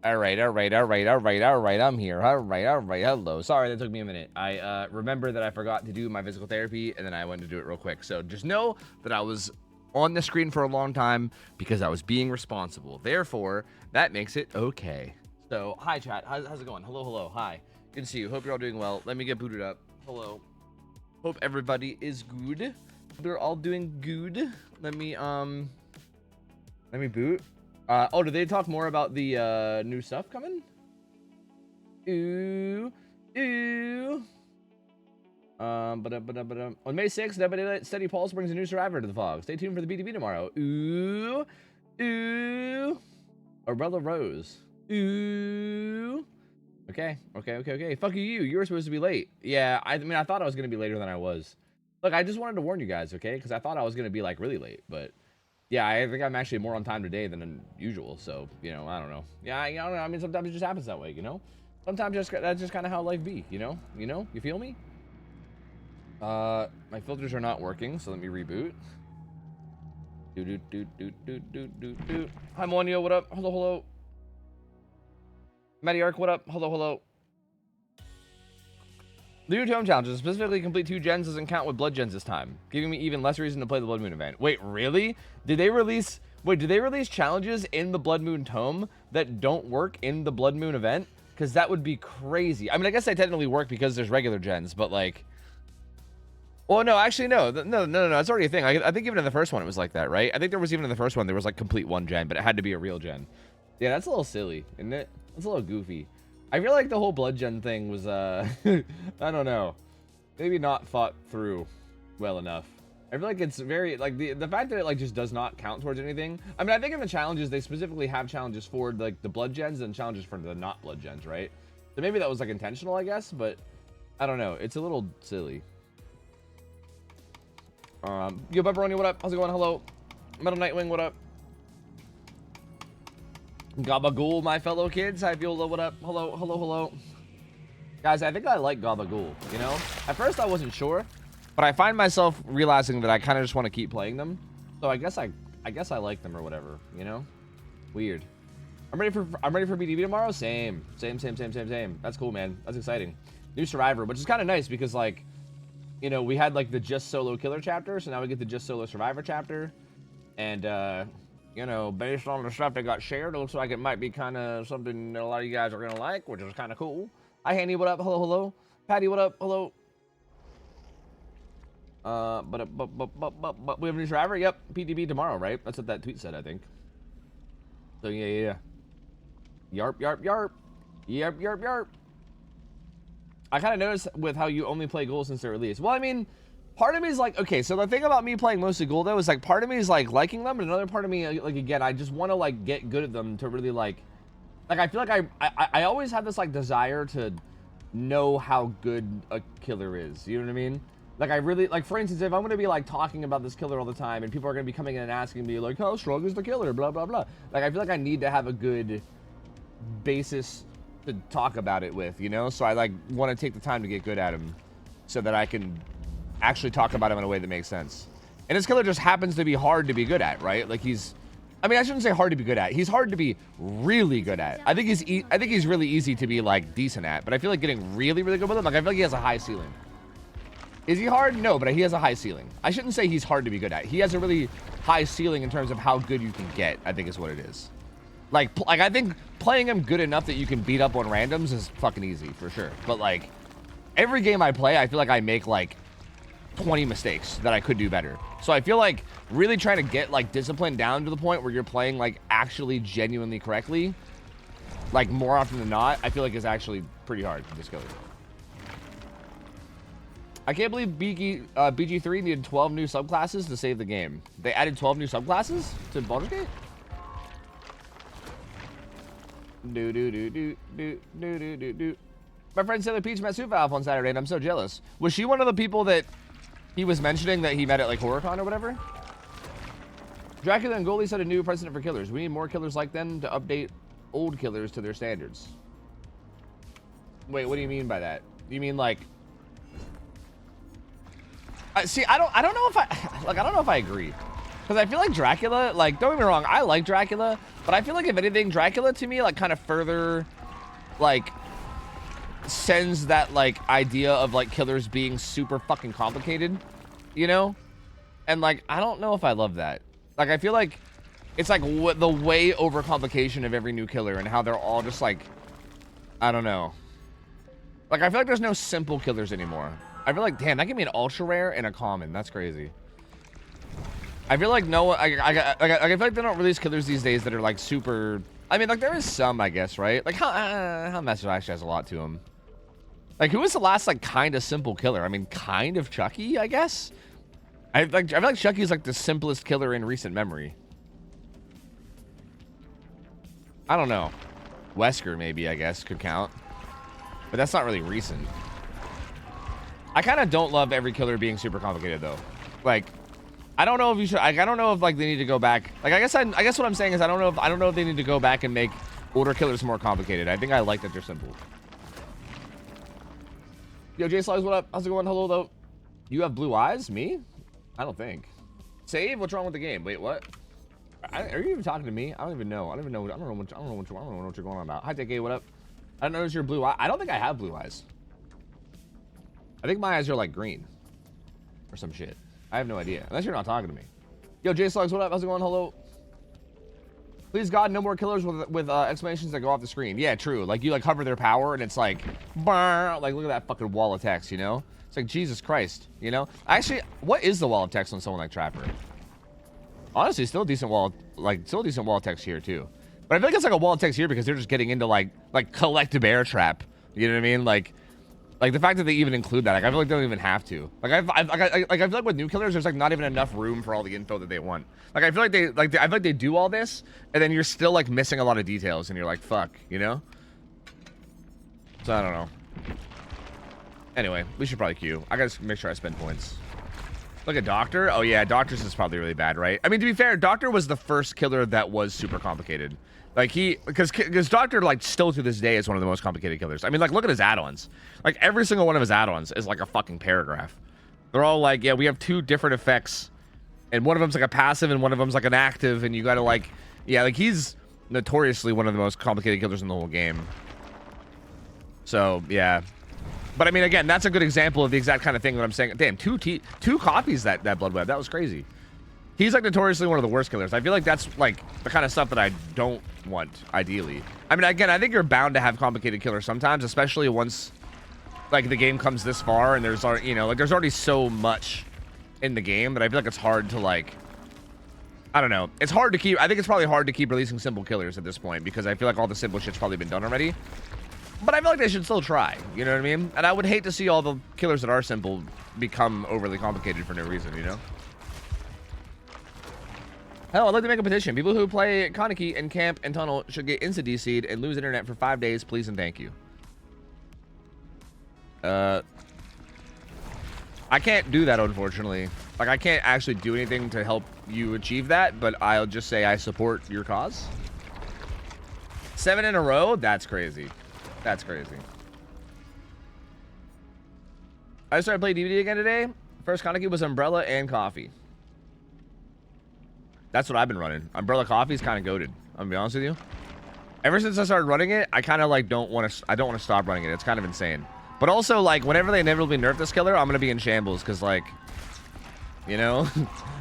All right, all right, all right, all right, all right. I'm here. All right, all right. Hello. Sorry, that took me a minute. I remember that I forgot to do my physical therapy, and then I went to do it real quick. So just know that I was on the screen for a long time because I was being responsible. Therefore, that makes it okay. So, hi, chat. How's it going? Hello, hello. Hi. Good to see you. Hope you're all doing well. Let me get booted up. Hello. Hope everybody is good. They're all doing good. Let me boot. Oh, did they talk more about the new stuff coming? Ooh, ooh. On May 6th, Dead Steady Pulse brings a new survivor to the fog. Stay tuned for the BTB tomorrow. Ooh, ooh. Arella Rose. Ooh. Okay. Fuck you. You were supposed to be late. Yeah, I mean, I thought I was gonna be later than I was. Look, I just wanted to warn you guys, okay? Because I thought I was gonna be like really late, but. Yeah, I think I'm actually more on time today than usual, so, you know, I don't know. Yeah, I don't know. I mean, sometimes it just happens that way, you know? Sometimes that's just kind of how life be, you know? You feel me? My filters are not working, so let me reboot. Hi, Monio, what up? Hello. Matty Ark, what up? Hello. The new tome challenges, specifically complete 2 gens, doesn't count with blood gens this time, giving me even less reason to play the Blood Moon event. Wait, really? Did they release challenges in the Blood Moon tome that don't work in the Blood Moon event? Because that would be crazy. I mean, I guess they technically work because there's regular gens, but like... Well, no, actually, no. It's already a thing. I think even in the first one it was like that, right? I think there was even in the first one, there was like complete 1 gen, but it had to be a real gen. Yeah, that's a little silly, isn't it? That's a little goofy. I feel like the whole blood gen thing was, I don't know, maybe not thought through well enough. I feel like it's very, like, the fact that it, like, just does not count towards anything. I mean, I think in the challenges, they specifically have challenges for, like, the blood gens and challenges for the not blood gens, right? So maybe that was, like, intentional, I guess, but I don't know. It's a little silly. Yo, Pepperoni, what up? How's it going? Hello. Metal Nightwing, what up? Gabagool, my fellow kids. Hi, Viola, what up? Hello. Guys, I think I like Gabagool, you know? At first, I wasn't sure, but I find myself realizing that I kind of just want to keep playing them. So I guess I like them or whatever, you know? Weird. I'm ready for BTB tomorrow. Same. That's cool, man. That's exciting. New Survivor, which is kind of nice because, like, you know, we had, like, the Just Solo Killer chapter, so now we get the Just Solo Survivor chapter. And, you know, based on the stuff that got shared, it looks like it might be kind of something that a lot of you guys are going to like, which is kind of cool. Hi, Handy, what up? Hello. Patty, what up? Hello. But we have a new survivor? Yep, PTB tomorrow, right? That's what that tweet said, I think. So, yeah. Yarp. I kind of noticed with how you only play Ghoul since the release. Well, I mean... Part of me is like, okay, so the thing about me playing mostly Ghoul, though, is like, part of me is like liking them, and another part of me, like, again, I just want to like get good at them to really like I feel like I always have this like desire to know how good a killer is. You know what I mean? Like, I really, like, for instance, if I'm going to be like talking about this killer all the time, and people are going to be coming in and asking me like, how strong is the killer? Blah blah blah. Like, I feel like I need to have a good basis to talk about it with, you know? So I like want to take the time to get good at him, so that I can actually talk about him in a way that makes sense. And this killer just happens to be hard to be good at, right? Like, I mean, I shouldn't say hard to be good at. He's hard to be really good at. I think he's really easy to be like decent at, but I feel like getting really good with him, like, I feel like he has a high ceiling. Is he hard? No, but he has a high ceiling. I shouldn't say he's hard to be good at. He has a really high ceiling in terms of how good you can get, I think is what it is. Like I think playing him good enough that you can beat up on randoms is fucking easy, for sure. But like, every game I play, I feel like I make like 20 mistakes that I could do better. So I feel like really trying to get like discipline down to the point where you're playing like actually genuinely correctly, like more often than not, I feel like is actually pretty hard for this killer. I can't believe BG3 needed 12 new subclasses to save the game. They added 12 new subclasses to Baldur's Gate? My friend Sailor Peach met Suvalve on Saturday, and I'm so jealous. Was she one of the people that he was mentioning that he met at like HorrorCon or whatever? Dracula and Goalie set a new precedent for killers. We need more killers like them to update old killers to their standards. Wait, what do you mean by that? You mean like... see, I don't know if I... Like, I don't know if I agree. Because I feel like Dracula, like, don't get me wrong, I like Dracula, but I feel like if anything, Dracula to me, like, kind of further, like, sends that, like, idea of, like, killers being super fucking complicated, you know? And, like, I don't know if I love that. Like, I feel like it's, like, the way overcomplication of every new killer and how they're all just, like, I don't know. Like, I feel like there's no simple killers anymore. I feel like, damn, that gave me an ultra rare and a common. That's crazy. I feel like no, I feel like they don't release killers these days that are like super. I mean, like there is some, I guess, right? Like how Master actually has a lot to him. Like who was the last like kind of simple killer? I mean, kind of Chucky, I guess. I feel like Chucky is like the simplest killer in recent memory. I don't know. Wesker maybe, I guess, could count, but that's not really recent. I kind of don't love every killer being super complicated though. Like. I don't know if you should. Like, I don't know if like they need to go back. Like, I guess what I'm saying is I don't know if they need to go back and make older killers more complicated. I think I like that they're simple. Yo, Jay Slides, what up? How's it going? Hello though. You have blue eyes? Me? I don't think. Save? What's wrong with the game? Wait, what? Are you even talking to me? I don't even know. I don't know what you're going on about. Hi, TK. What up? I don't notice your blue eye. I don't think I have blue eyes. I think my eyes are like green or some shit. I have no idea. Unless you're not talking to me. Yo, Jay Slugs, what up? How's it going? Hello. Please, God, no more killers with explanations that go off the screen. Yeah, true. Like, you, like, hover their power, and it's like, like, look at that fucking wall of text, you know? It's like, Jesus Christ, you know? Actually, what is the wall of text on someone like Trapper? Honestly, still a decent wall, of text here, too. But I feel like it's like a wall of text here because they're just getting into, like collective air trap. You know what I mean? Like the fact that they even include that, like I feel like they don't even have to. Like I feel like with new killers, there's like not even enough room for all the info that they want. Like I feel like I feel like they do all this, and then you're still like missing a lot of details, and you're like, fuck, you know? So I don't know. Anyway, we should probably queue. I gotta make sure I spend points. Look at Doctor. Oh yeah, Doctor's is probably really bad, right? I mean, to be fair, Doctor was the first killer that was super complicated. Like because Doctor like still to this day is one of the most complicated killers. I mean, like look at his add-ons. Like every single one of his add-ons is like a fucking paragraph. They're all like, yeah, we have 2 different effects, and one of them's like a passive and one of them's like an active, and you gotta like, yeah, like he's notoriously one of the most complicated killers in the whole game. So yeah, but I mean, again, that's a good example of the exact kind of thing that I'm saying. Damn, 2 copies that Blood Web. That was crazy. He's like notoriously one of the worst killers. I feel like that's like the kind of stuff that I don't want, ideally. I mean, again, I think you're bound to have complicated killers sometimes, especially once like the game comes this far and there's already, you know, like there's already so much in the game that I feel like it's hard to like, I don't know. It's hard to keep, I think it's probably hard to keep releasing simple killers at this point because I feel like all the simple shit's probably been done already. But I feel like they should still try, you know what I mean? And I would hate to see all the killers that are simple become overly complicated for no reason, you know? Hell, I'd like to make a petition. People who play Kaneki and Camp and Tunnel should get insta-DC'd and lose internet for 5 days, please and thank you. I can't do that, unfortunately. Like, I can't actually do anything to help you achieve that, but I'll just say I support your cause. 7 in a row? That's crazy. That's crazy. I started playing DVD again today. First Kaneki was Umbrella and Coffee. That's what I've been running. Umbrella Coffee is kind of goated. I'm gonna be honest with you. Ever since I started running it, I kind of like don't want to stop running it. It's kind of insane. But also, like, whenever they inevitably nerf this killer, I'm gonna be in shambles because, like, you know,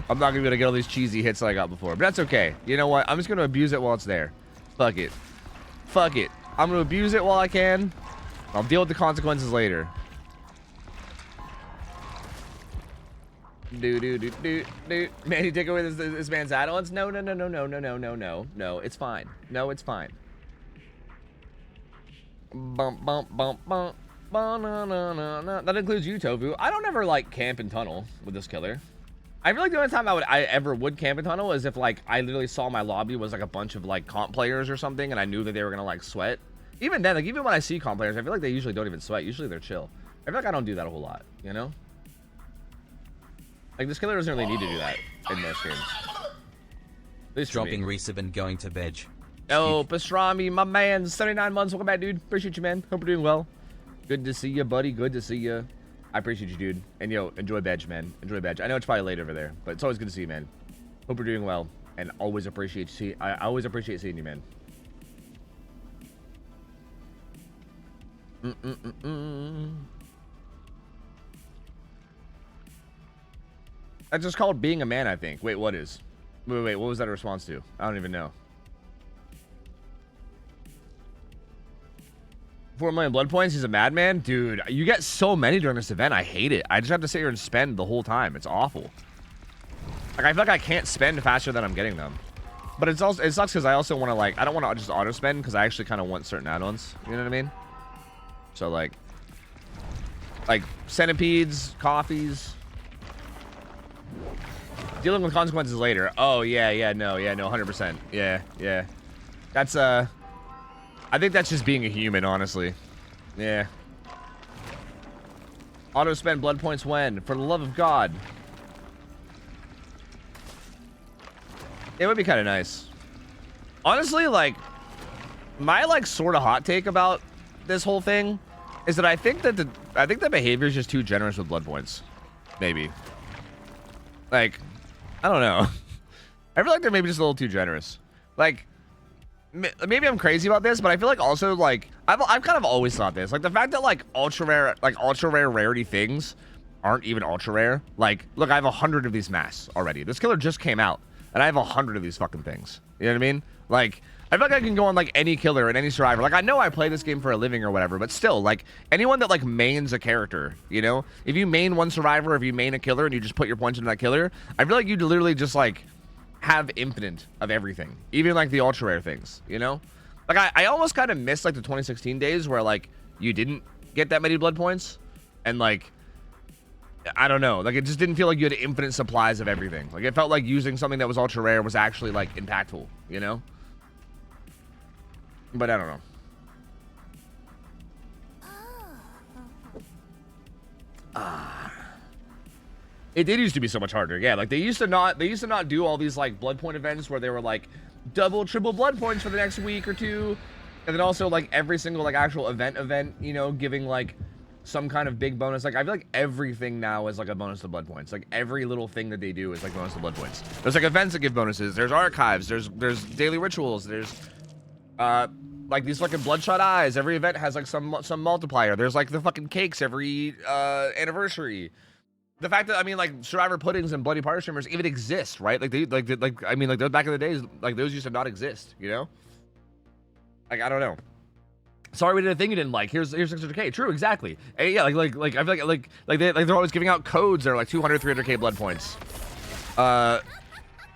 I'm not gonna be able to get all these cheesy hits that I got before. But that's okay. You know what? I'm just gonna abuse it while it's there. Fuck it. Fuck it. I'm gonna abuse it while I can. I'll deal with the consequences later. Man, you take away this man's add-ons? No. No, it's fine. No, it's fine. That includes you, Tovu. I don't ever like camp and tunnel with this killer. I feel like the only time I ever would camp and tunnel is if like I literally saw my lobby was like a bunch of like comp players or something, and I knew that they were gonna like sweat. Even then, like even when I see comp players, I feel like they usually don't even sweat. Usually they're chill. I feel like I don't do that a whole lot, you know? Like, this killer doesn't really need to do that in most games. At least dropping resub and going to veg. Oh, Pastrami, my man, 79 months. Welcome back, dude. Appreciate you, man. Hope you're doing well. Good to see you, buddy. Good to see you. I appreciate you, dude. And, yo, enjoy veg, man. Enjoy veg. I know it's probably late over there, but it's always good to see you, man. Hope you're doing well, and always appreciate I always appreciate seeing you, man. That's just called being a man, I think. Wait, what is? Wait, what was that a response to? I don't even know. 4 million blood points. He's a madman, dude. You get so many during this event. I hate it. I just have to sit here and spend the whole time. It's awful. Like I feel like I can't spend faster than I'm getting them. But it sucks because I also want to I don't want to just auto spend because I actually kind of want certain add-ons. You know what I mean? So like centipedes, coffees. Dealing with consequences later. Oh yeah, no, 100%. Yeah. That's I think that's just being a human, honestly. Yeah. Auto spend blood points when? For the love of God. It would be kind of nice. Honestly, my sort of hot take about this whole thing is that I think that the behavior is just too generous with blood points. Maybe. I don't know. I feel like they're maybe just a little too generous. Maybe I'm crazy about this, but I feel like also I've kind of always thought this. The fact that ultra rare rarity things aren't even ultra rare. Look, I have 100 of these masks already. This killer just came out, and I have 100 of these fucking things. You know what I mean? I feel like I can go on any killer and any survivor. I know I play this game for a living or whatever, but still, anyone that mains a character, you know? If you main one survivor, if you main a killer and you just put your points into that killer, I feel like you'd literally just have infinite of everything, even the ultra rare things, you know? I almost kind of miss the 2016 days where you didn't get that many blood points, and I don't know, it just didn't feel like you had infinite supplies of everything. It felt like using something that was ultra rare was actually impactful, you know? But I don't know. It did used to be so much harder. Yeah, they used to not do all these blood point events where they were double, triple blood points for the next week or two. And then also every single actual event, you know, giving some kind of big bonus. I feel like everything now is a bonus to blood points. Every little thing that they do is bonus to blood points. There's events that give bonuses. There's archives. There's daily rituals. There's these fucking bloodshot eyes. Every event has some multiplier. There's the fucking cakes every anniversary. The fact that survivor puddings and bloody party streamers even exist, right? Those back in the days, those used to not exist, you know? I don't know. Sorry we did a thing you didn't like. Here's 600k. True, exactly. And yeah, I feel like they're always giving out codes that are 200, 300k blood points.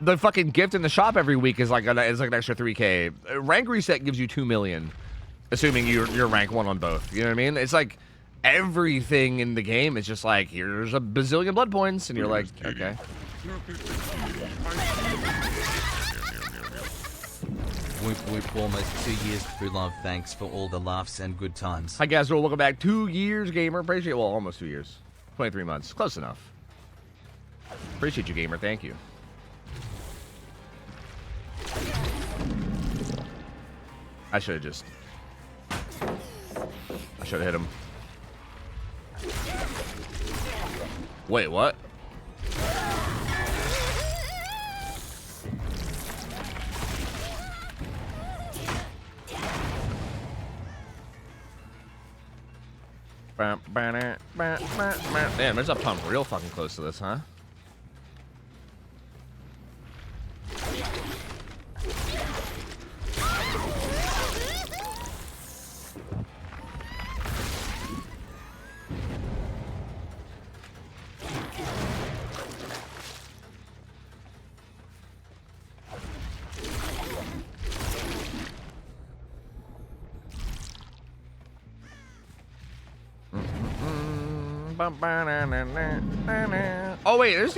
The fucking gift in the shop every week is an extra 3k. Rank reset gives you 2 million, assuming you're rank 1 on both. You know what I mean? It's everything in the game is just here's a bazillion blood points, and you're okay. Whoop whoop, almost 2 years through love. Thanks for all the laughs and good times. Hi guys, welcome back. 2 years, gamer. Appreciate well, almost 2 years. 23 months. Close enough. Appreciate you, gamer. Thank you. I should have hit him. Wait, what? Damn, there's Uptown real fucking close to this, huh? Oh wait, there's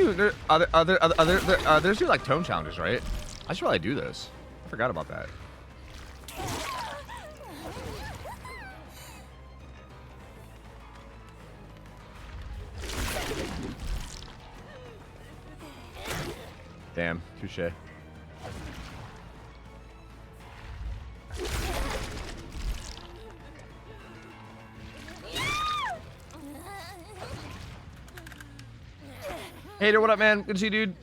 tone challenges, right? I should probably do this. I forgot about that. Damn, touche. Hater, what up, man? Good to see you, dude.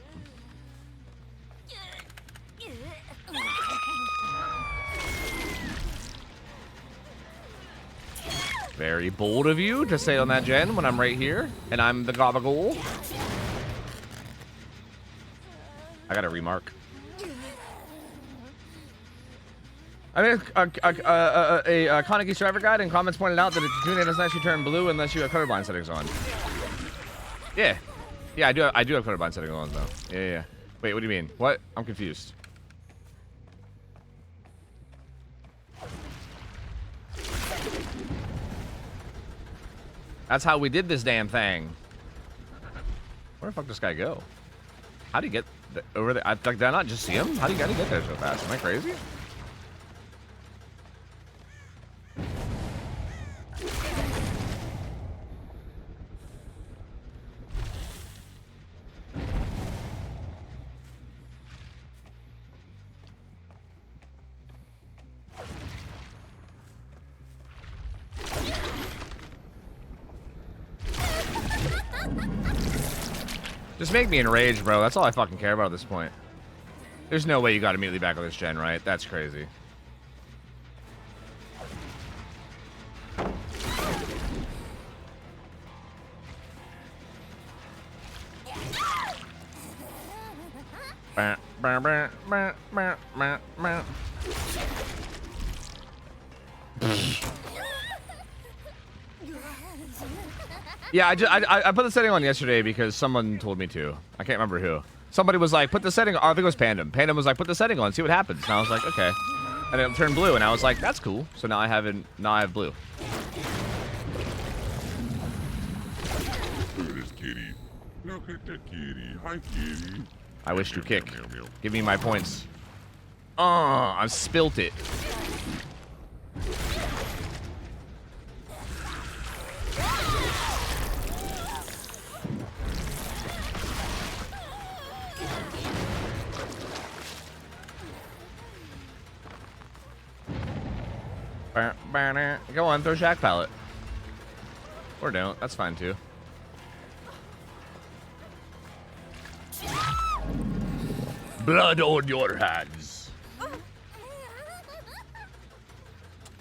Very bold of you to say on that gen when I'm right here and I'm the Gabagool. I gotta remark. I mean, a Kaneki driver guide in comments pointed out that the tune doesn't actually turn blue unless you have colorblind settings on. Yeah. Yeah, I do have colorblind settings on, though. Yeah. Wait, what do you mean? What? I'm confused. That's how we did this damn thing. Where the fuck does this guy go? How do you get over there? Did I not just see him? How do you get there so fast? Am I crazy? Just make me enraged, bro. That's all I fucking care about at this point. There's no way you got immediately back on this gen, right? That's crazy. Yeah, I put the setting on yesterday because someone told me to. I can't remember who. Somebody was like, put the setting on. I think it was Pandem. Pandem was like, put the setting on, see what happens. And I was like, okay. And it turned blue, and I was like, that's cool. So now I have blue. Look at this kitty. Look at the kitty. Hi, kitty. I wish to kick. Give me my points. I spilt it. Go on, throw Shack Pallet. Or don't. That's fine too. Blood on your hands.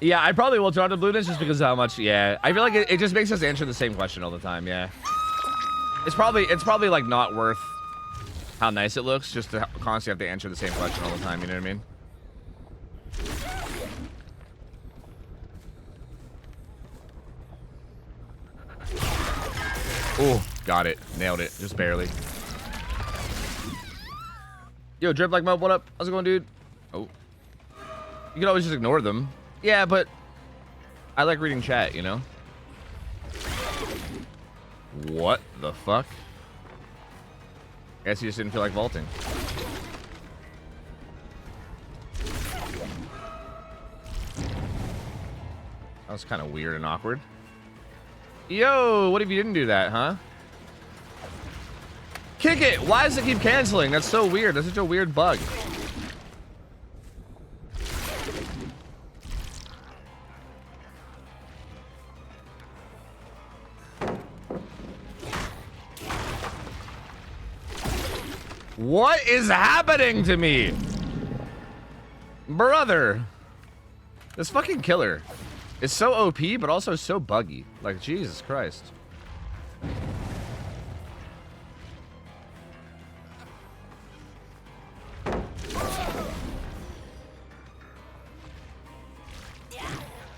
Yeah, I probably will try to blueness just because of how much. Yeah, I feel like it just makes us answer the same question all the time. Yeah, it's probably like not worth how nice it looks just to constantly have to answer the same question all the time. You know what I mean? Oh, got it. Nailed it. Just barely. Yo, Drip Like Mob, what up? How's it going, dude? Oh. You can always just ignore them. Yeah, but I like reading chat, you know? What the fuck? Guess you just didn't feel like vaulting. That was kind of weird and awkward. Yo, what if you didn't do that, huh? Kick it! Why does it keep canceling? That's so weird. That's such a weird bug. What is happening to me? Brother. This fucking killer is so OP, but also so buggy. Like, Jesus Christ.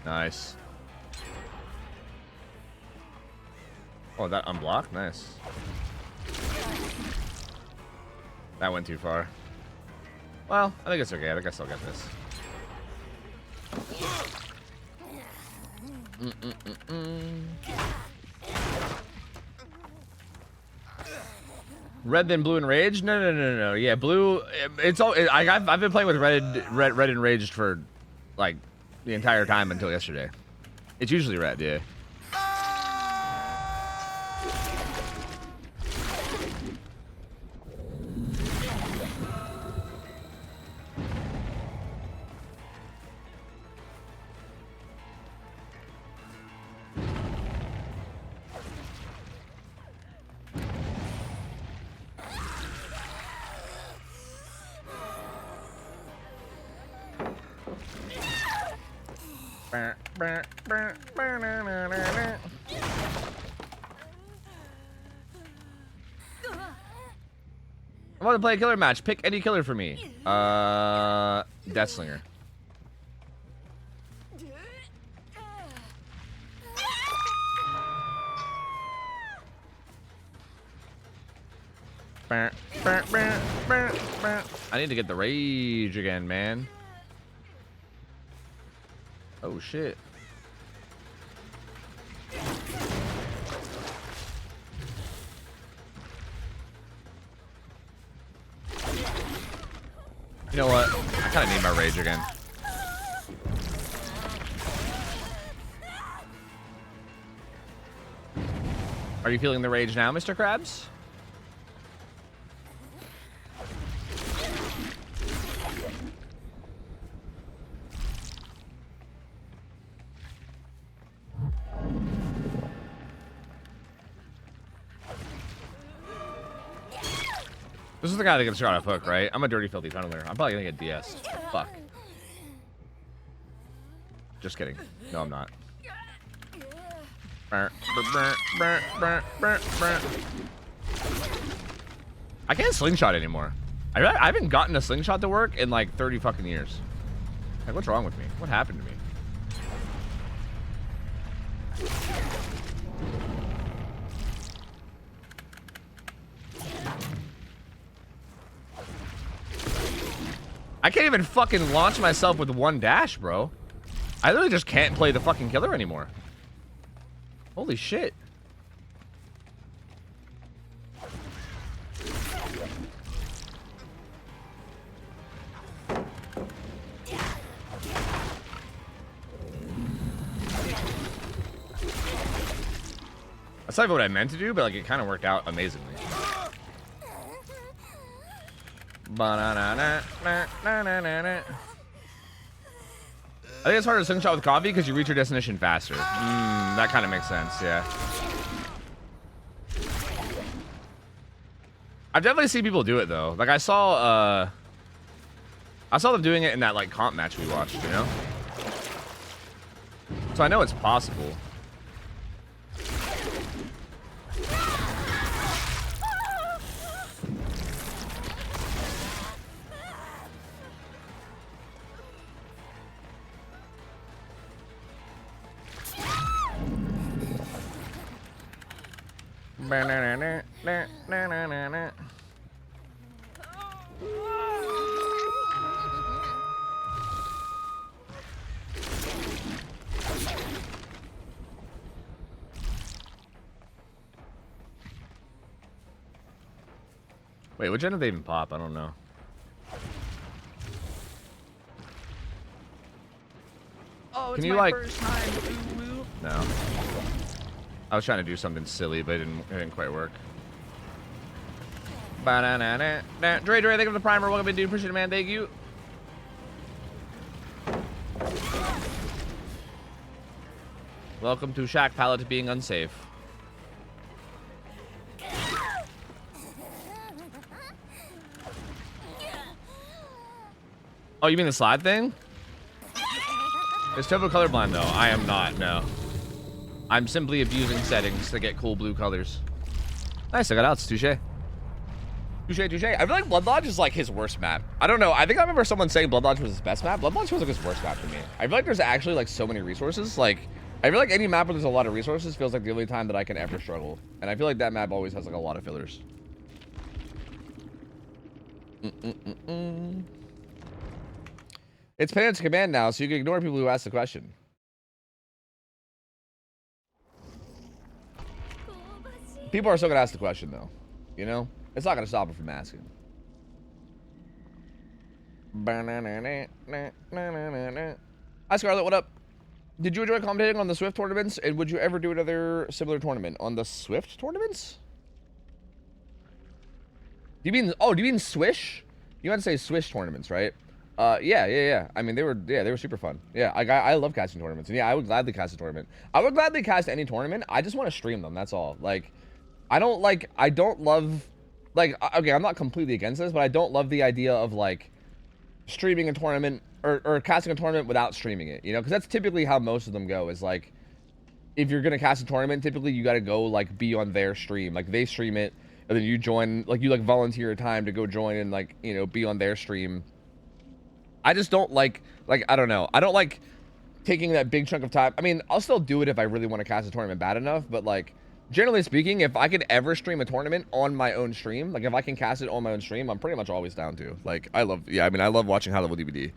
Nice. Oh, that unblocked? Nice. That went too far. Well, I think it's okay. I think I still get this. Red then blue enraged? No. Yeah, blue. It's all. I've been playing with red enraged for like the entire time until yesterday. It's usually red, yeah. I'm about to play a killer match. Pick any killer for me. Deathslinger. I need to get the rage again, man. Oh shit. You know what? I kind of need my rage again. Are you feeling the rage now, Mr. Krabs? This is the guy that gets shot off hook, right? I'm a dirty, filthy tunneler. I'm probably gonna get DS. Fuck. Just kidding. No, I'm not. I can't slingshot anymore. I haven't gotten a slingshot to work in like 30 fucking years. Like, what's wrong with me? What happened to me? I can't even fucking launch myself with one dash, bro. I literally just can't play the fucking killer anymore. Holy shit. That's not what I meant to do, but like it kind of worked out amazingly. I think it's harder to slingshot with coffee because you reach your destination faster. That kind of makes sense, yeah. I've definitely seen people do it though. Like I saw them doing it in that like comp match we watched, you know? So I know it's possible. Wait, which end did they even pop? I don't know. Oh, it's Can you, my like... first time. Ooh, ooh. No. I was trying to do something silly, but it didn't quite work. Dre, thank you for the primer. Welcome in, dude. Appreciate it, man. Thank you. Welcome to Shack Pallet being unsafe. Oh, you mean the slide thing? Is Topo colorblind though? I am not, no. I'm simply abusing settings to get cool blue colors. Nice, I got outs. Touche. Touche, touche. I feel like Blood Lodge is like his worst map. I don't know. I think I remember someone saying Blood Lodge was his best map. Blood Lodge feels like his worst map to me. I feel like there's actually like so many resources. Like, I feel like any map where there's a lot of resources feels like the only time that I can ever struggle. And I feel like that map always has like a lot of fillers. It's Penance Command now, so you can ignore people who ask the question. People are still gonna ask the question though. You know? It's not gonna stop them from asking. Hi Scarlett, what up? Did you enjoy commentating on the Swift tournaments? And would you ever do another similar tournament? On the Swift tournaments? Do you mean Swish? You had to say Swish tournaments, right? Yeah. I mean, they were super fun. Yeah, I love casting tournaments. And yeah, I would gladly cast a tournament. I would gladly cast any tournament. I just want to stream them, that's all. Like, I don't love, like, okay, I'm not completely against this, but I don't love the idea of, like, streaming a tournament or casting a tournament without streaming it, you know, because that's typically how most of them go. Is like, if you're gonna cast a tournament, typically you got to go like be on their stream, like they stream it, and then you join, like you like volunteer your time to go join and like, you know, be on their stream. I just don't like I don't know, I don't like taking that big chunk of time. I mean, I'll still do it if I really want to cast a tournament bad enough, but like generally speaking, if I could ever stream a tournament on my own stream, like if I can cast it on my own stream, I'm pretty much always down to. Like I love watching high level DVD.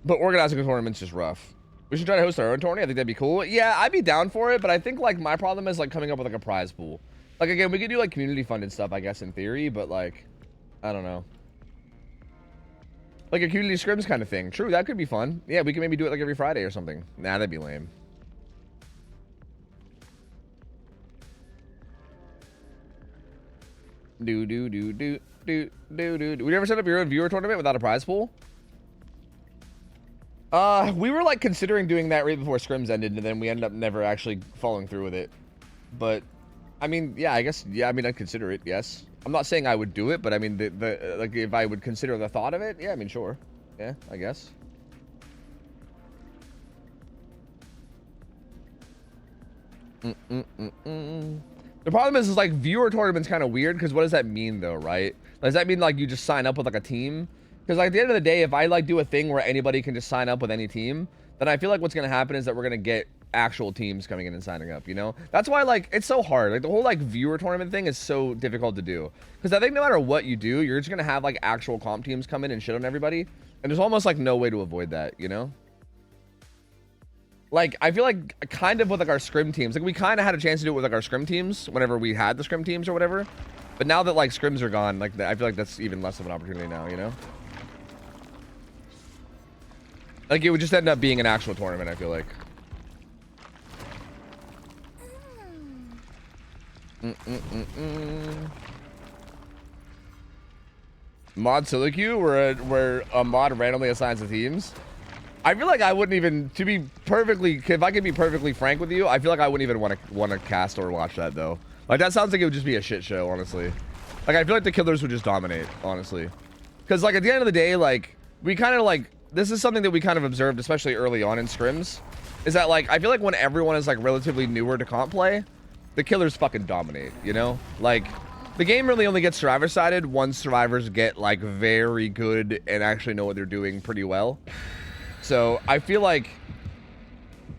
But organizing a tournament's just rough. We should try to host our own tourney. I think that'd be cool. Yeah, I'd be down for it, but I think like my problem is like coming up with like a prize pool. Like again, we could do like community funded stuff, I guess, in theory, but like I don't know. Like a community scrims kind of thing. True, that could be fun. Yeah, we could maybe do it like every Friday or something. Nah, that'd be lame. We never set up your own viewer tournament without a prize pool? We were like considering doing that right before scrims ended, and then we ended up never actually following through with it. But I mean, yeah, I guess, yeah, I mean, I'd consider it, yes. I'm not saying I would do it, but I mean, like if I would consider the thought of it, yeah, I mean, sure. Yeah, I guess. The problem is like viewer tournament's kind of weird, because what does that mean though, right? Does that mean like you just sign up with like a team? Because like at the end of the day, if I like do a thing where anybody can just sign up with any team, then I feel like what's gonna happen is that we're gonna get actual teams coming in and signing up, you know? That's why like it's so hard. Like the whole like viewer tournament thing is so difficult to do, because I think no matter what you do, you're just gonna have like actual comp teams come in and shit on everybody, and there's almost like no way to avoid that, you know? Like I feel like kind of with like our scrim teams, like we kind of had a chance to do it with like our scrim teams whenever we had the scrim teams or whatever, but now that like scrims are gone, like I feel like that's even less of an opportunity now, you know? Like it would just end up being an actual tournament, I feel like. Mod solo queue where a mod randomly assigns the teams. I feel like I wouldn't even, to be perfectly, if I could be perfectly frank with you, I feel like I wouldn't even want to cast or watch that though. Like that sounds like it would just be a shit show, honestly. Like I feel like the killers would just dominate, honestly. Because like at the end of the day, like we kind of like, this is something that we kind of observed, especially early on in scrims, is that like I feel like when everyone is like relatively newer to comp play, the killers fucking dominate, you know? Like the game really only gets survivor sided once survivors get like very good and actually know what they're doing pretty well. So I feel like,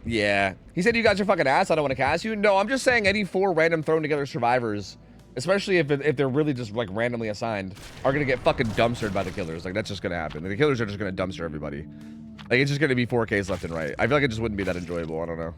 yeah. He said you guys are fucking ass, I don't want to cast you. No, I'm just saying any 4 random thrown together survivors, especially if they're really just like randomly assigned, are gonna get fucking dumpstered by the killers. Like that's just gonna happen. The killers are just gonna dumpster everybody. Like it's just gonna be 4Ks left and right. I feel like it just wouldn't be that enjoyable. I don't know.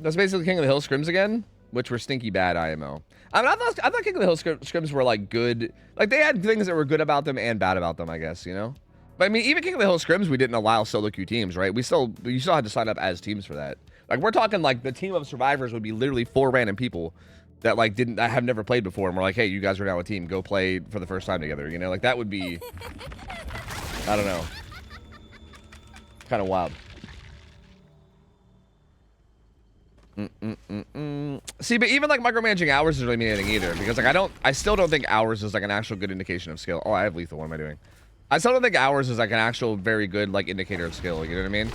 That's basically King of the Hill scrims again, which were stinky bad IMO. I mean, I thought King of the Hill scrims were like good. Like they had things that were good about them and bad about them, I guess, you know? But I mean, even King of the Hill scrims, we didn't allow solo queue teams, right? You still had to sign up as teams for that. Like we're talking like the team of survivors would be literally 4 random people that like I have never played before, and we're like, hey, you guys are now a team, go play for the first time together, you know? Like that would be, I don't know, kind of wild. See, but even like micromanaging hours doesn't really mean anything either, because like I still don't think hours is like an actual good indication of skill. Oh, I have lethal. What am I doing? I still don't think hours is like an actual very good like indicator of skill. You know what I mean?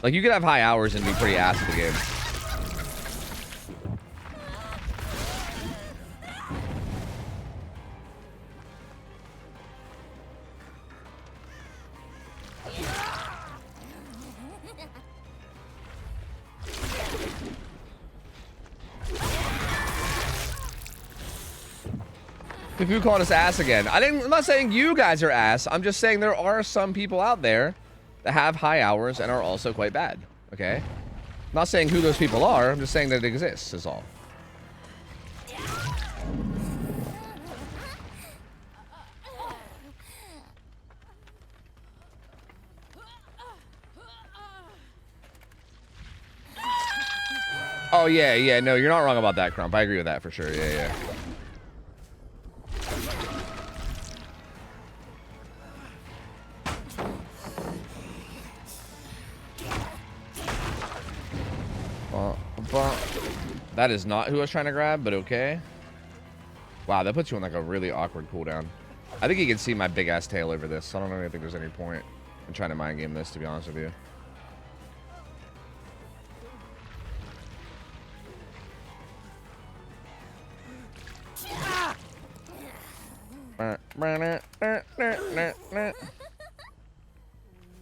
Like you could have high hours and be pretty ass at the game. Who called us ass again? I'm not saying you guys are ass. I'm just saying there are some people out there that have high hours and are also quite bad. Okay? I'm not saying who those people are. I'm just saying that it exists, is all. Oh, yeah. No, you're not wrong about that, Crump. I agree with that for sure. Yeah. That is not who I was trying to grab, but okay. Wow, that puts you on like a really awkward cooldown. I think you can see my big ass tail over this. So I don't really think there's any point in trying to mind game this, to be honest with you.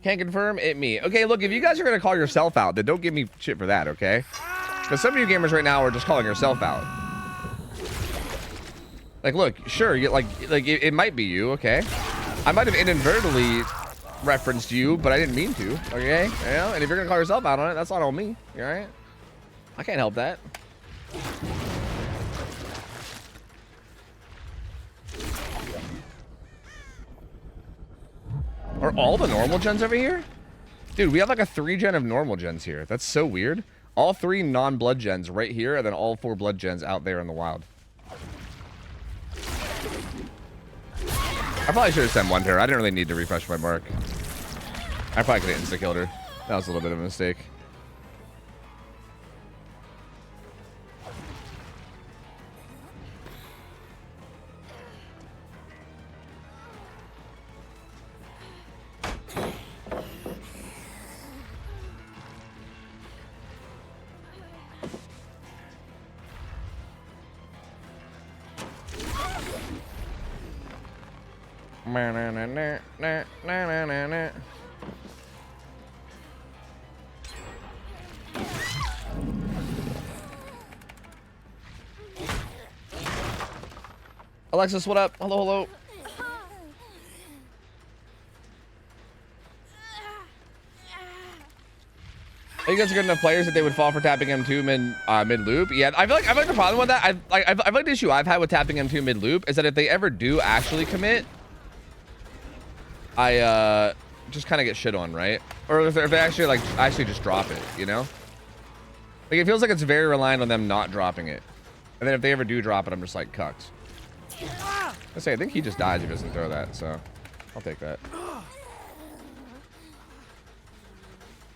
Can't confirm it me. Okay, look, if you guys are gonna call yourself out, then don't give me shit for that, okay? Because some of you gamers right now are just calling yourself out. Like, look, sure, you, like it might be you, okay? I might have inadvertently referenced you, but I didn't mean to, okay? Yeah, and if you're gonna call yourself out on it, that's not on me, all right? I can't help that. Are all the normal gens over here? Dude, we have like a 3-gen of normal gens here. That's so weird. All 3 non-blood gens right here, and then all 4 blood gens out there in the wild. I probably should have sent one to her. I didn't really need to refresh my mark. I probably could have insta-killed her. That was a little bit of a mistake. Alexis, what up? Hello, hello. Are you guys good enough players that they would fall for tapping M2 mid loop? Yeah, I feel like the problem with that, I feel like the issue I've had with tapping M2 mid loop is that if they ever do actually commit, I just kind of get shit on, right? Or if they actually actually just drop it, you know? Like it feels like it's very reliant on them not dropping it, and then if they ever do drop it, I'm just like cucked. I think he just dies if he doesn't throw that, so I'll take that.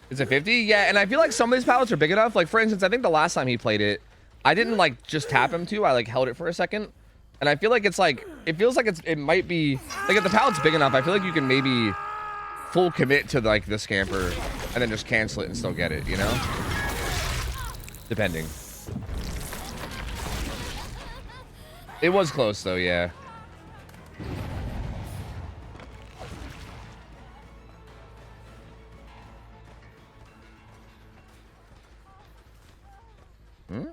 Is it 50? Yeah, and I feel like some of these pallets are big enough. Like, for instance, I think the last time he played it, I didn't, like, just tap him to. I, like, held it for a second. And I feel like it's, like, it feels like it might be, like, if the pallet's big enough, I feel like you can maybe full commit to, like, the scamper and then just cancel it and still get it, you know? Depending. It was close, though, yeah. Hmm?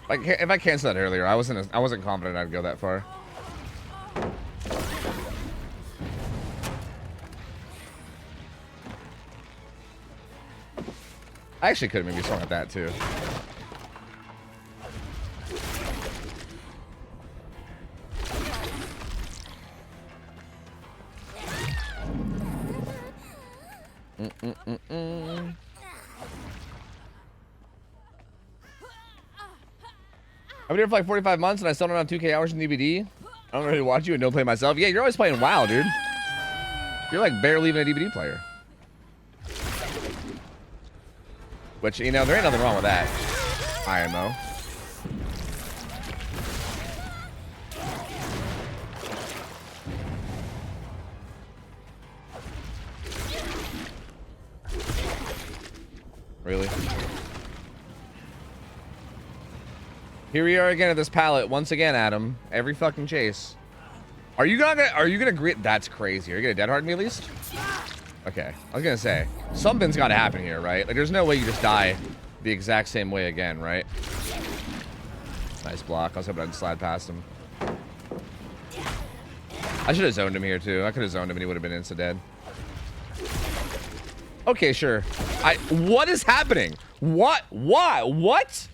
Like, if I canceled that earlier, I wasn't confident I'd go that far. I actually could have maybe swung at that too. I've been here for like 45 months and I still don't have 2K hours in DVD. I don't really watch you and don't play myself. Yeah, you're always playing WoW, dude. You're like barely even a DVD player. Which, you know, there ain't nothing wrong with that. IMO. Really? Here we are again at this pallet once again, Adam. Every fucking chase. Are you gonna grit? That's crazy. Are you gonna dead hard me at least? Okay, I was gonna say something's got to happen here, right? Like, there's no way you just die the exact same way again, right? Nice block. I was hoping I'd slide past him. I should have zoned him here too. I could have zoned him and he would have been insta dead. Okay, sure. What is happening? What? Why? What?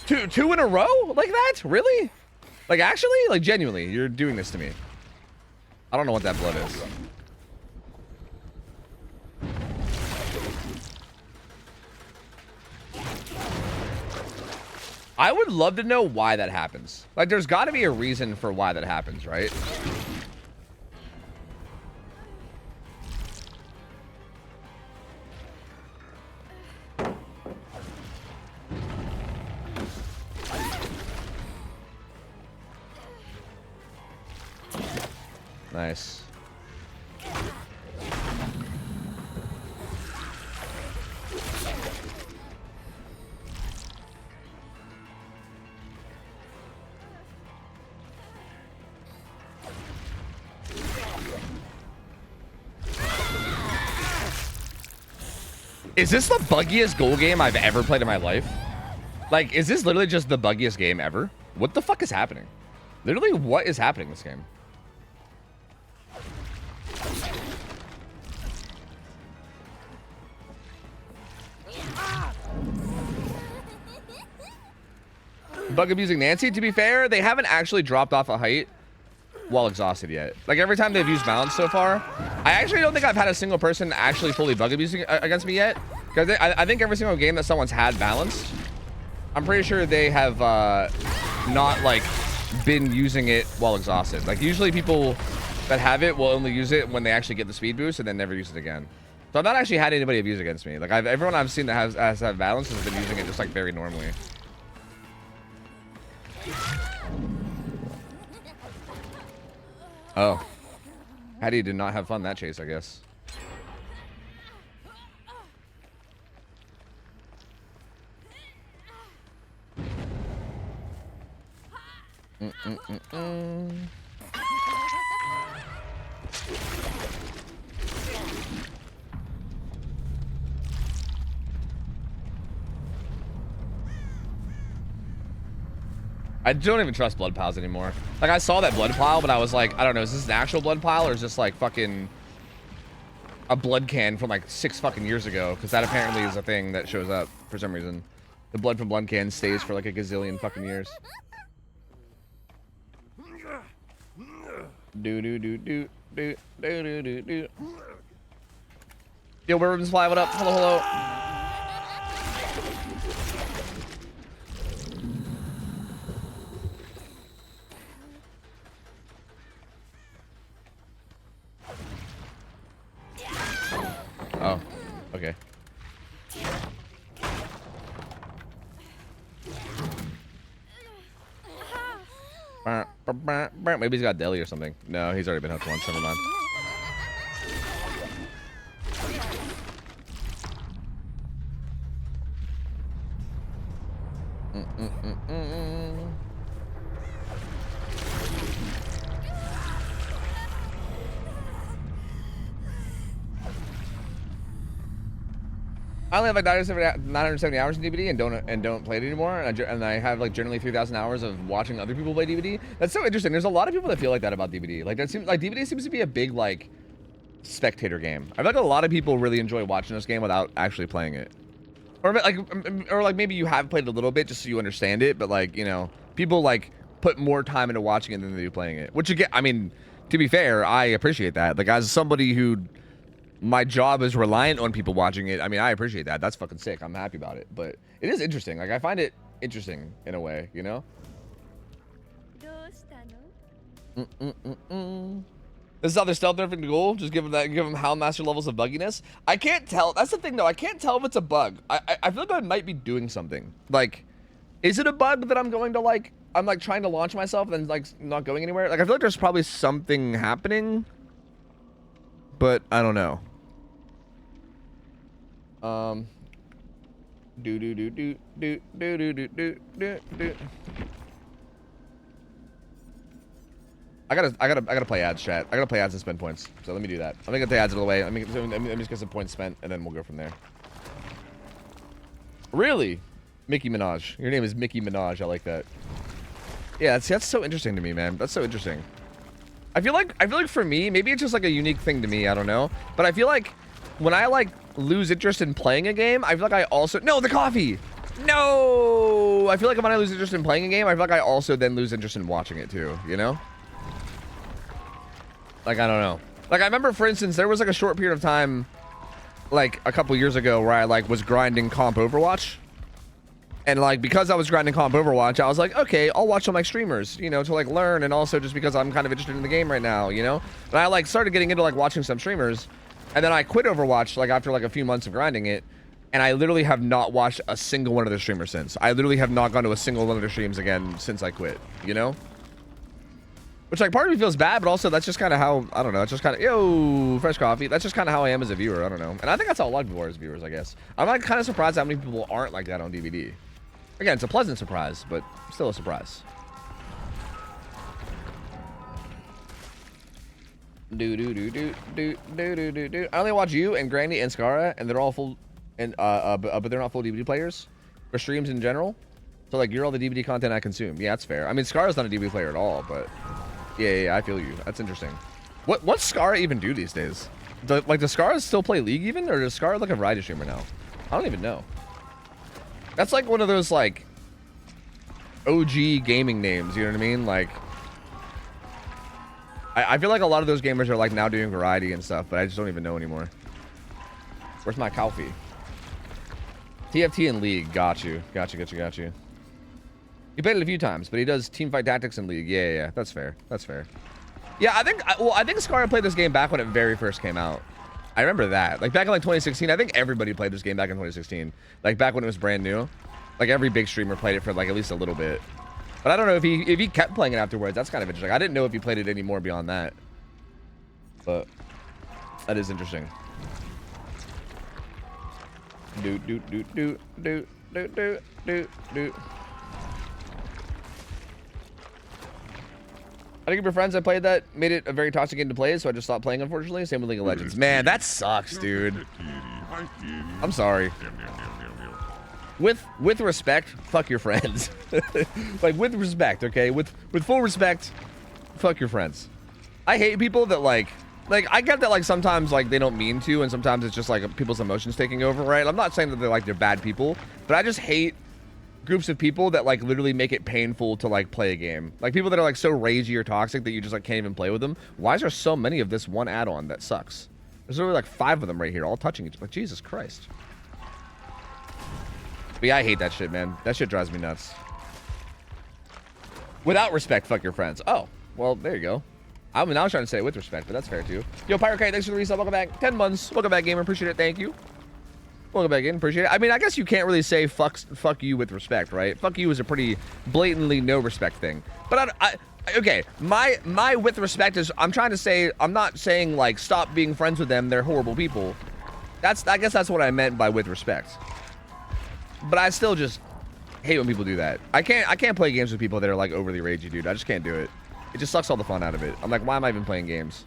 Two in a row? Like that? Really? Like, actually? Like, genuinely, you're doing this to me. I don't know what that blood is. I would love to know why that happens. Like, there's got to be a reason for why that happens, right? Nice. Is this the buggiest goal game I've ever played in my life? Like, is this literally just the buggiest game ever? What the fuck is happening? Literally, what is happening in this game? Bug abusing Nancy, to be fair, they haven't actually dropped off a height while exhausted yet. Like, every time they've used balance so far, I actually don't think I've had a single person actually fully bug abusing against me yet. Because I think every single game that someone's had balance, I'm pretty sure they have not, like, been using it while exhausted. Like, usually people that have it will only use it when they actually get the speed boost and then never use it again. So I've not actually had anybody abuse against me. Like, everyone I've seen that has had balance has been using it just, like, very normally. Oh. Hattie did not have fun that chase, I guess. I don't even trust blood piles anymore. Like, I saw that blood pile, but I was like, I don't know, is this an actual blood pile or is this like fucking a blood can from like 6 fucking years ago? Because that apparently is a thing that shows up for some reason. The blood from blood can stays for like a gazillion fucking years. Do do do do do do do do do. Yo, Ribbons Fly, what up? Hello, hello. Oh, okay. Maybe he's got deli or something. No, he's already been hooked once. Never mind. I only have like 970 hours in DBD and don't play it anymore. And I have like generally 3,000 hours of watching other people play DBD. That's so interesting. There's a lot of people that feel like that about DBD. Like that seems like DBD seems to be a big like spectator game. I feel like a lot of people really enjoy watching this game without actually playing it. Or like maybe you have played it a little bit just so you understand it, but like, you know, people like put more time into watching it than they do playing it. Which again, I mean, to be fair, I appreciate that. Like as somebody who my job is reliant on people watching it. I mean, I appreciate that. That's fucking sick. I'm happy about it. But it is interesting. Like, I find it interesting in a way, you know? This is how they're stealth nerfing the goal. Just give them Hound Master levels of bugginess. I can't tell. That's the thing, though. I can't tell if it's a bug. I feel like I might be doing something. Like, is it a bug that I'm going to, like, I'm, like, trying to launch myself and then, like, not going anywhere? Like, I feel like there's probably something happening. But I don't know. Do do do do do do do do do do. I gotta play ads, chat. I gotta play ads and spend points. So let me do that. I'm gonna get the ads out of the way. Let me just get some points spent, and then we'll go from there. Really, Mickey Minaj. Your name is Mickey Minaj. I like that. Yeah, that's so interesting to me, man. That's so interesting. I feel like for me, maybe it's just like a unique thing to me, I don't know. But I feel like when I like lose interest in playing a game, I feel like I also no, the coffee. No. I feel like when I lose interest in playing a game, I feel like I also then lose interest in watching it too, you know? Like I don't know. Like I remember for instance, there was like a short period of time like a couple years ago where I like was grinding comp Overwatch. And like, because I was grinding comp Overwatch, I was like, okay, I'll watch some like streamers, you know, to like learn, and also just because I'm kind of interested in the game right now, you know. And I like started getting into like watching some streamers, and then I quit Overwatch like after like a few months of grinding it, and I literally have not watched a single one of the streamers since. I literally have not gone to a single one of their streams again since I quit, you know. Which like part of me feels bad, but also that's just kind of how, I don't know, it's just kind of, yo, fresh coffee. That's just kind of how I am as a viewer, I don't know. And I think that's how a lot of people are as viewers, I guess. I'm like kind of surprised how many people aren't like that on DVD. Again, it's a pleasant surprise, but still a surprise. I only watch you and Granny and Skara, and they're all full, and but they're not full DVD players for streams in general. So like, you're all the DVD content I consume. Yeah, that's fair. I mean, Skara's not a DVD player at all, but yeah, I feel you. That's interesting. What's Skara even do these days? Does Skara still play League even, or does Skara like a variety streamer now? I don't even know. That's like one of those like OG gaming names, you know what I mean? Like, I feel like a lot of those gamers are like now doing variety and stuff, but I just don't even know anymore. Where's my coffee? TFT and League, got you. He played it a few times, but he does teamfight tactics in League. Yeah, that's fair. Yeah, I think Skara played this game back when it very first came out. I remember that. Like back in like 2016, I think everybody played this game back in 2016. Like back when it was brand new. Like every big streamer played it for like at least a little bit. But I don't know if he kept playing it afterwards. That's kind of interesting. I didn't know if he played it anymore beyond that. But that is interesting. Do. I think of your friends I played that made it a very toxic game to play, so I just stopped playing, unfortunately. Same with League of Legends. Man, that sucks, dude. I'm sorry. With respect, fuck your friends. Like, with respect, okay? With full respect, fuck your friends. I hate people that, like, I get that, like, sometimes, like, they don't mean to, and sometimes it's just, like, people's emotions taking over, right? I'm not saying that they're bad people, but I just hate groups of people that like literally make it painful to like play a game. Like people that are like so ragey or toxic that you just like can't even play with them. Why is there so many of this one add-on that sucks? There's literally like 5 of them right here, all touching each other. Like, Jesus Christ. But yeah, I hate that shit, man. That shit drives me nuts. Without respect, fuck your friends. Oh, well, there you go. I was trying to say it with respect, but that's fair too. Yo, Pirate Kite, thanks for the resub. Welcome back. 10 months. Welcome back, gamer. Appreciate it. Thank you. Welcome back in. Appreciate it. I mean, I guess you can't really say fuck you with respect, right? Fuck you is a pretty blatantly no respect thing. But okay, my with respect is, I'm trying to say, I'm not saying like stop being friends with them. They're horrible people. I guess that's what I meant by with respect. But I still just hate when people do that. I can't play games with people that are like overly ragey, dude. I just can't do it. It just sucks all the fun out of it. I'm like, why am I even playing games?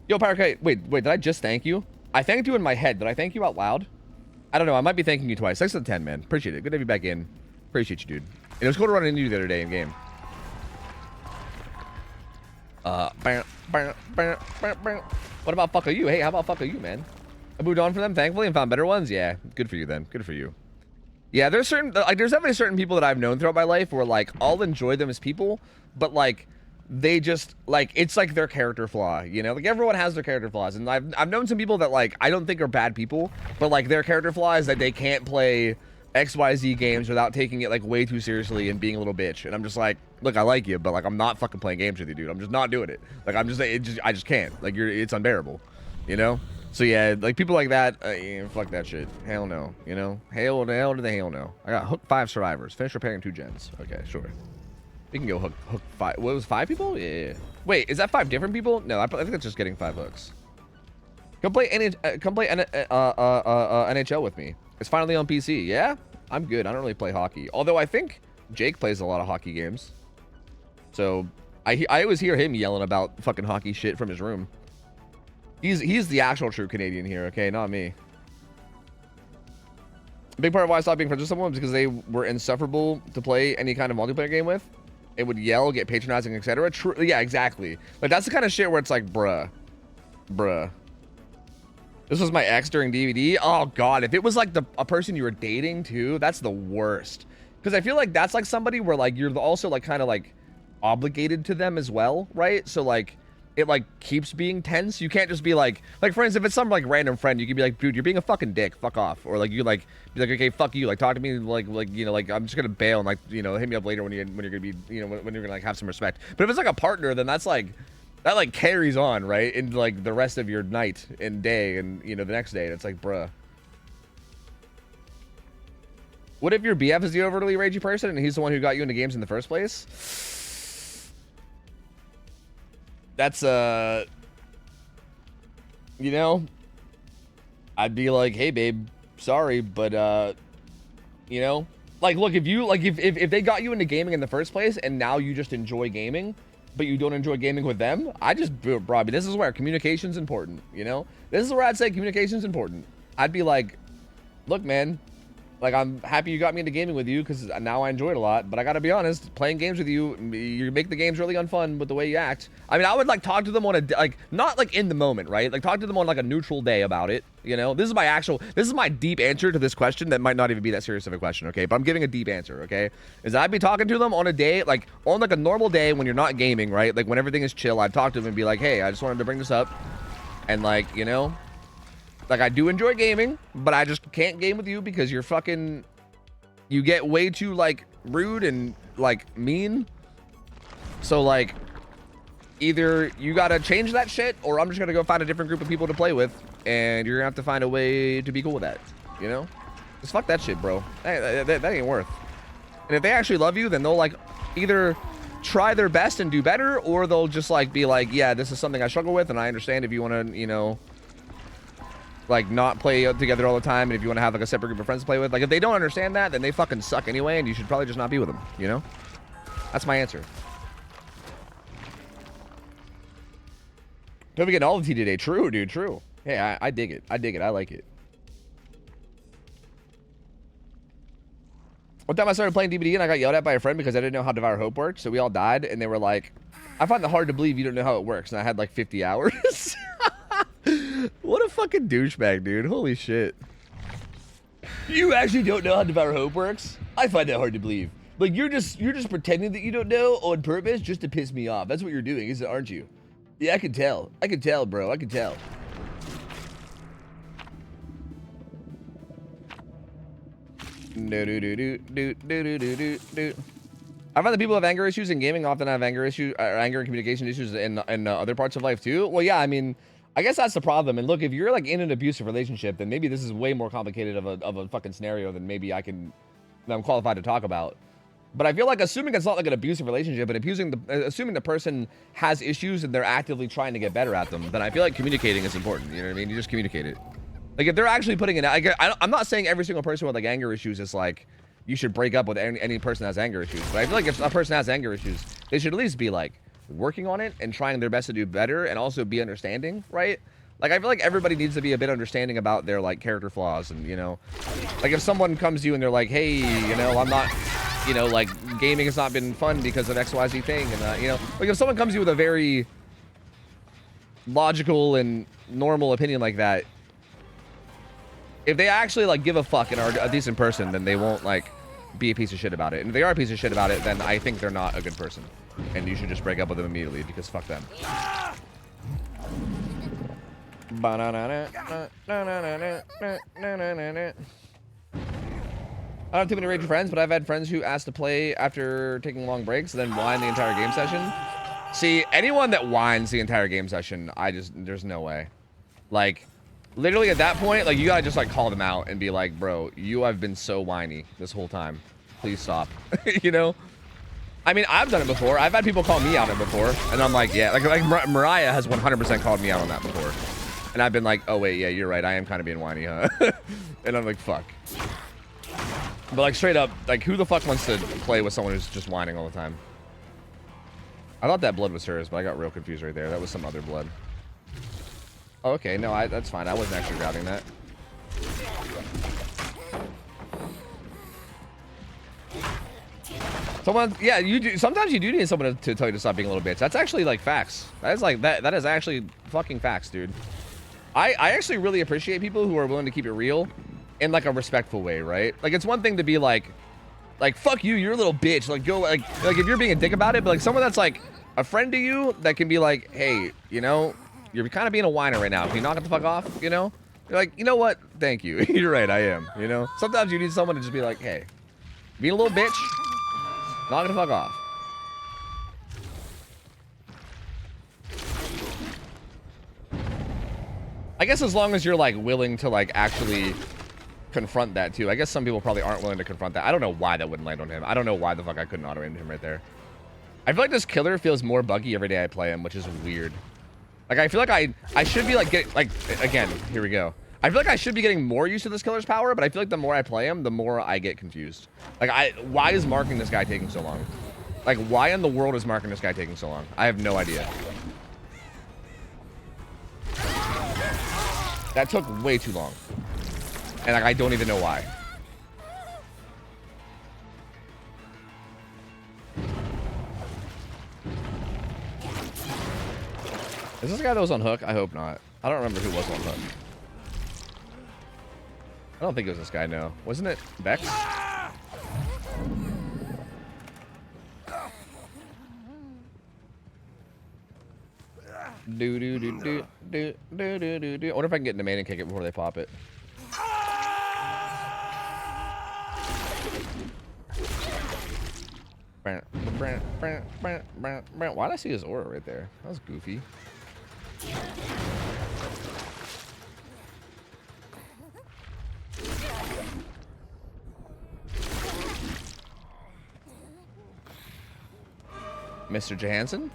Yo, Pirate Kite, wait, did I just thank you? I thanked you in my head. Did I thank you out loud? I don't know. I might be thanking you twice. Thanks to the 10, man. Appreciate it. Good to have you back in. Appreciate you, dude. And it was cool to run into you the other day in game. What about fuck are you? Hey, how about fuck are you, man? I moved on from them, thankfully, and found better ones. Yeah, good for you then. Good for you. Yeah, there's definitely certain people that I've known throughout my life where like I'll enjoy them as people, but like they just like it's like their character flaw, you know? Like everyone has their character flaws, and I've known some people that like I don't think are bad people, but like their character flaw is that they can't play XYZ games without taking it like way too seriously and being a little bitch. And I'm just like, look, I like you, but like I'm not fucking playing games with you, dude. I'm just not doing it. Like I just can't. Like it's unbearable, you know? So yeah, like people like that, yeah, fuck that shit. Hell no, you know? Hell to the hell no. I got hook 5 survivors. Finish repairing 2 gens. Okay, sure. We can go hook 5. What was 5 people? Yeah. Wait, is that 5 different people? No, I think that's just getting 5 hooks. Come play NHL with me. It's finally on PC. Yeah, I'm good. I don't really play hockey. Although I think Jake plays a lot of hockey games. So I always hear him yelling about fucking hockey shit from his room. He's the actual true Canadian here, okay? Not me. A big part of why I stopped being friends with someone was because they were insufferable to play any kind of multiplayer game with. It would yell, get patronizing, etc. True, yeah, exactly. Like that's the kind of shit where it's like, bruh. This was my ex during DVD. Oh god, if it was like a person you were dating too, that's the worst. Because I feel like that's like somebody where like you're also like kind of like obligated to them as well, right? So like it like keeps being tense. You can't just be like for instance, if it's some like random friend, you can be like, dude, you're being a fucking dick, fuck off, or like you like be like, okay, fuck you, like talk to me like you know, like I'm just gonna bail and like, you know, hit me up later when you're gonna be, you know, when you're gonna like have some respect. But if it's like a partner, then that's like that like carries on right into like the rest of your night and day and, you know, the next day. And it's like, bruh. What if your BF is the overly ragey person and he's the one who got you into games in the first place? That's you know, I'd be like, hey babe, sorry, but you know, like look, if you like if they got you into gaming in the first place and now you just enjoy gaming, but you don't enjoy gaming with them, I just, bro, I mean, this is where communication's important, you know? This is where I'd say communication's important. I'd be like, look, man, like, I'm happy you got me into gaming with you because now I enjoy it a lot, but I gotta be honest, playing games with you, you make the games really unfun with the way you act. I mean, I would like talk to them on a, like, not like in the moment, right? Like talk to them on like a neutral day about it, you know? This is my deep answer to this question that might not even be that serious of a question, okay? But I'm giving a deep answer, okay? Is I'd be talking to them on a day, like on like a normal day when you're not gaming, right? Like when everything is chill, I'd talk to them and be like, hey, I just wanted to bring this up. And like, you know, like I do enjoy gaming, but I just can't game with you because you're fucking, you get way too like rude and like mean. So like either you gotta change that shit or I'm just gonna go find a different group of people to play with and you're gonna have to find a way to be cool with that, you know? Just fuck that shit, bro. That ain't worth. And if they actually love you, then they'll like either try their best and do better, or they'll just like be like, yeah, this is something I struggle with and I understand if you want to, you know, like not play together all the time, and if you want to have like a separate group of friends to play with. Like if they don't understand that, then they fucking suck anyway and you should probably just not be with them, you know? That's my answer. Don't be getting all the tea today. True, dude, true. Hey, I dig it. I dig it. I like it. One time I started playing DBD and I got yelled at by a friend because I didn't know how Devour Hope worked, so we all died, and they were like, I find it hard to believe you don't know how it works, and I had like 50 hours. What a fucking douchebag, dude. Holy shit. You actually don't know how Devour Hope works? I find that hard to believe. Like you're just pretending that you don't know on purpose just to piss me off. That's what you're doing, isn't it, aren't you? Yeah, I can tell. I can tell, bro. I can tell. I find that people have anger issues in gaming often have anger and communication issues in other parts of life too. Well, yeah, I mean, I guess that's the problem. And look, if you're like in an abusive relationship, then maybe this is way more complicated of a fucking scenario than maybe I'm qualified to talk about. But I feel like assuming it's not like an abusive relationship, but assuming the person has issues and they're actively trying to get better at them, then I feel like communicating is important. You know what I mean? You just communicate it. Like if they're actually putting it, I'm not saying every single person with like anger issues is like you should break up with any person that has anger issues. But I feel like if a person has anger issues, they should at least be like working on it and trying their best to do better and also be understanding, right? Like I feel like everybody needs to be a bit understanding about their like character flaws, and you know, like if someone comes to you and they're like, hey, you know, I'm not, you know, like gaming has not been fun because of XYZ thing, and you know, like if someone comes to you with a very logical and normal opinion like that, if they actually like give a fuck and are a decent person, then they won't like be a piece of shit about it. And if they are a piece of shit about it, then I think they're not a good person, and you should just break up with them immediately because fuck them. I don't have too many raging friends, but I've had friends who ask to play after taking long breaks and then whine the entire game session. See, anyone that whines the entire game session, there's no way. Like, literally at that point, like, you gotta just, like, call them out and be like, bro, you have been so whiny this whole time. Please stop. You know? I mean, I've done it before. I've had people call me out on it before, and I'm like, yeah. Like Mariah has 100% called me out on that before. And I've been like, oh, wait, yeah, you're right. I am kind of being whiny, huh? And I'm like, fuck. But, like, straight up, like, who the fuck wants to play with someone who's just whining all the time? I thought that blood was hers, but I got real confused right there. That was some other blood. Oh, okay, no, that's fine. I wasn't actually grabbing that. Someone, yeah, you do. Sometimes you do need someone to tell you to stop being a little bitch. That's actually like facts. That is like that is actually fucking facts, dude. I actually really appreciate people who are willing to keep it real in like a respectful way, right? Like it's one thing to be like fuck you, you're a little bitch. Like go like if you're being a dick about it, but like someone that's like a friend to you that can be like, hey, you know, you're kind of being a whiner right now. Can you knock it the fuck off? You know, you're like, you know what? Thank you. You're right. I am. You know, sometimes you need someone to just be like, hey, being a little bitch, knock it the fuck off. I guess as long as you're like willing to like actually confront that too. I guess some people probably aren't willing to confront that. I don't know why that wouldn't land on him. I don't know why the fuck I couldn't auto aim him right there. I feel like this killer feels more buggy every day I play him, which is weird. Like I feel like I should be like getting like again, here we go. I feel like I should be getting more used to this killer's power, but I feel like the more I play him, the more I get confused. Like why is marking this guy taking so long? Like why in the world is marking this guy taking so long? I have no idea. That took way too long. And like, I don't even know why. Is this the guy that was on hook? I hope not. I don't remember who was on hook. I don't think it was this guy, no. Wasn't it Bex? Do do do do do do do do do. I wonder if I can get in the main and kick it before they pop it. Why did I see his aura right there? That was goofy. Mr. Johansson?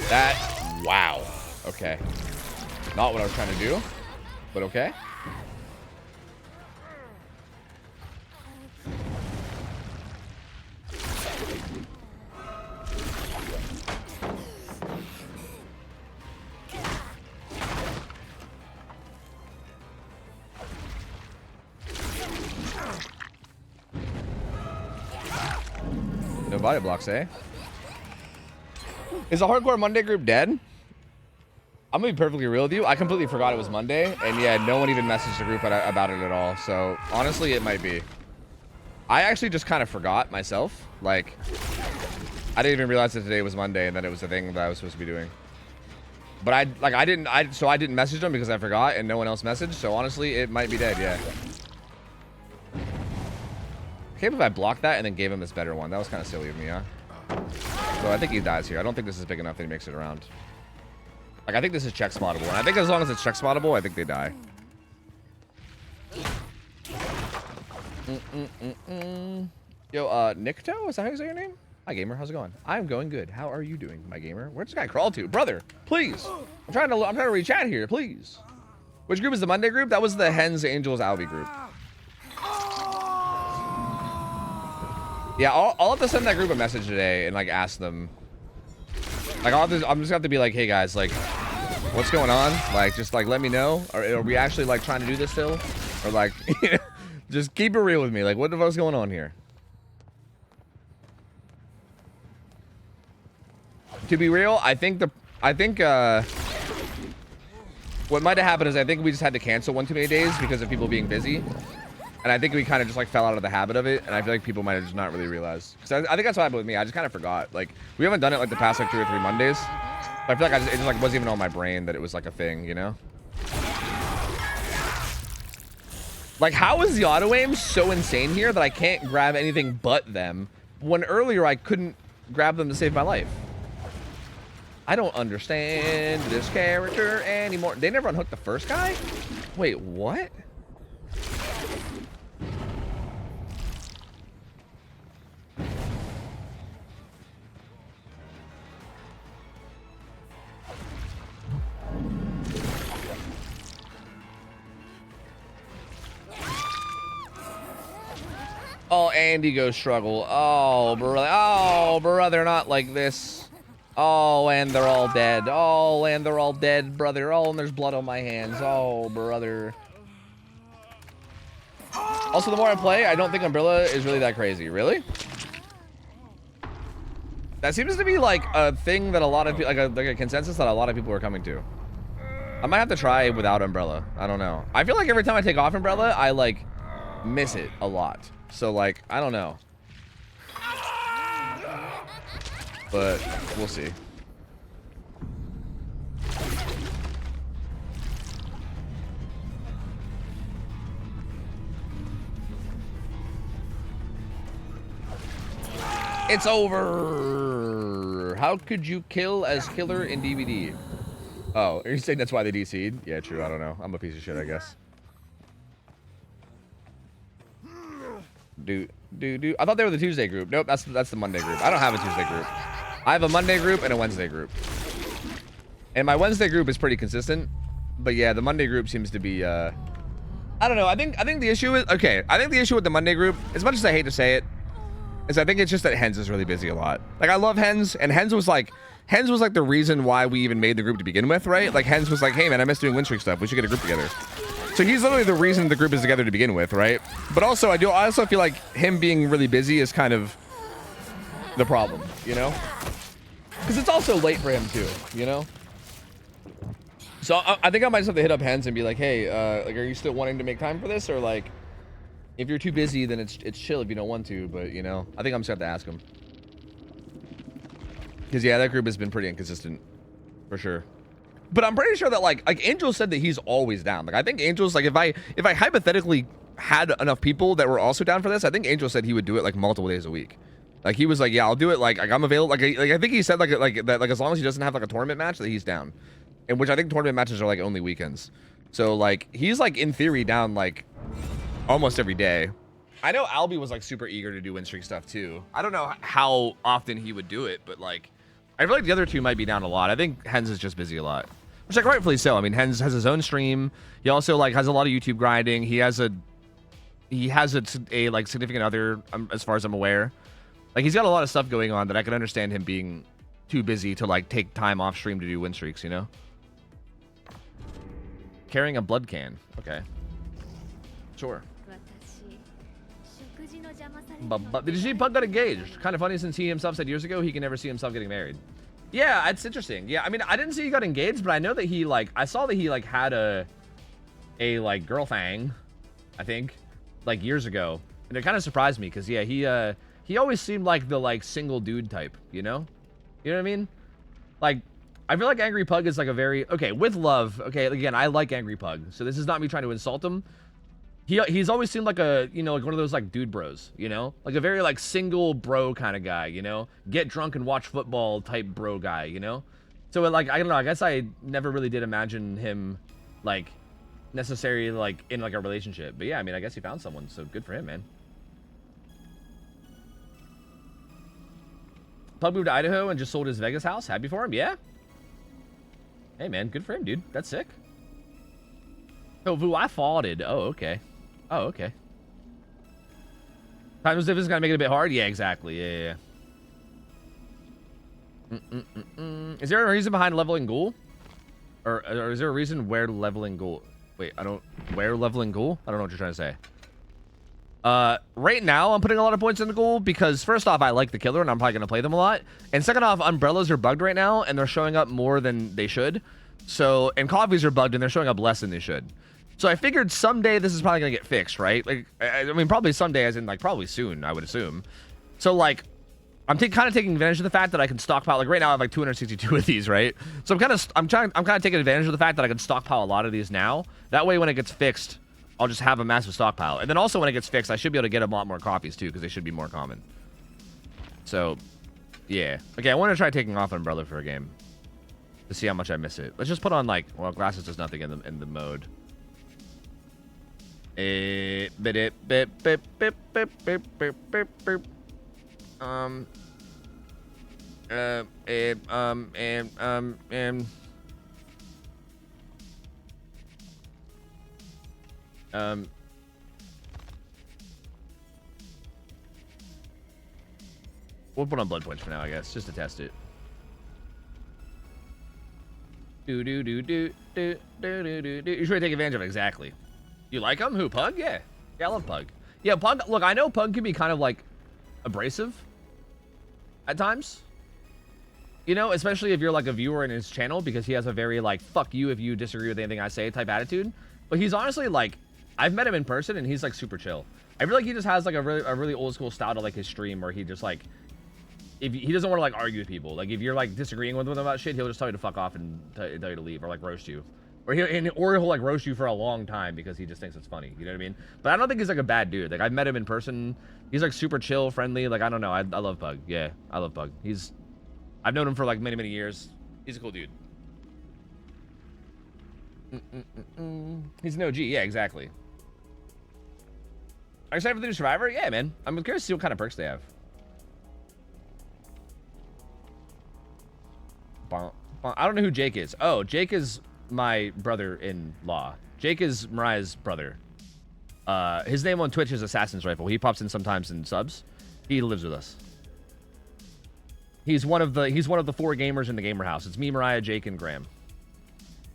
That, wow. Okay. Not what I was trying to do, but okay. No body blocks, eh? Is the Hardcore Monday group dead? I'm gonna be perfectly real with you. I completely forgot it was Monday, and yeah, no one even messaged the group about it at all. So honestly, it might be. I actually just kind of forgot myself. Like, I didn't even realize that today was Monday and that it was the thing that I was supposed to be doing. But I didn't message them because I forgot, and no one else messaged. So honestly, it might be dead. Yeah. I can't believe I blocked that and then gave him this better one. That was kind of silly of me, huh? So I think he dies here. I don't think this is big enough that he makes it around. Like, I think this is check spottable. And I think as long as it's check spottable, I think they die. Yo, Nikto? Is that how you say your name? Hi, gamer. How's it going? I'm going good. How are you doing, my gamer? Where'd this guy crawl to? Brother, please. I'm trying to reach out here, please. Which group is the Monday group? That was the Hens, Angels, Albi group. Yeah, I'll have to send that group a message today and like ask them. Like I'm just gonna have to be like, hey guys, like, what's going on? Like, just like let me know. Or are we actually like trying to do this still? Or like, just keep it real with me. Like, what the fuck's going on here? To be real, I think what might have happened is I think we just had to cancel one too many days because of people being busy. And I think we kind of just like fell out of the habit of it, and I feel like people might have just not really realized. Because I think that's what happened with me. I just kind of forgot. Like, we haven't done it like the past like 2 or 3 Mondays. But I feel like it just like wasn't even on my brain that it was like a thing, you know? Like, how is the auto aim so insane here that I can't grab anything but them when earlier I couldn't grab them to save my life? I don't understand this character anymore. They never unhooked the first guy? Wait, what? Oh, Andy goes struggle. Oh, brother. Oh, brother, not like this. Oh, and they're all dead. Oh, and they're all dead, brother. Oh, and there's blood on my hands. Oh, brother. Also, the more I play, I don't think Umbrella is really that crazy. Really? That seems to be like a thing that a lot of people, like a consensus that a lot of people are coming to. I might have to try without Umbrella. I don't know. I feel like every time I take off Umbrella, I like miss it a lot. So like, I don't know. But we'll see. It's over. How could you kill as killer in DVD? Oh, are you saying that's why they DC'd? Yeah, true. I don't know. I'm a piece of shit, I guess. I thought they were the Tuesday group. Nope, that's the Monday group. I don't have a Tuesday group. I have a Monday group and a Wednesday group. And my Wednesday group is pretty consistent. But yeah, the Monday group seems to be I don't know. I think the issue is okay. I think the issue with the Monday group, as much as I hate to say it, is I think it's just that Hens is really busy a lot. Like I love Hens, and Hens was like the reason why we even made the group to begin with, right? Like Hens was like, hey man, I miss doing win streak stuff. We should get a group together. So he's literally the reason the group is together to begin with, right? But also I also feel like him being really busy is kind of the problem, you know? Because it's also late for him too, you know? So I think I might just have to hit up Hens and be like, hey, like, are you still wanting to make time for this? Or like, if you're too busy, then it's chill if you don't want to, but you know, I think I'm just gonna have to ask him. Because yeah, that group has been pretty inconsistent, for sure. But I'm pretty sure that like Angel said that he's always down. Like I think Angel's like if I hypothetically had enough people that were also down for this, I think Angel said he would do it like multiple days a week. Like he was like, yeah, I'll do it. Like I'm available. Like I think he said like that like as long as he doesn't have like a tournament match that he's down, and which I think tournament matches are like only weekends. So like he's like in theory down like almost every day. I know Albie was like super eager to do win streak stuff too. I don't know how often he would do it, but like I feel like the other two might be down a lot. I think Hens is just busy a lot. Which like rightfully so. I mean, Hens has his own stream. He also like has a lot of YouTube grinding. He has a like significant other, as far as I'm aware. Like he's got a lot of stuff going on that I can understand him being too busy to like take time off stream to do win streaks, you know? Carrying a blood can. Sure. But did you see Pug got engaged? Kind of funny since he himself said years ago he can never see himself getting married. Yeah, it's interesting. Yeah, I mean, I didn't see he got engaged, but I know that he like I saw that he like had a like girl thing, I think, like years ago, and it kind of surprised me because yeah, he always seemed like the like single dude type, you know what I mean? Like I feel like Angry Pug is like a very okay with love. Okay, again, I like Angry Pug, so this is not me trying to insult him. He's always seemed like a, you know, like one of those like dude bros, you know, like a very like single bro kind of guy, you know, get drunk and watch football type bro guy, you know. So like I don't know, I guess I never really did imagine him like necessarily like in like a relationship, but yeah, I mean, I guess he found someone, so good for him, man. Pug moved to Idaho and just sold his Vegas house. Happy for him, yeah. Hey man, good for him, dude. That's sick. Oh, Vu, I faulted. Oh, okay. Oh, okay. Time difference is gonna make it a bit hard. Yeah, exactly. Yeah. Is there a reason behind leveling ghoul, or is there a reason where leveling ghoul? Wait, where leveling ghoul? I don't know what you're trying to say. Right now I'm putting a lot of points into ghoul because first off, I like the killer and I'm probably gonna play them a lot, and second off, umbrellas are bugged right now and they're showing up more than they should. So, and coffees are bugged and they're showing up less than they should. So I figured someday this is probably gonna get fixed, right? Like, I mean, probably someday, as in like probably soon, I would assume. So like, I'm kind of taking advantage of the fact that I can stockpile. Like right now, I have like 262 of these, right? So I'm kind of taking advantage of the fact that I can stockpile a lot of these now. That way, when it gets fixed, I'll just have a massive stockpile. And then also when it gets fixed, I should be able to get a lot more coffees too, because they should be more common. So, yeah. Okay, I want to try taking off Umbrella for a game to see how much I miss it. Let's just put on like, well, glasses does nothing in the mode. We'll put on blood points for now, I guess, just to test it. You should take advantage of it, exactly. You like him? Who, Pug? Yeah. Yeah, I love Pug. Yeah, Pug, look, I know Pug can be kind of, like, abrasive at times. You know, especially if you're, like, a viewer in his channel, because he has a very, like, fuck you if you disagree with anything I say type attitude. But he's honestly, like, I've met him in person, and he's like super chill. I feel like he just has like a really old school style to like his stream, where he just like, if he doesn't want to like argue with people. Like if you're like disagreeing with him about shit, he'll just tell you to fuck off and tell you to leave, or like roast you, or he'll like roast you for a long time because he just thinks it's funny. You know what I mean? But I don't think he's like a bad dude. Like I've met him in person. He's like super chill, friendly. Like I don't know. I love Pug. Yeah, I love Pug. I've known him for like many years. He's a cool dude. He's an OG. Yeah, exactly. Are you excited for the new Survivor? Yeah, man. I'm curious to see what kind of perks they have. I don't know who Jake is. Oh, Jake is my brother-in-law. Jake is Mariah's brother. His name on Twitch is Assassin's Rifle. He pops in sometimes in subs. He lives with us. He's one of the 4 gamers in the gamer house. It's me, Mariah, Jake, and Graham.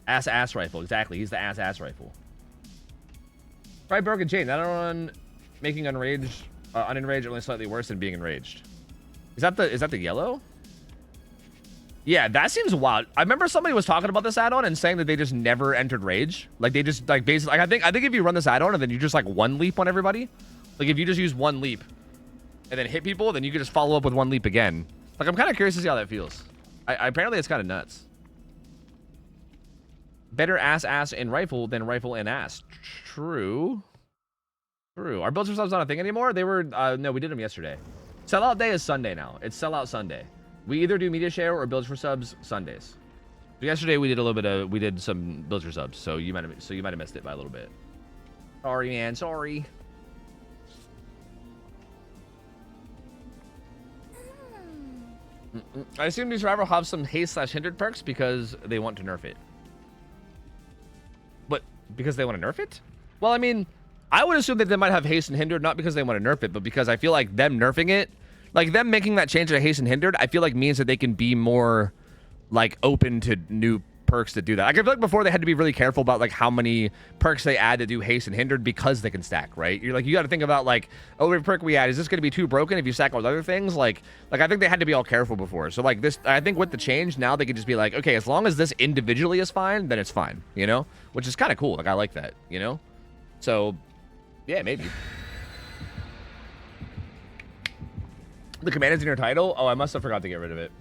Ass Rifle. Exactly. He's the ass rifle. Try Broken Chain. That on making unenraged only slightly worse than being enraged. Is that the yellow? Yeah, that seems wild. I remember somebody was talking about this add-on and saying that they just never entered rage. Like they just like basically like I think if you run this add-on and then you just like one leap on everybody, like if you just use one leap and then hit people, then you can just follow up with one leap again. Like I'm kind of curious to see how that feels. Apparently it's kind of nuts. Better ass in rifle than rifle and ass. True. Are builds for subs not a thing anymore? They were no, we did them yesterday. Sellout day is Sunday now. It's sellout Sunday. We either do media share or builds for subs Sundays. So yesterday we did some builds for subs, so you might have missed it by a little bit. Sorry, man. Sorry. I assume new Survivor will have some haste/hindered perks because they want to nerf it. But because they want to nerf it? Well, I mean, I would assume that they might have haste and hindered, not because they want to nerf it, but because I feel like them nerfing it, like them making that change to haste and hindered, I feel like means that they can be more like open to new perks to do that. Like I feel like before they had to be really careful about like how many perks they add to do haste and hindered because they can stack, right? You're like, you got to think about like, oh, every perk we add, is this going to be too broken if you stack all the other things? Like I think they had to be all careful before. So like this, I think with the change now they could just be like, okay, as long as this individually is fine, then it's fine, you know? Which is kind of cool. Like I like that, you know? So yeah, maybe. The command is in your title? Oh, I must have forgot to get rid of it.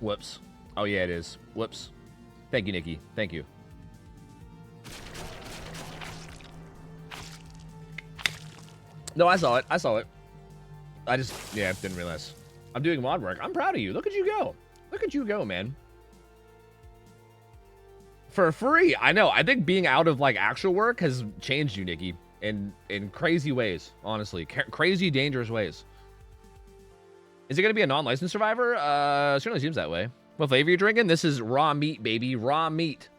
Whoops. Oh yeah, it is. Whoops. Thank you, Nikki. Thank you. No, I saw it. I just, yeah, didn't realize. I'm doing mod work. I'm proud of you. Look at you go. Look at you go, man. For free. I know. I think being out of like actual work has changed you, Nikki, in crazy ways. Honestly, crazy, dangerous ways. Is it going to be a non-licensed Survivor? Certainly seems that way. What flavor are you drinking? This is raw meat, baby. Raw meat.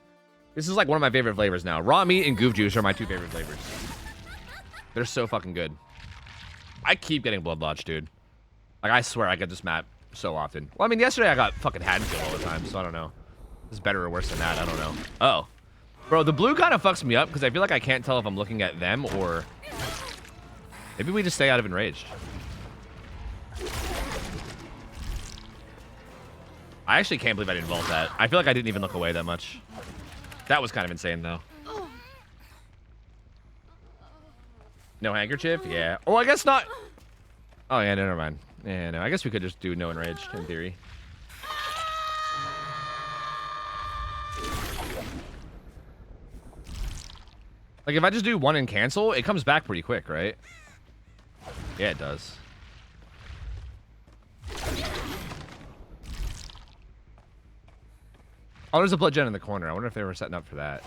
This is like one of my favorite flavors now. Raw meat and goof juice are my 2 favorite flavors. They're so fucking good. I keep getting blood lodge, dude. Like, I swear I get this map so often. Well, I mean, yesterday I got fucking Haddonfield all the time, so I don't know. It's better or worse than that. I don't know. Oh. Bro, the blue kind of fucks me up because I feel like I can't tell if I'm looking at them or... Maybe we just stay out of enraged. I actually can't believe I didn't vault that. I feel like I didn't even look away that much. That was kind of insane, though. No handkerchief? Yeah. Oh, I guess not. Oh, yeah, never mind. Yeah, no, I guess we could just do no enraged, in theory. Like, if I just do 1 and cancel, it comes back pretty quick, right? Yeah, it does. Oh, there's a blood gen in the corner. I wonder if they were setting up for that.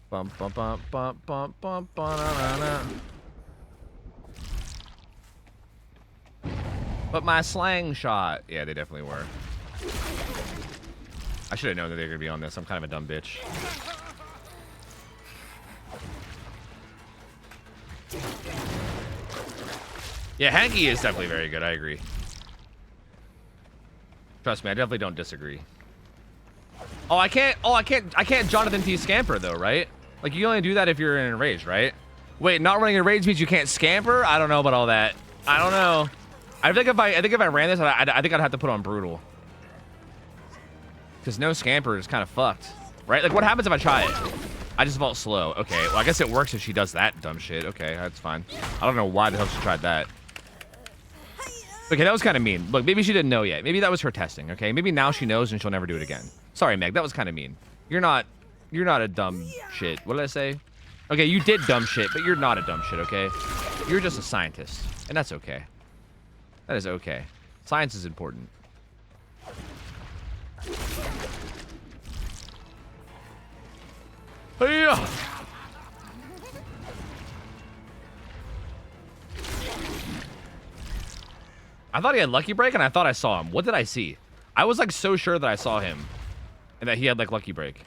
Bum bum bum bum bum bum bum na, na. But my slang shot. Yeah, they definitely were. I should have known that they were gonna be on this. I'm kind of a dumb bitch. Yeah, Hanky is definitely very good. I agree. Trust me, I definitely don't disagree. Oh, I can't Jonathan T. Scamper though, right? Like you only do that if you're in a rage, right? Wait, not running a rage means you can't scamper? I don't know about all that. I don't know. I think if I ran this, I think I'd have to put on brutal. Because no scamper is kind of fucked, right? Like, what happens if I try it? I just vault slow. Okay, well, I guess it works if she does that dumb shit. Okay, that's fine. I don't know why the hell she tried that. Okay, that was kind of mean. Look, maybe she didn't know yet. Maybe that was her testing, okay? Maybe now she knows and she'll never do it again. Sorry, Meg, that was kind of mean. You're not a dumb shit. What did I say? Okay, you did dumb shit, but you're not a dumb shit, okay? You're just a scientist, and that's okay. That is okay. Science is important. Hey-ya! I thought he had Lucky Break, and I thought I saw him. What did I see? I was, like, so sure that I saw him. And that he had, like, Lucky Break.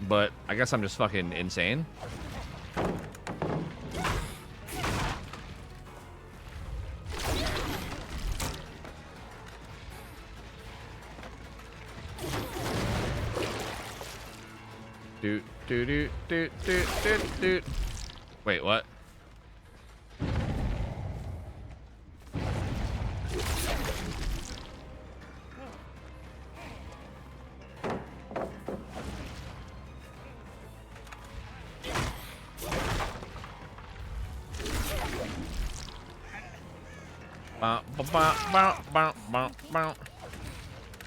But I guess I'm just fucking insane. Doot, doot, doot, doot, doot, doot, doot. Wait, what?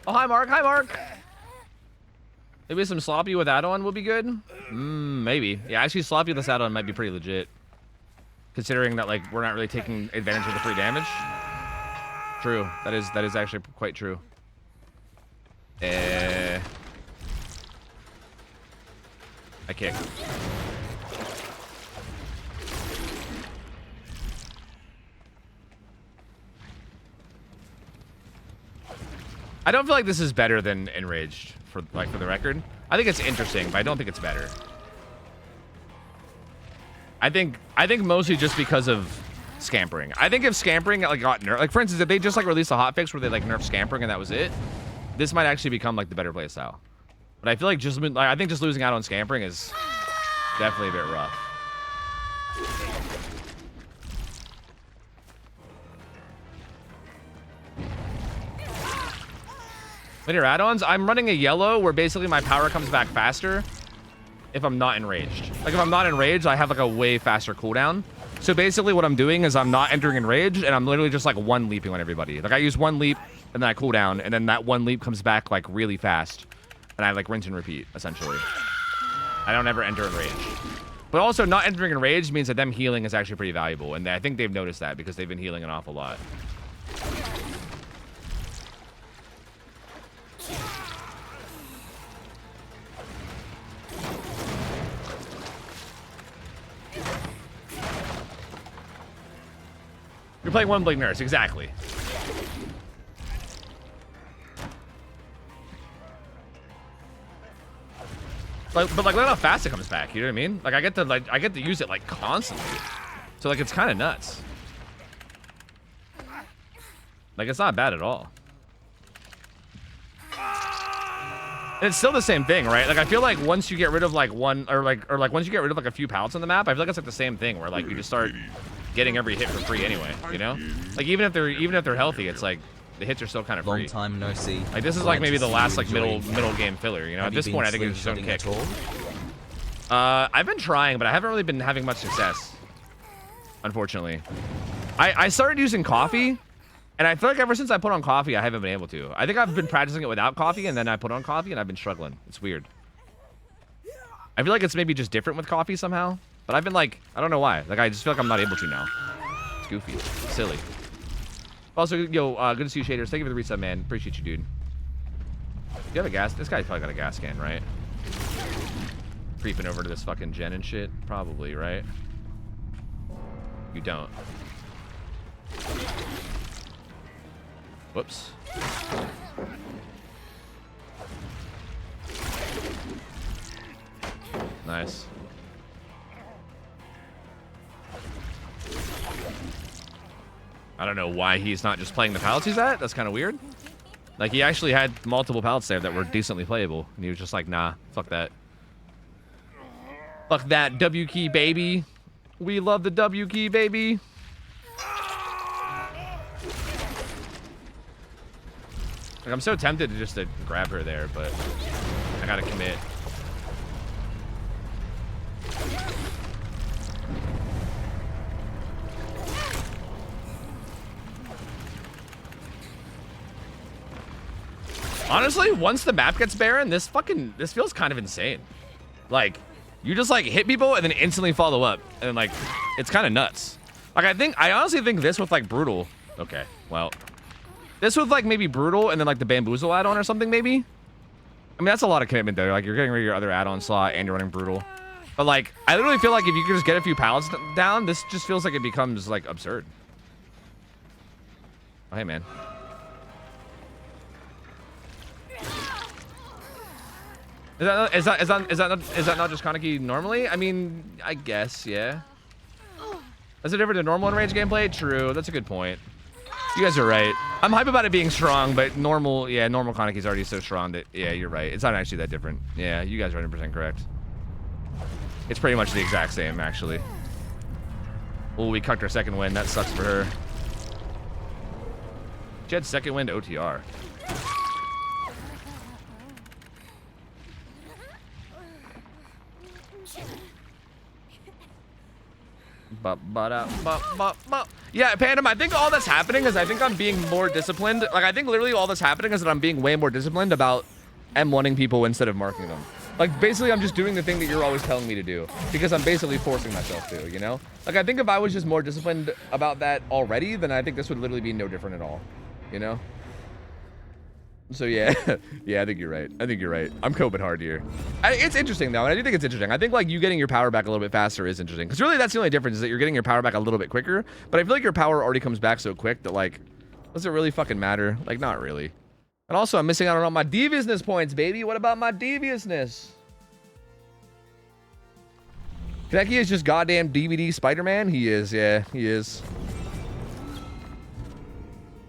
Oh, hi, Mark. Hi, Mark. Maybe some sloppy with add-on would be good. Maybe. Yeah, actually, sloppy with this add-on might be pretty legit. Considering that, like, we're not really taking advantage of the free damage. True. That is actually quite true. I kick. I don't feel like this is better than Enraged, for the record. I think it's interesting, but I don't think it's better. I think mostly just because of scampering. I think if scampering like got nerfed, like for instance, if they just like released a hotfix where they like nerf scampering and that was it, this might actually become like the better playstyle. But I feel like I think just losing out on scampering is definitely a bit rough. Linear add-ons, I'm running a yellow where basically my power comes back faster if I'm not enraged. Like if I'm not enraged, I have like a way faster cooldown. So basically what I'm doing is I'm not entering enraged and I'm literally just like one leaping on everybody. Like I use one leap and then I cool down and then that one leap comes back like really fast. And I like rinse and repeat, essentially. I don't ever enter enraged. But also not entering enraged means that them healing is actually pretty valuable. And I think they've noticed that because they've been healing an awful lot. You're playing One Blade Nurse, exactly. But like look how fast it comes back, you know what I mean? Like I get to use it like constantly. So like it's kind of nuts. Like it's not bad at all. And it's still the same thing, right? Like I feel like once you get rid of like one or once you get rid of like a few pallets on the map, I feel like it's like the same thing where like you just start getting every hit for free anyway, you know? Like even if they're healthy, it's like the hits are still kind of free. Long time no see. Like this is like maybe the last like middle game filler, you know? At this point I think it's just own kick. I've been trying, but I haven't really been having much success. Unfortunately. I started using coffee, and I feel like ever since I put on coffee, I haven't been able to. I think I've been practicing it without coffee, and then I put on coffee, and I've been struggling. It's weird. I feel like it's maybe just different with coffee somehow. But I've been like, I don't know why. Like, I just feel like I'm not able to now. It's goofy. It's silly. Also, yo, good to see you, Shaders. Thank you for the resub, man. Appreciate you, dude. You have a gas? This guy's probably got a gas can, right? Creeping over to this fucking gen and shit? Probably, right? You don't. Whoops. Nice. I don't know why he's not just playing the pallets he's at. That's kind of weird. Like, he actually had multiple pallets there that were decently playable. And he was just like, nah, fuck that. Fuck that W key, baby. We love the W key, baby. Like, I'm so tempted to just to grab her there, but I gotta commit. Honestly, once the map gets barren, this feels kind of insane. Like, you just like hit people and then instantly follow up, and like, it's kind of nuts. Like, I honestly think this with like brutal. Okay, well, this with like maybe brutal and then like the bamboozle add-on or something maybe. I mean, that's a lot of commitment there. Like, you're getting rid of your other add-on slot and you're running brutal. But like, I literally feel like if you could just get a few pallets down, this just feels like it becomes like absurd. Oh, hey man. Is that not just Kaneki normally? I mean, I guess, yeah. Is it different than normal enraged gameplay? True, that's a good point. You guys are right. I'm hype about it being strong, but normal Kaneki's already so strong that, yeah, you're right. It's not actually that different. Yeah, you guys are 100% correct. It's pretty much the exact same, actually. Oh, we cucked our second win. That sucks for her. She had second win to OTR. Yeah, Pandem, I think all that's happening is I think I'm being more disciplined. Like, I think literally all that's happening is that I'm being way more disciplined about M1ing people instead of marking them. Like, basically, I'm just doing the thing that you're always telling me to do because I'm basically forcing myself to, you know? Like, I think if I was just more disciplined about that already, then I think this would literally be no different at all, you know? So, yeah. Yeah, I think you're right. I think you're right. I'm coping hard here. It's interesting, though, and I do think it's interesting. I think, like, you getting your power back a little bit faster is interesting. Because really, that's the only difference is that you're getting your power back a little bit quicker. But I feel like your power already comes back so quick that, like, does it really fucking matter? Like, not really. And also, I'm missing out on all my deviousness points, baby. What about my deviousness? Kaneki is just goddamn DVD Spider-Man? He is, yeah, he is.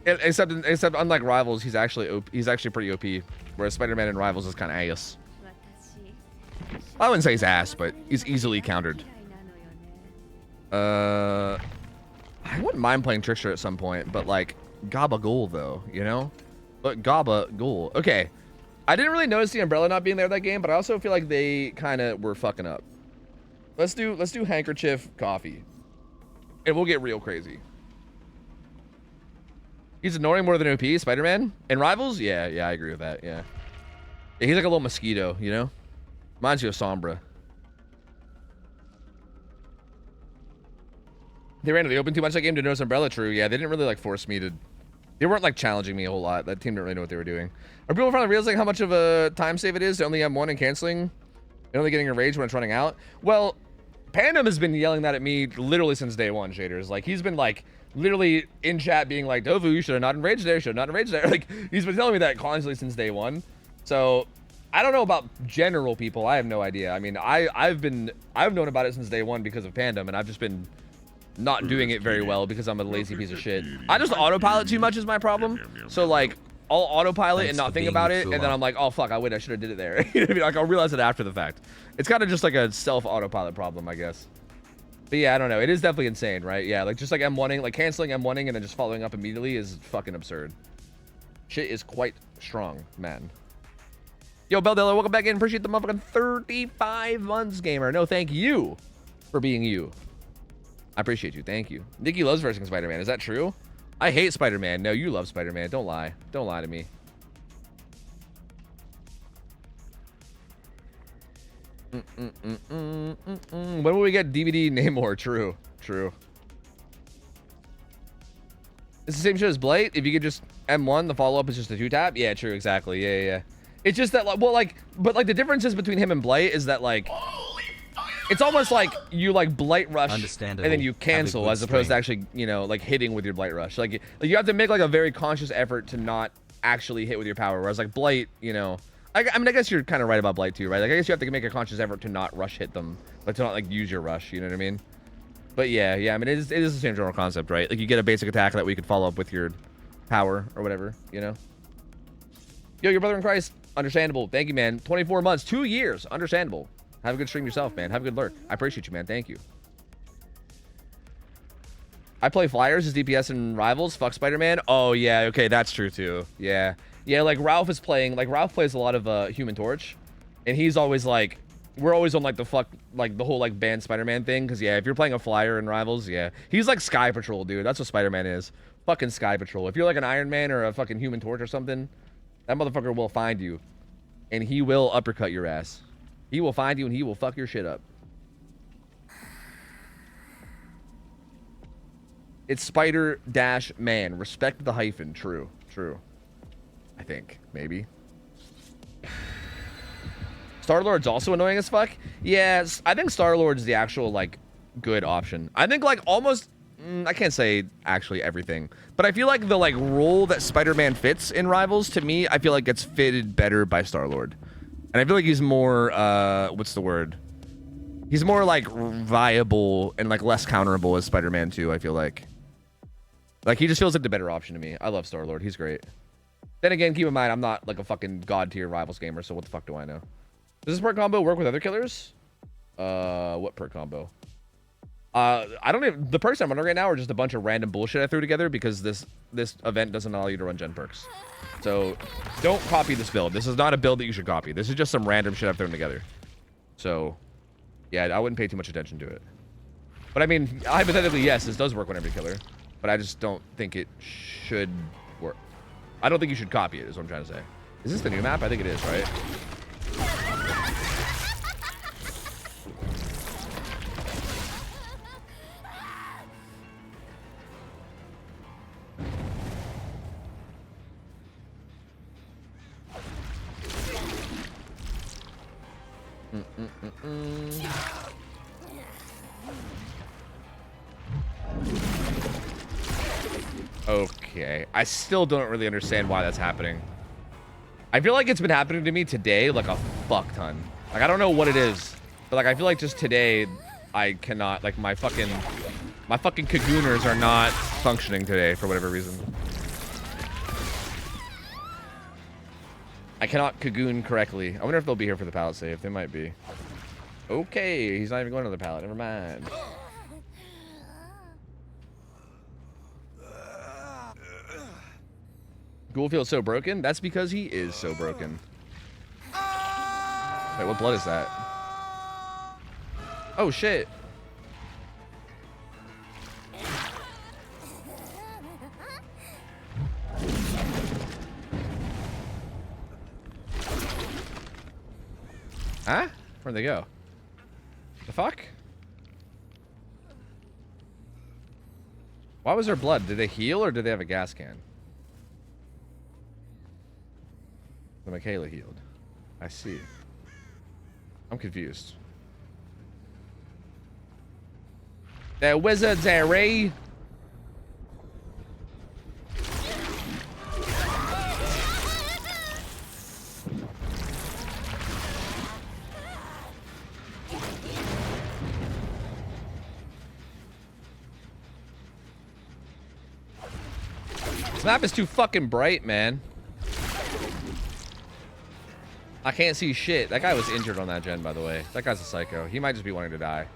Except unlike Rivals, he's actually pretty OP. Whereas Spider-Man in Rivals is kind of ass. I wouldn't say he's ass, but he's easily countered. I wouldn't mind playing Trickster at some point, but like Gabagool though, you know? But Gabagool. Okay. I didn't really notice the umbrella not being there that game, but I also feel like they kind of were fucking up. Let's do handkerchief coffee. And we'll get real crazy. He's annoying more than OP, Spider-Man? In Rivals? Yeah, I agree with that, yeah. He's like a little mosquito, you know? Reminds you of Sombra. They ran to the open too much that game to notice Umbrella, true. Yeah, they didn't really like force me to... They weren't like challenging me a whole lot. That team didn't really know what they were doing. Are people finally realizing how much of a time save it is to only M1 and canceling? And only getting enraged when it's running out? Well, Pandem has been yelling that at me literally since day one, Shaders. Like, he's been like... literally in chat being like, Dovu, you should have not enraged there, should have not enraged there. Like, he's been telling me that constantly since day one. So, I don't know about general people. I have no idea. I mean, I've known about it since day one because of Pandem, and I've just been not doing it very well because I'm a lazy piece of shit. I just autopilot too much is my problem. So, like, I'll autopilot and not think about it, and then I'm like, oh, fuck, I should have did it there. You know what I mean? Like, I'll realize it after the fact. It's kind of just like a self-autopilot problem, I guess. But yeah, I don't know. It is definitely insane, right? Yeah, like just like M1ing, like canceling M1ing and then just following up immediately is fucking absurd. Shit is quite strong, man. Yo, Beldella, welcome back in. Appreciate the motherfucking 35 months, gamer. No, thank you for being you. I appreciate you. Thank you. Nikki loves versing Spider-Man. Is that true? I hate Spider-Man. No, you love Spider-Man. Don't lie. Don't lie to me. When will we get DVD Namor? True. It's the same shit as Blight. If you could just M1, the follow-up is just a 2-tap. Yeah, true, exactly. Yeah. It's just that, well, like, but like the differences between him and Blight is that like, it's almost like you like Blight rush and then you cancel as opposed to actually, you know, like hitting with your Blight rush. Like you have to make like a very conscious effort to not actually hit with your power. Whereas like Blight, you know. I mean, I guess you're kind of right about Blight too, right? Like, I guess you have to make a conscious effort to not rush hit them, but to not like use your rush. You know what I mean? But yeah. I mean, it is the same general concept, right? Like, you get a basic attack that we could follow up with your power or whatever. You know? Yo, your brother in Christ, understandable. Thank you, man. 24 months, 2 years, understandable. Have a good stream yourself, man. Have a good lurk. I appreciate you, man. Thank you. I play Flyers as DPS in Rivals. Fuck Spider-Man. Oh yeah, okay, that's true too. Yeah. Yeah, like Ralph is playing, like Ralph plays a lot of Human Torch, and he's always like, we're always on like the whole like banned Spider-Man thing, because yeah, if you're playing a flyer in Rivals, yeah, he's like Sky Patrol, dude. That's what Spider-Man is. Fucking Sky Patrol. If you're like an Iron Man or a fucking Human Torch or something, that motherfucker will find you, and he will uppercut your ass. He will find you and he will fuck your shit up. It's Spider-Man. Respect the hyphen. True. True. I think. Maybe. Star-Lord's also annoying as fuck. Yeah, I think Star-Lord's the actual, like, good option. I think, like, almost... I can't say actually everything. But I feel like the, like, role that Spider-Man fits in Rivals, to me, I feel like gets fitted better by Star-Lord. And I feel like he's more, what's the word? He's more, like, viable and, like, less counterable as Spider-Man 2, I feel like. Like, he just feels like the better option to me. I love Star-Lord. He's great. Then again, keep in mind, I'm not, like, a fucking god-tier Rivals gamer, so what the fuck do I know? Does this perk combo work with other killers? What perk combo? I don't even... The perks I'm running right now are just a bunch of random bullshit I threw together because this event doesn't allow you to run gen perks. So, don't copy this build. This is not a build that you should copy. This is just some random shit I've thrown together. So, yeah, I wouldn't pay too much attention to it. But I mean, hypothetically, yes, this does work on every killer. But I just don't think it should work. I don't think you should copy it, is what I'm trying to say. Is this the new map? I think it is, right? Okay, I still don't really understand why that's happening. I feel like it's been happening to me today like a fuck ton. Like, I don't know what it is, but like I feel like just today I cannot, like, my fucking Kagooners are not functioning today for whatever reason. I cannot Kagoon correctly. I wonder if they'll be here for the pallet save. They might be. Okay, he's not even going to the pallet. Never mind. Ghoul feels so broken? That's because he is so broken. Wait, what blood is that? Oh, shit. Huh? Where'd they go? The fuck? Why was there blood? Did they heal or did they have a gas can? The Michaela healed. I see. I'm confused. The wizards are Ray. This map is too fucking bright, man. I can't see shit. That guy was injured on that gen, by the way. That guy's a psycho. He might just be wanting to die.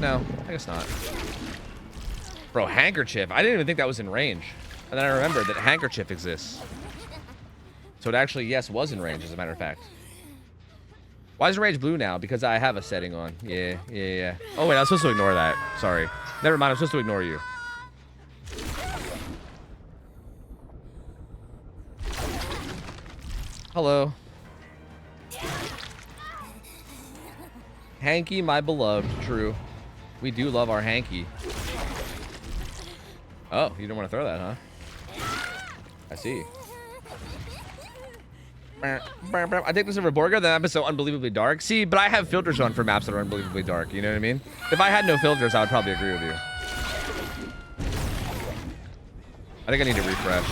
No, I guess not. Bro, Handkerchief. I didn't even think that was in range. And then I remembered that Handkerchief exists. So it actually, yes, was in range, as a matter of fact. Why is range blue now? Because I have a setting on. Yeah. Oh, wait, I was supposed to ignore that. Sorry. Never mind, I'm supposed to ignore you. Hello. Hanky, my beloved. True. We do love our Hanky. Oh, you didn't want to throw that, huh? I see. I think this over Borga. The map is so unbelievably dark. See, but I have filters on for maps that are unbelievably dark. You know what I mean? If I had no filters, I would probably agree with you. I think I need to refresh.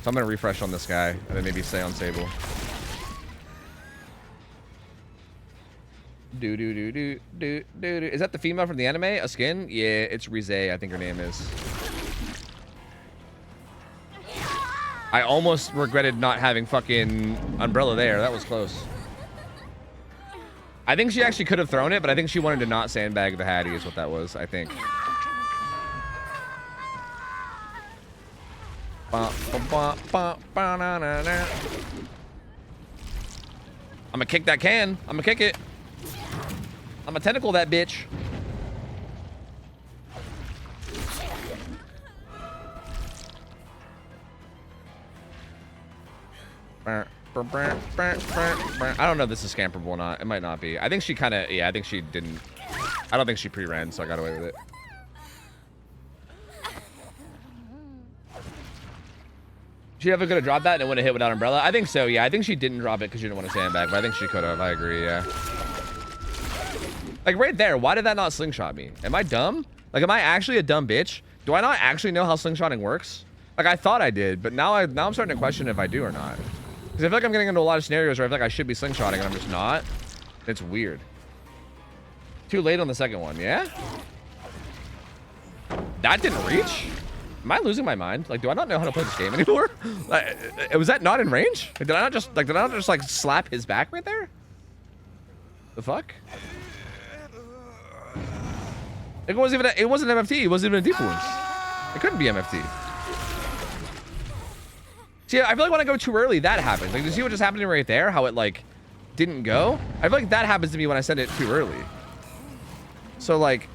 So I'm gonna refresh on this guy, and then maybe stay on Sable. Is that the female from the anime? A skin? Yeah, it's Rize, I think her name is. I almost regretted not having fucking Umbrella there. That was close. I think she actually could have thrown it, but I think she wanted to not sandbag the Hattie is what that was, I think. I'ma kick that can. I'ma kick it. I'ma tentacle that bitch. I don't know if this is scamperable or not. It might not be. I think she kind of, yeah, I think she didn't. I don't think she pre-ran, so I got away with it. She ever could have dropped that and it would have hit without umbrella? I think so, yeah. I think she didn't drop it because she didn't want to sandbag, but I think she could have. I agree, yeah. Like right there, why did that not slingshot me? Am I dumb? Like, am I actually a dumb bitch? Do I not actually know how slingshotting works? Like, I thought I did, but now I'm starting to question if I do or not. Because I feel like I'm getting into a lot of scenarios where I feel like I should be slingshotting and I'm just not. It's weird. Too late on the second one, yeah? That didn't reach? Am I losing my mind? Like, do I not know how to play this game anymore? Like, was that not in range? Did I not just like slap his back right there? The fuck? It wasn't MFT. It wasn't even a deep wounds. It couldn't be MFT. See, I feel like when I go too early, that happens. Like, you see what just happened right there? How it, like, didn't go? I feel like that happens to me when I send it too early. So, like,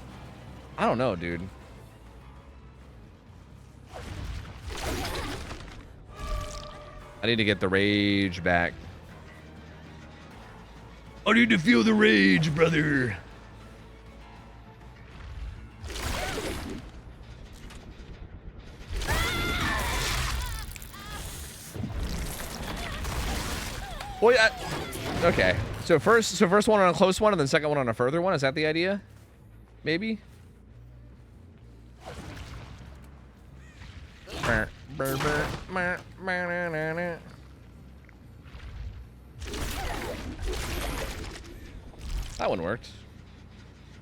I don't know, dude. I need to get the rage back. I need to feel the rage, brother. Well, yeah. Okay. So first one on a close one, and then second one on a further one. Is that the idea? Maybe. That one worked.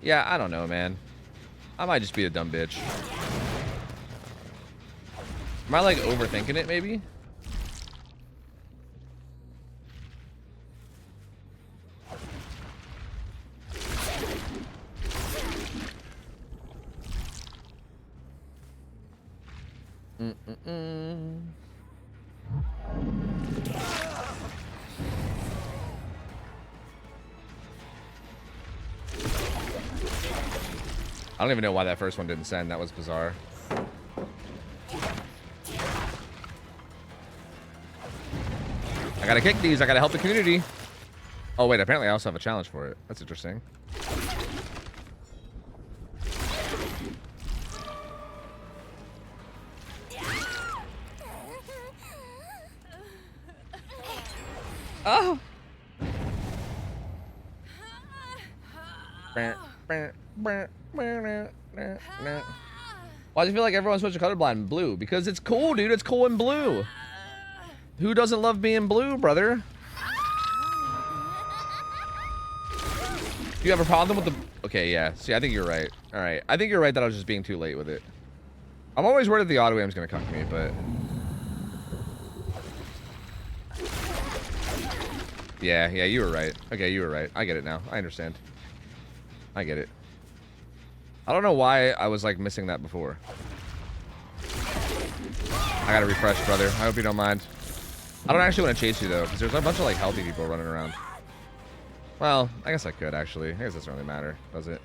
Yeah, I don't know, man. I might just be a dumb bitch. Am I like overthinking it, maybe? I don't even know why that first one didn't send. That was bizarre. I gotta kick these. I gotta help the community. Oh, wait. Apparently, I also have a challenge for it. That's interesting. Oh. Why do you feel like everyone's switching colorblind blue? Because it's cool, dude. It's cool in blue. Who doesn't love being blue, brother? Do you have a problem with the... Okay, yeah. See, I think you're right. All right. I think you're right that I was just being too late with it. I'm always worried that the auto aim's gonna cuck me, but... Yeah, you were right. Okay, you were right. I get it now. I understand. I get it. I don't know why I was, like, missing that before. I gotta refresh, brother. I hope you don't mind. I don't actually want to chase you, though, because there's a bunch of, like, healthy people running around. Well, I guess I could, actually. I guess it doesn't really matter, does it?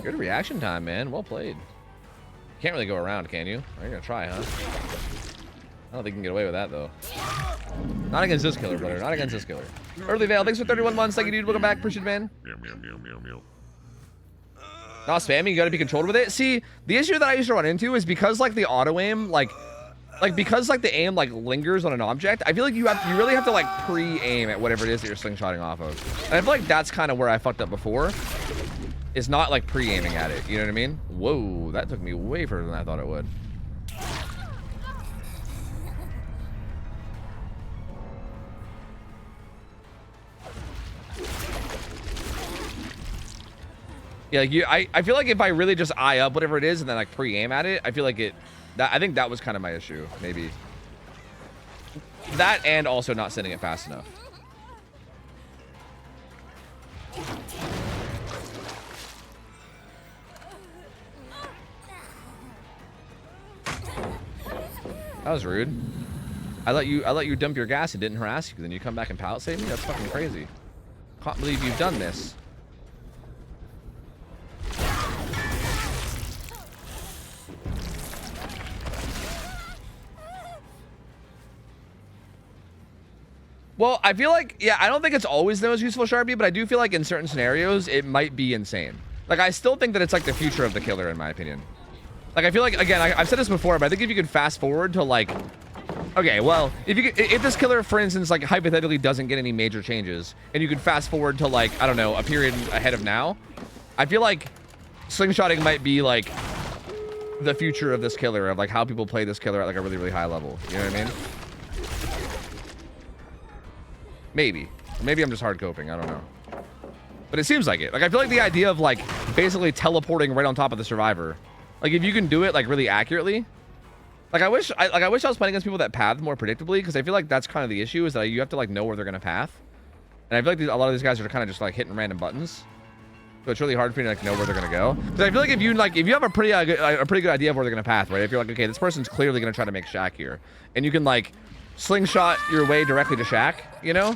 Good reaction time, man. Well played. Can't really go around, can you? Are you gonna try, huh? I don't think you can get away with that, though. Not against this killer, brother. Not against this killer. Early Vale, thanks for 31 months. Thank you, dude. Welcome back. Appreciate it, man. Meow, meow, meow, meow, meow. Not spamming. You gotta be controlled with it. See, the issue that I used to run into is because, like, the auto aim, like because, like, the aim, like, lingers on an object, I feel like you really have to, like, pre-aim at whatever it is that you're slingshotting off of. And I feel like that's kind of where I fucked up before. Is not, like, pre-aiming at it. You know what I mean? Whoa, that took me way further than I thought it would. Yeah, like I feel like if I really just eye up whatever it is and then like pre-aim at it, I feel like I think that was kind of my issue, maybe. That and also not sending it fast enough. That was rude. I let you dump your gas and didn't harass you. Then you come back and palisade me? That's fucking crazy. Can't believe you've done this. Well, I feel like, yeah, I don't think it's always the most useful Sharpie, but I do feel like in certain scenarios, it might be insane. Like, I still think that it's like the future of the killer, in my opinion. Like, I feel like, again, I've said this before, but I think if you could fast forward to like, okay, well, if this killer, for instance, like hypothetically doesn't get any major changes, and you could fast forward to like, I don't know, a period ahead of now, I feel like slingshotting might be like the future of this killer, of like how people play this killer at like a really, really high level. You know what I mean? Maybe. Maybe I'm just hard coping. I don't know. But it seems like it. Like, I feel like the idea of like basically teleporting right on top of the survivor, like if you can do it like really accurately, like I wish I was playing against people that pathed more predictably, because I feel like that's kind of the issue, is that you have to like know where they're gonna path, and I feel like a lot of these guys are kind of just like hitting random buttons, so it's really hard for me to like know where they're gonna go. Because I feel like if you have a pretty good idea of where they're gonna path, right? If you're like, okay, this person's clearly gonna try to make Shack here, and you can like slingshot your way directly to Shack, you know,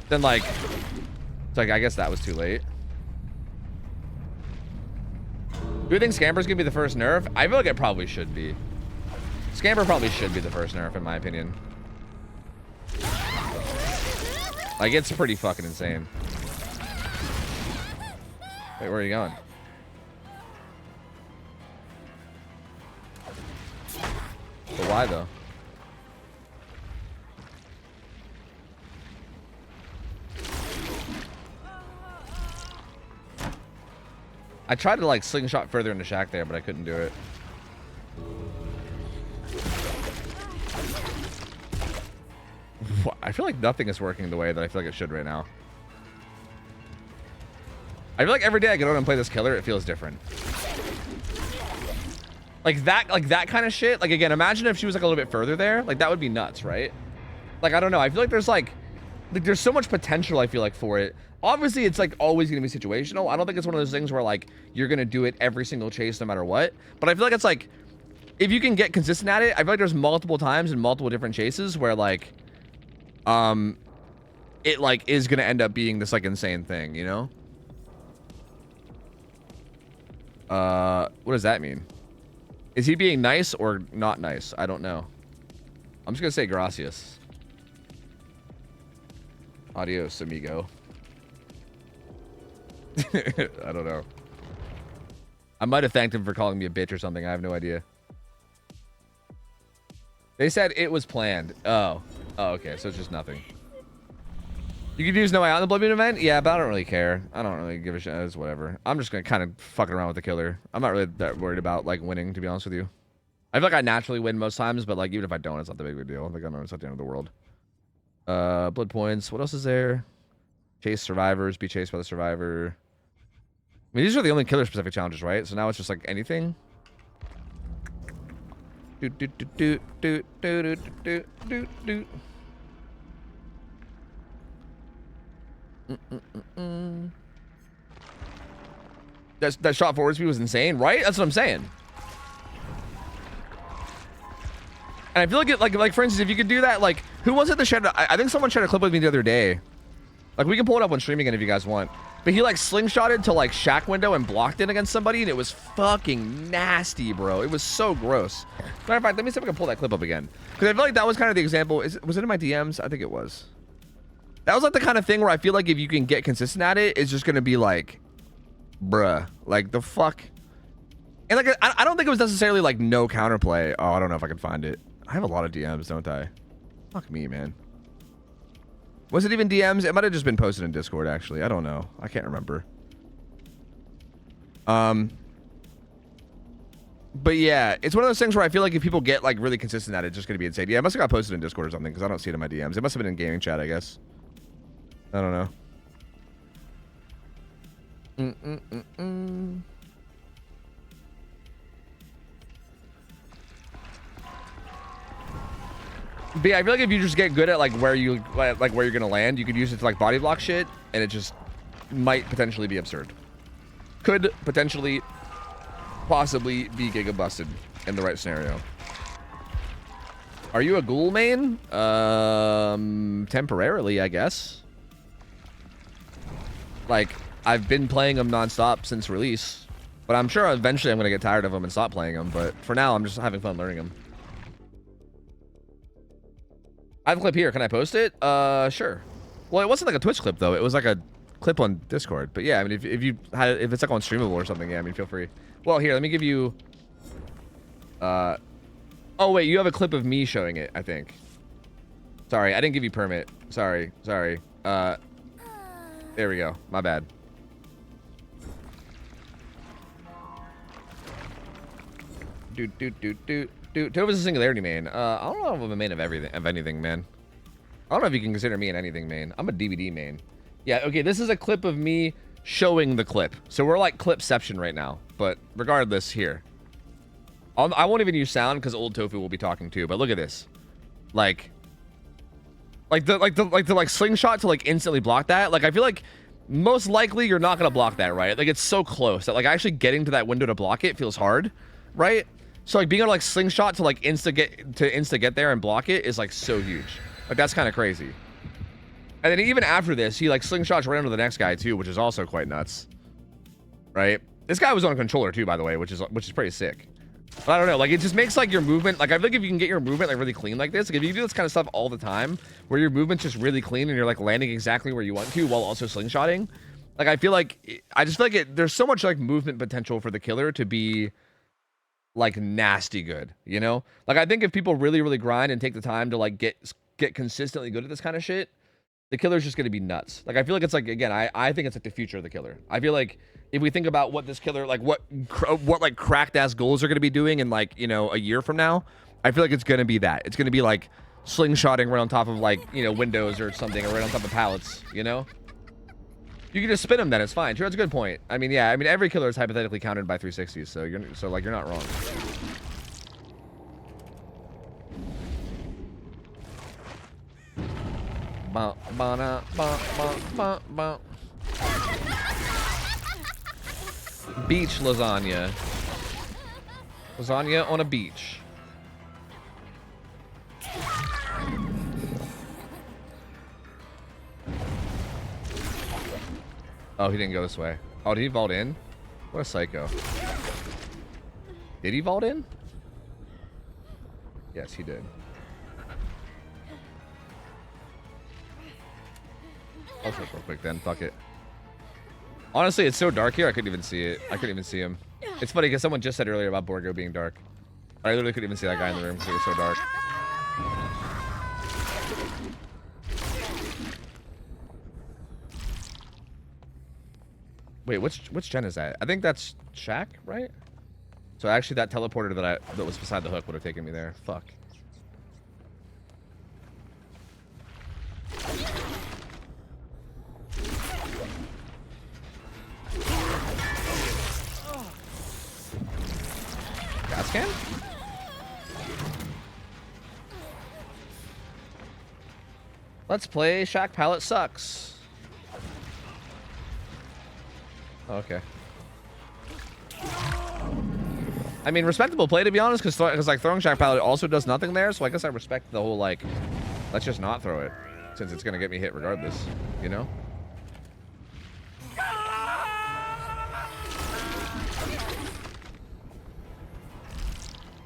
then like it's like, I guess that was too late. Do you think Scamper's gonna be the first nerf? I feel like it probably should be. Scamper probably should be the first nerf, in my opinion. Like, it's pretty fucking insane. Wait, where are you going? But why though? I tried to like slingshot further into Shack there, but I couldn't do it. I feel like nothing is working the way that I feel like it should right now. I feel like every day I get out and play this killer, it feels different. Like that kind of shit. Like, again, imagine if she was like a little bit further there. Like, that would be nuts, right? Like, I don't know. I feel like there's like there's so much potential, I feel like, for it. Obviously, it's like always going to be situational. I don't think it's one of those things where like you're going to do it every single chase no matter what. But I feel like it's like, if you can get consistent at it, I feel like there's multiple times in multiple different chases where like, it like is going to end up being this like insane thing, you know? What does that mean? Is he being nice or not nice? I don't know. I'm just going to say gracias. Adios, amigo. I don't know. I might have thanked him for calling me a bitch or something. I have no idea. They said it was planned. Oh. Oh, okay. So it's just nothing. You could use no eye on the Bloodmoon event? Yeah, but I don't really care. I don't really give a shit. It's whatever. I'm just going to kind of fucking around with the killer. I'm not really that worried about, like, winning, to be honest with you. I feel like I naturally win most times, but, like, even if I don't, it's not the big of a deal. Like, I know it's not the end of the world. Blood points. What else is there? Chase survivors. Be chased by the survivor. I mean, these are the only killer-specific challenges, right? So now it's just, like, anything. That shot forward speed was insane, right? That's what I'm saying. And I feel like it, like for instance, if you could do that, like, who was it that shared? I think someone shared a clip with me the other day. Like, we can pull it up on stream again if you guys want. But he like slingshotted to like Shack window and blocked it against somebody, and it was fucking nasty, bro. It was so gross. Matter of fact, let me see if I can pull that clip up again, because I feel like that was kind of the example. Was it in my DMs? I think it was. That was like the kind of thing where I feel like if you can get consistent at it, it's just gonna be like, bruh, like the fuck. And like I don't think it was necessarily like no counterplay. Oh, I don't know if I can find it. I have a lot of DMs, don't I? Fuck me, man. Was it even DMs? It might have just been posted in Discord, actually. I don't know. I can't remember. But yeah, it's one of those things where I feel like if people get like really consistent at it, it's just gonna be insane. Yeah, it must have got posted in Discord or something, because I don't see it in my DMs. It must have been in gaming chat, I guess. I don't know. But yeah, I feel like if you just get good at like where you're gonna land, you could use it to like body block shit, and it just might potentially be absurd. Could potentially, possibly be giga busted in the right scenario. Are you a ghoul main? Temporarily, I guess. Like, I've been playing them nonstop since release, but I'm sure eventually I'm gonna get tired of them and stop playing them. But for now, I'm just having fun learning them. I have a clip here. Can I post it? Sure. Well, it wasn't like a Twitch clip though. It was like a clip on Discord. But yeah, I mean, if you had, if it's like on streamable or something, yeah, I mean, feel free. Well, here, let me give you. Oh wait, you have a clip of me showing it, I think. Sorry, I didn't give you permit. Sorry. There we go. My bad. Tove is a singularity main. I don't know if I'm a main of everything, of anything, man. I don't know if you can consider me an anything main. I'm a DVD main. Yeah, okay, this is a clip of me showing the clip. So we're like clipception right now. But regardless, here. I won't even use sound because old Tofu will be talking too. But look at this. Like the slingshot to like instantly block that. Like I feel like most likely you're not gonna block that, right? Like it's so close that like actually getting to that window to block it feels hard, right? So like being able to like slingshot to like insta get there and block it is like so huge. Like that's kind of crazy. And then even after this, he like slingshots right into the next guy too, which is also quite nuts, right? This guy was on a controller too, by the way, which is pretty sick. But I don't know, like it just makes like your movement, like I feel like if you can get your movement like really clean like this, like if you do this kind of stuff all the time, where your movement's just really clean and you're like landing exactly where you want to while also slingshotting, like I feel like, I just feel like there's so much like movement potential for the killer to be like nasty good, you know? Like I think if people really grind and take the time to like get consistently good at this kind of shit, the killer's just gonna be nuts. Like I feel like it's like, again, I think it's like the future of the killer. I feel like if we think about what this killer, like what like cracked ass goals are gonna be doing in like, you know, a year from now, I feel like it's gonna be that. It's gonna be like slingshotting right on top of like, you know, windows or something, or right on top of pallets, you know? You can just spin them then, it's fine. Sure, that's a good point. I mean, yeah, I mean every killer is hypothetically counted by 360s, so you're not wrong. Beach lasagna. Lasagna on a beach. Oh, he didn't go this way. Oh, did he vault in? What a psycho. Did he vault in? Yes, he did. I'll flip real quick then. Fuck it. Honestly, it's so dark here, I couldn't even see it. I couldn't even see him. It's funny because someone just said earlier about Borgo being dark. I literally couldn't even see that guy in the room because it was so dark. Wait, which gen is that? I think that's Shaq, right? So actually, that teleporter that was beside the hook would have taken me there. Fuck. Gas can? Let's play Shaq Pallet Sucks. Okay. I mean, respectable play to be honest, because like throwing Shaq Pallet also does nothing there, so I guess I respect the whole like, let's just not throw it, since it's gonna get me hit regardless, you know?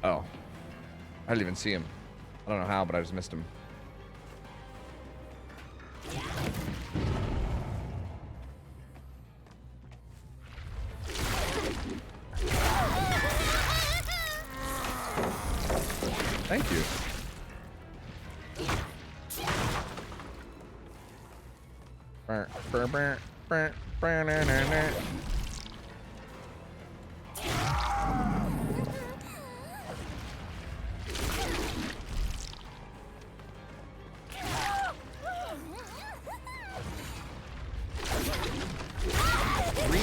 Oh. I didn't even see him. I don't know how, but I just missed him. Thank you.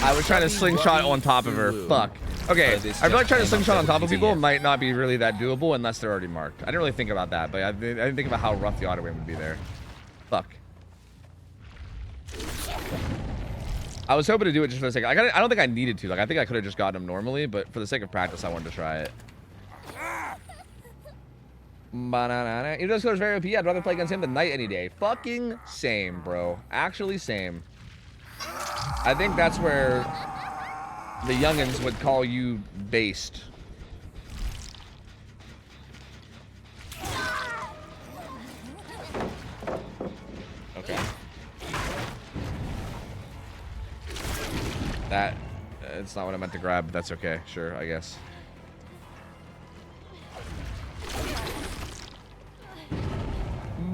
I was trying to slingshot on top of her. Fuck. Okay, I feel like trying to slingshot on top of people might not be really that doable unless they're already marked. I didn't really think about that, but I didn't think about how rough the auto aim would be there. Fuck. I was hoping to do it just for the sake. I don't think I needed to. Like, I think I could have just gotten him normally, but for the sake of practice, I wanted to try it. Banana. Even though this killer's very OP, I'd rather play against him than Knight any day. Fucking same, bro. Actually, same. I think that's where the youngins would call you based. Okay. That, it's not what I meant to grab, but that's okay. Sure, I guess.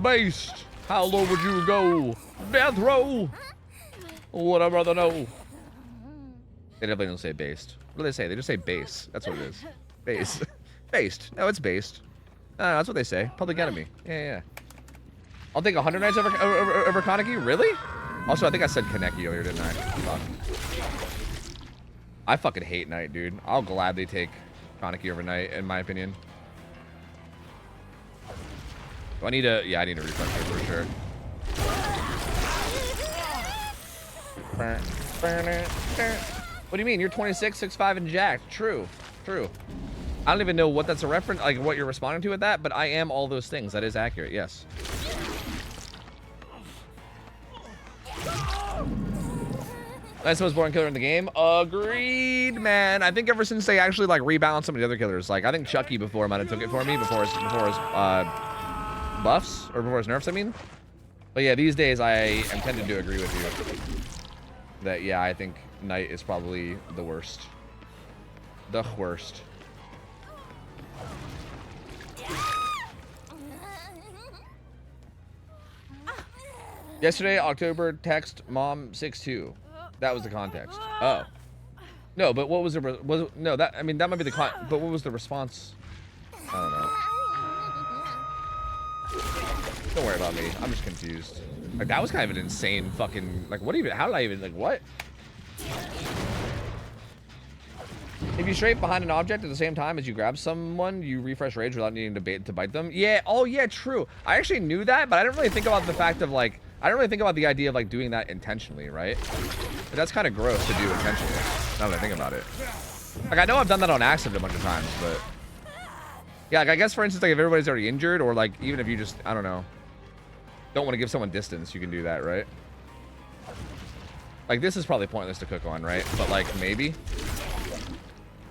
Based. How low would you go? Death row. What I'd rather know. They definitely don't say based. What do they say? They just say base. That's what it is. Base. Based. No, it's based. That's what they say. Public enemy. Yeah. I'll take 100 knights over Kaneki? Really? Also, I think I said Kaneki earlier, didn't I? Fuck. I fucking hate Knight, dude. I'll gladly take Kaneki over Knight, in my opinion. Do I need a... Yeah, I need a refresh here for sure. What do you mean? You're 26, 6'5", and jacked. True. True. I don't even know what that's a reference, like what you're responding to with that, but I am all those things. That is accurate, yes. That's the most boring killer in the game. Agreed, man. I think ever since they actually like rebalanced some of the other killers, like I think Chucky before might have took it for me before his buffs or before his nerfs. I mean, but yeah, these days I am tending to agree with you that yeah, I think Knight is probably the worst. The worst. Yesterday, October, text mom 6'2". That was the context. Oh. No, but what was the no, that I mean that might be the but what was the response? I don't know. Don't worry about me. I'm just confused. Like that was kind of an insane fucking like what even how did I even like what? If you strafe behind an object at the same time as you grab someone, you refresh rage without needing to bite them. Yeah, oh yeah, true. I actually knew that, but I didn't really think about the fact of like I don't really think about the idea of like doing that intentionally, right? But that's kind of gross to do intentionally, now that I think about it. Like I know I've done that on accident a bunch of times, but yeah, like, I guess for instance, like if everybody's already injured, or like even if you just I don't know, don't want to give someone distance, you can do that, right? Like this is probably pointless to cook on, right? But like maybe.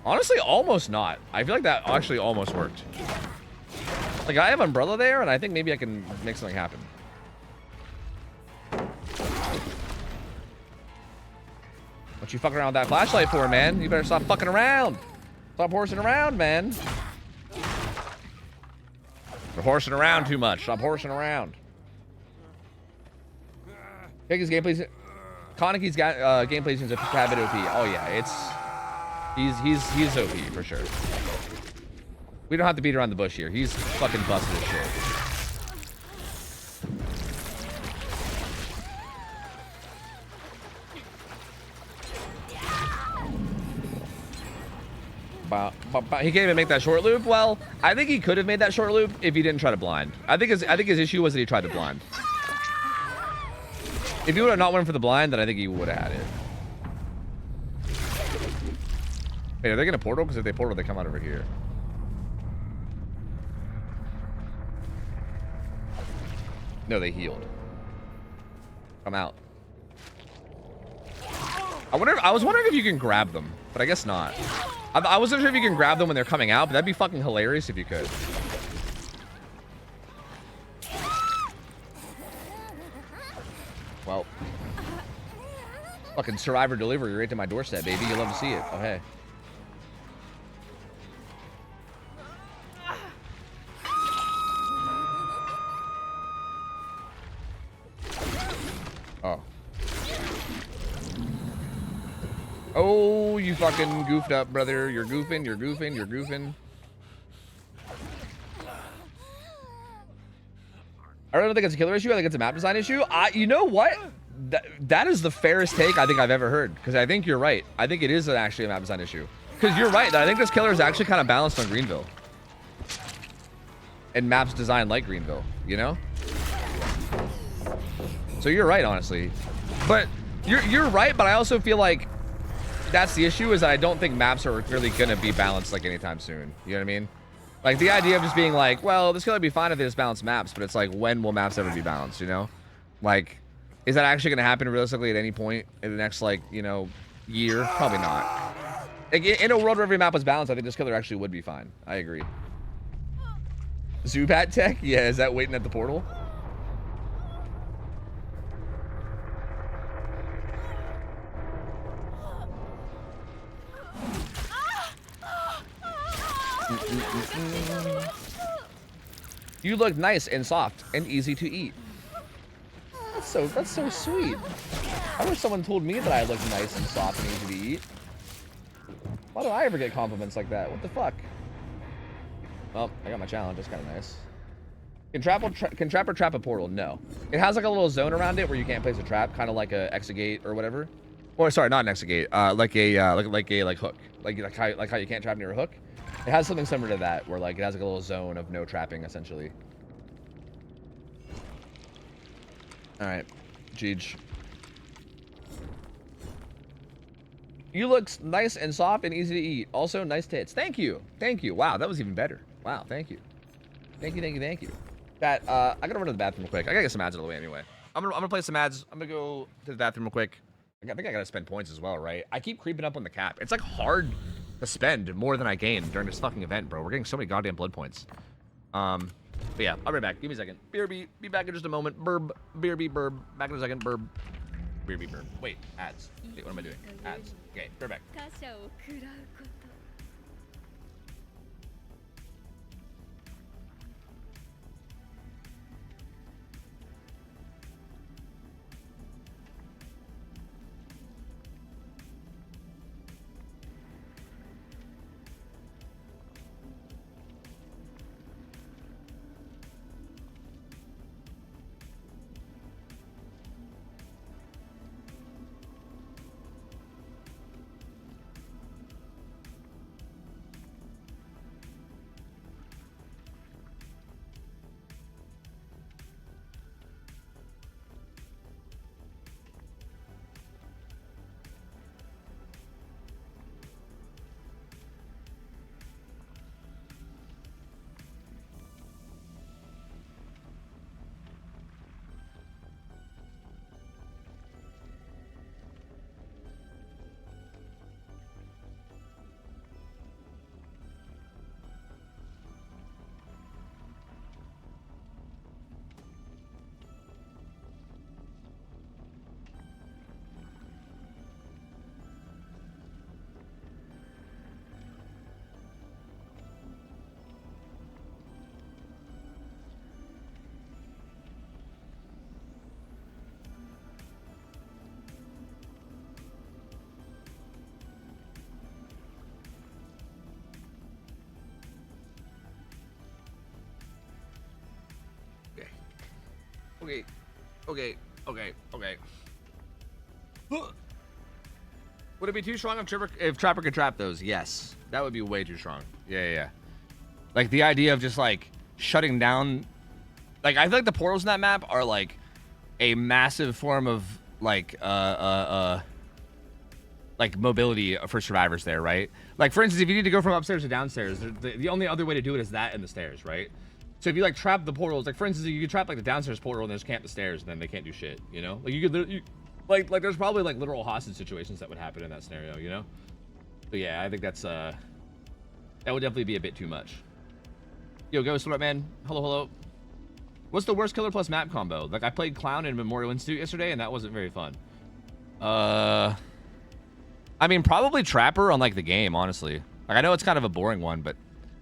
Honestly, almost not. I feel like that actually almost worked. Like I have Umbrella there, and I think maybe I can make something happen. What you fucking around with that flashlight for, man? You better stop fucking around. Stop horsing around, man. You're horsing around too much. Stop horsing around. Kaneki's gameplay. Kaneki's got gameplay is a tad bit OP. Oh yeah, it's he's OP for sure. We don't have to beat around the bush here. He's fucking busted as shit. He can't even make that short loop. Well, I think he could have made that short loop if he didn't try to blind. I think his issue was that he tried to blind. If he would have not went for the blind, then I think he would have had it. Wait, are they gonna portal? Because if they portal, they come out over here. No, they healed. Come out. I was wondering if you can grab them, but I guess not. I wasn't sure if you can grab them when they're coming out, but that'd be fucking hilarious if you could. Well. Fucking Survivor delivery right to my doorstep, baby. You love to see it. Oh, hey. Oh. Oh, you fucking goofed up, brother. You're goofing, you're goofing, you're goofing. I really don't think it's a killer issue. I think it's a map design issue. You know what? That is the fairest take I think I've ever heard. Because I think you're right. I think it is actually a map design issue. Because you're right. I think this killer is actually kind of balanced on Greenville. And maps designed like Greenville, you know? So you're right, honestly. But you're right, but I also feel like that's the issue, is that I don't think maps are really going to be balanced like anytime soon. You know what I mean? Like, the idea of just being like, well, this could be fine if they just balance maps, but it's like, when will maps ever be balanced, you know? Like, is that actually going to happen realistically at any point in the next, like, you know, year? Probably not. Like, in a world where every map was balanced, I think this killer actually would be fine. I agree. Zubat tech? Yeah, is that waiting at the portal? You look nice and soft and easy to eat. That's so sweet. I wish someone told me that I look nice and soft and easy to eat. Why do I ever get compliments like that? What the fuck? Well, I got my challenge. That's kind of nice. Can Trapper trap a portal? No. It has like a little zone around it where you can't place a trap, kind of like a Exegate or whatever. Or sorry, not an Exegate. Like a hook. Like how you can't trap near a hook. It has something similar to that, where like it has like a little zone of no trapping, essentially. All right, Jeej. You look nice and soft and easy to eat. Also, nice tits. Thank you, thank you. Wow, that was even better. Wow, thank you, thank you, thank you, thank you. That I gotta run to the bathroom real quick. I gotta get some ads out of the way anyway. I'm gonna play some ads. I'm gonna go to the bathroom real quick. I think I gotta spend points as well, right? I keep creeping up on the cap. It's like hard to spend more than I gain during this fucking event, bro. We're getting so many goddamn blood points. But yeah, I'll be back. Give me a second. BRB, be back in just a moment. Burb, BRB, burb. Back in a second. Burb, BRB, burb. Wait, ads. Wait, what am I doing? Ads. Okay, we're back. 他者を食らうこと Okay. Would it be too strong if Trapper could trap those? Yes. That would be way too strong. Yeah. Like, the idea of just, like, shutting down... Like, I feel like the portals in that map are, like, a massive form of, like, mobility for survivors there, right? Like, for instance, if you need to go from upstairs to downstairs, the only other way to do it is that and the stairs, right? So if you like trap the portals, like for instance, you could trap like the downstairs portal and just camp the stairs, and then they can't do shit, you know? Like you could, like there's probably like literal hostage situations that would happen in that scenario, you know? But yeah, I think that's that would definitely be a bit too much. Yo, Ghost, what up, man? Hello. What's the worst killer plus map combo? Like I played Clown in Memorial Institute yesterday, and that wasn't very fun. I mean, probably Trapper on like the game, honestly. Like I know it's kind of a boring one, but.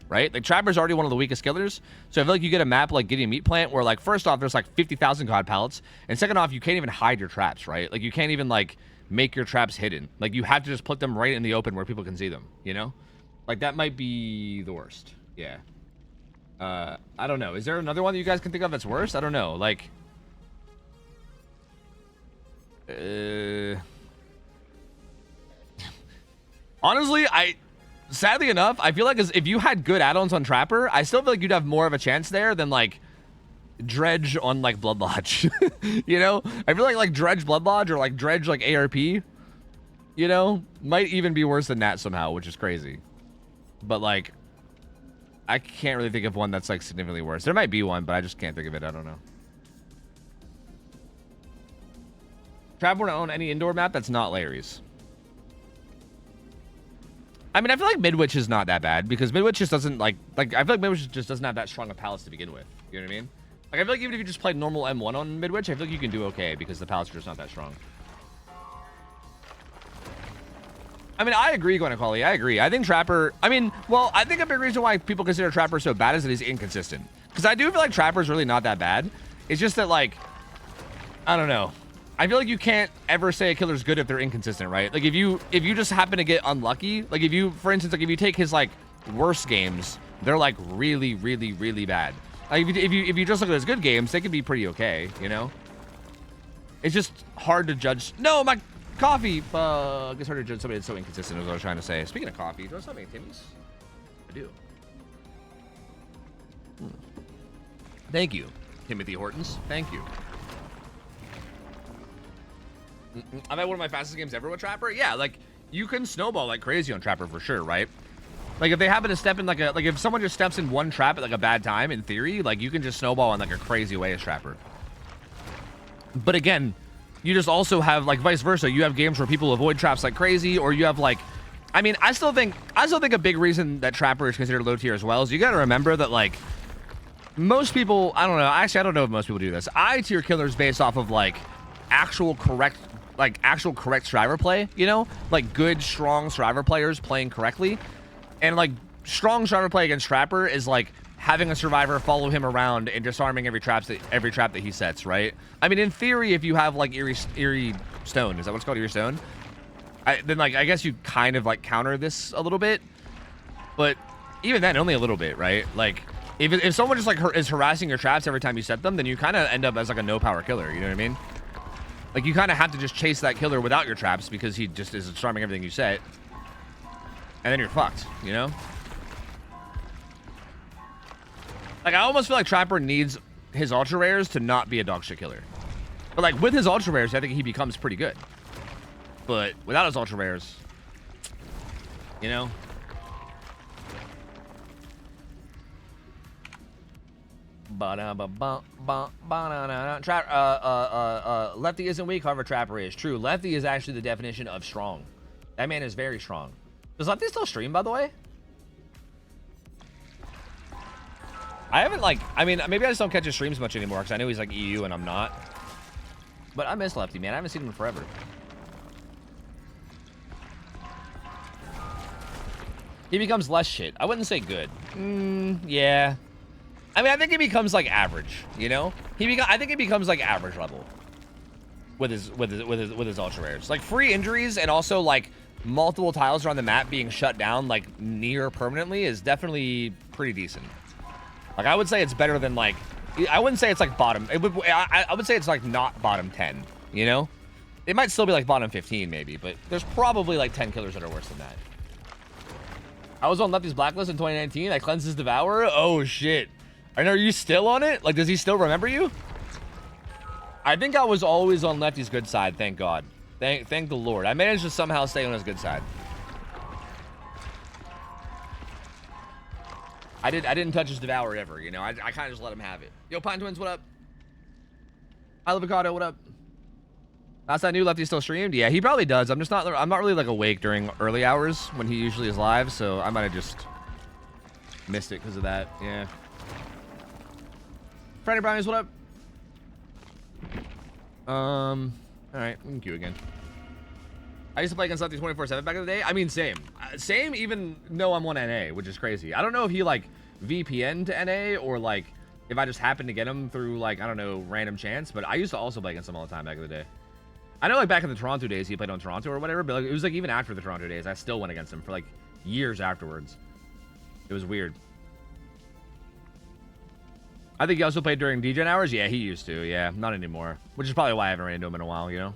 Right? Like, Trapper's already one of the weakest killers. So I feel like you get a map like Gideon Meat Plant where, like, first off, there's, like, 50,000 God Pallets. And second off, you can't even hide your traps, right? Like, you can't even, like, make your traps hidden. Like, you have to just put them right in the open where people can see them, you know? Like, that might be the worst. Yeah. I don't know. Is there another one that you guys can think of that's worse? I don't know. Like... Honestly, sadly enough, I feel like if you had good add-ons on Trapper, I still feel like you'd have more of a chance there than, like, Dredge on, like, Blood Lodge. You know? I feel like Dredge Blood Lodge or, like, Dredge, like, ARP, you know? Might even be worse than that somehow, which is crazy. But, like, I can't really think of one that's like significantly worse. There might be one, but I just can't think of it. I don't know. Trav want to own any indoor map that's not Larry's. I mean, I feel like Midwich is not that bad because Midwich just doesn't like I feel like Midwich just doesn't have that strong a palace to begin with. You know what I mean? Like I feel like even if you just played normal M1 on Midwich, I feel like you can do okay because the palace is just not that strong. I mean, I agree, Gwenacoli. I agree. I think Trapper. I mean, well, I think a big reason why people consider Trapper so bad is that he's inconsistent. Because I do feel like Trapper's really not that bad. It's just that like, I don't know. I feel like you can't ever say a killer's good if they're inconsistent, right? Like if you just happen to get unlucky, like if you, for instance, like if you take his like worst games, they're like really, really, really bad. Like if you just look at his good games, they can be pretty okay, you know? It's just hard to judge. No, my coffee. It's hard to judge somebody that's so inconsistent is what I was trying to say. Speaking of coffee, do you want something, Timmy's? I do. Thank you, Timothy Hortons. Thank you. I've had one of my fastest games ever with Trapper. Yeah, like you can snowball like crazy on Trapper for sure, right? Like if they happen to step in like if someone just steps in one trap at like a bad time, in theory, like you can just snowball in like a crazy way as Trapper. But again, you just also have like vice versa. You have games where people avoid traps like crazy, or you have like, I mean, I still think a big reason that Trapper is considered low tier as well is you got to remember that like most people, I don't know, actually I don't know if most people do this. I tier killers based off of like actual correct survivor play, you know, like good strong survivor players playing correctly, and like strong survivor play against Trapper is like having a survivor follow him around and disarming every trap that he sets, right? I mean, in theory, if you have like eerie stone, is that what's called, eerie stone? Then like I guess you kind of like counter this a little bit, but even then only a little bit, right? Like if someone just like is harassing your traps every time you set them, then you kind of end up as like a no power killer, you know what I mean? Like you kind of have to just chase that killer without your traps because he just is disarming everything you set, and then you're fucked, you know? Like I almost feel like Trapper needs his ultra rares to not be a dog shit killer, but like with his ultra rares, I think he becomes pretty good. But without his ultra rares, you know. Lefty isn't weak, however Trapper is. True, Lefty is actually the definition of strong. That man is very strong. Does Lefty still stream, by the way? I haven't like, I mean, maybe I just don't catch his streams much anymore because I know he's like EU and I'm not. But I miss Lefty, man. I haven't seen him in forever. He becomes less shit. I wouldn't say good. Yeah. I mean, I think he becomes like average, you know? I think he becomes like average level with his ultra rares. Like free injuries and also like multiple tiles around the map being shut down like near permanently is definitely pretty decent. Like I would say it's better than like, I wouldn't say it's like bottom. I would say it's like not bottom 10, you know? It might still be like bottom 15 maybe, but there's probably like 10 killers that are worse than that. I was on Lefty's blacklist in 2019. I cleansed his Devourer. Oh shit. And are you still on it? Like, does he still remember you? I think I was always on Lefty's good side, thank God. Thank the Lord. I managed to somehow stay on his good side. I didn't touch his Devourer ever, you know? I kind of just let him have it. Yo, Pine Twins, what up? Hi, Avocado, what up? Last I knew, Lefty still streamed. Yeah, he probably does. I'm not really like awake during early hours when he usually is live, so I might have just missed it because of that. Yeah. Friday Brownies, what up? All right, we can queue again. I used to play against Lefty 24/7 back in the day. I mean, same, even though I'm on NA, which is crazy. I don't know if he like VPN to NA or like if I just happened to get him through like, I don't know, random chance, but I used to also play against him all the time back in the day. I know like back in the Toronto days he played on Toronto or whatever, but like, it was like even after the Toronto days I still went against him for like years afterwards. It was weird. I think he also played during DGen hours. Yeah, he used to. Yeah, not anymore. Which is probably why I haven't ran into him in a while, you know?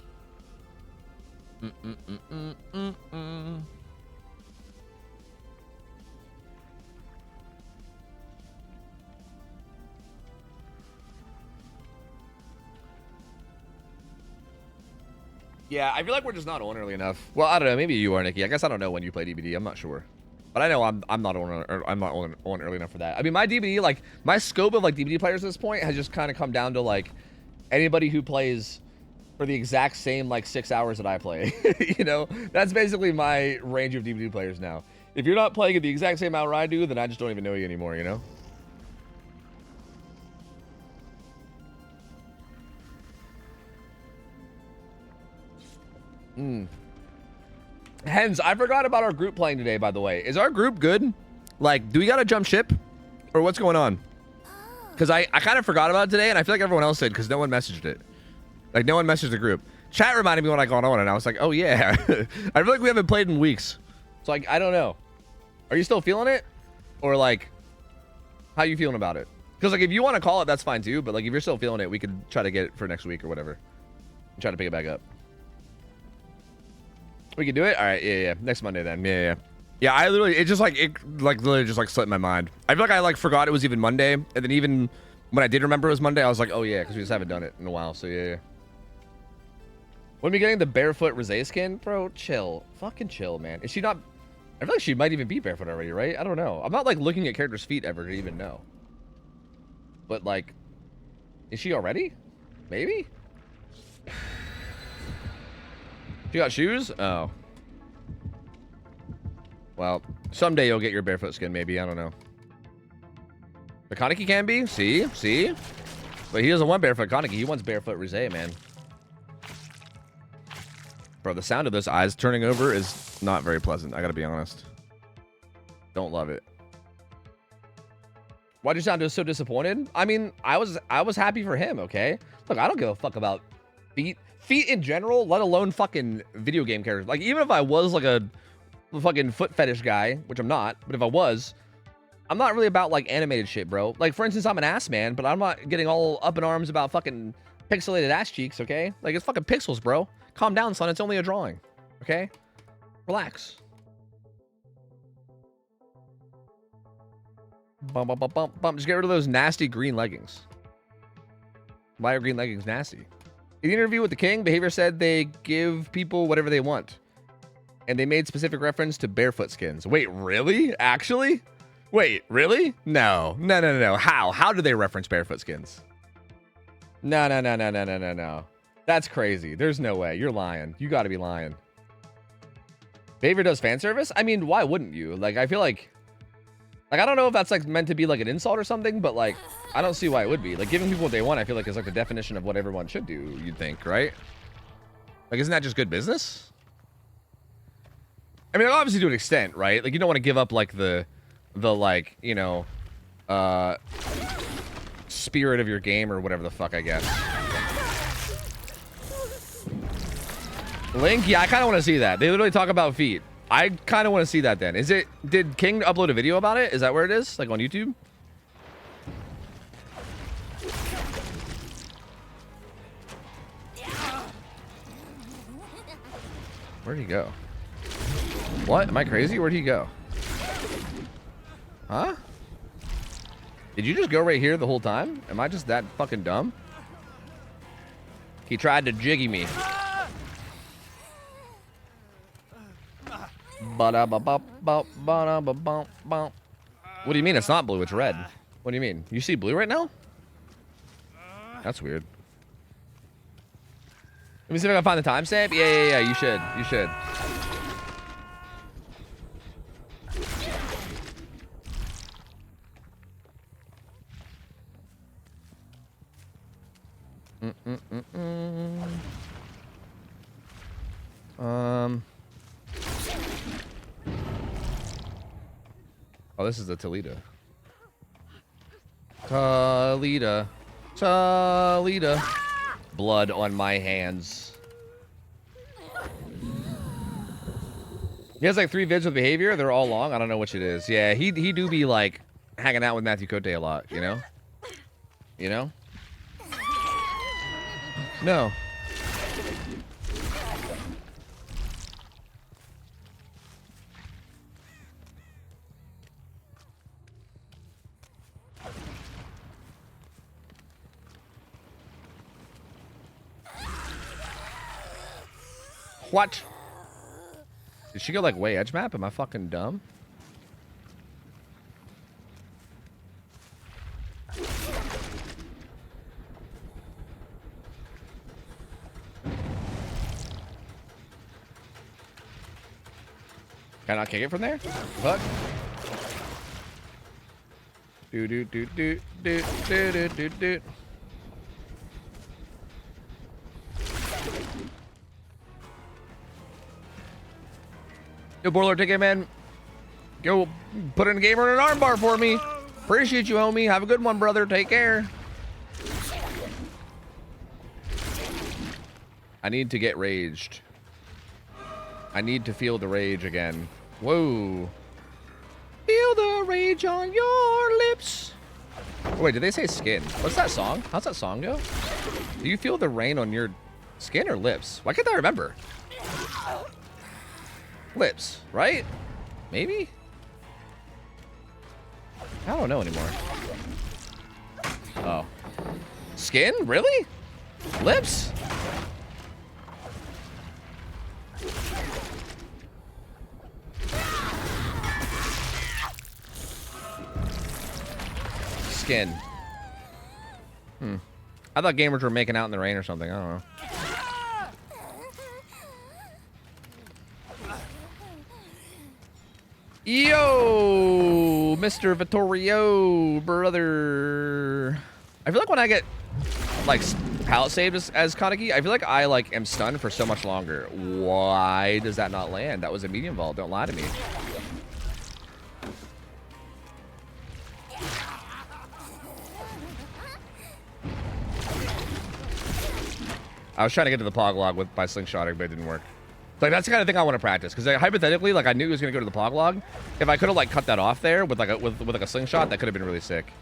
Yeah, I feel like we're just not on early enough. Well, I don't know. Maybe you are, Nikki. I guess I don't know when you played EBD. I'm not sure. But I know I'm not on early enough for that. I mean, my DBD, like my scope of like DBD players at this point has just kind of come down to like anybody who plays for the exact same like 6 hours that I play. You know, that's basically my range of DBD players now. If you're not playing at the exact same hour I do, then I just don't even know you anymore. You know. Hens, I forgot about our group playing today, by the way. Is our group good? Like, do we gotta jump ship? Or what's going on? Because I kind of forgot about it today, and I feel like everyone else did, because no one messaged it. Like, no one messaged the group. Chat reminded me when I got on, and I was like, oh, yeah. I feel like we haven't played in weeks. So, like, I don't know. Are you still feeling it? Or, like, how you feeling about it? Because, like, if you want to call it, that's fine, too. But, like, if you're still feeling it, we could try to get it for next week or whatever. And try to pick it back up. We can do it? All right, yeah. Next Monday, then. Yeah. Yeah, I literally, it literally just, like, slipped my mind. I feel like I, like, forgot it was even Monday. And then even when I did remember it was Monday, I was like, oh, yeah, because we just haven't done it in a while. So, yeah. When are we getting the barefoot Rosé skin? Bro, chill. Fucking chill, man. Is she not... I feel like she might even be barefoot already, right? I don't know. I'm not, like, looking at characters' feet ever to even know. But, like... Is she already? Maybe? She got shoes? Oh. Well, someday you'll get your barefoot skin, maybe. I don't know. The Kaneki can be. See? See? But he doesn't want barefoot Kaneki. He wants barefoot Rosé, man. Bro, the sound of those eyes turning over is not very pleasant. I gotta be honest. Don't love it. Why'd you sound so disappointed? I mean, I was happy for him, okay? Look, I don't give a fuck about feet. Feet in general, let alone fucking video game characters. Like, even if I was like a fucking foot fetish guy, which I'm not, but if I was, I'm not really about like animated shit, bro. Like, for instance, I'm an ass man, but I'm not getting all up in arms about fucking pixelated ass cheeks, okay? Like, it's fucking pixels, bro. Calm down, son. It's only a drawing, okay? Relax. Bump, bump, bump, bump, bump. Just get rid of those nasty green leggings. Why are green leggings nasty? In the interview with the king, Behavior said they give people whatever they want. And they made specific reference to barefoot skins. Wait, really? Actually? Wait, really? No. No. How? How do they reference barefoot skins? No. That's crazy. There's no way. You're lying. You gotta be lying. Behavior does fan service? I mean, why wouldn't you? Like, I feel like... Like, I don't know if that's, like, meant to be, like, an insult or something, but, like, I don't see why it would be. Like, giving people what they want, I feel like, is, like, the definition of what everyone should do, you'd think, right? Like, isn't that just good business? I mean, obviously to an extent, right? Like, you don't want to give up, like, the like, you know, spirit of your game or whatever the fuck, I guess. Link? Yeah, I kind of want to see that. They literally talk about feet. I kind of want to see that then. Is it... Did King upload a video about it? Is that where it is? Like on YouTube? Where'd he go? What? Am I crazy? Where'd he go? Huh? Did you just go right here the whole time? Am I just that fucking dumb? He tried to jiggy me. What do you mean it's not blue? It's red. What do you mean? You see blue right now? That's weird. Let me see if I can find the timestamp. Yeah. You should. You should. Oh, this is the Toledo. Toledo. Blood on my hands. He has like 3 vids with Behavior. They're all long. I don't know which it is. Yeah, he do be like hanging out with Matthew Cote a lot, you know? You know? No. What? Did she go like way edge map? Am I fucking dumb? Can I not kick it from there? Fuck. Do do do do do do do do do. Yo, Borlord, take it, man. Go put in a gamer in an armbar for me. Appreciate you, homie. Have a good one, brother. Take care. I need to get raged. I need to feel the rage again. Whoa. Feel the rage on your lips. Oh, wait, did they say skin? What's that song? How's that song go? Do you feel the rain on your skin or lips? Why can't I remember? Lips, right? Maybe? I don't know anymore. Oh. Skin? Really? Lips? Skin. I thought gamers were making out in the rain or something. I don't know. Yo, Mr. Vittorio, brother. I feel like when I get like pallet saved as Kaneki, I feel like I like am stunned for so much longer. Why does that not land? That was a medium vault. Don't lie to me. I was trying to get to the pog log by slingshotting, but it didn't work. Like, that's the kind of thing I want to practice, because like, hypothetically, like, I knew he was going to go to the pog log. If I could have like cut that off there with like a slingshot, that could have been really sick.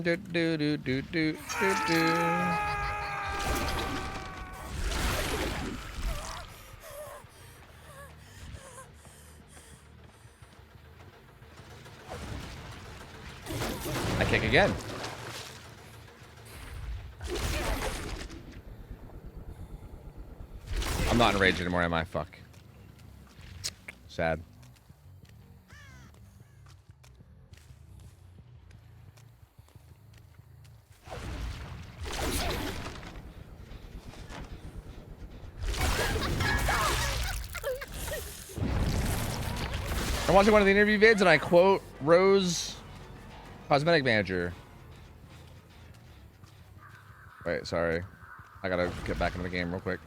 Do, do, do, do, do, do, do. I kick again. I'm not enraged anymore, am I? Fuck. Sad. I'm watching one of the interview vids and I quote Rose, cosmetic manager. Wait, sorry. I gotta get back into the game real quick.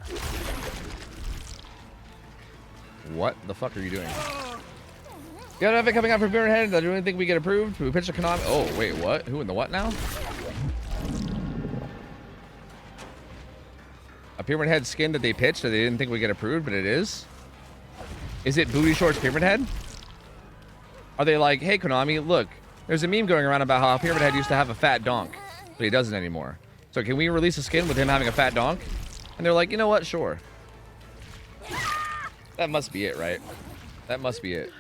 What the fuck are you doing? You got nothing coming out from Pyramid Head. Do you think we get approved? We pitched a Konami. Oh, wait, what? Who in the what now? A Pyramid Head skin that they pitched that they didn't think we get approved, but it is? Is it Booty Shorts Pyramid Head? Are they like, hey, Konami, look, there's a meme going around about how Pyramid Head used to have a fat donk, but he doesn't anymore. So can we release a skin with him having a fat donk? And they're like, you know what? Sure. That must be it, right? That must be it.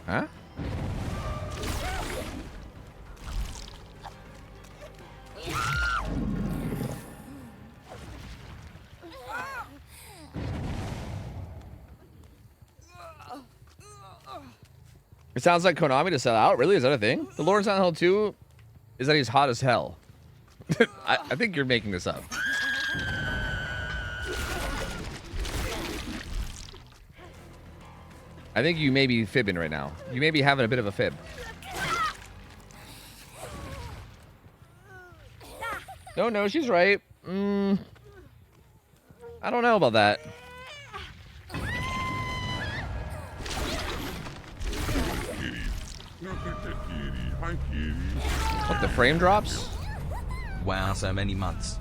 Huh? It sounds like Konami to sell out. Really? Is that a thing? The Lord of Silent Hill 2 is that he's hot as hell. I think you're making this up. I think you may be fibbing right now. You may be having a bit of a fib. No, she's right. I don't know about that. Kitty. Look at the kitty. Hi, kitty. What, the frame drops? Wow, so many months.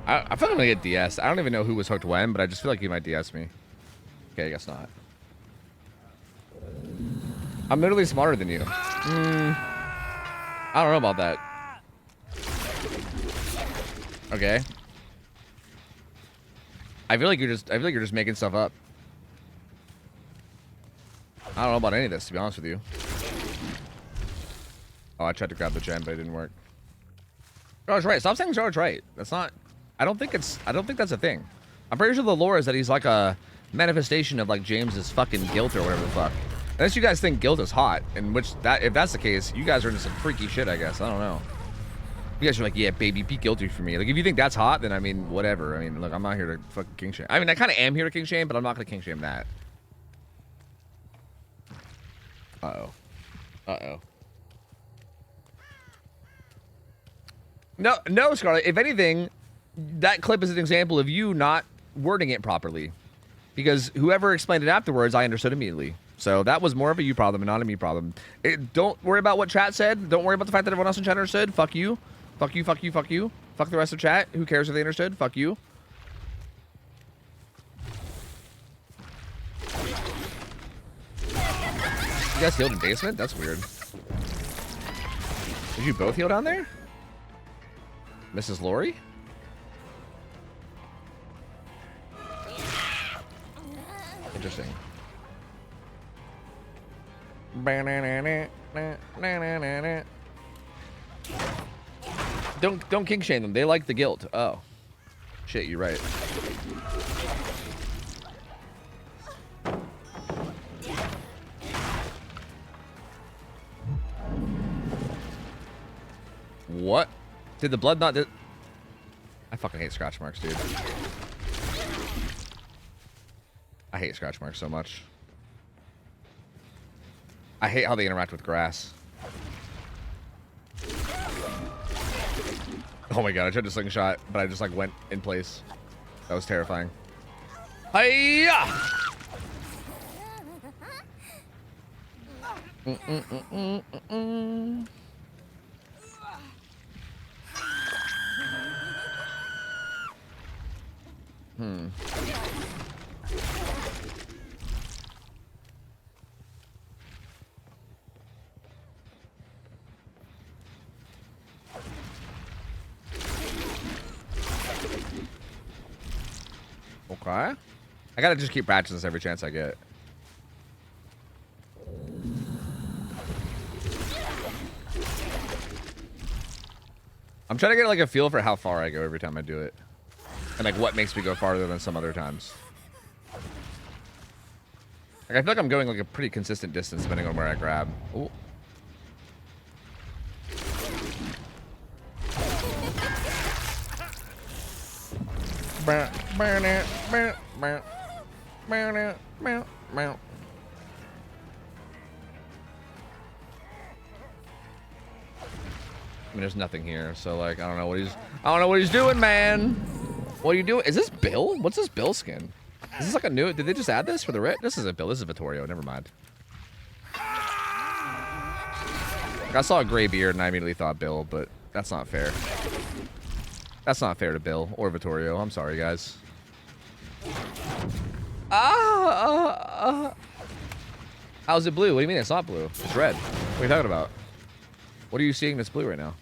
I feel like I'm gonna get DS. I don't even know who was hooked when, but I just feel like he might DS me. Okay, I guess not. I'm literally smarter than you. I don't know about that. Okay. I feel like you're just making stuff up. I don't know about any of this, to be honest with you. Oh, I tried to grab the gem, but it didn't work. George right. Stop saying George right. That's not. I don't think that's a thing. I'm pretty sure the lore is that he's like a manifestation of like James's fucking guilt or whatever the fuck. Unless you guys think guilt is hot, in which that if that's the case, you guys are into some freaky shit, I guess. I don't know. You guys are like, yeah, baby, be guilty for me. Like, if you think that's hot, then I mean, whatever. I mean, look, I'm not here to fucking king shame. I mean, I kind of am here to king shame, but I'm not gonna king shame that. Uh-oh. No, Scarlett. If anything, that clip is an example of you not wording it properly. Because whoever explained it afterwards, I understood immediately. So that was more of a you problem and not a me problem. Don't worry about what chat said. Don't worry about the fact that everyone else in chat understood. Fuck you. Fuck you, fuck you, fuck you. Fuck the rest of chat. Who cares if they understood? Fuck you. You guys healed in basement? That's weird. Did you both heal down there? Mrs. Lori? Interesting. Don't king shame them. They like the guilt. Oh. Shit, you're right. What? Did the blood not... I fucking hate scratch marks, dude. I hate scratch marks so much. I hate how they interact with grass. Oh my god, I tried to slingshot, but I just like went in place. That was terrifying. Hiya! Okay. I gotta just keep practicing this every chance I get. I'm trying to get like a feel for how far I go every time I do it. And like what makes me go farther than some other times. Like I feel like I'm going like a pretty consistent distance depending on where I grab. Ooh. I mean, there's nothing here, so like I don't know what he's doing, man. What are you doing? Is this Bill? What's this Bill skin? Is this like a new? Did they just add this for the red? This isn't Bill. This is Vittorio. Never mind. Like, I saw a gray beard and I immediately thought Bill, but that's not fair. That's not fair to Bill or Vittorio. I'm sorry, guys. How's it blue? What do you mean it's not blue? It's red. What are you talking about? What are you seeing that's blue right now?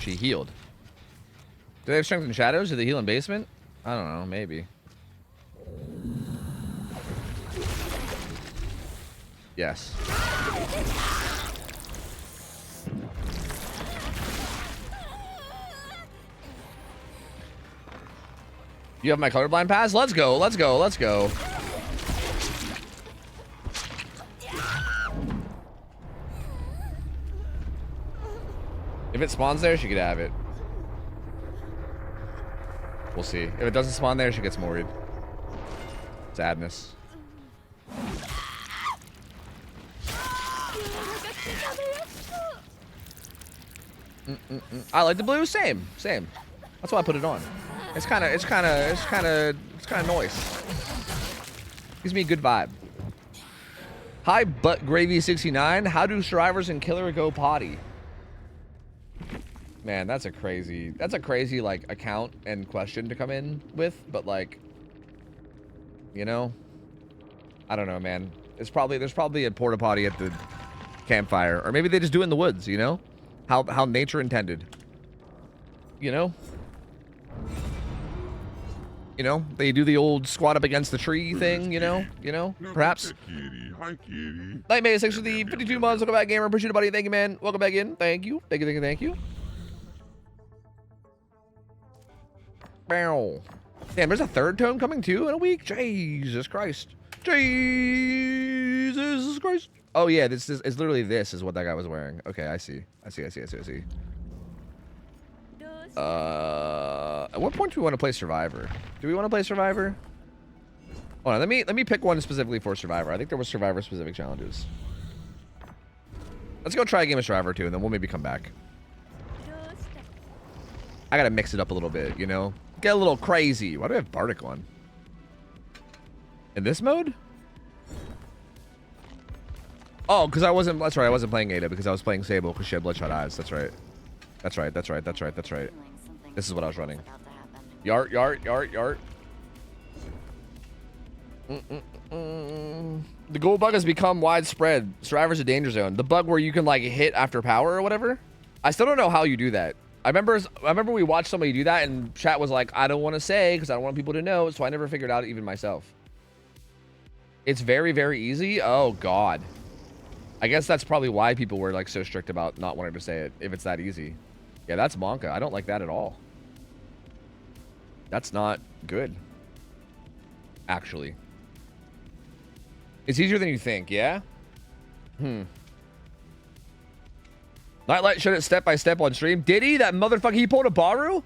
She healed. Do they have strength in shadows? Do they heal in basement? I don't know, maybe. Yes. You have my colorblind pass? Let's go, let's go, let's go. If it spawns there, she could have it. We'll see. If it doesn't spawn there, she gets worried. Sadness. I like the blue. Same. That's why I put it on. It's kind of nice. Gives me a good vibe. Hi, Butt Gravy 69. How do survivors and killer go potty? Man, that's a crazy like account and question to come in with, but like, you know, I don't know, man. There's probably a porta potty at the campfire, or maybe they just do it in the woods, you know? How nature intended. You know? You know, they do the old squat up against the tree thing, you know? Perhaps. Kitty. Hi, kitty. Nightmare, thanks for the 52 months. Welcome back, gamer. Appreciate it, buddy. Thank you, man. Welcome back in. Thank you. Thank you. Bow. Damn, there's a third tome coming too in a week. Jesus Christ. Jesus Christ. Oh yeah, this is literally this is what that guy was wearing. Okay, I see. At what point do we want to play Survivor? Do we want to play Survivor? Hold on, let me pick one specifically for Survivor. I think there was Survivor specific challenges. Let's go try a game of Survivor 2, and then we'll maybe come back. I gotta mix it up a little bit, you know? Get a little crazy. Why do I have Bardic on? In this mode? Oh, because that's right, I wasn't playing Ada because I was playing Sable because she had bloodshot eyes. That's right. That's right. This is what I was running. Yart. The gold bug has become widespread. Survivor's a danger zone. The bug where you can like hit after power or whatever. I still don't know how you do that. I remember we watched somebody do that and chat was like, I don't want to say because I don't want people to know, so I never figured out even myself. It's very, very easy. Oh God. I guess that's probably why people were like so strict about not wanting to say it if it's that easy. Yeah, that's Monka. I don't like that at all. That's not good. Actually. It's easier than you think, yeah? Nightlight showed it step by step on stream. Did he? That motherfucker, he pulled a Baru?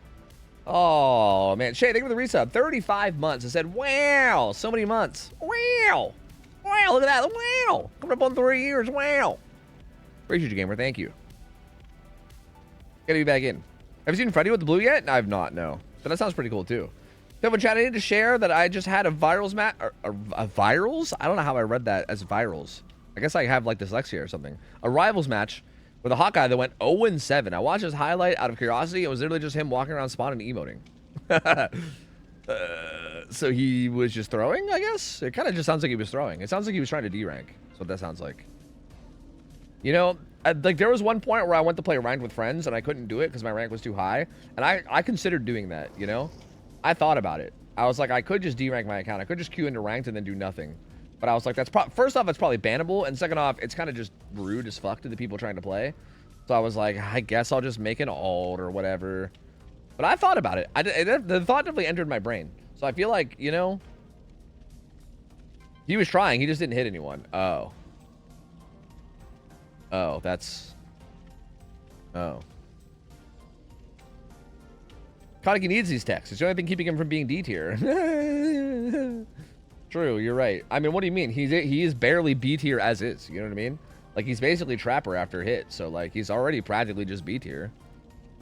Oh, man. Shay, thank you for the resub. 35 months. I said, wow. So many months. Wow. Wow, look at that. Wow. Coming up on 3 years. Wow. Appreciate you, gamer. Thank you. Gotta be back in. Have you seen Freddy with the blue yet? I've not, no. But that sounds pretty cool, too. Devin Chat, I need to share that I just had a virals match. A virals? I don't know how I read that as virals. I guess I have like dyslexia or something. A rivals match with a Hawkeye that went 0-7. I watched his highlight out of curiosity. It was literally just him walking around spawn and emoting. So he was just throwing, I guess? It kind of just sounds like he was throwing. It sounds like he was trying to D-rank. That's what that sounds like. You know, like there was one point where I went to play ranked with friends and I couldn't do it because my rank was too high. And I considered doing that, you know? I thought about it. I was like, I could just D-rank my account. I could just queue into ranked and then do nothing. But I was like, first off, it's probably bannable. And second off, it's kind of just rude as fuck to the people trying to play. So I was like, I guess I'll just make an alt or whatever. But I thought about it. The thought definitely entered my brain. So I feel like, you know, he was trying. He just didn't hit anyone. Oh. Oh, that's... Oh. Kaneki needs these techs. It's the only thing keeping him from being D tier. True, you're right. I mean, what do you mean? He is barely B tier as is. You know what I mean? Like, he's basically Trapper after hit. So, like, he's already practically just B tier.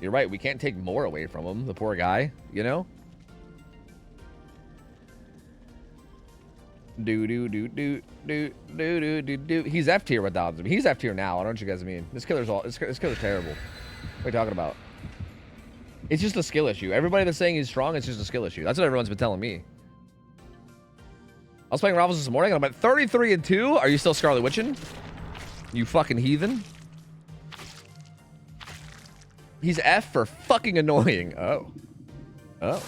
You're right. We can't take more away from him. The poor guy, you know? He's F tier without him. He's F tier now. I don't know what you guys mean. This killer's terrible. What are you talking about? It's just a skill issue. Everybody that's saying he's strong, it's just a skill issue. That's what everyone's been telling me. I was playing Rivals this morning, and I'm at 33-2. Are you still Scarlet Witching? You fucking heathen. He's F for fucking annoying. Oh. Oh.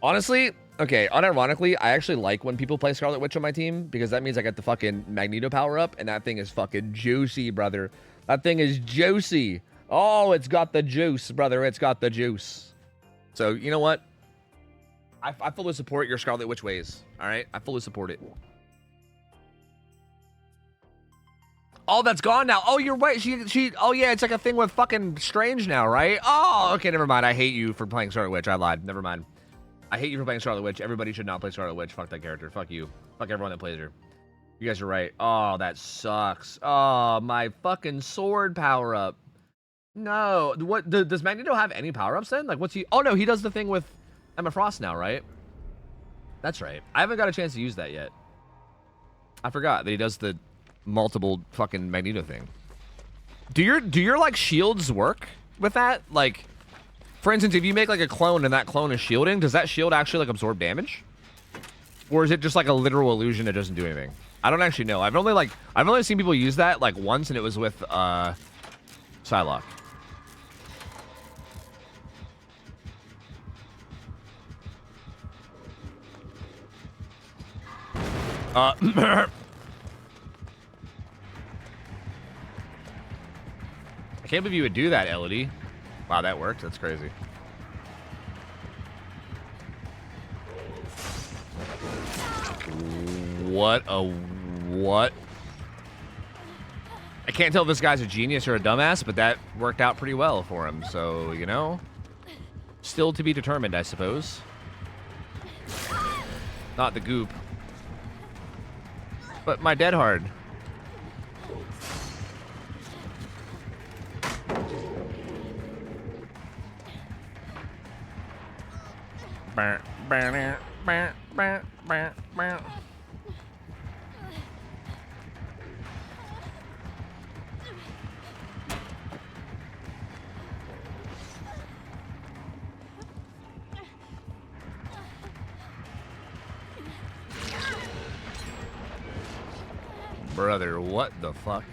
Honestly, okay, unironically, I actually like when people play Scarlet Witch on my team because that means I get the fucking Magneto power up, and that thing is fucking juicy, brother. That thing is juicy. Oh, it's got the juice, brother. It's got the juice. So, you know what? I fully support your Scarlet Witch ways. All right? I fully support it. Oh, that's gone now. Oh, you're right. Oh, yeah, it's like a thing with fucking Strange now, right? Oh, okay, never mind. I hate you for playing Scarlet Witch. I lied. Never mind. I hate you for playing Scarlet Witch. Everybody should not play Scarlet Witch. Fuck that character. Fuck you. Fuck everyone that plays her. You guys are right. Oh, that sucks. Oh, my fucking sword power-up. No. What? Does Magneto have any power-ups then? Like, what's he... Oh, no, he does the thing with Emma Frost now, right? That's right. I haven't got a chance to use that yet. I forgot that he does the multiple fucking Magneto thing. Do your like shields work with that? Like, for instance, if you make like a clone and that clone is shielding, does that shield actually like absorb damage? Or is it just like a literal illusion that doesn't do anything? I don't actually know. I've only seen people use that like once, and it was with Psylocke. I can't believe you would do that, Elodie. Wow, that worked. That's crazy. What? I can't tell if this guy's a genius or a dumbass, but that worked out pretty well for him. So, you know, still to be determined, I suppose. Not the goop. But my dead hard. Brother, what the fuck?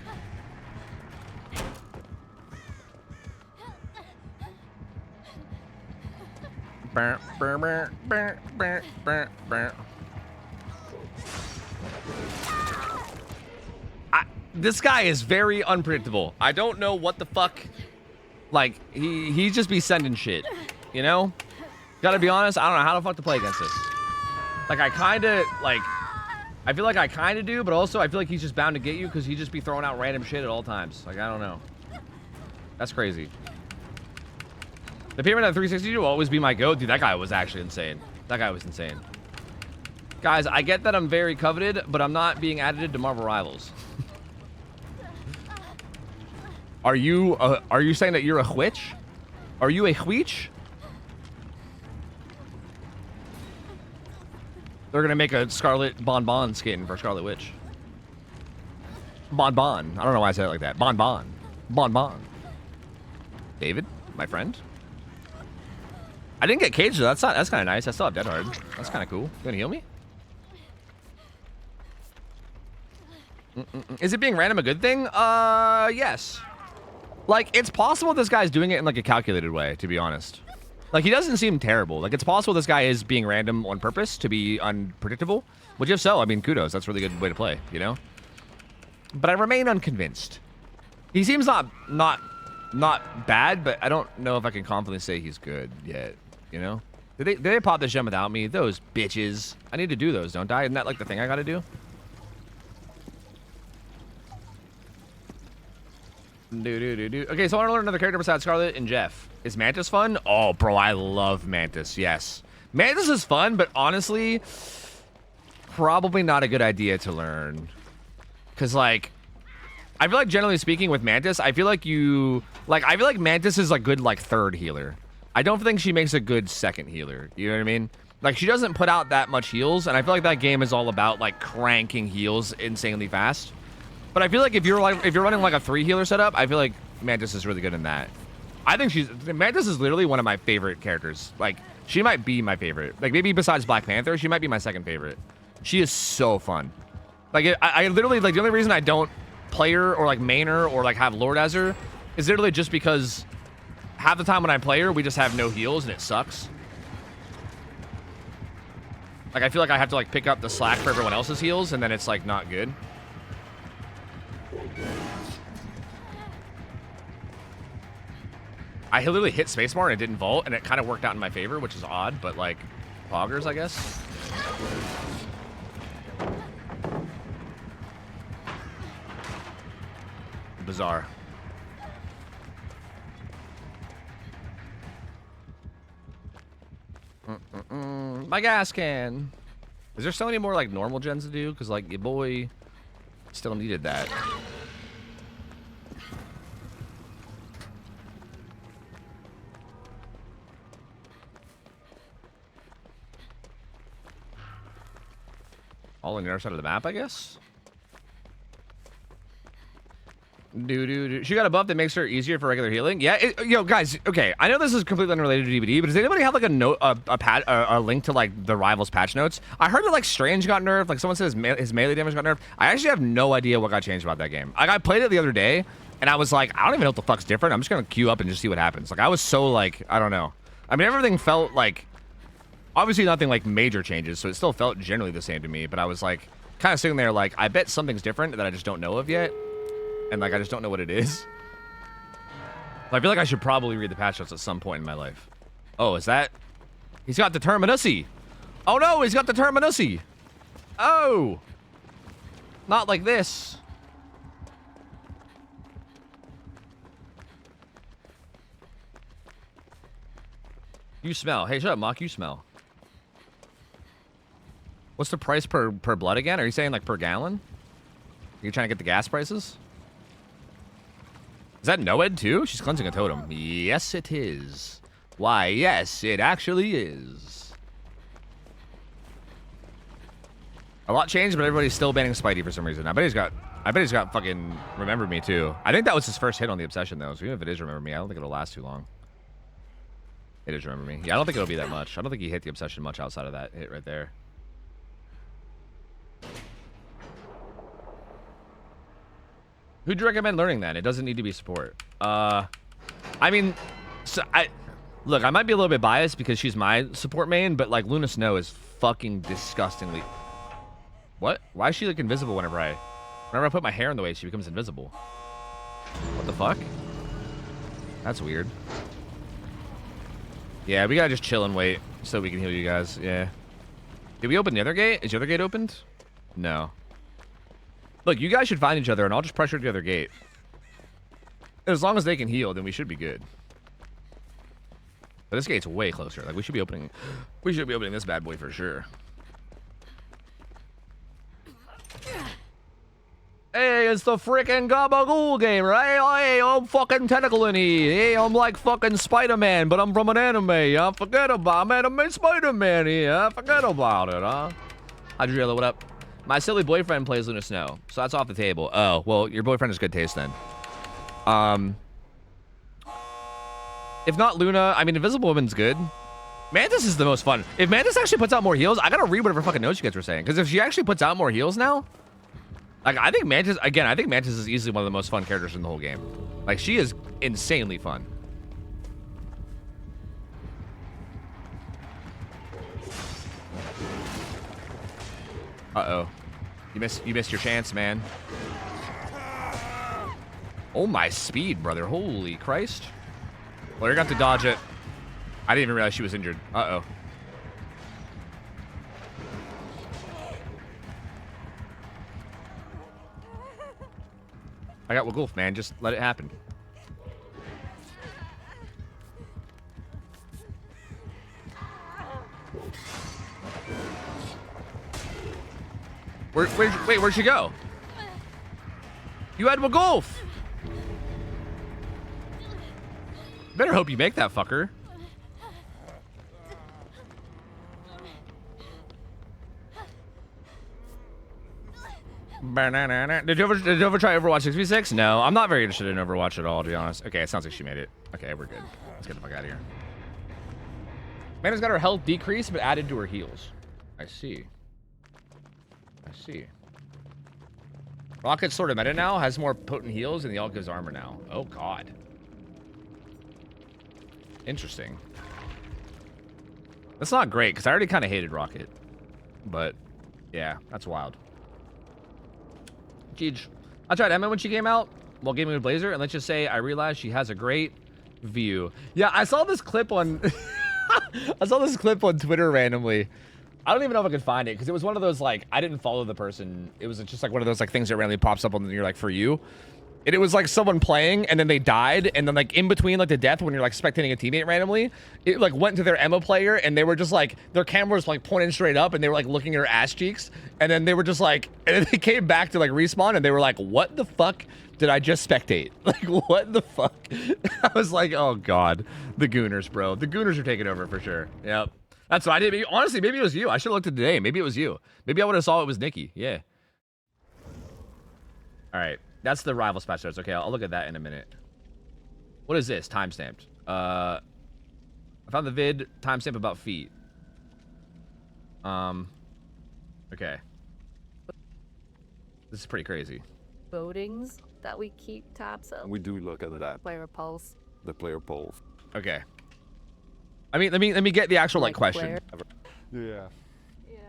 This guy is very unpredictable. I don't know what the fuck. Like, he just be sending shit, you know? Gotta be honest, I don't know how the fuck to play against this. Like, I feel like I kind of do, but also I feel like he's just bound to get you because he just be throwing out random shit at all times. Like, I don't know. That's crazy. The Pyramid at 360 will always be my go. Dude, that guy was actually insane. That guy was insane. Guys, I get that I'm very coveted, but I'm not being added to Marvel Rivals. Are you saying that you're a witch? Are you a witch? They're gonna make a Scarlet Bonbon skin for Scarlet Witch. Bonbon. I don't know why I said it like that. Bonbon. Bonbon. David, my friend. I didn't get caged though. That's kind of nice. I still have Dead Hard. That's kind of cool. You gonna heal me? Is it being random a good thing? Yes. Like, it's possible this guy's doing it in like a calculated way, to be honest. Like, he doesn't seem terrible. Like, it's possible this guy is being random on purpose to be unpredictable. Which, if so, I mean, kudos. That's a really good way to play, you know? But I remain unconvinced. He seems not bad, but I don't know if I can confidently say he's good yet, you know? Did they pop this gem without me? Those bitches. I need to do those, don't I? Isn't that like the thing I gotta do? Okay, so I want to learn another character besides Scarlet and Jeff. Is Mantis fun? Oh, bro, I love Mantis. Yes. Mantis is fun, but honestly, probably not a good idea to learn. Because, like, I feel like generally speaking with Mantis, I feel like Mantis is a good, like, third healer. I don't think she makes a good second healer. You know what I mean? Like, she doesn't put out that much heals, and I feel like that game is all about, like, cranking heals insanely fast. But I feel like if you're running like a 3 healer setup, I feel like Mantis is really good in that. I think Mantis is literally one of my favorite characters. Like, she might be my favorite. Like, maybe besides Black Panther, she might be my second favorite. She is so fun. Like, I literally, like, the only reason I don't play her or like main her or like have Lord as her is literally just because half the time when I play her, we just have no heals and it sucks. Like, I feel like I have to like pick up the slack for everyone else's heals, and then it's like not good. I literally hit spacebar and it didn't vault, and it kind of worked out in my favor, which is odd, but like, poggers, I guess. Bizarre. My gas can. Is there so many more like normal gens to do? Because like your boy still needed that. All on the other side of the map, I guess. She got a buff that makes her easier for regular healing. Yeah, yo, guys. Okay, I know this is completely unrelated to DBD, but does anybody have like a note, a link to like the Rivals patch notes? I heard that like Strange got nerfed. Like someone said his melee damage got nerfed. I actually have no idea what got changed about that game. Like I played it the other day, and I was like, I don't even know what the fuck's different. I'm just gonna queue up and just see what happens. Like I was so like, I don't know. I mean, everything felt like, obviously nothing like major changes, so it still felt generally the same to me. But I was like, kind of sitting there like, I bet something's different that I just don't know of yet. And like I just don't know what it is. I feel like I should probably read the patch notes at some point in my life. Oh, is that? He's got the Terminusy. Oh no, he's got the Terminusy. Oh, not like this. You smell. Hey, shut up, Mock. You smell. What's the price per blood again? Are you saying like per gallon? Are you trying to get the gas prices? Is that Noed too? She's cleansing a totem. Yes, it is. Why, yes, it actually is. A lot changed, but everybody's still banning Spidey for some reason. I bet he's got fucking Remember Me too. I think that was his first hit on the Obsession though, so even if it is Remember Me, I don't think it'll last too long. It is Remember Me. Yeah, I don't think it'll be that much. I don't think he hit the Obsession much outside of that hit right there. Who'd you recommend learning then? It doesn't need to be support. I mean, so look, I might be a little bit biased because she's my support main, but like Luna Snow is fucking disgustingly. What? Why is she like invisible whenever I put my hair in the way? She becomes invisible. What the fuck? That's weird. Yeah, we gotta just chill and wait so we can heal you guys. Yeah. Did we open the other gate? Is the other gate opened? No. Look, you guys should find each other, and I'll just pressure the other gate. As long as they can heal, then we should be good. But this gate's way closer. Like we should be opening this bad boy for sure. Hey, it's the freaking Gabagool game, right? Hey, I'm fucking tentacle-y. Hey, I'm like fucking Spider-Man, but I'm from an anime. Yeah, forget about anime Spider-Man. Yeah, forget about it, huh? Adriela, what up? My silly boyfriend plays Luna Snow, so that's off the table. Oh, well, your boyfriend has good taste then. If not Luna, I mean, Invisible Woman's good. Mantis is the most fun. If Mantis actually puts out more heals, I gotta read whatever fucking notes you guys were saying. Because if she actually puts out more heals now, like, I think Mantis, again, I think Mantis is easily one of the most fun characters in the whole game. Like, she is insanely fun. Uh-oh. You missed your chance, man. Oh, my speed, brother. Holy Christ. Well, you're going to have to dodge it. I didn't even realize she was injured. Uh-oh. I got Wagulf, man. Just let it happen. Wait, where'd she go? You had Wagulf. Better hope you make that fucker. Did you ever try Overwatch 6v6? No, I'm not very interested in Overwatch at all, to be honest. Okay, it sounds like she made it. Okay, we're good. Let's get the fuck out of here. Mana's got her health decreased, but added to her heals. I see. I see. Rocket's sort of meta now, has more potent heals, and the ult gives armor now. Oh, God. Interesting. That's not great, because I already kind of hated Rocket. But, yeah, that's wild. Jeej. I tried Emma when she came out while gaming with Blazer, and let's just say I realized she has a great view. Yeah, I saw this clip on I saw this clip on Twitter randomly. I don't even know if I could find it because it was one of those like I didn't follow the person. It was just like one of those like things that randomly pops up on your like for you. And it was like someone playing and then they died and then like in between like the death when you're like spectating a teammate randomly, it like went to their Emma player and they were just like their camera was like pointing straight up and they were like looking at her ass cheeks and then they were just like and then they came back to like respawn and they were like, what the fuck did I just spectate? Like what the fuck? I was like, oh god, the Gooners, bro. The Gooners are taking over for sure. Yep. That's what I did. Honestly, maybe it was you. I should have looked at today. Maybe it was you. Maybe I would have saw it was Nikki. Yeah. All right. That's the rival patch notes. Okay, I'll look at that in a minute. What is this? Timestamped. I found the vid timestamp about feet. Okay. This is pretty crazy. Votings that we keep tabs of. We do look at that. Player pulse. The player polls. Okay. I mean, let me get the actual like question. Yeah.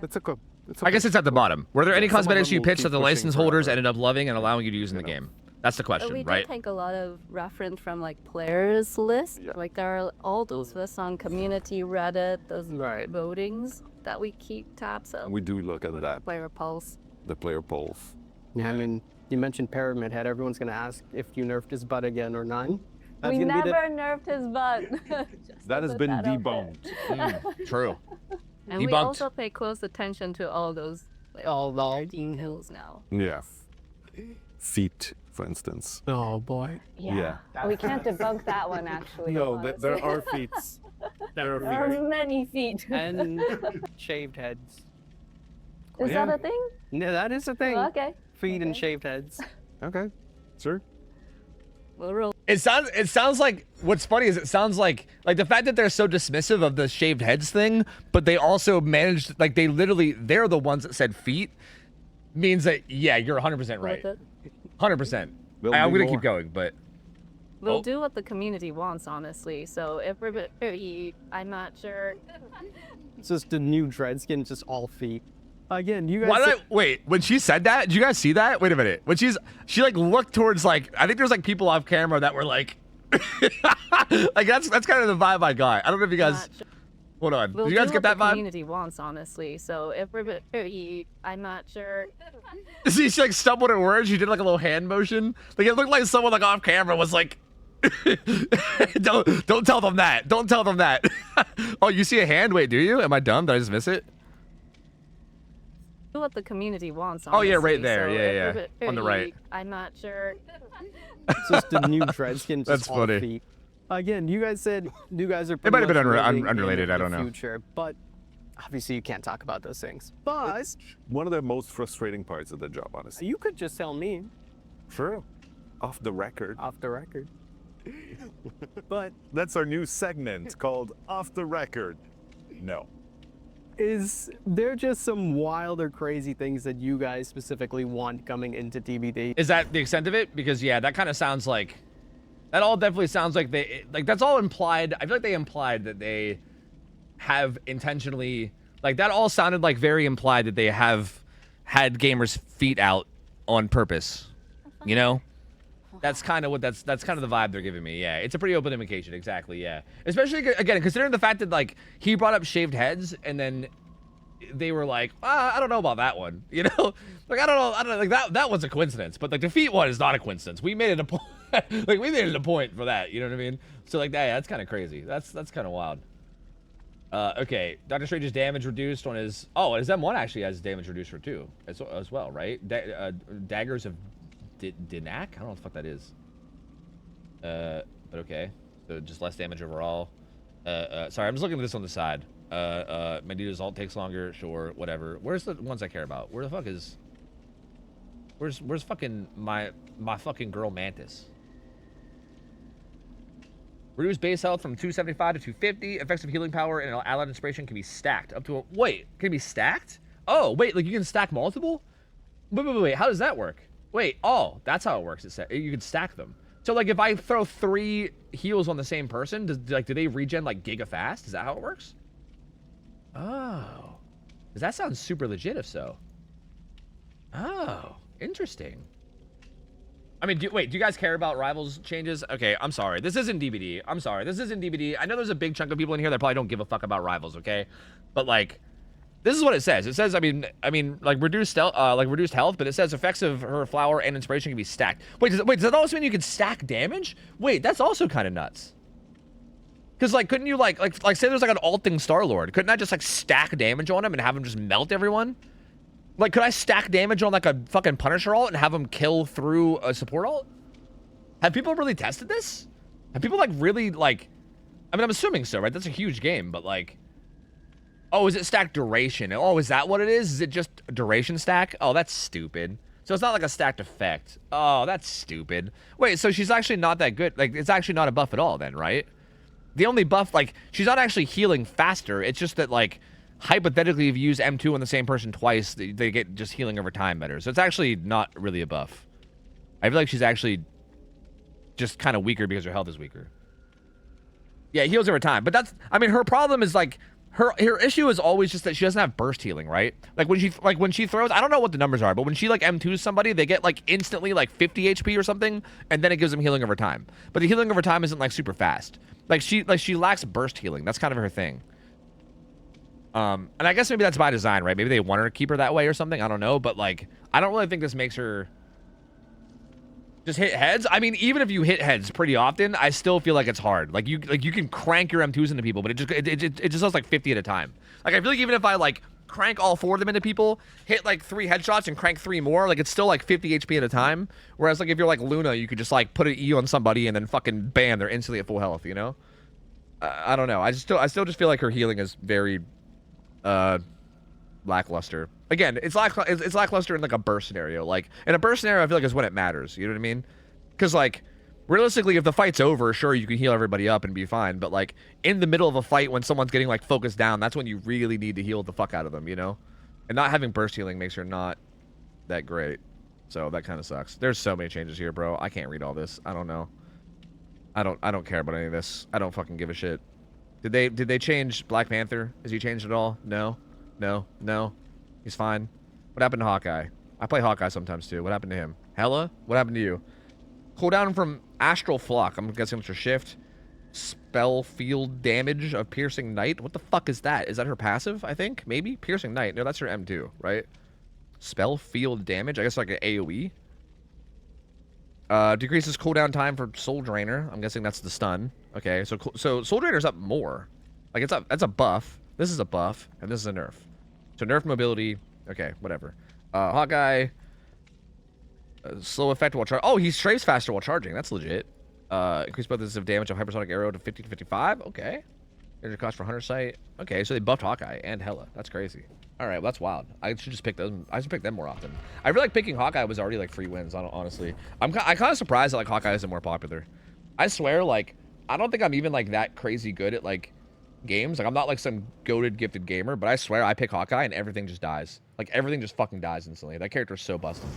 It's a good. I guess it's at the bottom. Were there any Some of cosmetics them you will pitched keep that the pushing license holders forever. ended up loving and allowing you to use in the game? That's the question, We right? did take a lot of reference from like players list. Yeah. Like there are all those lists on community Reddit, those Right. votings that we keep tabs of. We do look at that. Player pulse. The player polls. Yeah, I mean, you mentioned Pyramid Head. Everyone's gonna ask if you nerfed his butt again or not. That's We gonna be never nerfed his butt. Just That to has put been that out there. debunked. True. And we Debunked. also pay close attention to all those like, Oh, lol. 13 hills now. Yeah. Feet, for instance. Oh boy. Yeah. We can't debunk that one actually. there are feats. There are There are many feet. and shaved heads. Is that a thing? Yeah, that is a thing. Okay. Feet and Okay. shaved heads. Okay. Sure. We'll roll. It sounds like what's funny is it sounds like the fact that they're so dismissive of the shaved heads thing, but they also managed like they're the ones that said feet means that yeah, you're 100% right. With it. 100%. There'll I'm be gonna more. keep going, but We'll Oh. do what the community wants, honestly. So if I'm not sure. It's just the new dread skin, just all feet. Again, you guys. why did said- I wait? When she said that, did you guys see that? Wait a minute. When she like looked towards like I think there's like people off camera that were like like that's kind of the vibe I got. I don't know if you guys Not sure. hold on. We'll Did you guys do get what that the vibe? community wants, honestly. So if I'm not sure. See, she like stumbled at words. She did like a little hand motion. Like it looked like someone like off camera was like, "Don't tell them that. Don't tell them that." Oh, you see a hand? Wait, do you? Am I dumb? Did I just miss it? Do what the community wants, Oh, yeah, right honestly. there. So Yeah, if yeah. On the right. I'm not sure. It's just the new dread skin, just That's all funny. feet. Again, you guys said you guys are. might have been pretty much living in unrelated, I the don't know. Future, but obviously you can't talk about those things. But One of the most frustrating parts of the job, honestly. you could just tell me Sure. Off the record. off the record. But That's our new segment called Off the Record. No. is there just some wild or crazy things that you guys specifically want coming into TBD? Is that the extent of it? Because yeah, that kind of sounds like that all definitely sounds like they like that's all implied. I feel like they implied that they have intentionally like that all sounded like very implied that they have had gamers' feet out on purpose. You know? That's kind of what that's kind of the vibe they're giving me. Yeah, it's a pretty open indication. Exactly. Yeah, especially again considering the fact that like he brought up shaved heads and then they were like, I don't know about that one. You know, like I don't know, like that was a coincidence, but like the feet one is not a coincidence. We made it a point. Like we made it a point for that. You know what I mean? So like that, yeah, that's kind of crazy. That's kind of wild. Okay, Doctor Strange's damage reduced on his. Oh, his M1 actually has damage reduced for 2 as well, right? Daggers of Dinak? I don't know what the fuck that is. But okay. So just less damage overall. Sorry, I'm just looking at this on the side. Magito's ult takes longer, sure, whatever. Where's the ones I care about? Where the fuck is... Where's fucking my fucking girl Mantis? Reduce base health from 275 to 250. Effective healing power and allied inspiration can be stacked up to a... Wait, can it be stacked? Oh, wait, like you can stack multiple? Wait, how does that work? Wait, oh, that's how it works. You can stack them. So, like, if I throw 3 heals on the same person, do they regen, like, giga fast? Is that how it works? Oh. Because that sounds super legit if so. Oh, interesting. I mean, wait, do you guys care about Rivals changes? Okay, I'm sorry. This isn't DBD. I'm sorry. This isn't DBD. I know there's a big chunk of people in here that probably don't give a fuck about Rivals, okay? But, like, this is what it says. It says, I mean, like, reduced health, but it says effects of her flower and inspiration can be stacked. Wait, does that also mean you can stack damage? Wait, that's also kind of nuts. Because, like, couldn't you, like, say there's, like, an alting Star-Lord. Couldn't I just, like, stack damage on him and have him just melt everyone? Like, could I stack damage on, like, a fucking Punisher ult and have him kill through a support ult? Have people really tested this? Have people, like, really, like... I mean, I'm assuming so, right? That's a huge game, but, like... Oh, is it stack duration? Oh, is that what it is? Is it just duration stack? Oh, that's stupid. So it's not like a stacked effect. Oh, that's stupid. Wait, so she's actually not that good. Like, it's actually not a buff at all then, right? The only buff, like, she's not actually healing faster. It's just that, like... Hypothetically, if you use M2 on the same person twice, they get just healing over time better. So it's actually not really a buff. I feel like she's actually just kind of weaker because her health is weaker. Yeah, it heals over time. But that's, I mean, her problem is like, her issue is always just that she doesn't have burst healing, right? Like when she throws, I don't know what the numbers are, but when she like M2s somebody, they get like instantly like 50 HP or something, and then it gives them healing over time. But the healing over time isn't like super fast. Like she lacks burst healing. That's kind of her thing. And I guess maybe that's by design, right? Maybe they want her to keep her that way or something. I don't know, but like, I don't really think this makes her just hit heads. I mean, even if you hit heads pretty often, I still feel like it's hard. Like you can crank your M2s into people, but it just does like 50 at a time. Like I feel like even if I like crank all 4 of them into people, hit like 3 headshots and crank 3 more, like it's still like 50 HP at a time. Whereas like if you're like Luna, you could just like put an E on somebody and then fucking bam, they're instantly at full health. You know? I don't know. I still just feel like her healing is very lackluster. Again, it's lackluster in like a burst scenario. Like in a burst scenario, I feel like is when it matters. You know what I mean? Because like realistically, if the fight's over, sure you can heal everybody up and be fine. But like in the middle of a fight, when someone's getting like focused down, that's when you really need to heal the fuck out of them. You know? And not having burst healing makes her not that great. So that kind of sucks. There's so many changes here, bro. I can't read all this. I don't know. I don't care about any of this. I don't fucking give a shit. Did they change Black Panther? Has he changed at all? No. He's fine. What happened to Hawkeye? I play Hawkeye sometimes too. What happened to him? Hella? What happened to you? Cooldown from Astral Flock. I'm guessing it's her shift. Spell field damage of Piercing Knight. What the fuck is that? Is that her passive, I think? Maybe? Piercing Knight. No, that's her M2, right? Spell field damage? I guess like an AoE. Decreases cooldown time for Soul Drainer. I'm guessing that's the stun. Okay, so Soul Drainer's up more. Like it's up. That's a buff. This is a buff, and this is a nerf. So nerf mobility. Okay, whatever. Hawkeye. Slow effect while charging. Oh, he strafes faster while charging. That's legit. Increase both of damage of hypersonic arrow to 50 to 55. Okay. Energy cost for Hunter Sight. Okay, so they buffed Hawkeye and Hela. That's crazy. All right, well, that's wild. I should just pick them. I should pick them more often. I feel like picking Hawkeye was already like free wins. Honestly, I kind of surprised that like Hawkeye isn't more popular. I swear, like I don't think I'm even like that crazy good at like games. Like I'm not like some goated gifted gamer, but I swear I pick Hawkeye and everything just dies. Like everything just fucking dies instantly. That character is so busted.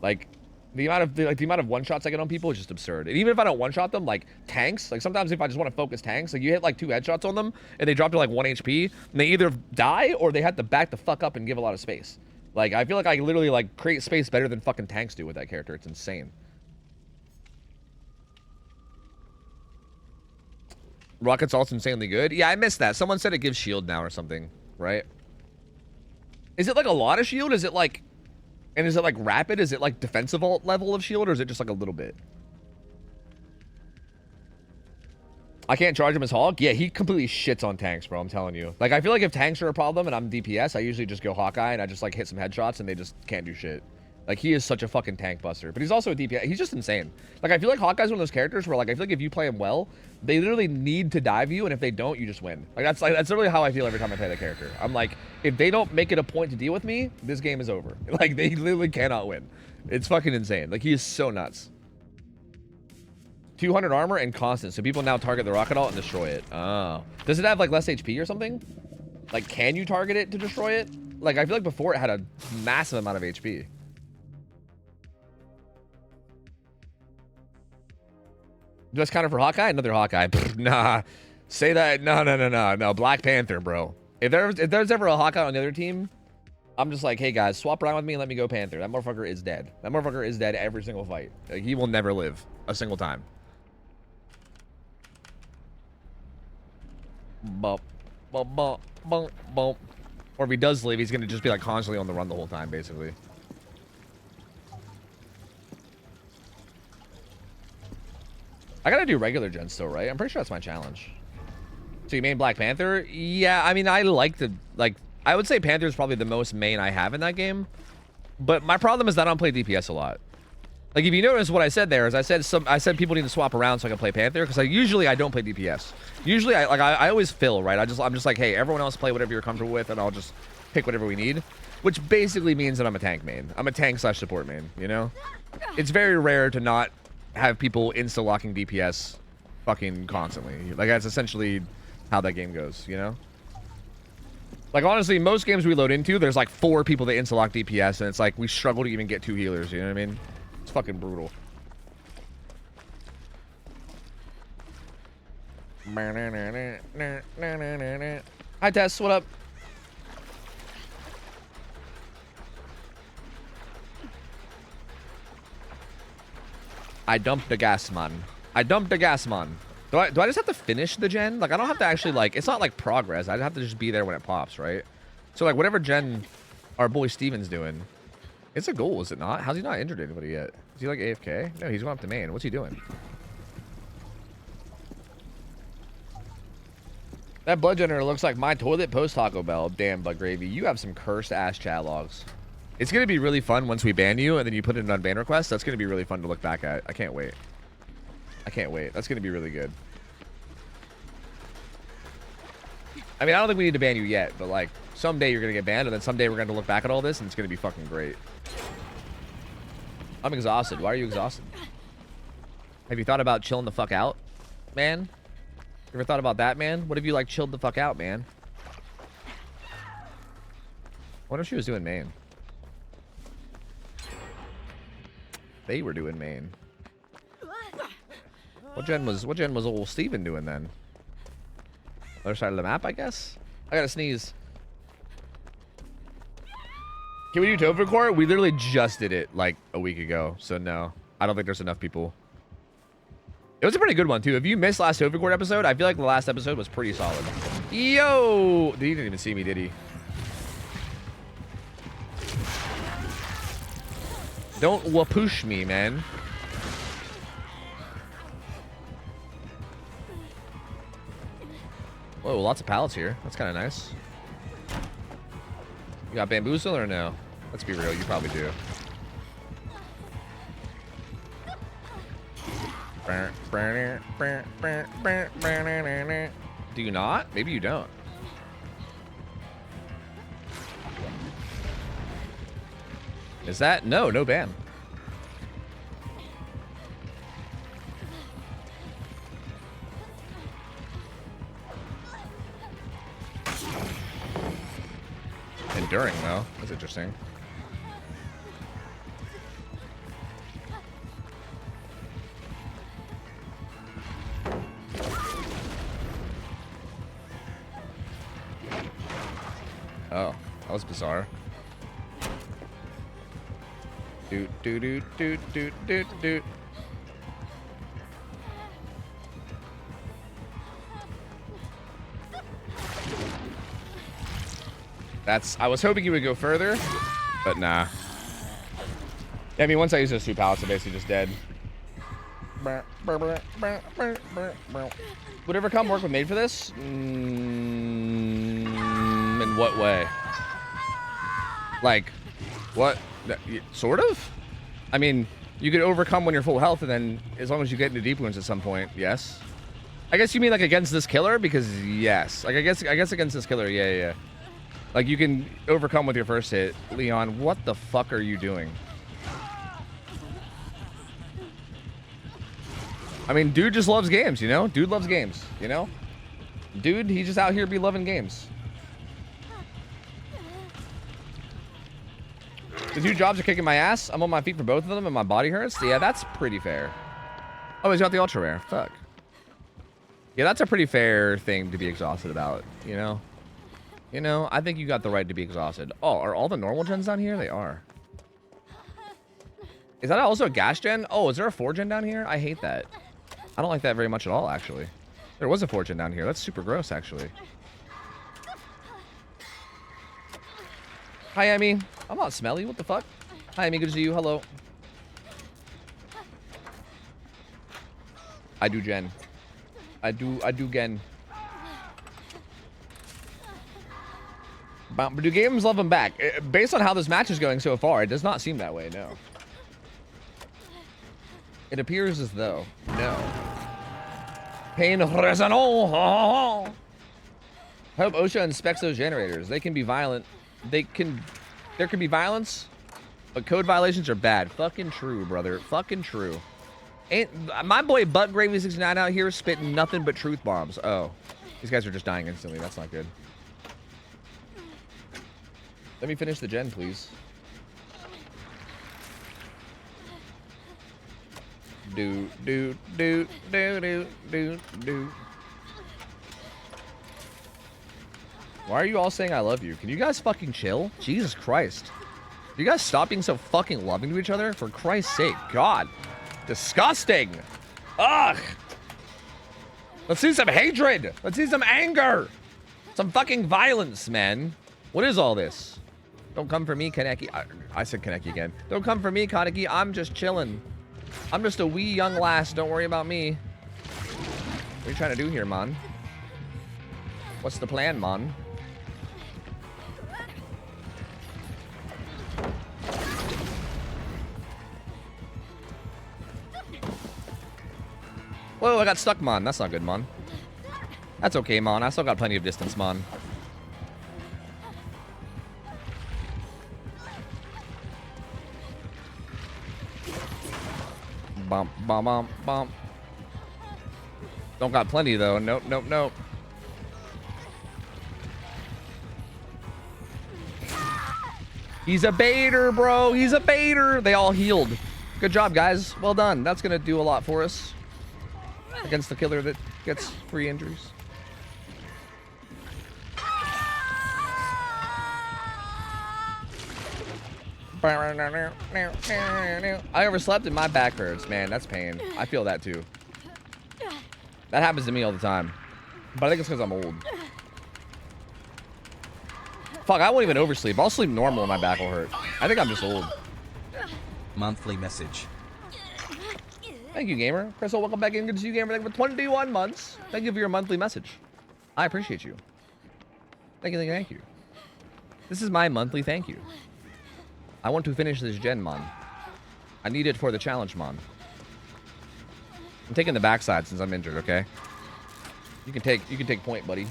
Like the amount of one shots I get on people is just absurd. And even if I don't one shot them, like tanks, like sometimes if I just want to focus tanks, like you hit like 2 headshots on them and they drop to like 1 HP and they either die or they have to back the fuck up and give a lot of space. Like I feel like I literally like create space better than fucking tanks do with that character. It's insane. Rocket's also insanely good. Yeah, I missed that. Someone said it gives shield now or something, right? Is it like a lot of shield? Is it like... And is it like rapid? Is it like defensive ult level of shield, or is it just like a little bit? I can't charge him as Hawk? Yeah, he completely shits on tanks, bro. I'm telling you. Like, I feel like if tanks are a problem and I'm DPS, I usually just go Hawkeye and I just like hit some headshots and they just can't do shit. Like, he is such a fucking tank buster. But he's also a DPS. He's just insane. Like, I feel like Hawkeye's one of those characters where, like, I feel like if you play him well, they literally need to dive you, and if they don't, you just win. That's literally how I feel every time I play that character. I'm like, if they don't make it a point to deal with me, this game is over. Like, they literally cannot win. It's fucking insane. Like, he is so nuts. 200 armor and constant, so people now target the rocket ult and destroy it. Oh. Does it have, like, less HP or something? Like, can you target it to destroy it? Like, I feel like before it had a massive amount of HP. Just counter for Hawkeye? Another Hawkeye. Pfft, nah. Say that. No. Black Panther, bro. If there's ever a Hawkeye on the other team, I'm just like, hey guys, swap around with me and let me go Panther. That motherfucker is dead. That motherfucker is dead every single fight. Like, he will never live a single time. Bump, bump, bump, bump, bump. Or if he does live, he's gonna just be like constantly on the run the whole time, basically. I gotta do regular gen still, right? I'm pretty sure that's my challenge. So you main Black Panther? Yeah, I mean, I like the, like, I would say Panther is probably the most main I have in that game. But my problem is that I don't play DPS a lot. Like, if you notice what I said there is I said people need to swap around so I can play Panther, because usually I don't play DPS. Usually I always fill, right? I'm just like, hey, everyone else play whatever you're comfortable with, and I'll just pick whatever we need. Which basically means that I'm a tank main. I'm a tank / support main, you know? It's very rare to not have people insta-locking DPS fucking constantly. Like, that's essentially how that game goes, you know? Like, honestly, most games we load into, there's like 4 people that insta-lock DPS, and it's like, we struggle to even get 2 healers, you know what I mean? It's fucking brutal. Hi, Tess, what up? I dumped the gas, man. I dumped the gas, man. Do I just have to finish the gen? Like, I don't have to actually, like, it's not like progress. I have to just be there when it pops, right? So, like, whatever gen our boy Steven's doing, it's a goal, is it not? How's he not injured anybody yet? Is he, like, AFK? No, he's going up to main. What's he doing? That blood generator looks like my toilet post Taco Bell. Damn, Bug Gravy. You have some cursed-ass chat logs. It's going to be really fun once we ban you, and then you put it on ban request. That's going to be really fun to look back at. I can't wait. I can't wait. That's going to be really good. I mean, I don't think we need to ban you yet, but, like, someday you're going to get banned, and then someday we're going to look back at all this, and it's going to be fucking great. I'm exhausted. Why are you exhausted? Have you thought about chilling the fuck out, man? You ever thought about that, man? What if you, like, chilled the fuck out, man? What if she was doing main? They were doing main. What gen was old Steven doing then? Other side of the map, I guess? I gotta sneeze. Can we do Topher Core? We literally just did it like a week ago, so no. I don't think there's enough people. It was a pretty good one too. If you missed last Topher Core episode, I feel like the last episode was pretty solid. Yo! He didn't even see me, did he? Don't wapoosh me, man. Whoa, lots of pallets here. That's kind of nice. You got bamboozle or no? Let's be real, you probably do. Do you not? Maybe you don't. Is that? No, no ban. Enduring, though. That's interesting. Oh, that was bizarre. Doot, doot, doot, doot, doot, doot, doot. I was hoping you would go further, but nah. Yeah, I mean, once I use those 2 pallets, I'm basically just dead. Would EverCom work with Made for this? In what way? Like, what? Sort of? I mean, you could overcome when you're full health, and then as long as you get into deep wounds at some point, yes. I guess you mean like against this killer? Because yes. Like I guess against this killer, yeah. Like you can overcome with your first hit. Leon, what the fuck are you doing? I mean, dude just loves games, you know? Dude loves games, you know? Dude, he's just out here be loving games. The 2 jobs are kicking my ass. I'm on my feet for both of them and my body hurts. Yeah, that's pretty fair. Oh, he's got the ultra rare. Fuck. Yeah, that's a pretty fair thing to be exhausted about, you know? You know, I think you got the right to be exhausted. Oh, are all the normal gens down here? They are. Is that also a gas gen? Oh, is there a 4 gen down here? I hate that. I don't like that very much at all, actually. There was a 4 gen down here. That's super gross, actually. Hi, Emmy. I'm not smelly. What the fuck? Hi, Emmy. Good to see you. Hello. I do gen. I do gen. But do games love him back? Based on how this match is going so far, it does not seem that way, no. It appears as though, no. Pain resonant. I hope OSHA inspects those generators. They can be violent. There can be violence, but code violations are bad. Fucking true, brother. Fucking true. Ain't my boy Butt Gravy 69 out here spitting nothing but truth bombs. Oh, these guys are just dying instantly. That's not good. Let me finish the gen, please. Do. Why are you all saying I love you? Can you guys fucking chill? Jesus Christ. You guys stop being so fucking loving to each other? For Christ's sake. God. Disgusting. Ugh. Let's see some hatred. Let's see some anger. Some fucking violence, man. What is all this? Don't come for me, Kaneki. I said Kaneki again. Don't come for me, Kaneki. I'm just chilling. I'm just a wee young lass. Don't worry about me. What are you trying to do here, man? What's the plan, man? Whoa, I got stuck, man. That's not good, man. That's okay, man. I still got plenty of distance, man. Bump, bump, bump, bump. Don't got plenty, though. Nope, nope, nope. He's a baiter, bro. He's a baiter. They all healed. Good job, guys. Well done. That's going to do a lot for us against the killer that gets free injuries. I overslept and my back hurts, man. That's pain. I feel that too. That happens to me all the time. But I think it's because I'm old. Fuck, I won't even oversleep. I'll sleep normal and my back will hurt. I think I'm just old. Monthly message. Thank you, gamer. Crystal, welcome back in. Good to see you, gamer. Thank you for 21 months. Thank you for your monthly message. I appreciate you. Thank you, thank you, thank you. This is my monthly thank you. I want to finish this gen, mon. I need it for the challenge, mon. I'm taking the backside since I'm injured, okay? You can take point, buddy.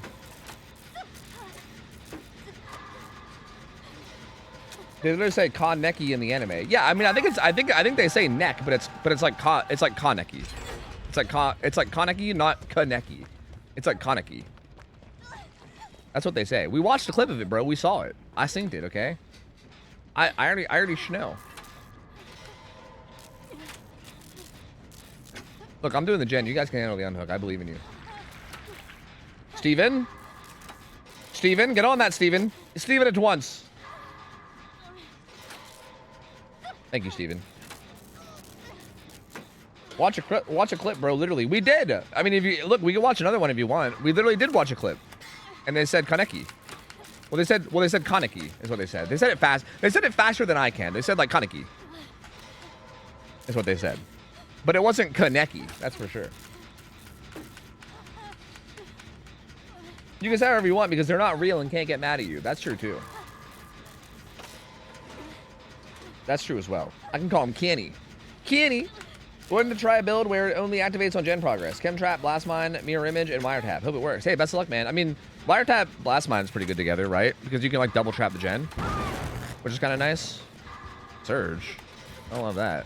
They literally say Kaneki in the anime. Yeah, I mean, I think they say neck, but it's like Kaneki. It's like Kaneki, not Kaneki. It's like Kaneki. That's what they say. We watched a clip of it, bro. We saw it. I synced it, okay? I already know. Look, I'm doing the gen. You guys can handle the unhook. I believe in you. Steven? Steven, get on that, Steven. Steven at once. Thank you, Steven. Watch a clip, bro. Literally, we did. I mean, if you look, we can watch another one if you want. We literally did watch a clip, and they said Kaneki. Well, they said Kaneki is what they said. They said it fast. They said it faster than I can. They said like Kaneki. Is what they said. But it wasn't Kaneki. That's for sure. You can say whatever you want because they're not real and can't get mad at you. That's true too. That's true as well. I can call him Kenny. Kenny! Wouldn't to try a build where it only activates on gen progress. Chemtrap, Blast Mine, Mirror Image, and Wiretap. Hope it works. Hey, best of luck, man. I mean, Wiretap, Blast Mine is pretty good together, right? Because you can, like, double trap the gen. Which is kind of nice. Surge. I love that.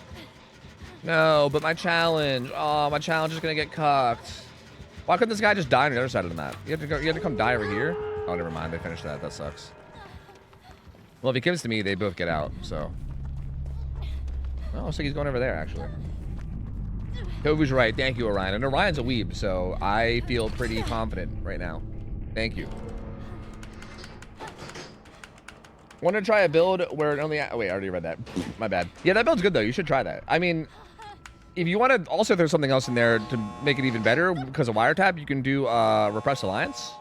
No, but my challenge. Oh, my challenge is going to get cucked. Why couldn't this guy just die on the other side of the map? You have to come die over here? Oh, never mind. They finished that. That sucks. Well, if he gives to me, they both get out, so... Oh, looks like he's going over there, actually. Tovu's right. Thank you, Orion. And Orion's a weeb, so I feel pretty confident right now. Thank you. Want to try a build where it only... Oh, wait, I already read that. My bad. Yeah, that build's good, though. You should try that. I mean, if you want to also throw something else in there to make it even better because of wiretap, you can do Repress Alliance.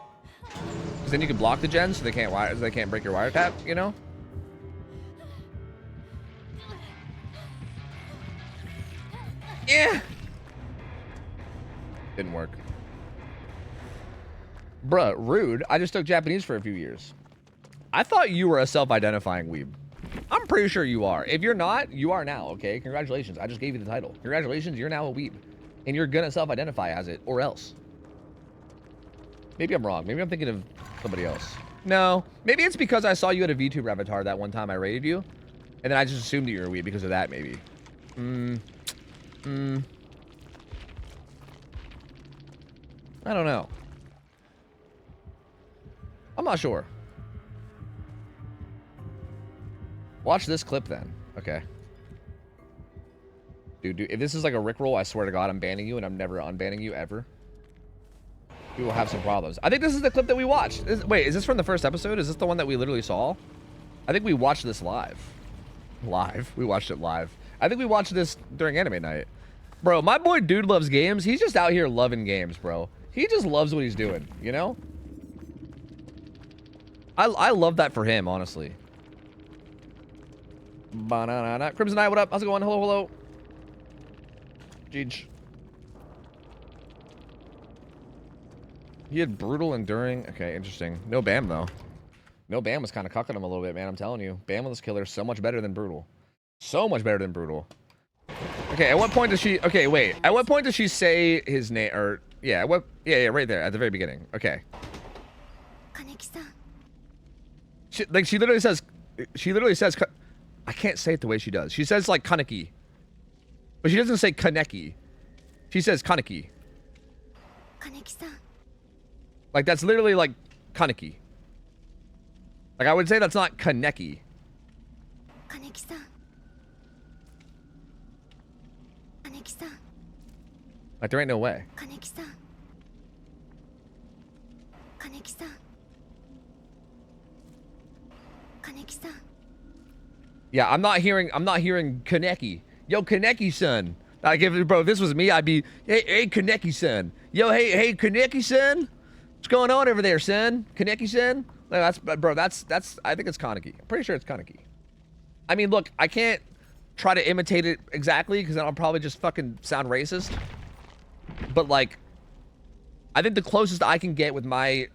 Because then you can block the gens so they can't break your wiretap, you know? Yeah. Didn't work. Bruh, rude. I just took Japanese for a few years. I thought you were a self-identifying weeb. I'm pretty sure you are. If you're not, you are now, okay? Congratulations. I just gave you the title. Congratulations, you're now a weeb. And you're gonna self-identify as it, or else. Maybe I'm wrong. Maybe I'm thinking of somebody else. No. Maybe it's because I saw you at a VTuber avatar that one time I raided you. And then I just assumed that you're a weeb because of that, maybe. I don't know. I'm not sure. Watch this clip then. Okay. Dude, if this is like a Rickroll, I swear to God, I'm banning you and I'm never unbanning you ever. We will have some problems. I think this is the clip that we watched. Wait, is this from the first episode? Is this the one that we literally saw? I think we watched this live. Live? We watched it live. I think we watched this during anime night. Bro, my boy Dude Loves Games. He's just out here loving games, bro. He just loves what he's doing, you know? I love that for him, honestly. Banana. Crimson Eye, what up? How's it going? Hello, hello. Jeej. He had brutal enduring. Okay, interesting. No Bam, though. No Bam was kind of cucking him a little bit, man. I'm telling you. Bam was killer. So much better than brutal. So much better than brutal. Okay, at what point does she... Okay, wait. At what point does she say his name? Or... Yeah, what... Yeah, right there. At the very beginning. Okay. She literally says... She literally says... I can't say it the way she does. She says, like, Kaneki. But she doesn't say Kaneki. She says Kaneki. Like, that's literally, like, Kaneki. Like, I would say that's not Kaneki. Like, there ain't no way. Yeah, I'm not hearing Kaneki. Yo, Kaneki-san. Like, bro, if this was me, I'd be, hey, Kaneki-san. Yo, hey, Kaneki-san. What's going on over there, son? Kaneki-san? Like, that's, I think it's Kaneki. I'm pretty sure it's Kaneki. I mean, look, I can't try to imitate it exactly, because then I'll probably just fucking sound racist. But, like, I think the closest I can get with my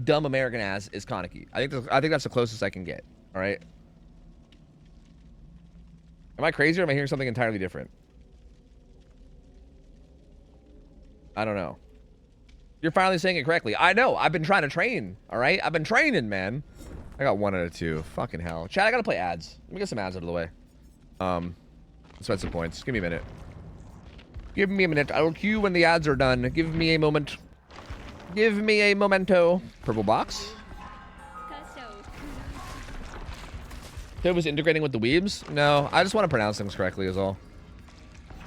dumb American ass is Kaneki. I think that's the closest I can get, all right? Am I crazy or am I hearing something entirely different? I don't know. You're finally saying it correctly. I know. I've been trying to train. All right? I've been training, man. I got 1 out of 2. Fucking hell. Chat, I gotta play ads. Let me get some ads out of the way. Let's spend some points. Give me a minute. Give me a minute. I will queue when the ads are done. Give me a moment. Give me a memento. Purple box. It was integrating with the weebs? No, I just want to pronounce things correctly is all.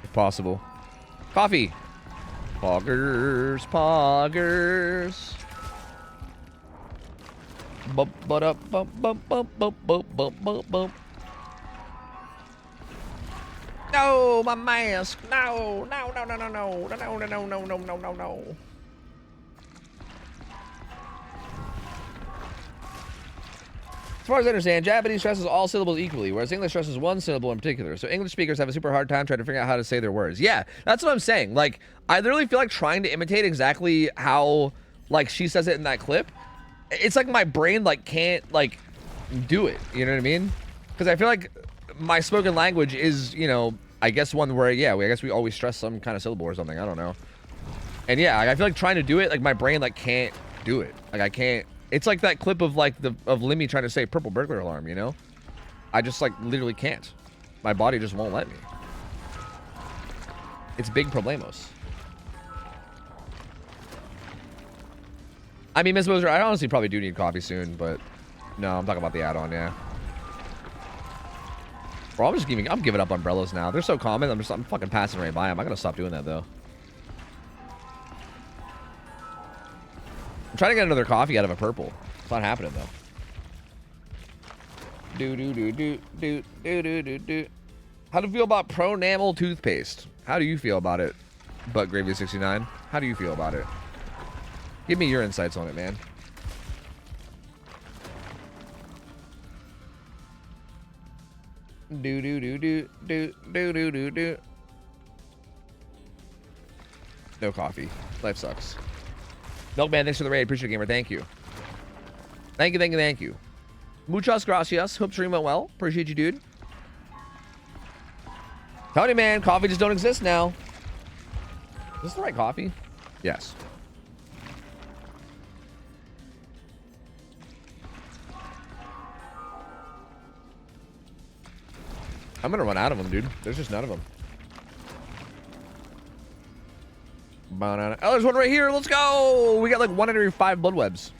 If possible. Coffee. Poggers, poggers. Bump, but up, bump, bump, bump, bump, bump, bump, bump, bump. No, my mask. No, no, no, no, no, no, no, no, no, no, no, no, no, no. As far as I understand, Japanese stresses all syllables equally, whereas English stresses one syllable in particular. So English speakers have a super hard time trying to figure out how to say their words. Yeah, that's what I'm saying. Like, I literally feel like trying to imitate exactly how, like, she says it in that clip. It's like my brain, like, can't, like, do it. You know what I mean? Because I feel like my spoken language is, you know, I guess one where, yeah, I guess we always stress some kind of syllable or something. I don't know. And yeah, I feel like trying to do it, like, my brain, like, can't do it. Like, I can't. It's like that clip of, like, of Limmy trying to say purple burglar alarm, you know? I just, like, literally can't. My body just won't let me. It's big problemos. I mean, Miss Moser, I honestly probably do need coffee soon, but no, I'm talking about the add-on, yeah. Bro, I'm giving up umbrellas now. They're so common. I'm fucking passing right by them. I gotta stop doing that, though. I'm trying to get another coffee out of a purple. It's not happening, though. Do do do do do do do do do. How do you feel about Pronamel toothpaste? How do you feel about it? Butt Gravy 69. How do you feel about it? Give me your insights on it, man. Do do do do do do do do do. No coffee. Life sucks. Milkman, thanks for the raid. Appreciate it, gamer. Thank you. Thank you, thank you, thank you. Muchas gracias. Hope stream went well. Appreciate you, dude. Tony, man, coffee just don't exist now. Is this the right coffee? Yes. I'm gonna run out of them, dude. There's just none of them. Banana. Oh, there's one right here. Let's go. We got like 1 in every 5 blood webs.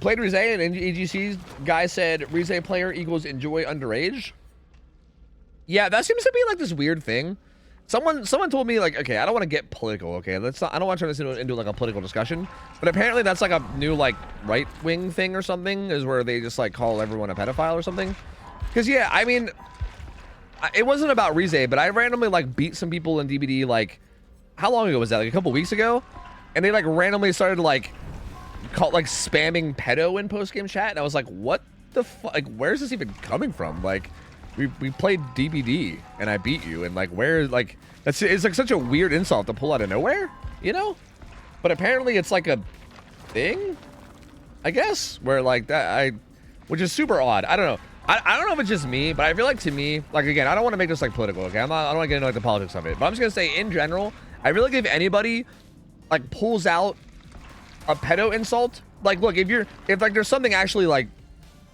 Played Rize and EGC's guy said Rize player equals enjoy underage. Yeah, that seems to be like this weird thing. Someone told me like, okay, I don't want to get political, okay? Let's not, I don't want to turn this into like a political discussion, but apparently that's like a new like right-wing thing or something, is where they just like call everyone a pedophile or something. Because yeah, I mean, it wasn't about Rize, but I randomly like beat some people in DBD like, how long ago was that? Like a couple weeks ago, and they like randomly started like spamming pedo in post-game chat, and I was like, what the fuck? Like, where's this even coming from? Like, we played DBD and I beat you, and like, where, like, it's like such a weird insult to pull out of nowhere, you know? But apparently it's like a thing, I guess, where like that, which is super odd. I don't know. I don't know if it's just me, but I feel like to me, like, again, I don't want to make this like political, okay? I don't want to get into like the politics of it, but I'm just gonna say in general, I feel like if anybody like pulls out a pedo insult, like, look, if like there's something actually like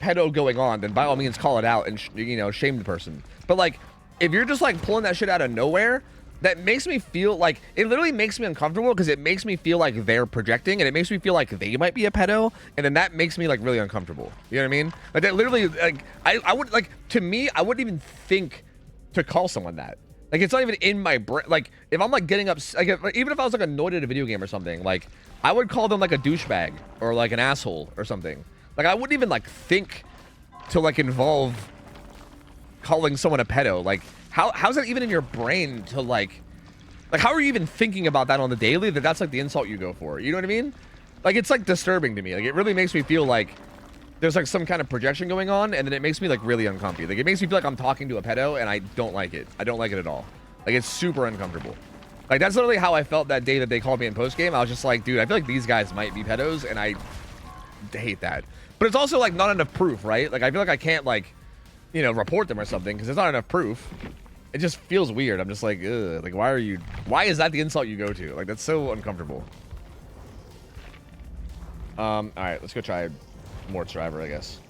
pedo going on, then by all means call it out and you know, shame the person. But like, if you're just like pulling that shit out of nowhere, that makes me feel like, it literally makes me uncomfortable, because it makes me feel like they're projecting, and it makes me feel like they might be a pedo, and then that makes me like really uncomfortable. You know what I mean? Like, that literally, like, I would, like, to me, I wouldn't even think to call someone that. Like, it's not even in my brain. Like, if I'm like getting up, like, even if I was like annoyed at a video game or something, like, I would call them like a douchebag or like an asshole or something. Like, I wouldn't even like think to like involve calling someone a pedo. Like, how's that even in your brain to like how are you even thinking about that on the daily, that's like the insult you go for? You know what I mean? Like, it's like disturbing to me. Like, it really makes me feel like there's like some kind of projection going on, and then it makes me like really uncomfy. Like, it makes me feel like I'm talking to a pedo, and I don't like it. I don't like it at all. Like, it's super uncomfortable. Like, that's literally how I felt that day that they called me in post game. I was just like, dude, I feel like these guys might be pedos, and I hate that. But it's also like not enough proof, right? Like, I feel like I can't like, you know, report them or something, because there's not enough proof. It just feels weird. I'm just like, ugh, like, why is that the insult you go to? Like, that's so uncomfortable. All right, let's go try Mort's driver, I guess.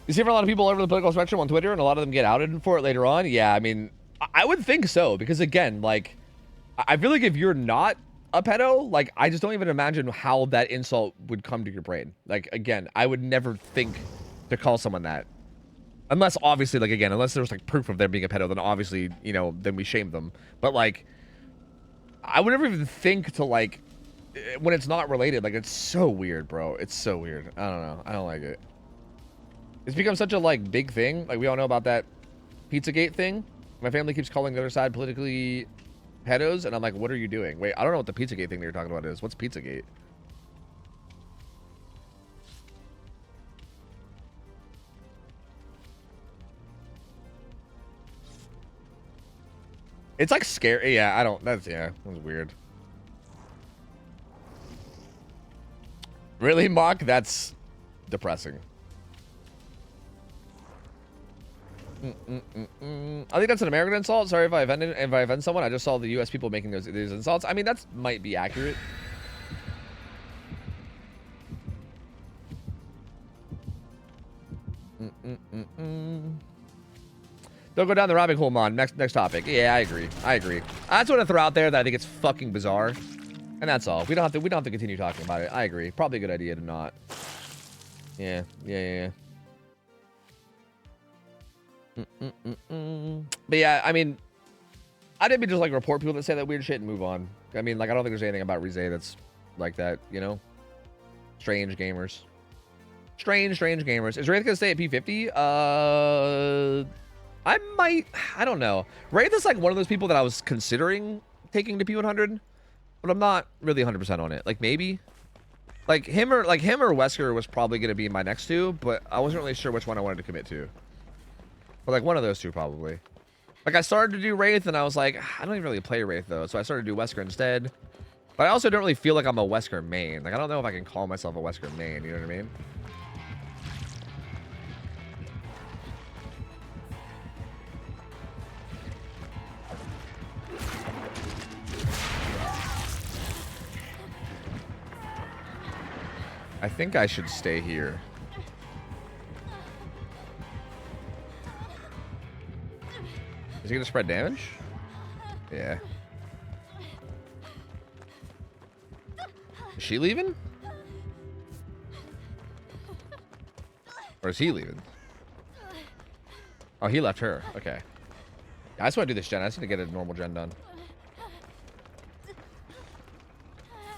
You see from a lot of people all over the political spectrum on Twitter, and a lot of them get outed for it later on. Yeah, I mean, I would think so, because again, like, I feel like if you're not a pedo, like, I just don't even imagine how that insult would come to your brain. Like, again, I would never think to call someone that. Unless, obviously, like, again, unless there was, like, proof of them being a pedo, then obviously, you know, then we shame them. But, like, I would never even think to, like, when it's not related. Like, it's so weird, bro. It's so weird. I don't know. I don't like it. It's become such a, like, big thing. Like, we all know about that Pizzagate thing. My family keeps calling the other side politically pedos, and I'm like, what are you doing? Wait, I don't know what the Pizzagate thing that you're talking about is. What's Pizzagate? It's like scary. Yeah, I don't. That's, yeah, that was weird. Really, Mock? That's depressing. I think that's an American insult. Sorry if I offend someone. I just saw the U.S. people making these insults. I mean, that might be accurate. Don't go down the rabbit hole, Mon. Next topic. Yeah, I agree. I just want to throw out there that I think it's fucking bizarre, and that's all. We don't have to continue talking about it. I agree. Probably a good idea to not. Yeah. But yeah, I mean, I didn't just like report people that say that weird shit and move on. I mean, like, I don't think there's anything about Rize that's like that, you know. Strange gamers. Strange gamers. Is Wraith gonna stay at P50? I don't know. Wraith is like one of those people that I was considering taking to P100, but I'm not really 100% on it. Like maybe, like him or Wesker was probably gonna be my next two, but I wasn't really sure which one I wanted to commit to. But like one of those two probably. Like I started to do Wraith and I was like, I don't even really play Wraith though, so I started to do Wesker instead. But I also don't really feel like I'm a Wesker main. Like I don't know if I can call myself a Wesker main. You know what I mean? I think I should stay here. Is he gonna spread damage? Yeah. Is she leaving? Or is he leaving? Oh, he left her. Okay. I just want to do this gen. I just need to get a normal gen done.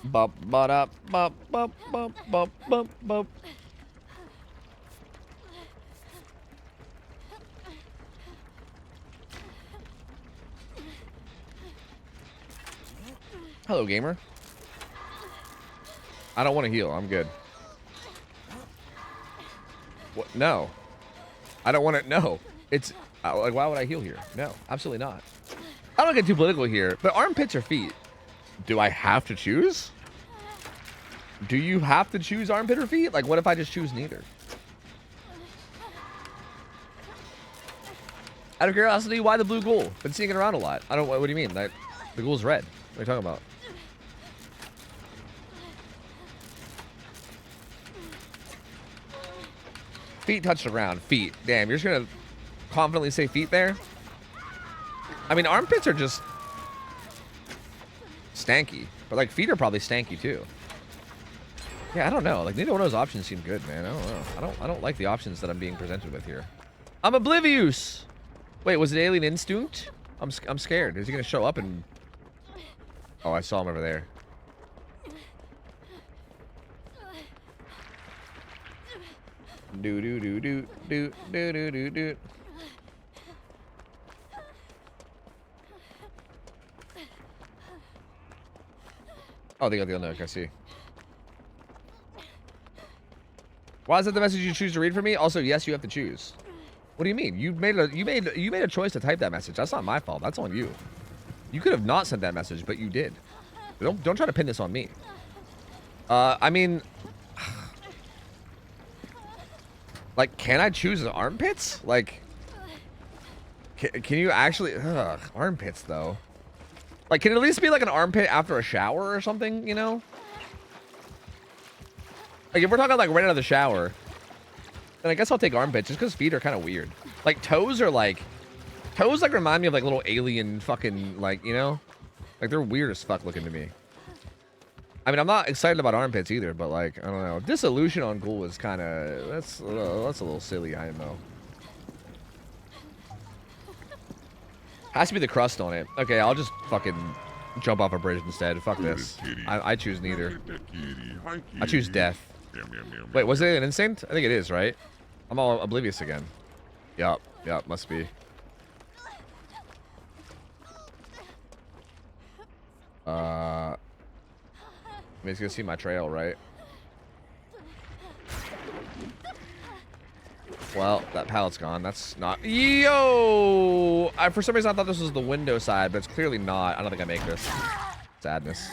Bop, bop, bop, bop, bop, bop, bop, bop. Hello, gamer. I don't want to heal. I'm good. What? No. I don't want to. No. It's like, why would I heal here? No, absolutely not. I don't get too political here, but armpits or feet? Do I have to choose? Do you have to choose armpit or feet? Like, what if I just choose neither? Out of curiosity, why the blue ghoul? Been seeing it around a lot. I don't. What do you mean? That the ghoul's red. What are you talking about? Feet touch the ground. Feet. Damn, you're just gonna confidently say feet there? I mean, armpits are just stanky, but like feet are probably stanky too. Yeah, I don't know. Like neither one of those options seem good, man. I don't know. I don't like the options that I'm being presented with here. I'm oblivious. Wait, was it Alien Instinct? I'm scared. Is he gonna show up and? Oh, I saw him over there. Do do do do do do do do do. Oh, they got the note. I see. Why is that the message you choose to read for me? Also, yes, you have to choose. What do you mean? You made a choice to type that message. That's not my fault. That's on you. You could have not sent that message, but you did. Don't try to pin this on me. I mean, like, can I choose the armpits? Like, can you actually? Ugh, armpits though. Like, can it at least be like an armpit after a shower or something? You know? Like, if we're talking like right out of the shower, then I guess I'll take armpits just because feet are kind of weird. Like toes like remind me of like little alien fucking like, you know, like they're weird as fuck looking to me. I mean, I'm not excited about armpits either, but like I don't know. Dissolution on ghoul is kind of that's a little silly. I know. Has to be the crust on it. Okay, I'll just fucking jump off a bridge instead. Fuck this. I choose neither. I choose death. Wait, was it an instinct? I think it is, right? I'm all oblivious again. Yup, must be. I mean, he's gonna see my trail, right? Well, that pallet's gone. That's not... Yo! For some reason, I thought this was the window side, but it's clearly not. I don't think I make this. Sadness.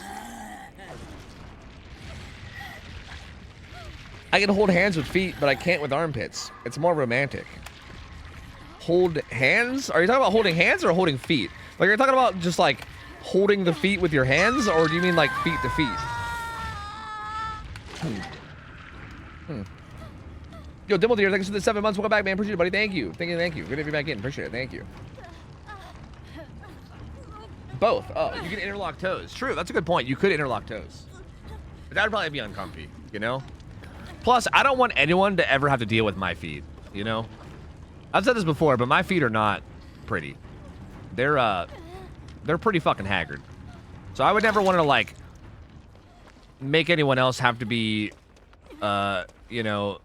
I can hold hands with feet, but I can't with armpits. It's more romantic. Hold hands? Are you talking about holding hands or holding feet? Like, are you talking about just, like, holding the feet with your hands, or do you mean, like, feet to feet? Yo, Dimple Deer, thanks for the 7 months. Welcome back, man. Appreciate it, buddy. Thank you. Thank you. Good to be back in. Appreciate it. Thank you. Both. Oh, you can interlock toes. True. That's a good point. You could interlock toes. But that would probably be uncomfy, you know? Plus, I don't want anyone to ever have to deal with my feet, you know? I've said this before, but my feet are not pretty. They're pretty fucking haggard. So I would never want to, like, make anyone else have to be you know,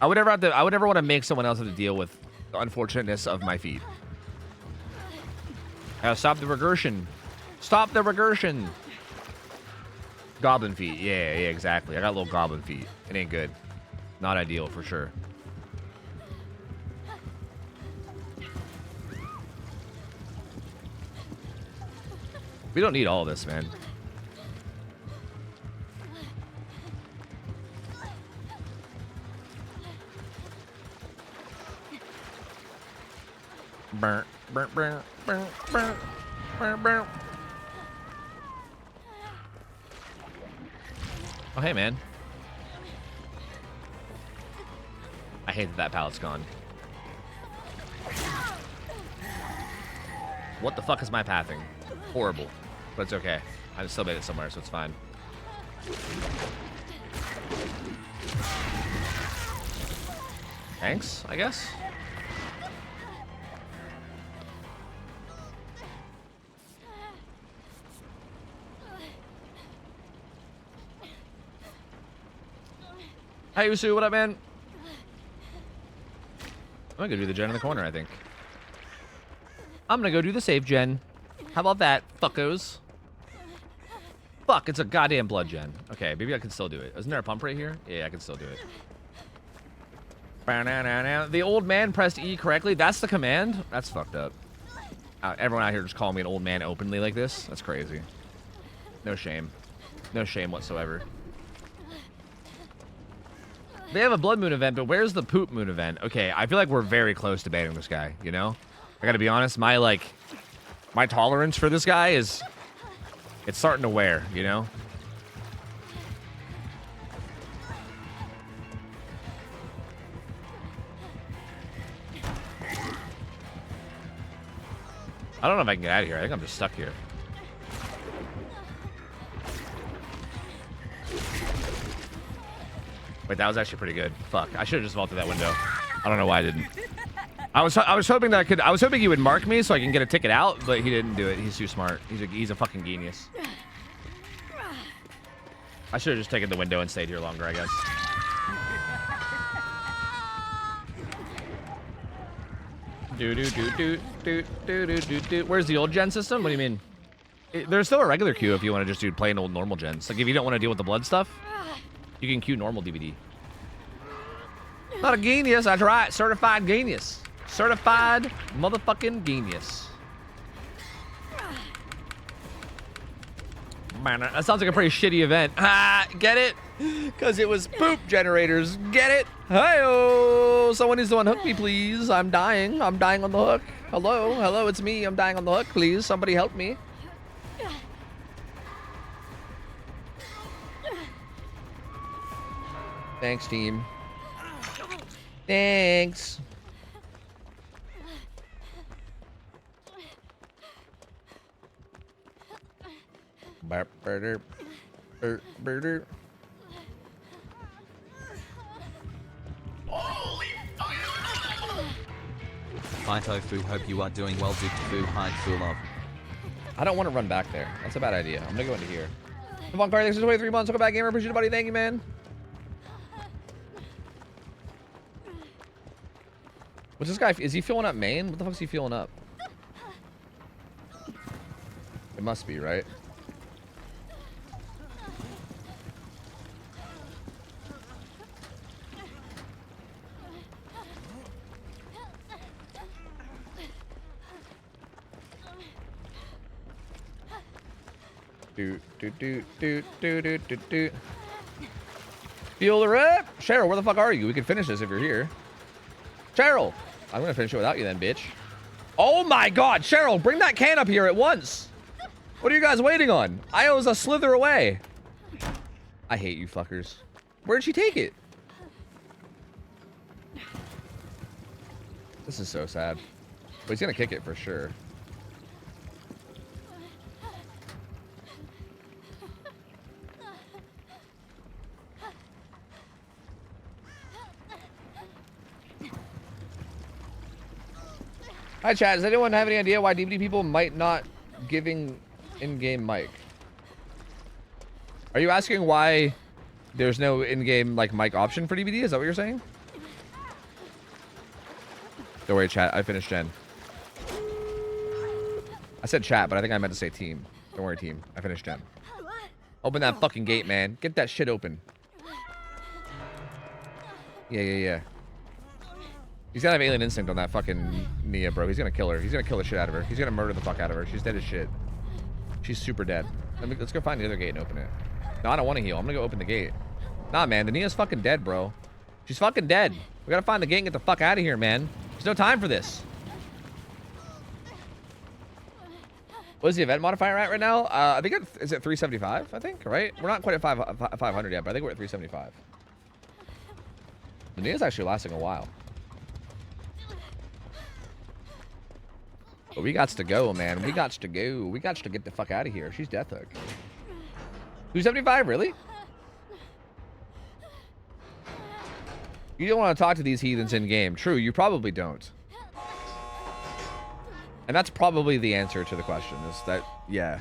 I would never want to make someone else have to deal with the unfortunateness of my feet. Stop the regurgitation. Stop the regurgitation. Goblin feet. Yeah, exactly. I got little goblin feet. It ain't good. Not ideal for sure. We don't need all this, man. Burn, burn, burn, burn, burn, burn, burn. Oh, hey, man. I hate that pallet's gone. What the fuck is my pathing? Horrible. But it's okay. I still made it somewhere, so it's fine. Thanks, I guess. Hey, Usu, what up, man? I'm gonna go do the gen in the corner, I think. I'm gonna go do the save gen. How about that, fuckos? Fuck, it's a goddamn blood gen. Okay, maybe I can still do it. Isn't there a pump right here? Yeah, I can still do it. The old man pressed E correctly. That's the command? That's fucked up. Everyone out here just calling me an old man openly like this? That's crazy. No shame. No shame whatsoever. They have a blood moon event, but where's the poop moon event? Okay, I feel like we're very close to banning this guy, you know? I gotta be honest, my tolerance for this guy is... It's starting to wear, you know? I don't know if I can get out of here. I think I'm just stuck here. Wait, that was actually pretty good. Fuck, I should have just vaulted that window. I don't know why I didn't. I was hoping that I was hoping he would mark me so I can get a ticket out, but he didn't do it. He's too smart. He's a fucking genius. I should have just taken the window and stayed here longer, I guess. Where's the old gen system? What do you mean? There's still a regular queue if you want to just do plain old normal gens. Like if you don't want to deal with the blood stuff, you can queue normal DVD. Not a genius, that's right. Certified genius. Certified motherfucking genius. Man, that sounds like a pretty shitty event. Ah, get it? Because it was poop generators. Get it? Hi-oh! Someone needs to unhook me, please. I'm dying. I'm dying on the hook. Hello? Hello, it's me. I'm dying on the hook. Please, somebody help me. Thanks, team. Thanks. Hi Tofu, hope you are doing well. Duke Fu, hi Fu love. I don't want to run back there. That's a bad idea. I'm gonna go into here. Devon Carter, thanks for 23 months. Welcome back, gamer. Appreciate it, buddy. Thank you, man. What's this guy? Is he filling up main? What the fuck is he filling up? It must be, right? Do. Feel the rep. Cheryl, where the fuck are you? We can finish this if you're here. Cheryl, I'm gonna finish it without you then, bitch. Oh my god, Cheryl, bring that can up here at once. What are you guys waiting on? I was a slither away. I hate you fuckers. Where'd she take it? This is so sad. But he's gonna kick it for sure. Hi chat, does anyone have any idea why DVD people might not giving in-game mic? Are you asking why There's no in-game like mic option for DBD. Is that what you're saying? Don't worry, chat. I finished Gen. I said chat, but I think I meant to say team. Don't worry, team. I finished Gen. Open that fucking gate, man. Get that shit open. Yeah. He's gonna have alien instinct on that fucking Nia, bro. He's gonna kill her. He's gonna kill the shit out of her. He's gonna murder the fuck out of her. She's dead as shit. She's super dead. Let's go find the other gate and open it. No, I don't want to heal. I'm gonna go open the gate. Nah, man. The Nia's fucking dead, bro. She's fucking dead. We gotta find the gate and get the fuck out of here, man. There's no time for this. What is the event modifier at right now? I think is it 375, I think, right? We're not quite at 500 yet, but I think we're at 375. The Nia's actually lasting a while. But we got to go, man. We got to go. We got to get the fuck out of here. She's death hook. 275, really? You don't want to talk to these heathens in game. True, you probably don't. And that's probably the answer to the question, is that, yeah.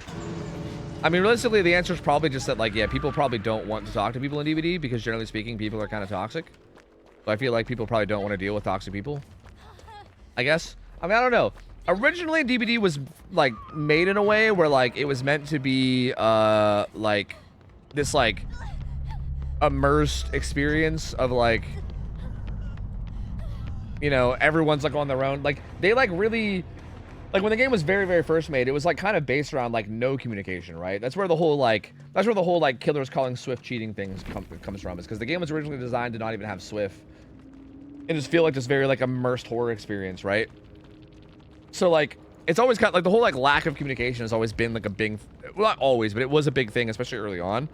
I mean, realistically, the answer is probably just that, like, yeah, people probably don't want to talk to people in DBD because, generally speaking, people are kind of toxic. So I feel like people probably don't want to deal with toxic people. I guess. I mean, I don't know. Originally, DBD was, like, made in a way where, like, it was meant to be, like, this, like, immersed experience of, like, you know, everyone's, like, on their own. Like, they, like, really... Like, when the game was very, very first made, it was, like, kind of based around, like, no communication, right? That's where the whole, like, killers calling Swift cheating things comes from. Is because the game was originally designed to not even have Swift. And just feel like this very, like, immersed horror experience, right? So, like, it's always kind of, like, the whole, like, lack of communication has always been, like, a big... Well, not always, but it was a big thing, especially early on.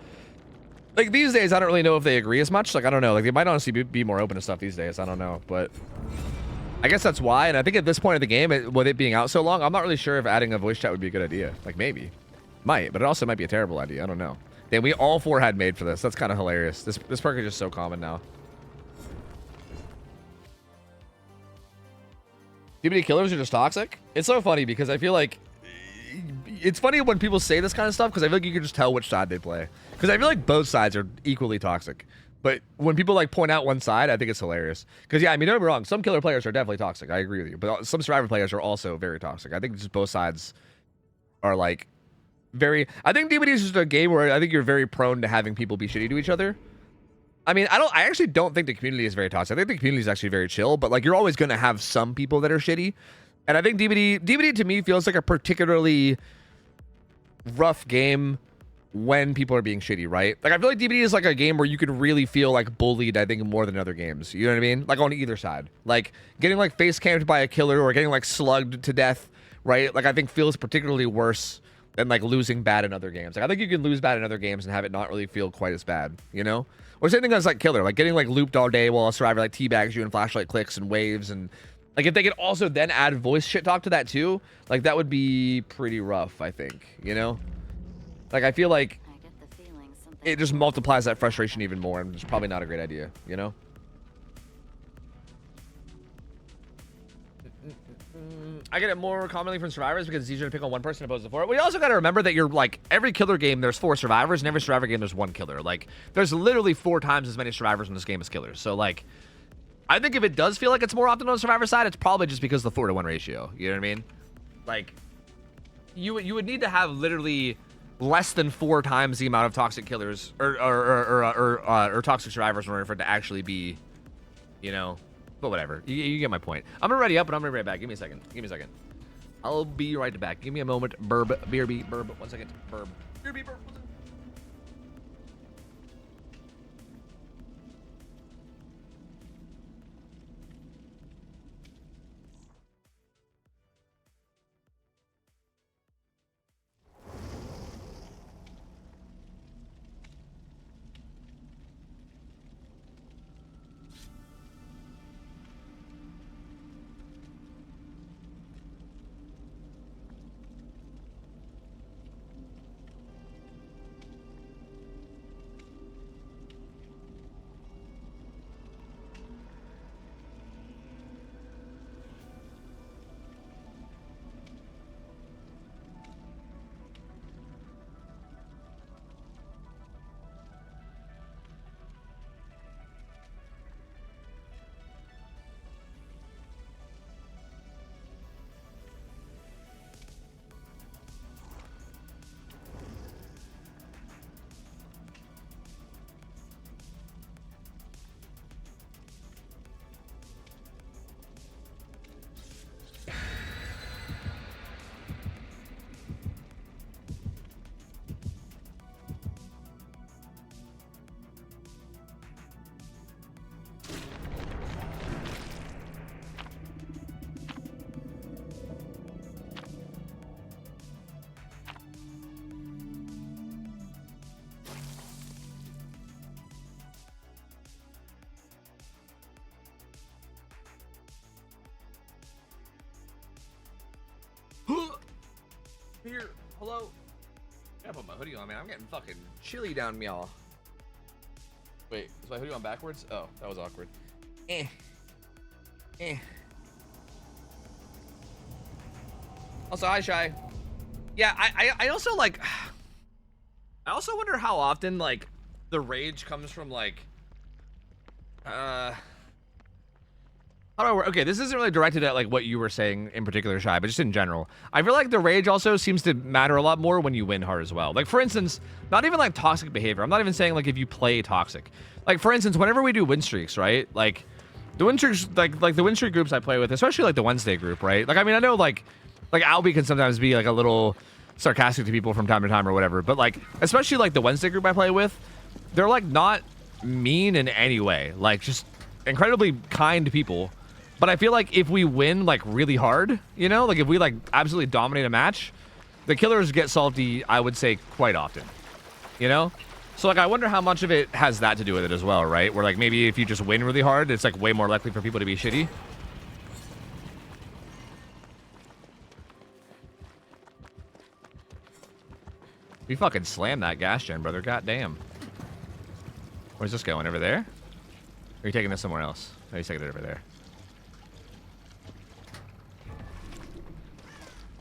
Like, these days, I don't really know if they agree as much. Like, I don't know. Like, they might honestly be more open to stuff these days. I don't know, but... I guess that's why, and I think at this point of the game, with it being out so long, I'm not really sure if adding a voice chat would be a good idea. Like, maybe. Might, but it also might be a terrible idea. I don't know. Damn, we all four had made for this. That's kind of hilarious. This perk is just so common now. DBD killers are just toxic? It's so funny because I feel like... It's funny when people say this kind of stuff because I feel like you can just tell which side they play. Because I feel like both sides are equally toxic. But when people, like, point out one side, I think it's hilarious. Because, yeah, I mean, don't get me wrong. Some killer players are definitely toxic. I agree with you. But some survivor players are also very toxic. I think just both sides are, like, very... I think DBD is just a game where I think you're very prone to having people be shitty to each other. I mean, I actually don't think the community is very toxic. I think the community is actually very chill. But, like, you're always going to have some people that are shitty. And I think DBD to me feels like a particularly rough game when people are being shitty, right? Like, I feel like DBD is like a game where you can really feel like bullied, I think, more than other games. You know what I mean? Like, on either side. Like, getting, like, face camped by a killer or getting, like, slugged to death, right? Like, I think feels particularly worse than, like, losing bad in other games. Like, I think you can lose bad in other games and have it not really feel quite as bad, you know? Or same thing as, like, killer. Like, getting, like, looped all day while a survivor, like, teabags you and flashlight clicks and waves and... Like, if they could also then add voice shit talk to that, too, like, that would be pretty rough, I think, you know? Like, I feel like it just multiplies that frustration even more, and it's probably not a great idea, you know? I get it more commonly from survivors because it's easier to pick on one person opposed to four. We also got to remember that you're, like, every killer game, there's 4 survivors, and every survivor game, there's 1 killer. Like, there's literally 4 times as many survivors in this game as killers. So, like, I think if it does feel like it's more often on the survivor side, it's probably just because of the 4-to-1 ratio. You know what I mean? Like, you would need to have literally less than 4 times the amount of toxic killers or toxic survivors in order for it to actually be, you know, but whatever. You get my point. I'm gonna ready up, and I'm gonna be right back. Give me a second. Give me a second. I'll be right back. Give me a moment. Burb, BRB, burb. 1 second. Burb. BRB, burb. 1 second. Here, hello. I gotta put my hoodie on, man. I'm getting fucking chilly down, y'all. Wait, is my hoodie on backwards? Oh, that was awkward. Also, hi, Shy. Yeah, I also like. I also wonder how often like the rage comes from like. How do I work? Okay, this isn't really directed at like what you were saying in particular, Shy, but just in general. I feel like the rage also seems to matter a lot more when you win hard as well. Like for instance, not even like toxic behavior. I'm not even saying like if you play toxic. Like for instance, whenever we do win streaks, right? Like the win streaks, like the win streak groups I play with, especially like the Wednesday group, right? Like I mean, I know like Albie can sometimes be like a little sarcastic to people from time to time or whatever, but like especially like the Wednesday group I play with, they're like not mean in any way. Like just incredibly kind people. But I feel like if we win like really hard, you know, like if we like absolutely dominate a match, the killers get salty, I would say, quite often, you know? So like I wonder how much of it has that to do with it as well, right? Where like maybe if you just win really hard, it's like way more likely for people to be shitty. We fucking slammed that gas gen, brother. Goddamn. Where's this going? Over there? Or are you taking this somewhere else? No, he's taking it over there.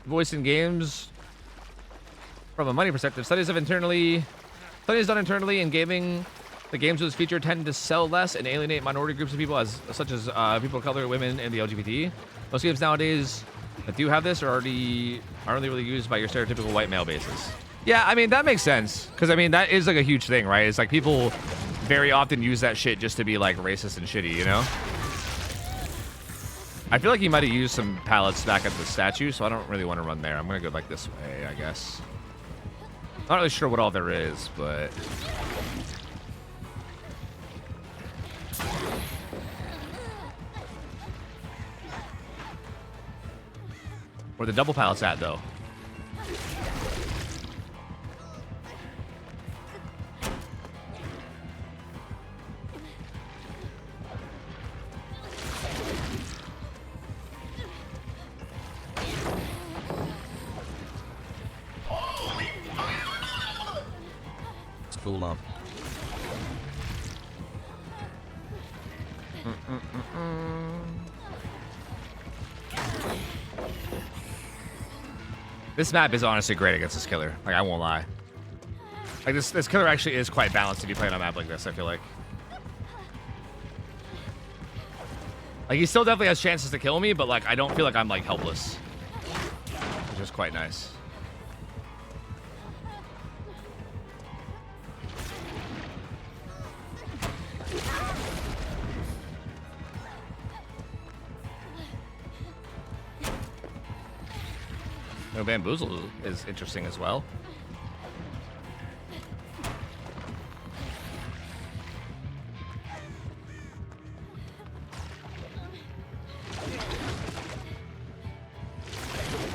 Voice in games. From a money perspective, studies done internally in gaming. The games with this feature tend to sell less and alienate minority groups of people, such as people of color, women, and the LGBT. Most games nowadays that do have this are only really used by your stereotypical white male bases. Yeah, I mean that makes sense because I mean that is like a huge thing, right? It's like people very often use that shit just to be like racist and shitty, you know? I feel like he might have used some pallets back at the statue, so I don't really want to run there. I'm gonna go like this way, I guess. Not really sure what all there is, but where the double pallets at, though? It's full up. This map is honestly great against this killer. Like, I won't lie. Like, this killer actually is quite balanced if you play on a map like this, I feel like. Like, he still definitely has chances to kill me, but, like, I don't feel like I'm, like, helpless. Which is quite nice. No, Bamboozle is interesting as well.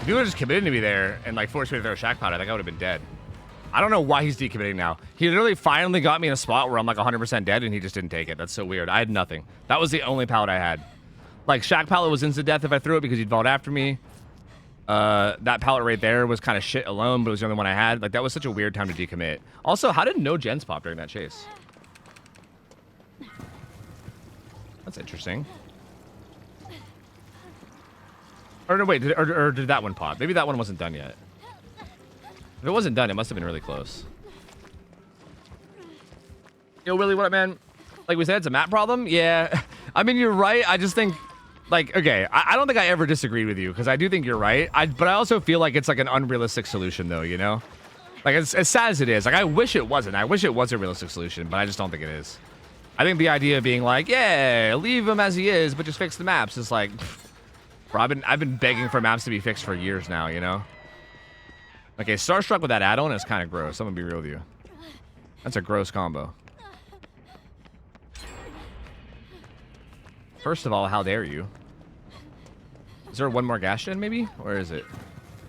If you would have just committed to me there and like forced me to throw a shack powder, I think I would have been dead. I don't know why he's decommitting now. He literally finally got me in a spot where I'm like 100% dead and he just didn't take it. That's so weird. I had nothing. That was the only pallet I had. Like, shack pallet was instant death if I threw it because he'd vault after me. That pallet right there was kind of shit alone, but it was the only one I had. Like, that was such a weird time to decommit. Also, how did no gens pop during that chase? That's interesting. Or no, wait, or did that one pop? Maybe that one wasn't done yet. If it wasn't done, it must have been really close. Yo, Willie, what up, man? Like we said, it's a map problem? Yeah. I mean, you're right. I just think, like, okay, I don't think I ever disagreed with you, because I do think you're right. But I also feel like it's like an unrealistic solution, though, you know? Like, as sad as it is, like, I wish it wasn't. I wish it was a realistic solution, but I just don't think it is. I think the idea of being like, yeah, leave him as he is, but just fix the maps is like, bro, I've been begging for maps to be fixed for years now, you know? Okay, Starstruck with that add-on is kind of gross. I'm gonna be real with you. That's a gross combo. First of all, how dare you? Is there one more gas gen, maybe? Or is it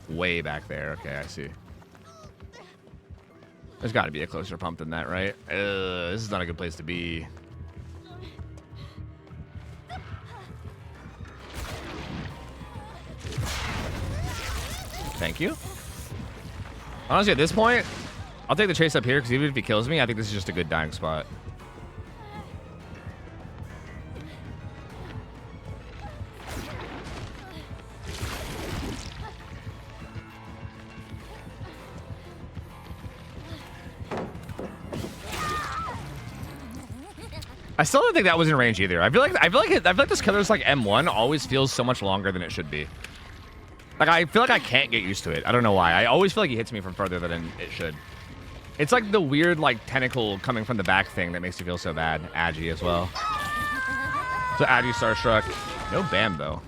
way back there? Okay, I see. There's got to be a closer pump than that, right? This is not a good place to be. Thank you. Honestly, at this point, I'll take the chase up here because even if he kills me, I think this is just a good dying spot. I still don't think that was in range either. I feel like this killer's like M1 always feels so much longer than it should be. Like I feel like I can't get used to it. I don't know why. I always feel like he hits me from further than it should. It's like the weird like tentacle coming from the back thing that makes you feel so bad. Agi as well. So Agi Starstruck. No Bam though.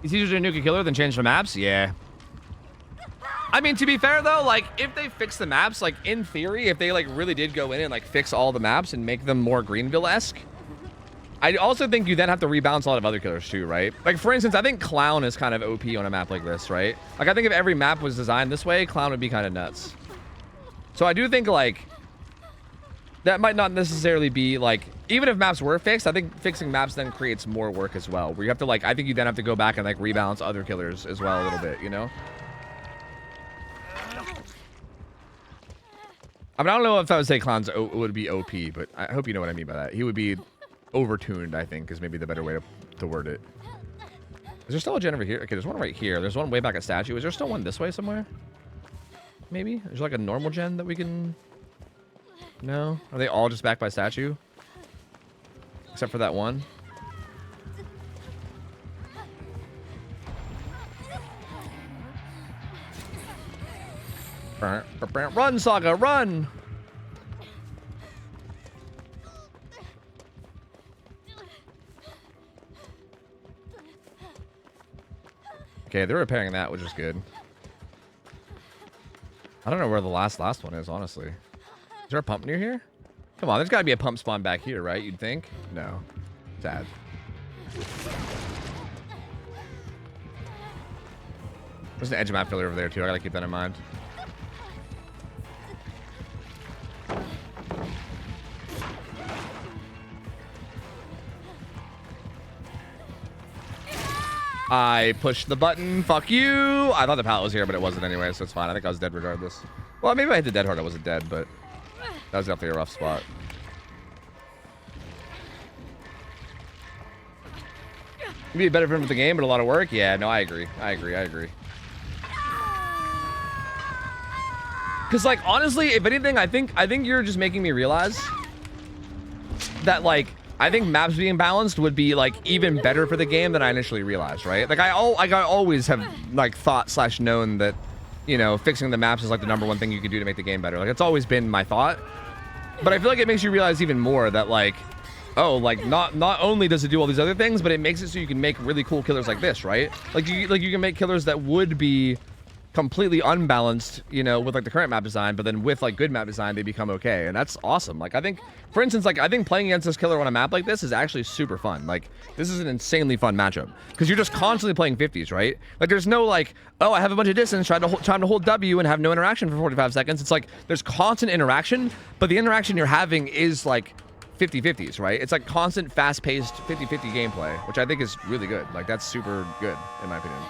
It's easier to nuke a killer than change the maps? Yeah. I mean, to be fair though, like if they fix the maps, like in theory, if they like really did go in and like fix all the maps and make them more Greenville-esque, I also think you then have to rebalance a lot of other killers too, right? Like for instance, I think Clown is kind of OP on a map like this, right? Like I think if every map was designed this way, Clown would be kind of nuts. So I do think like that might not necessarily be like, even if maps were fixed, I think fixing maps then creates more work as well. Where you have to like, I think you then have to go back and like rebalance other killers as well a little bit, you know? I mean, I don't know if I would say Clown's would be OP, but I hope you know what I mean by that. He would be overtuned, I think, is maybe the better way to word it. Is there still a gen over here? Okay, there's one right here. There's one way back at statue. Is there still one this way somewhere? Maybe? There's like a normal gen that we can... No? Are they all just back by statue? Except for that one? Run, Saga, run! Okay, they're repairing that, which is good. I don't know where the last one is, honestly. Is there a pump near here? Come on, there's got to be a pump spawn back here, right? You'd think? No. Sad. There's an edge map filler over there, too. I gotta keep that in mind. I pushed the button. Fuck you. I thought the pallet was here, but it wasn't anyway, so it's fine. I think I was dead regardless. Well, maybe I hit the dead hard. I wasn't dead, but that was definitely a rough spot. It'd be better for him with the game, but a lot of work. Yeah, no, I agree. I agree. Because, like, honestly, if anything, I think you're just making me realize that, like, I think maps being balanced would be like even better for the game than I initially realized, right? Like I always have like thought / known that, you know, fixing the maps is like the #1 thing you could do to make the game better. Like it's always been my thought, but I feel like it makes you realize even more that like, oh, like not only does it do all these other things, but it makes it so you can make really cool killers like this, right? Like you can make killers that would be completely unbalanced, you know, with like the current map design, but then with like good map design, they become okay, and that's awesome. Like I think, for instance, like I think playing against this killer on a map like this is actually super fun. Like this is an insanely fun matchup because you're just constantly playing 50s, right? Like there's no like, oh, I have a bunch of distance, time to hold W and have no interaction for 45 seconds. It's like there's constant interaction, but the interaction you're having is like 50-50s, right? It's like constant, fast-paced 50-50 gameplay, which I think is really good. Like that's super good in my opinion.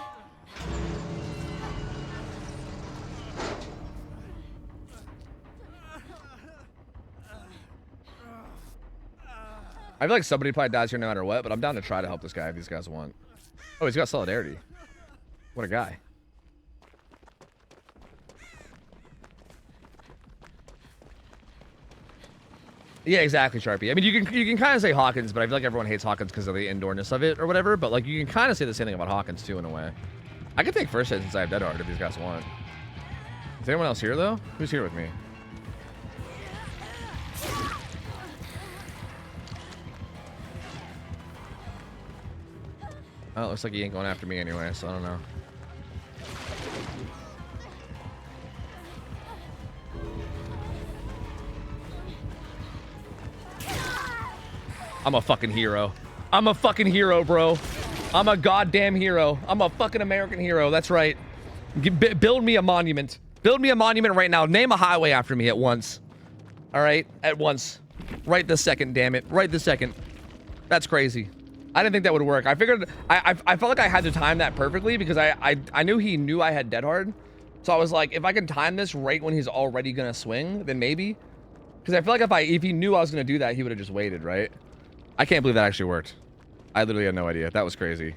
I feel like somebody probably dies here no matter what, but I'm down to try to help this guy if these guys want. Oh, he's got solidarity. What a guy. Yeah, exactly, Sharpie. I mean, you can kind of say Hawkins, but I feel like everyone hates Hawkins because of the indoorness of it or whatever, but like you can kind of say the same thing about Hawkins too in a way. I could take first hit since I have Dead Hard if these guys want. Is anyone else here though? Who's here with me? Oh, it looks like he ain't going after me anyway, so I don't know. I'm a fucking hero. I'm a fucking hero, bro. I'm a goddamn hero. I'm a fucking American hero. That's right. Build me a monument. Build me a monument right now. Name a highway after me at once. All right? At once. Right this second, damn it. Right this second. That's crazy. I didn't think that would work. I figured I felt like I had to time that perfectly because I knew he knew I had Dead Hard. So I was like, if I can time this right when he's already gonna swing, then maybe. Because I feel like if he knew I was gonna do that, he would have just waited, right? I can't believe that actually worked. I literally had no idea. That was crazy.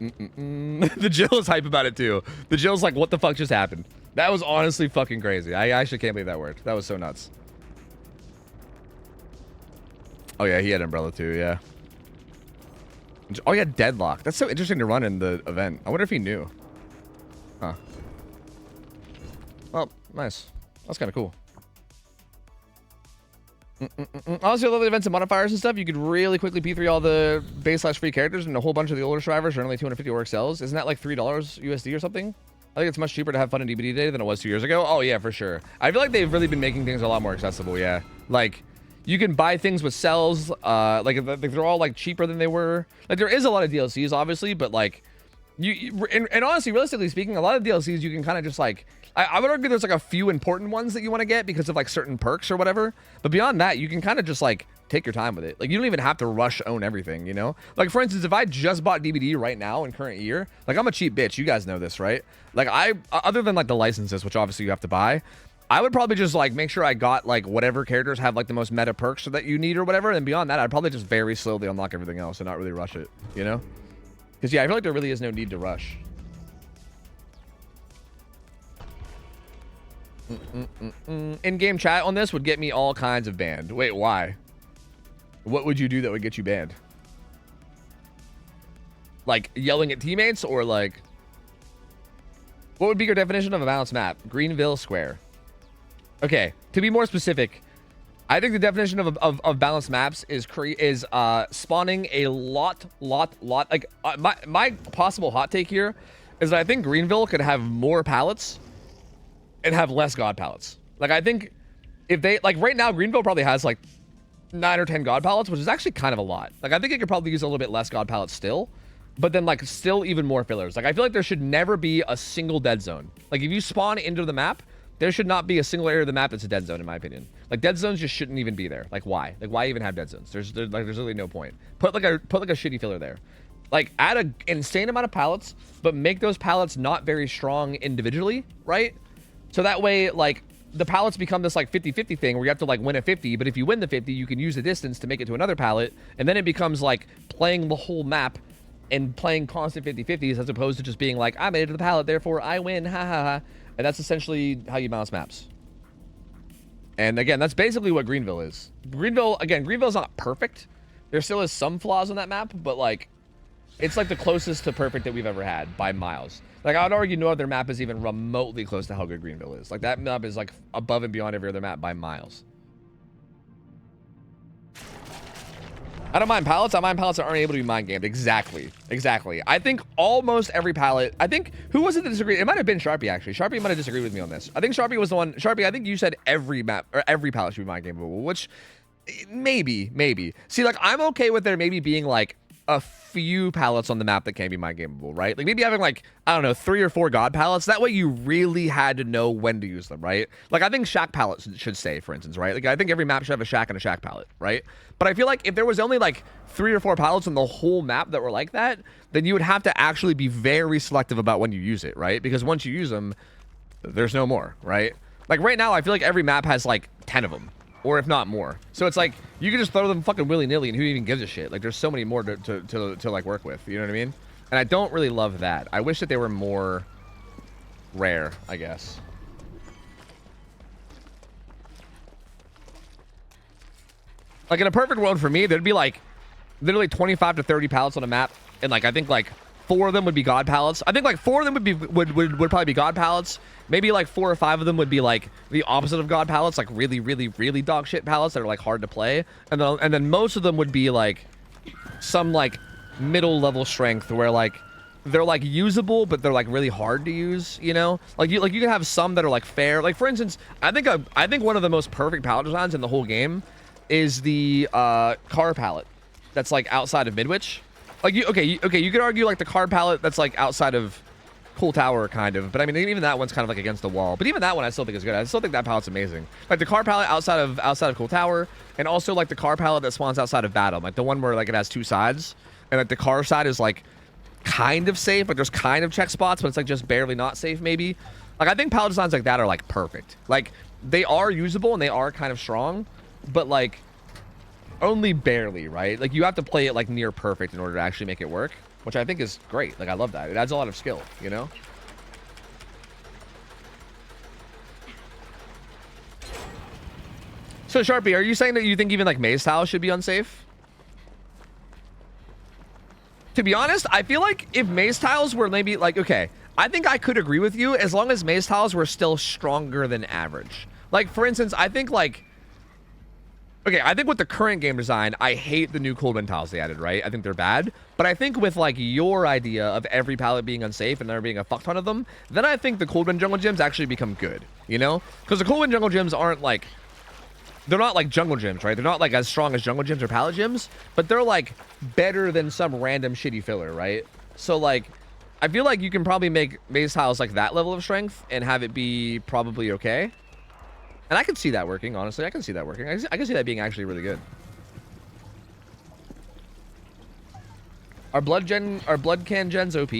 The Jill is hype about it too. The Jill's like, what the fuck just happened? That was honestly fucking crazy. I actually can't believe that worked. That was so nuts. Oh yeah, he had Umbrella too, yeah. Oh yeah, Deadlock. That's so interesting to run in the event. I wonder if he knew. Huh. Well, nice. That's kind of cool. Honestly, all the events and modifiers and stuff, you could really quickly P3 all the base/free characters, and a whole bunch of the older survivors are only 250 orc cells. Isn't that like $3 USD or something? I think it's much cheaper to have fun in DBD Day than it was 2 years ago. Oh yeah, for sure. I feel like they've really been making things a lot more accessible. Yeah, like you can buy things with cells. Like they're all like cheaper than they were. Like there is a lot of DLCs, obviously, but like and honestly, realistically speaking, a lot of DLCs you can kind of just like. I would argue there's like a few important ones that you want to get because of like certain perks or whatever. But beyond that, you can kind of just like take your time with it. Like you don't even have to rush own everything, you know? Like for instance, if I just bought DBD right now in current year, like I'm a cheap bitch. You guys know this, right? Like other than like the licenses, which obviously you have to buy, I would probably just like make sure I got like whatever characters have like the most meta perks that you need or whatever. And beyond that, I'd probably just very slowly unlock everything else and not really rush it, you know? Because yeah, I feel like there really is no need to rush. In-game chat on this would get me all kinds of banned. Wait, why? What would you do that would get you banned? Like yelling at teammates or like... What would be your definition of a balanced map? Greenville Square. Okay, to be more specific, I think the definition of balanced maps is spawning a lot. Like my possible hot take here is that I think Greenville could have more pallets and have less god pallets. Like I think if they like right now Greenville probably has like 9 or 10 god pallets, which is actually kind of a lot. Like I think it could probably use a little bit less god pallets still, but then like still even more fillers. Like I feel like there should never be a single dead zone. Like if you spawn into the map, there should not be a single area of the map that's a dead zone in my opinion. Like dead zones just shouldn't even be there. Like why? Like why even have dead zones? There's really no point. Put like a shitty filler there. Like add an insane amount of pallets, but make those pallets not very strong individually, right? So that way, like, the pallets become this, like, 50-50 thing where you have to, like, win a 50, but if you win the 50, you can use the distance to make it to another pallet, and then it becomes, like, playing the whole map and playing constant 50-50s as opposed to just being like, I made it to the pallet, therefore I win, ha ha ha. And that's essentially how you balance maps. And, again, that's basically what Greenville is. Greenville's not perfect. There still is some flaws on that map, but, like, it's, like, the closest to perfect that we've ever had by miles. Like, I would argue no other map is even remotely close to how good Greenville is. Like, that map is, like, above and beyond every other map by miles. I don't mind pallets. I mind pallets that aren't able to be mind gamed. Exactly. I think almost every pallet... I think... Who was it that disagreed? It might have been Sharpie, actually. Sharpie might have disagreed with me on this. I think Sharpie was the one... Sharpie, I think you said every map... Or every pallet should be mind gameable, which... Maybe. See, like, I'm okay with there maybe being, like... a few pallets on the map that can be mind gameable, right? Like maybe having like, I don't know, 3 or 4 god pallets. That way you really had to know when to use them, right? Like I think shack pallets should stay, for instance, right? Like I think every map should have a shack and a shack pallet, right? But I feel like if there was only like 3 or 4 pallets on the whole map that were like that, then you would have to actually be very selective about when you use it, right? Because once you use them, there's no more, right? Like right now, I feel like every map has like 10 of them. Or if not more. So it's like, you can just throw them fucking willy-nilly and who even gives a shit? Like, there's so many more to like, work with. You know what I mean? And I don't really love that. I wish that they were more rare, I guess. Like, in a perfect world for me, there'd be, like, literally 25 to 30 pallets on a map. And, like, I think, like, 4 of them would be god pallets. I think, like, 4 of them would probably be god pallets. Maybe like 4 or 5 of them would be like the opposite of god pallets, like really dog shit pallets that are like hard to play, and then most of them would be like some like middle level strength where like they're like usable but they're like really hard to use, you know? Like you can have some that are like fair. Like for instance, I think one of the most perfect pallet designs in the whole game is the car pallet that's like outside of Midwich. Like you could argue like the card palette that's like outside of Cool Tower kind of, but I mean even that one's kind of like against the wall. But even that one I still think is good. I still think that palette's amazing. Like the card palette outside of Cool Tower, and also like the card palette that spawns outside of Battle, like the one where like it has two sides, and like the car side is like kind of safe, but there's kind of check spots, but it's like just barely not safe maybe. Like I think palette designs like that are like perfect. Like they are usable and they are kind of strong, but like only barely, right? Like you have to play it like near perfect in order to actually make it work, which I think is great. Like I love that. It adds a lot of skill, you know? So Sharpie, are you saying that you think even like maze tiles should be unsafe? To be honest, I feel like if maze tiles were maybe like, okay, I think I could agree with you as long as maze tiles were still stronger than average. Like for instance, I think like, okay, I think with the current game design, I hate the new cold wind tiles they added, right? I think they're bad. But I think with like your idea of every palette being unsafe and there being a fuck ton of them, then I think the cold wind jungle gyms actually become good, you know? Because the cold wind jungle gyms aren't like, they're not like jungle gyms, right? They're not like as strong as jungle gyms or palette gyms, but they're like better than some random shitty filler, right? So like, I feel like you can probably make maze tiles like that level of strength and have it be probably okay. And I can see that working, honestly. I can see that working. I can see that being actually really good. Are blood can gens OP?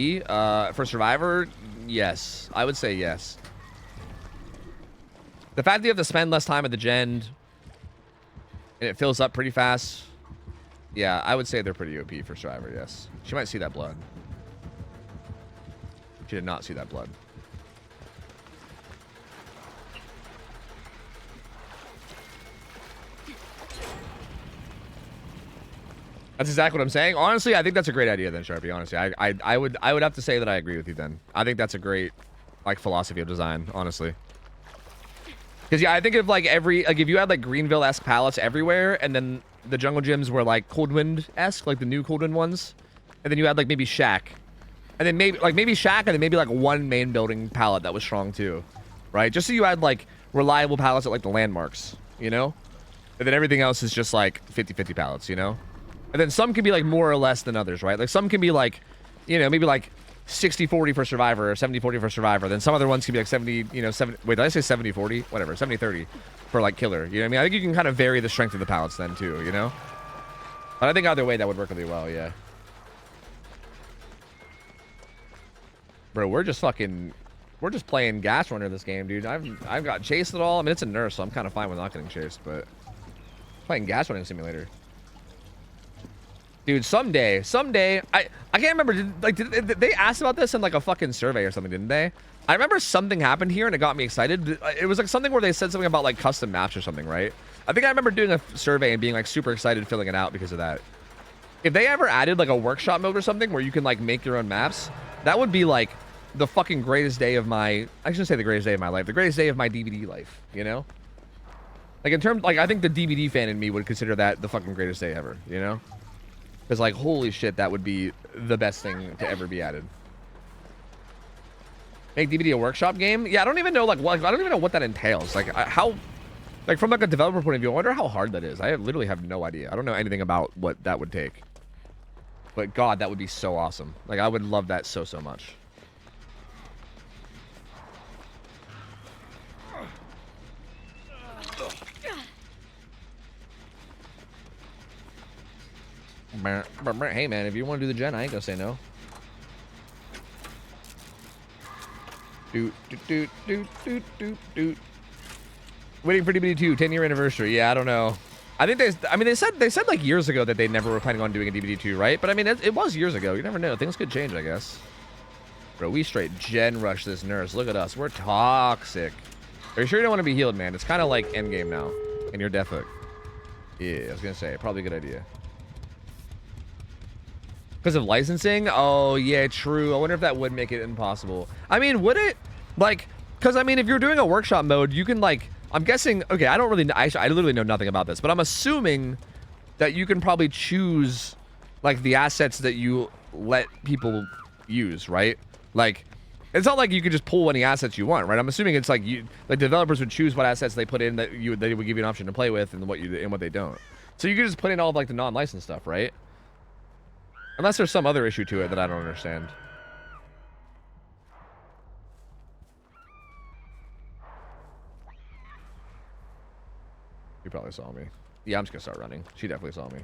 For Survivor? Yes. I would say yes. The fact that you have to spend less time at the gen and it fills up pretty fast. Yeah, I would say they're pretty OP for Survivor, yes. She might see that blood. She did not see that blood. That's exactly what I'm saying. Honestly, I think that's a great idea then, Sharpie. Honestly, I would have to say that I agree with you then. I think that's a great like philosophy of design, honestly. Because yeah, I think if like if you had like Greenville-esque palettes everywhere, and then the jungle gyms were like Coldwind-esque, like the new Coldwind ones, and then you had like maybe Shack, and then maybe Shack, and then maybe like one main building palette that was strong too, right? Just so you had like reliable palettes at like the landmarks, you know, and then everything else is just like 50-50 palettes, you know. And then some can be like more or less than others, right? Like some can be like, you know, maybe like 60-40 for Survivor or 70-40 for Survivor. Then some other ones can be like 70, you know, 70. Wait, did I say 70-40? Whatever, 70-30 for like Killer. You know what I mean? I think you can kind of vary the strength of the palettes then too, you know? But I think either way that would work really well, yeah. Bro, we're just playing Gas Runner this game, dude. I've got chased at all. I mean, it's a nurse, so I'm kind of fine with not getting chased, but playing Gas Running Simulator. Dude, someday, I can't remember, did they asked about this in like a fucking survey or something, didn't they? I remember something happened here and it got me excited. It was like something where they said something about like custom maps or something, right? I think I remember doing a survey and being like super excited filling it out because of that. If they ever added like a workshop mode or something where you can like make your own maps, that would be like the fucking greatest day of my, I shouldn't say the greatest day of my life, the greatest day of my DVD life, you know? Like in terms, like I think the DVD fan in me would consider that the fucking greatest day ever, you know? Because, like, holy shit, that would be the best thing to ever be added. Make DVD a workshop game? Yeah, I don't even know, like, what, I don't even know what that entails. Like, how, like, from, like, a developer point of view, I wonder how hard that is. I literally have no idea. I don't know anything about what that would take. But, God, that would be so awesome. Like, I would love that so, so much. Hey man, if you want to do the gen, I ain't gonna say no. Waiting for DBD2 10-year anniversary. Yeah, I don't know. I think they said like years ago that they never were planning on doing a DBD2, right? But I mean, it was years ago. You never know. Things could change, I guess. Bro, we straight gen rush this nurse. Look at us. We're toxic. Are you sure you don't want to be healed, man? It's kind of like endgame now, and you're death hook. Yeah, I was gonna say probably a good idea. Because of licensing? Oh, yeah, true. I wonder if that would make it impossible. I mean, would it? Like, because, I mean, if you're doing a workshop mode, you can, like, I'm guessing, okay, I don't really, I literally know nothing about this, but I'm assuming that you can probably choose, like, the assets that you let people use, right? Like, it's not like you could just pull any assets you want, right? I'm assuming it's like developers would choose what assets they put in that they would give you an option to play with and what they don't. So you could just put in all of, like, the non-licensed stuff, right? Unless there's some other issue to it that I don't understand. You probably saw me. Yeah, I'm just gonna start running. She definitely saw me.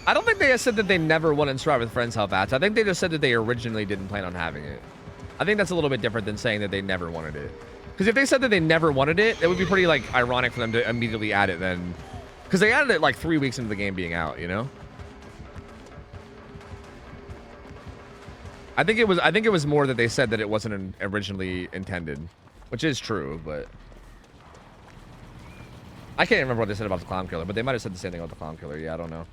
I don't think they said that they never wanted Survivor with Friends Health ads. I think they just said that they originally didn't plan on having it. I think that's a little bit different than saying that they never wanted it. Because if they said that they never wanted it, it would be pretty like ironic for them to immediately add it then. Because they added it like 3 weeks into the game being out, you know? I think it was more that they said that it wasn't originally intended, which is true, but I can't remember what they said about the Clown Killer, but they might have said the same thing about the Clown Killer. Yeah, I don't know.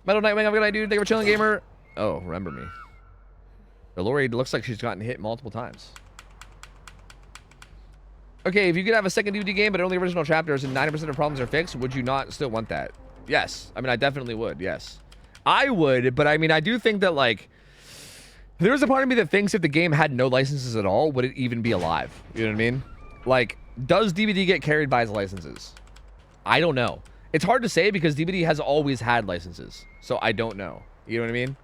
Metal Nightwing, I'm gonna do. Thank you for chilling, gamer. Oh, remember me. The Lori looks like she's gotten hit multiple times. Okay, if you could have a second DVD game, but only original chapters and 90% of problems are fixed, would you not still want that? Yes. I mean, I definitely would. Yes. I would, but I mean, I do think that, like, there's a part of me that thinks if the game had no licenses at all, would it even be alive? You know what I mean? Like, does DVD get carried by its licenses? I don't know. It's hard to say because DVD has always had licenses. So I don't know. You know what I mean?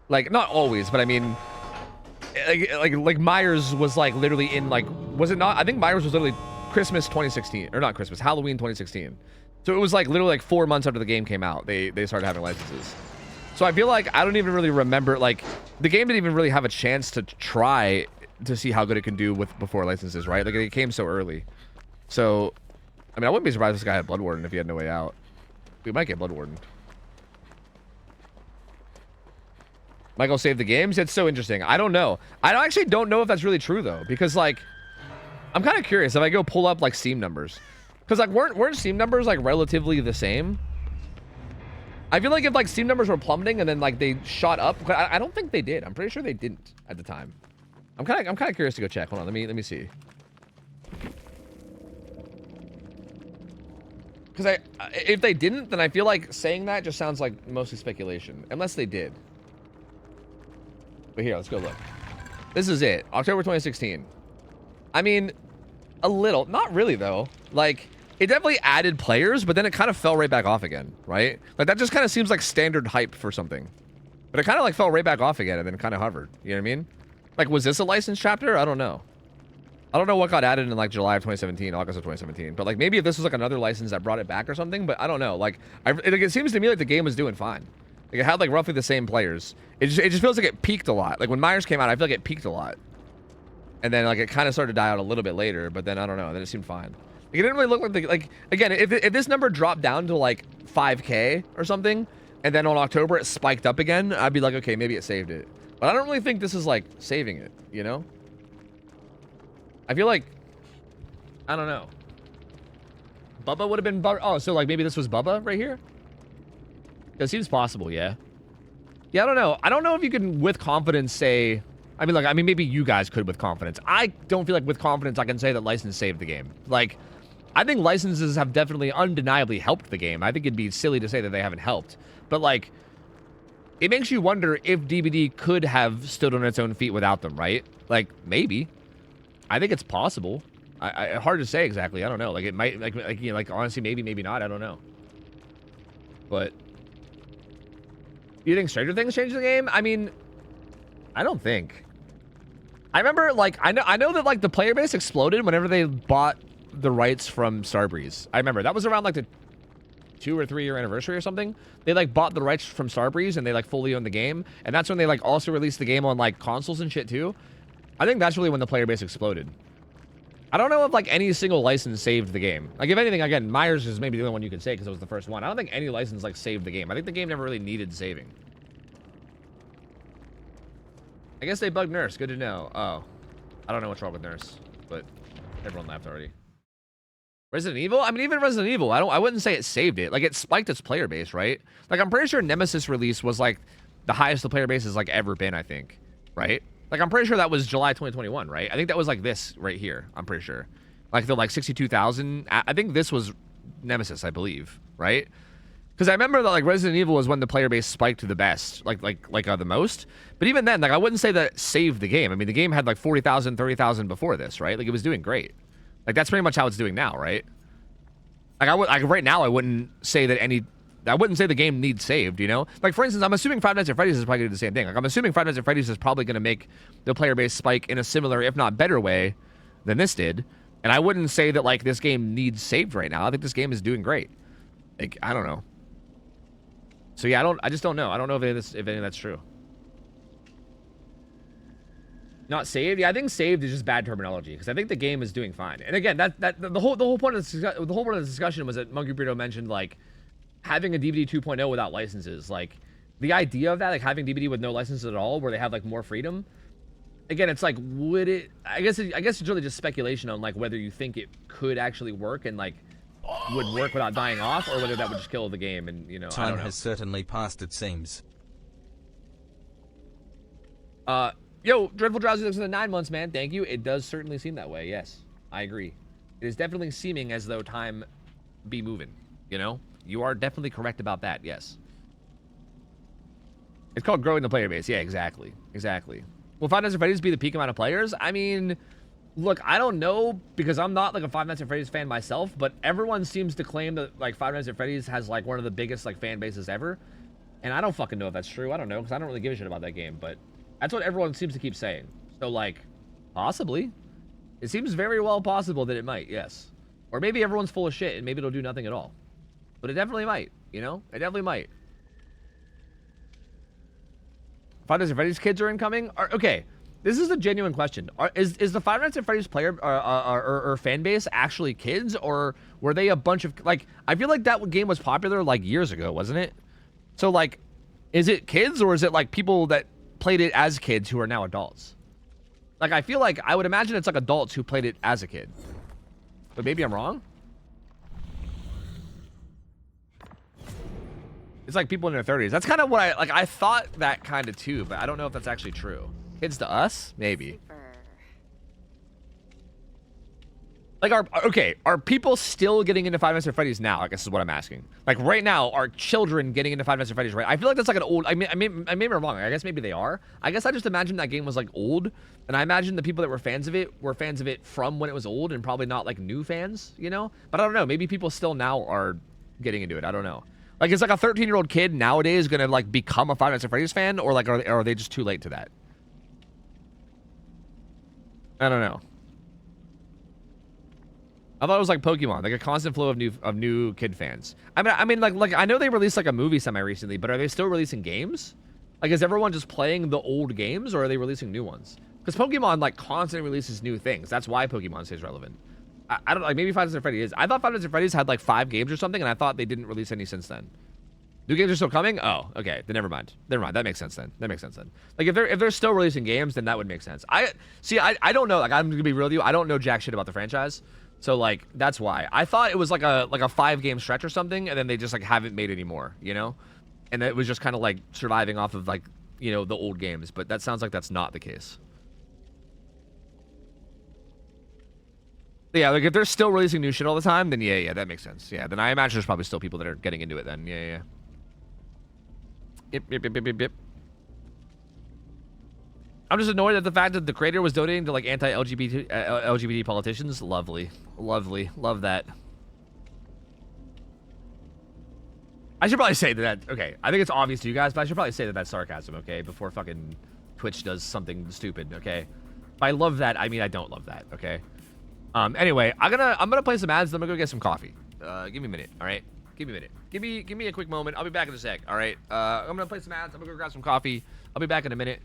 Like, not always, but I mean, like Myers was like literally in like, was it not? I think Myers was literally Christmas 2016, or not Christmas, Halloween 2016. So it was like literally like 4 months after the game came out, they started having licenses. So I feel like I don't even really remember, like, the game didn't even really have a chance to try to see how good it can do with before licenses, right? Like, it came so early. So, I mean, I wouldn't be surprised if this guy had Blood Warden if he had no way out. We might get Blood Warden. Michael saved the games? It's so interesting. I don't know. I actually don't know if that's really true, though. Because, like, I'm kind of curious if I go pull up, like, Steam numbers. Because, like, weren't Steam numbers, like, relatively the same? I feel like if, like, Steam numbers were plummeting and then, like, they shot up. I don't think they did. I'm pretty sure they didn't at the time. I'm kind of curious to go check. Hold on. Let me see. Because if they didn't, then I feel like saying that just sounds like mostly speculation. Unless they did. But here, let's go look. This is it. October 2016. I mean, a little. Not really, though. Like, it definitely added players, but then it kind of fell right back off again, right? Like, that just kind of seems like standard hype for something. But it kind of, like, fell right back off again and then kind of hovered. You know what I mean? Like, was this a licensed chapter? I don't know. I don't know what got added in, like, July of 2017, August of 2017. But, like, maybe if this was, like, another license that brought it back or something. But I don't know. Like, it seems to me like the game was doing fine. Like, it had, like, roughly the same players. It just feels like it peaked a lot. Like, when Myers came out, I feel like it peaked a lot. And then, like, it kind of started to die out a little bit later. But then, I don't know. Then it seemed fine. Like, it didn't really look like the... Like, again, if this number dropped down to, like, 5K or something, and then on October it spiked up again, I'd be like, okay, maybe it saved it. But I don't really think this is, like, saving it, you know? I feel like... I don't know. Bubba would have been... Oh, so, like, maybe this was Bubba right here? It seems possible, yeah. Yeah, I don't know. I don't know if you can, with confidence, say... I mean, maybe you guys could with confidence. I don't feel like with confidence I can say that license saved the game. Like, I think licenses have definitely undeniably helped the game. I think it'd be silly to say that they haven't helped. But, like, it makes you wonder if DVD could have stood on its own feet without them, right? Like, maybe. I think it's possible. Hard to say exactly. I don't know. Like, it might, you know, like, honestly, maybe not. I don't know. But... you think Stranger Things changed the game? I mean, I don't think. I remember, like, I know that, like, the player base exploded whenever they bought the rights from Starbreeze. I remember. That was around, like, the 2 or 3 year anniversary or something. They, like, bought the rights from Starbreeze and they, like, fully owned the game. And that's when they, like, also released the game on, like, consoles and shit, too. I think that's really when the player base exploded. I don't know if, like, any single license saved the game. Like, if anything, again, Myers is maybe the only one you could say because it was the first one. I don't think any license, like, saved the game. I think the game never really needed saving. I guess they bugged Nurse. Good to know. Oh. I don't know what's wrong with Nurse, but everyone laughed already. Resident Evil? I mean, even Resident Evil, I wouldn't say it saved it. Like, it spiked its player base, right? Like, I'm pretty sure Nemesis release was, like, the highest the player base has, like, ever been, I think. Right? Like, I'm pretty sure that was July 2021, right? I think that was, like, this right here. I'm pretty sure. Like, the, like, 62,000. I think this was Nemesis, I believe. Right? Because I remember that like Resident Evil was when the player base spiked the best, the most. But even then, like I wouldn't say that saved the game. I mean, the game had like 40,000, 30,000 before this, right? Like it was doing great. Like that's pretty much how it's doing now, right? Like right now, I wouldn't say the game needs saved, you know? Like for instance, I'm assuming Five Nights at Freddy's is probably gonna do the same thing. Like I'm assuming Five Nights at Freddy's is probably gonna make the player base spike in a similar, if not better way than this did. And I wouldn't say that like this game needs saved right now. I think this game is doing great. Like I don't know. So yeah, I just don't know. I don't know if any of that's true. Not saved? Yeah, I think saved is just bad terminology because I think the game is doing fine. And again, the whole point of the discussion was that Monkey Burrito mentioned like having a DVD 2.0 without licenses. Like the idea of that, like having DVD with no licenses at all, where they have like more freedom. Again, it's like, would it? I guess it's really just speculation on like whether you think it could actually work and like would work without dying off, or whether that would just kill the game. And you know, I Time don't know. has certainly passed, it seems. Yo, Dreadful Drowsy looks in the 9 months, man. Thank you. It does certainly seem that way. Yes, I agree. It is definitely seeming as though time be moving. You know, you are definitely correct about that. Yes. It's called growing the player base. Yeah, exactly. Exactly. Will Five Nights at Freddy's be the peak amount of players? I mean, look, I don't know because I'm not like a Five Nights at Freddy's fan myself, but everyone seems to claim that like Five Nights at Freddy's has like one of the biggest like fan bases ever. And I don't fucking know if that's true. I don't know because I don't really give a shit about that game, but that's what everyone seems to keep saying. So like, possibly. It seems very well possible that it might, yes. Or maybe everyone's full of shit and maybe it'll do nothing at all. But it definitely might, you know? It definitely might. Five Nights at Freddy's kids are incoming? Okay, this is a genuine question. Is the Five Nights at Freddy's player or fan base actually kids? Or were they a bunch of... Like, I feel like that game was popular like years ago, wasn't it? So like, is it kids or is it like people that played it as kids who are now adults? Like, I feel like I would imagine it's like adults who played it as a kid. But maybe I'm wrong. It's like people in their 30s. That's kind of what I thought that kind of too, but I don't know if that's actually true. Kids to us? Maybe. Like, are people still getting into Five Nights at Freddy's now? I guess is what I'm asking. Like, right now, are children getting into Five Nights at Freddy's, right? I feel like that's like an old... I may be wrong. I guess maybe they are. I guess I just imagined that game was, like, old. And I imagine the people that were fans of it from when it was old and probably not, like, new fans, you know? But I don't know. Maybe people still now are getting into it. I don't know. Like, is, like, a 13-year-old kid nowadays gonna, like, become a Five Nights at Freddy's fan? Or, like, are they just too late to that? I don't know. I thought it was like Pokemon, like a constant flow of new kid fans. I mean, like I know they released like a movie semi-recently, but are they still releasing games? Like, is everyone just playing the old games, or are they releasing new ones? Because Pokemon like constantly releases new things. That's why Pokemon stays relevant. I don't like maybe Five Nights at Freddy's is. I thought Five Nights at Freddy's had like 5 games or something, and I thought they didn't release any since then. New games are still coming? Oh, okay. Then never mind. That makes sense then. Like if they're still releasing games, then that would make sense. I don't know. Like I'm gonna be real with you. I don't know jack shit about the franchise. So like that's why I thought it was like a 5-game stretch or something, and then they just like haven't made any more, you know, and it was just kind of like surviving off of like, you know, the old games. But that sounds like that's not the case. Yeah, like if they're still releasing new shit all the time, then yeah, that makes sense. Yeah, then I imagine there's probably still people that are getting into it. Then yeah. Yep. I'm just annoyed at the fact that the creator was donating to like anti-LGBT politicians. Lovely, love that. I should probably say that. Okay, I think it's obvious to you guys, but I should probably say that that's sarcasm. Okay, before fucking Twitch does something stupid. Okay, by love that, I mean I don't love that. Okay. Anyway, I'm gonna play some ads. Then I'm gonna go get some coffee. Give me a minute. All right. Give me a minute. Give me a quick moment. I'll be back in a sec. All right. I'm gonna play some ads. I'm gonna go grab some coffee. I'll be back in a minute.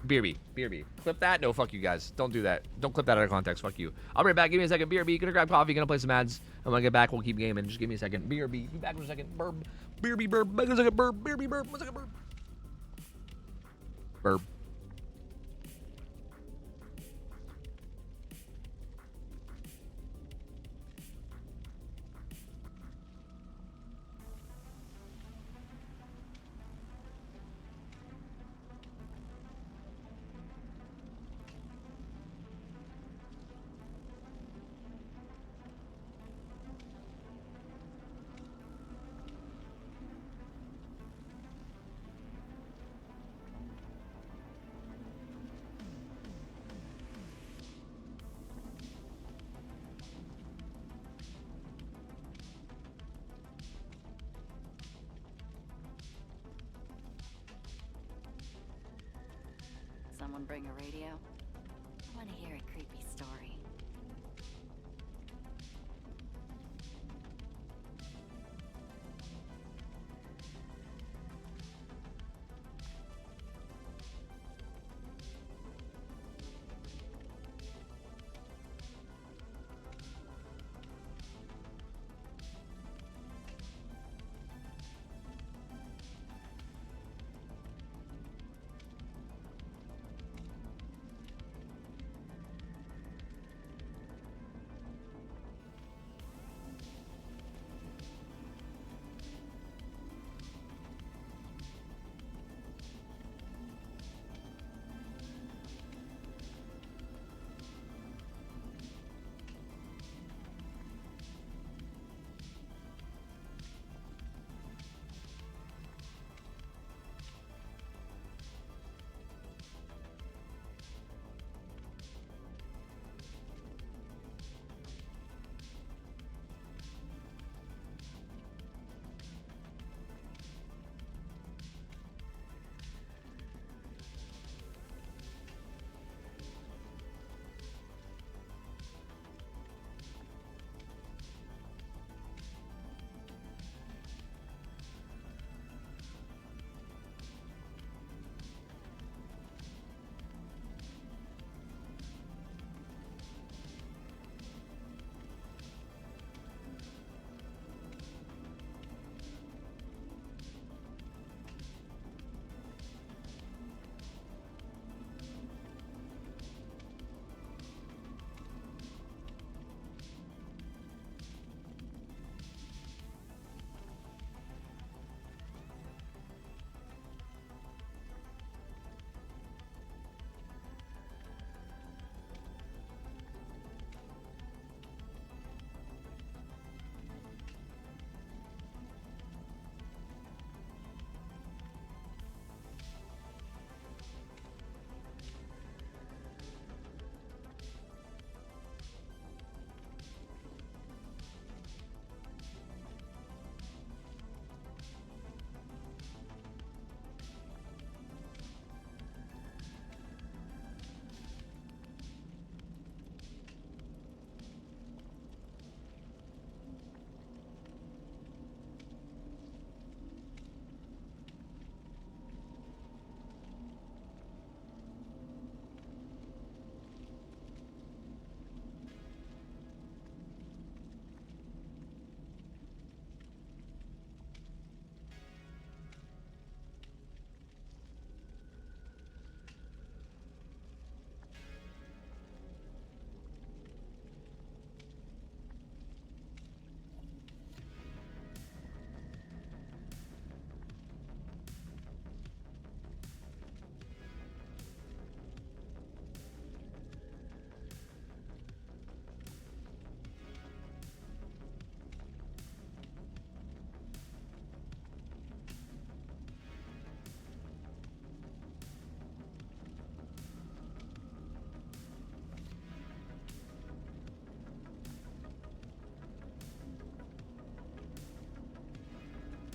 BRB. Clip that? No, fuck you guys. Don't do that. Don't clip that out of context. Fuck you. I'll be right back. Give me a second. BRB. Gonna grab coffee. Gonna play some ads. I'm gonna get back. We'll keep gaming. Just give me a second. BRB. Be back in a second. Burb. BRB. Burb. Back in a second. Burb. BRB. Burb. 1 second. Burb. Burb. someone bring a radio? I want to hear a creepy story.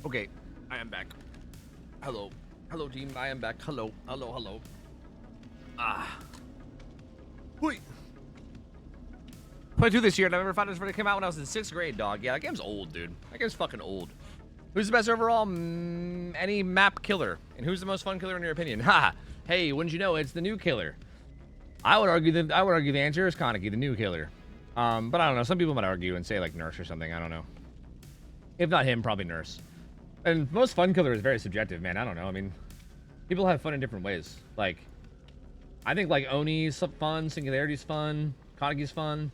Okay, I am back. Hello. Hello, team. I am back. Hello. Hello, hello. Ah. Wait. Played through this year, and I remember found this when it came out when I was in 6th grade, dog. Yeah, that game's old, dude. That game's fucking old. Who's the best overall? Any map killer. And who's the most fun killer in your opinion? Ha! Hey, wouldn't you know, it's the new killer. I would argue the answer is Kaneki, the new killer. But I don't know. Some people might argue and say like Nurse or something. I don't know. If not him, probably Nurse. And most fun killer is very subjective, man. I don't know. I mean, people have fun in different ways. Like, I think like Oni's fun, Singularity's fun, Kaneki's fun.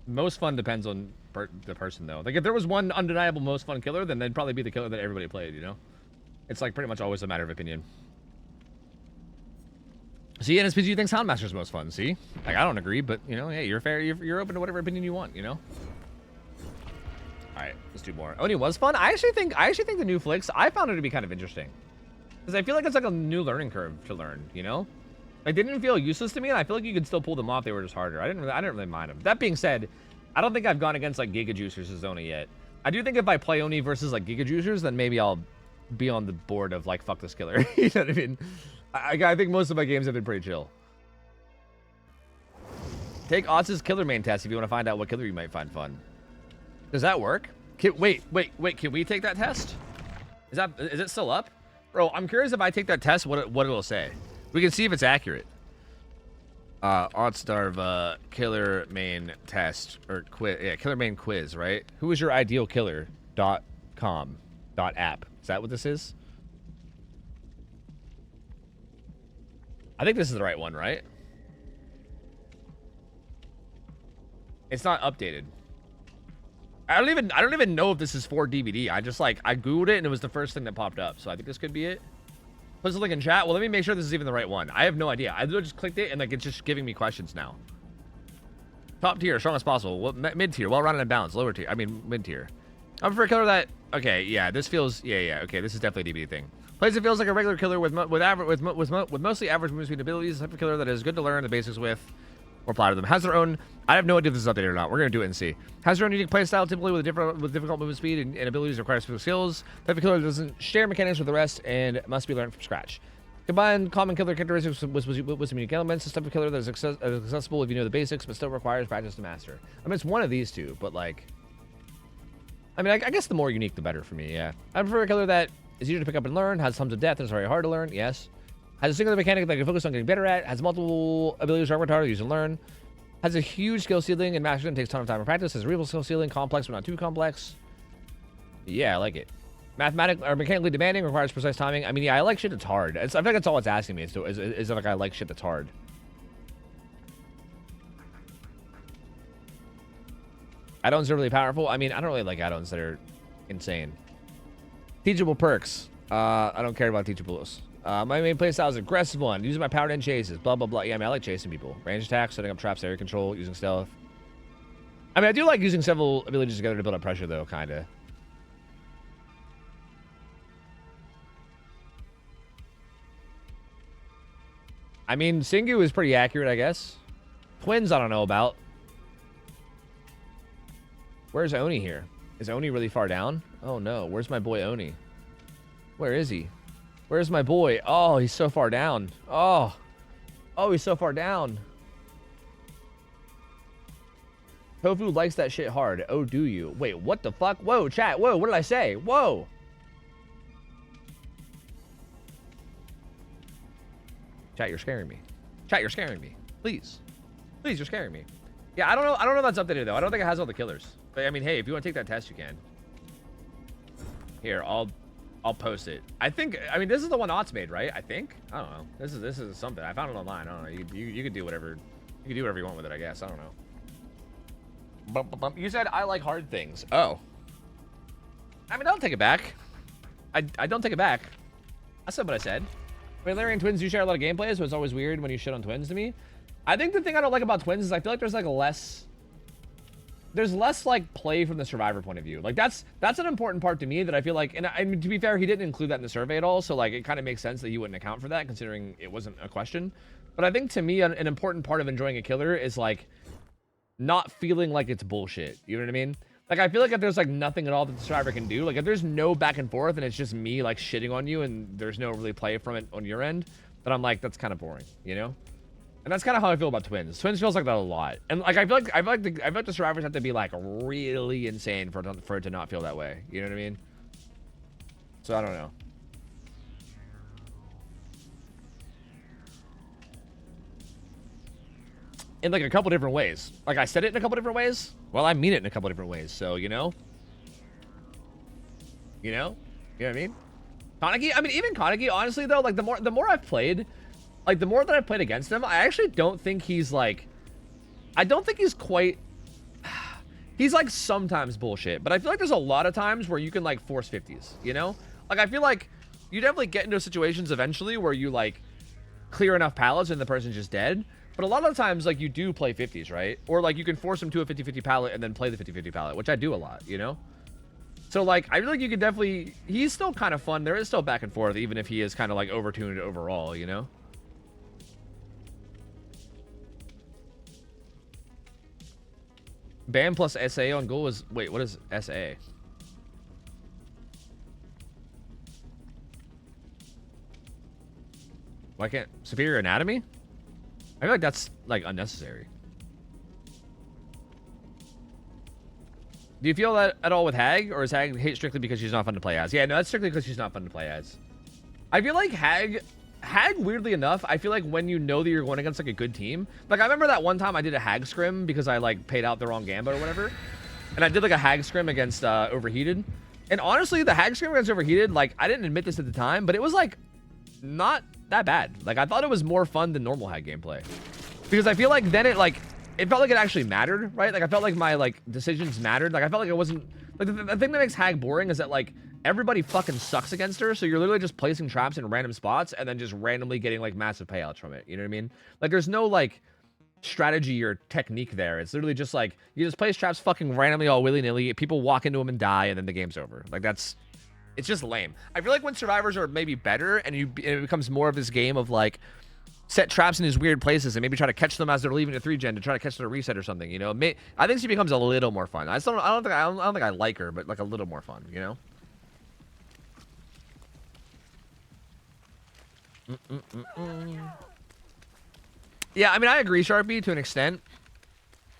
Most fun depends on the person though. Like if there was one undeniable most fun killer, then they'd probably be the killer that everybody played. You know, it's like pretty much always a matter of opinion. See, NSPG thinks Houndmaster's most fun. See, like I don't agree, but you know, hey, you're fair. You're open to whatever opinion you want. You know. All right, let's do more. Oni was fun. I actually think the new flicks, I found it to be kind of interesting, because I feel like it's like a new learning curve to learn. You know, like they didn't feel useless to me, and I feel like you could still pull them off. They were just harder. I didn't really mind them. That being said, I don't think I've gone against like Giga Juicers as Oni yet. I do think if I play Oni versus like Giga Juicers, then maybe I'll be on the board of like fuck this killer. You know what I mean? I think most of my games have been pretty chill. Take Otz's killer main test if you want to find out what killer you might find fun. Does that work? Wait. Can we take that test? Is it still up? Bro, I'm curious if I take that test, what it'll say. We can see if it's accurate. Oddstarve killer main test or quiz. Yeah, killer main quiz, right? Who is your ideal killer? .com .app. Is that what this is? I think this is the right one, right? It's not updated. I don't even know if this is for DVD. I googled it and it was the first thing that popped up. So I think this could be it. Put the link in chat. Well, let me make sure this is even the right one. I have no idea. I literally just clicked it and like it's just giving me questions now. Top tier, strong as possible. Mid tier, well rounded and balanced. Lower tier, I mean mid tier. I'm for a killer that. Okay, yeah, this feels. Yeah. Okay, this is definitely a DVD thing. Plays it feels like a regular killer with mostly average movement speed abilities. The type of killer that is good to learn the basics with or apply to them. Has their own. I have no idea if this is updated or not. We're gonna do it and see. Has their own unique playstyle, typically with difficult movement speed and abilities that require specific skills. Type of killer that doesn't share mechanics with the rest and must be learned from scratch. Combine common killer characteristics with some unique elements. This type of killer that is accessible if you know the basics, but still requires practice to master. I mean, it's one of these two, but like, I mean, I guess the more unique, the better for me. Yeah, I prefer a killer that is easier to pick up and learn, has tons of depth, and is very hard to learn. Yes, has a singular mechanic that I can focus on getting better at. Has multiple abilities that are hard to use and learn. Has a huge skill ceiling and mastering takes a ton of time and practice. Has a real skill ceiling, complex but not too complex. Yeah, I like it. Mathematically or mechanically demanding, requires precise timing. I mean, yeah, I like shit that's hard. I feel like that's all it's asking me. Is like I like shit that's hard. Add-ons are really powerful. I mean, I don't really like add-ons that are insane. Teachable perks. I don't care about teachables. My main playstyle is aggressive one. Using my power to end chases. Blah, blah, blah. Yeah, I mean, I like chasing people. Range attack, setting up traps, area control, using stealth. I mean, I do like using several abilities together to build up pressure, though, kind of. I mean, Singu is pretty accurate, I guess. Twins, I don't know about. Where's Oni here? Is Oni really far down? Oh, no. Where's my boy Oni? Where is he? Where's my boy? Oh, he's so far down. Oh. Oh, he's so far down. Tofu likes that shit hard. Oh, do you? Wait, what the fuck? Whoa, chat. Whoa, what did I say? Whoa. Chat, you're scaring me. Chat, you're scaring me. Please. Please, you're scaring me. Yeah, I don't know. I don't know if that's updated, though. I don't think it has all the killers. But, I mean, hey, if you want to take that test, you can. Here, I'll post it. I mean, this is the one Otz made, right? I think. I don't know. This is something. I found it online. I don't know. You could do whatever. You can do whatever you want with it, I guess. I don't know. You said I like hard things. Oh. I mean, don't take it back. I don't take it back. I said what I said. I mean, Larry and Twins do share a lot of gameplay, so it's always weird when you shit on Twins to me. I think the thing I don't like about Twins is I feel like there's like less like play from the survivor point of view. Like that's an important part to me that I feel like, and I mean, to be fair, he didn't include that in the survey at all, so like it kind of makes sense that he wouldn't account for that considering it wasn't a question. But I think to me an important part of enjoying a killer is like not feeling like it's bullshit. You know what I mean? Like I feel like if there's like nothing at all that the survivor can do, like if there's no back and forth and it's just me like shitting on you and there's no really play from it on your end, then I'm like, that's kind of boring, you know? And that's kind of how I feel about Twins. Twins feels like that a lot, and like I feel like the survivors have to be like really insane for it to not feel that way. You know what I mean? So I don't know. In like a couple different ways. Like I said it in a couple different ways. Well, I mean it in a couple different ways. So you know. You know what I mean? Kaneki. I mean, even Kaneki. Honestly, though, like the more I've played. Like, the more that I've played against him, I actually don't think he's, like... I don't think he's quite... He's, like, sometimes bullshit. But I feel like there's a lot of times where you can, like, force 50s, you know? Like, I feel like you definitely get into situations eventually where you, like, clear enough pallets and the person's just dead. But a lot of times, like, you do play 50s, right? Or, like, you can force them to a 50-50 pallet and then play the 50-50 pallet, which I do a lot, you know? So, like, I feel like you can definitely... He's still kind of fun. There is still back and forth, even if he is kind of, like, overtuned overall, you know? BAM plus SA on goal is... Wait, what is SA? Why can't superior anatomy? I feel like that's like unnecessary. Do you feel that at all with Hag, or is Hag hate strictly because she's not fun to play as? Yeah, no, that's strictly because she's not fun to play as. I feel like Hag, weirdly enough, I feel like when you know that you're going against like a good team, like I remember that one time I did a Hag scrim because I like paid out the wrong gambit or whatever, and I did like a Hag scrim against Overheated, and honestly, the Hag scrim against Overheated, like I didn't admit this at the time, but it was like not that bad. Like I thought it was more fun than normal Hag gameplay, because I feel like then it felt like it actually mattered, right? Like I felt like my like decisions mattered. Like I felt like it wasn't like the thing that makes Hag boring is that like everybody fucking sucks against her, so you're literally just placing traps in random spots and then just randomly getting like massive payouts from it. You know what I mean? Like there's no like strategy or technique there. It's literally just like you just place traps fucking randomly all willy-nilly, people walk into them and die, and then the game's over. Like it's just lame. I feel like when survivors are maybe better and it becomes more of this game of like set traps in these weird places and maybe try to catch them as they're leaving the 3-gen to try to catch their reset or something, you know? I think she becomes a little more fun. I don't think I like her, but like a little more fun, you know? Yeah, I mean I agree, Sharpie, to an extent.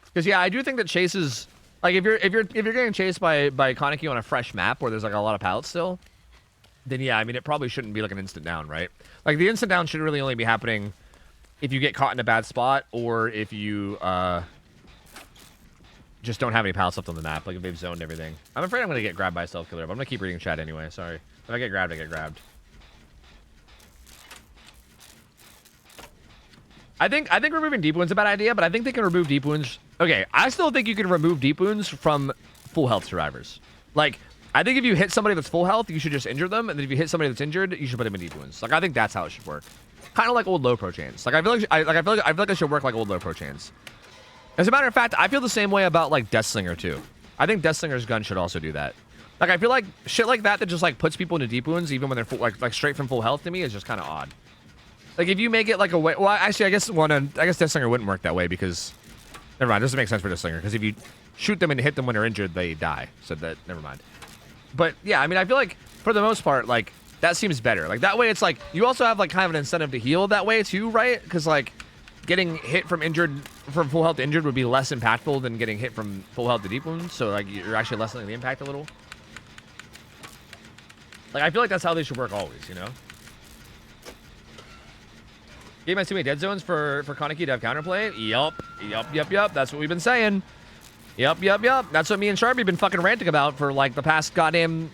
Because yeah, I do think that chases, like if you're getting chased by Kaneki on a fresh map where there's like a lot of pallets still, then yeah, I mean it probably shouldn't be like an instant down, right? Like the instant down should really only be happening if you get caught in a bad spot, or if you just don't have any pallets left on the map, like if they've zoned everything. I'm afraid I'm gonna get grabbed by a stealth killer, but I'm gonna keep reading chat anyway. Sorry. If I get grabbed, I get grabbed. I think removing deep wounds is a bad idea, but I think they can remove deep wounds. Okay, I still think you can remove deep wounds from full health survivors. Like, I think if you hit somebody that's full health, you should just injure them, and then if you hit somebody that's injured, you should put them in deep wounds. Like, I think that's how it should work. Kind of like old low pro chains. Like, I feel like it should work like old low pro chains. As a matter of fact, I feel the same way about like Deathslinger too. I think Deathslinger's gun should also do that. Like, I feel like shit like that just like puts people into deep wounds even when they're full, like straight from full health to me is just kind of odd. Like if you make it like a way, well, actually, I guess Deathslinger wouldn't work that way because, never mind, it doesn't make sense for Deathslinger because if you shoot them and hit them when they're injured, they die. So that, never mind. But yeah, I mean, I feel like for the most part, like that seems better. Like that way, it's like you also have like kind of an incentive to heal that way too, right? Because like getting hit from full health to injured would be less impactful than getting hit from full health to deep wounds. So like you're actually lessening the impact a little. Like I feel like that's how they should work always, you know. Game has too many dead zones for Kaneki to have counterplay. Yup. That's what we've been saying. Yup. That's what me and Sharpie been fucking ranting about for like the past goddamn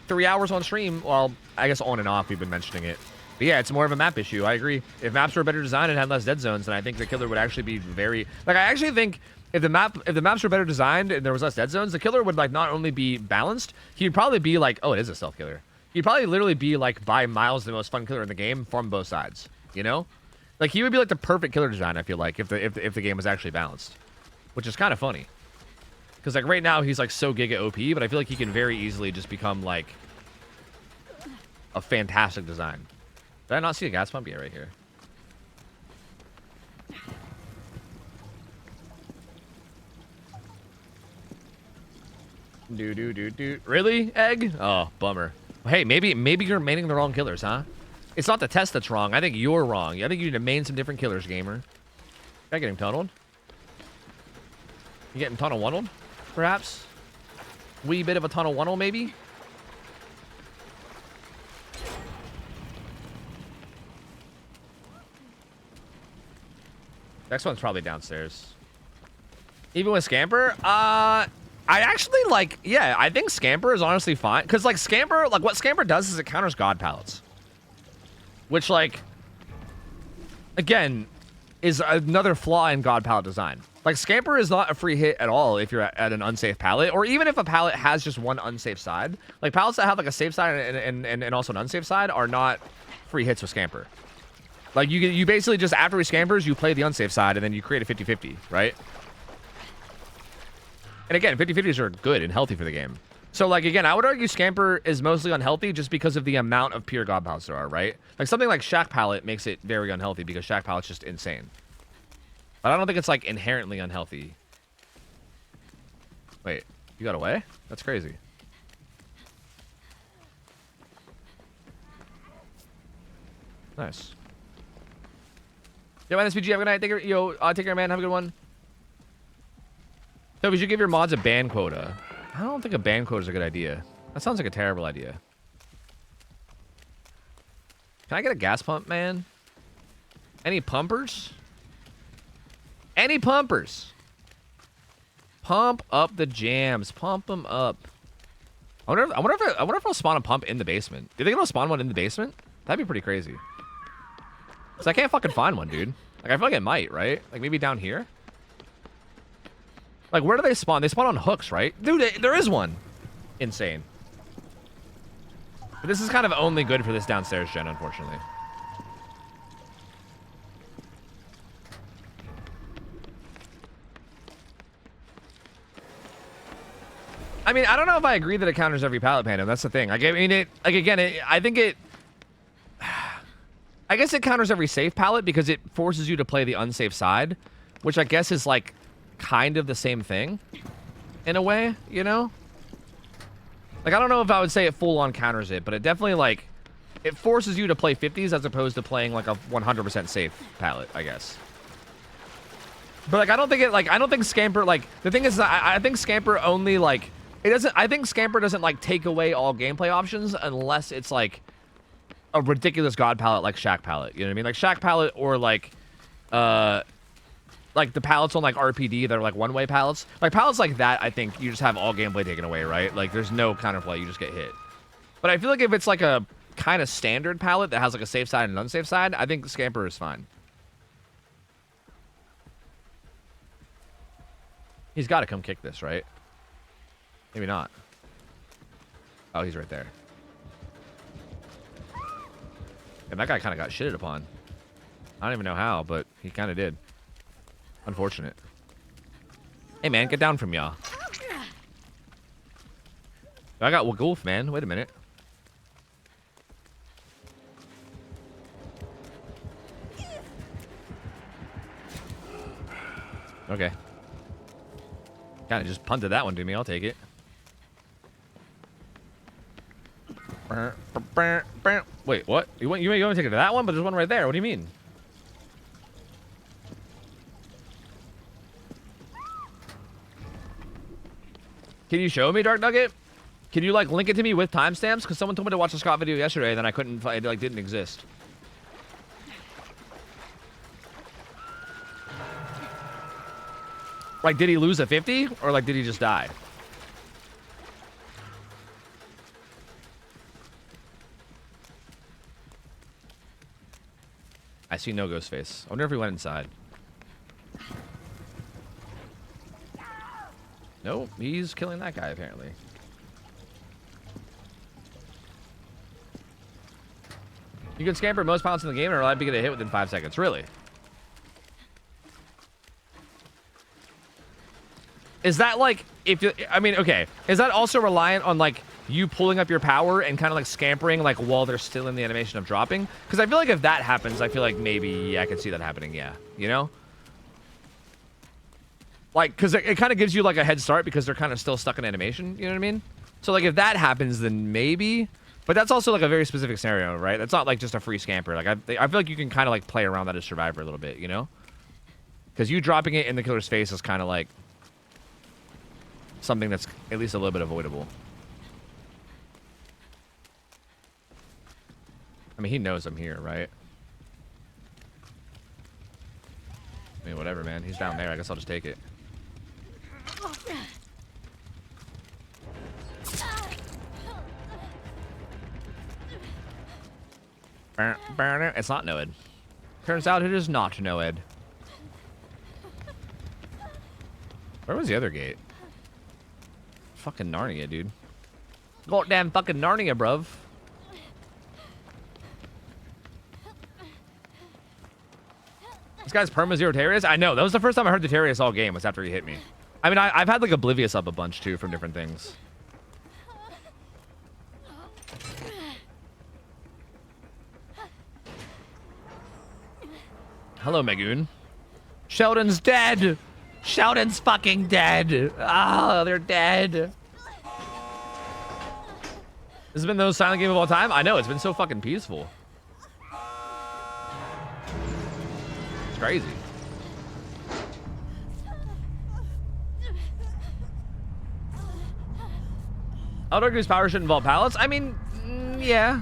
3 hours on stream. Well, I guess on and off we've been mentioning it. But yeah, it's more of a map issue. I agree. If maps were better designed and had less dead zones, then I think the killer would actually be very like. I actually think if the maps were better designed and there was less dead zones, the killer would like not only be balanced, he'd probably be like, oh, it is a stealth killer. He'd probably literally be like by miles the most fun killer in the game from both sides. You know, like he would be like the perfect killer design. I feel like if the game was actually balanced, which is kind of funny. Because like right now he's like so giga OP, but I feel like he can very easily just become like a fantastic design. Did I not see a gas pump yet right here? Do. Really, Egg? Oh, bummer. Hey, maybe you're maining the wrong killers, huh? It's not the test that's wrong. I think you're wrong. I think you need to main some different killers, gamer. Did I get him tunneled? You getting tunnel one-ed? Perhaps? Wee bit of a tunnel one-ed, maybe? Next one's probably downstairs. Even with Scamper? I actually like, yeah, I think Scamper is honestly fine. Because like Scamper, like what Scamper does is it counters God pallets. Which like, again, is another flaw in God pallet design. Like Scamper is not a free hit at all if you're at an unsafe pallet, or even if a pallet has just one unsafe side. Like pallets that have like a safe side and also an unsafe side are not free hits with Scamper. Like you basically just after he Scampers, you play the unsafe side and then you create a 50-50, right? And again, 50-50s are good and healthy for the game. So like again, I would argue Scamper is mostly unhealthy just because of the amount of pure God pallets there are, right? Like something like Shack pallet makes it very unhealthy because Shack pallet's just insane. But I don't think it's like inherently unhealthy. Wait, you got away? That's crazy. Nice. Yo, man, SPG, have a good night. Take care, man. Have a good one. So we should give your mods a ban quota. I don't think a ban quota is a good idea. That sounds like a terrible idea. Can I get a gas pump, man? Any pumpers? Any pumpers? Pump up the jams. Pump them up. I wonder if I'll spawn a pump in the basement. Do you think it'll spawn one in the basement? That'd be pretty crazy. Cause I can't fucking find one, dude. Like I feel like it might, right? Like maybe down here. Like where do they spawn? They spawn on hooks, right? Dude, there is one. Insane. But this is kind of only good for this downstairs gen, unfortunately. I mean, I don't know if I agree that it counters every pallet phantom. That's the thing. Like, I mean, I think it. I guess it counters every safe pallet because it forces you to play the unsafe side, which I guess is like kind of the same thing, in a way, you know. Like, I don't know if I would say it full on counters it, but it definitely like it forces you to play 50s as opposed to playing like a 100% safe pallet, I guess. But like, I don't think Scamper, like, the thing is, I think Scamper only like. I think Scamper doesn't like take away all gameplay options unless it's like a ridiculous god palette like Shack palette. You know what I mean? Like Shack palette or like the palettes on like RPD that are like one-way palettes. Like palettes like that, I think you just have all gameplay taken away, right? Like there's no counterplay, you just get hit. But I feel like if it's like a kind of standard palette that has like a safe side and an unsafe side, I think Scamper is fine. He's got to come kick this, right? Maybe not. Oh, he's right there. And that guy kind of got shitted upon. I don't even know how, but he kind of did. Unfortunate. Hey, man, get down from y'all. I got Wagulf, man. Wait a minute. Okay. Kind of just punted that one to me. I'll take it. Wait, what? You want to take it to that one? But there's one right there. What do you mean? Can you show me, Dark Nugget? Can you like link it to me with timestamps? Because someone told me to watch the Scott video yesterday, and then I couldn't find it. Like didn't exist. Like, did he lose a 50? Or, like, did he just die? I see no ghost face. I wonder if he went inside. No, he's killing that guy, apparently. You can scamper most pilots in the game and are allowed to get a hit within 5 seconds. Really? Is that like, if you, I mean, okay, is that also reliant on like you pulling up your power and kind of like scampering like while they're still in the animation of dropping? Because I feel like if that happens, I feel like maybe, yeah, I could see that happening, yeah, you know? Like, because it kind of gives you like a head start because they're kind of still stuck in animation, you know what I mean? So like if that happens, then maybe, but that's also like a very specific scenario, right? That's not like just a free scamper. Like I feel like you can kind of like play around that as Survivor a little bit, you know? Because you dropping it in the killer's face is kind of like something that's at least a little bit avoidable. I mean, he knows I'm here, right? I mean, whatever, man. He's down there. I guess I'll just take it. It's not Noed. Turns out it is not Noed. Where was the other gate? Fucking Narnia, dude. Goddamn fucking Narnia, bruv. This guy's perma zero Terius? I know. That was the first time I heard the Terius all game was after he hit me. I mean, I've had like Oblivious up a bunch too from different things. Hello, Megoon. Sheldon's dead! Sheldon's fucking dead! Oh, they're dead. This has been the most silent game of all time? I know, it's been so fucking peaceful. crazy. I would argue his power shouldn't vault pallets. I mean, yeah.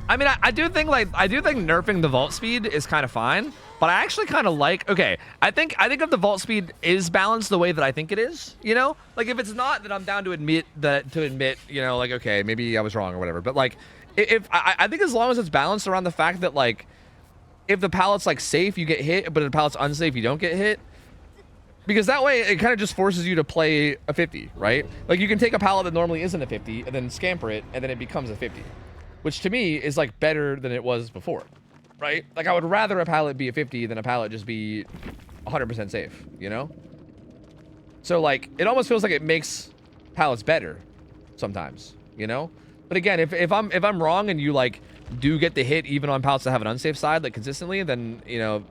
I mean, I do think nerfing the vault speed is kind of fine, but I actually kind of like. Okay, I think if the vault speed is balanced the way that I think it is, you know, like if it's not, then I'm down to admit, you know, like okay, maybe I was wrong or whatever. But like, if I think as long as it's balanced around the fact that like, if the pallet's like safe, you get hit, but if the pallet's unsafe, you don't get hit. Because that way, it kind of just forces you to play a 50, right? Like, you can take a pallet that normally isn't a 50, and then scamper it, and then it becomes a 50. Which, to me, is, like, better than it was before, right? Like, I would rather a pallet be a 50 than a pallet just be 100% safe, you know? So, like, it almost feels like it makes pallets better sometimes, you know? But again, if I'm wrong and you, like, do get the hit even on pallets that have an unsafe side, like, consistently, then, you know,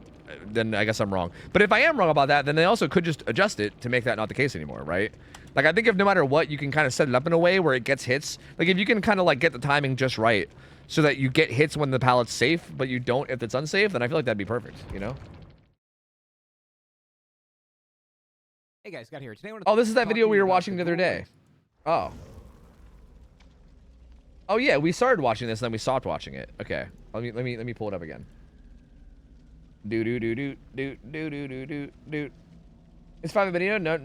then I guess I'm wrong. But if I am wrong about that, then they also could just adjust it to make that not the case anymore, right? Like, I think if no matter what, you can kind of set it up in a way where it gets hits. Like, if you can kind of, like, get the timing just right so that you get hits when the pallet's safe, but you don't if it's unsafe, then I feel like that'd be perfect, you know? Hey guys, got here. Today I wanted Oh, this is that talk video to we you were about watching the other goal. day. Oh. Oh, yeah, we started watching this, and then we stopped watching it. Okay. Let me pull it up again. Do. It's 5 video. No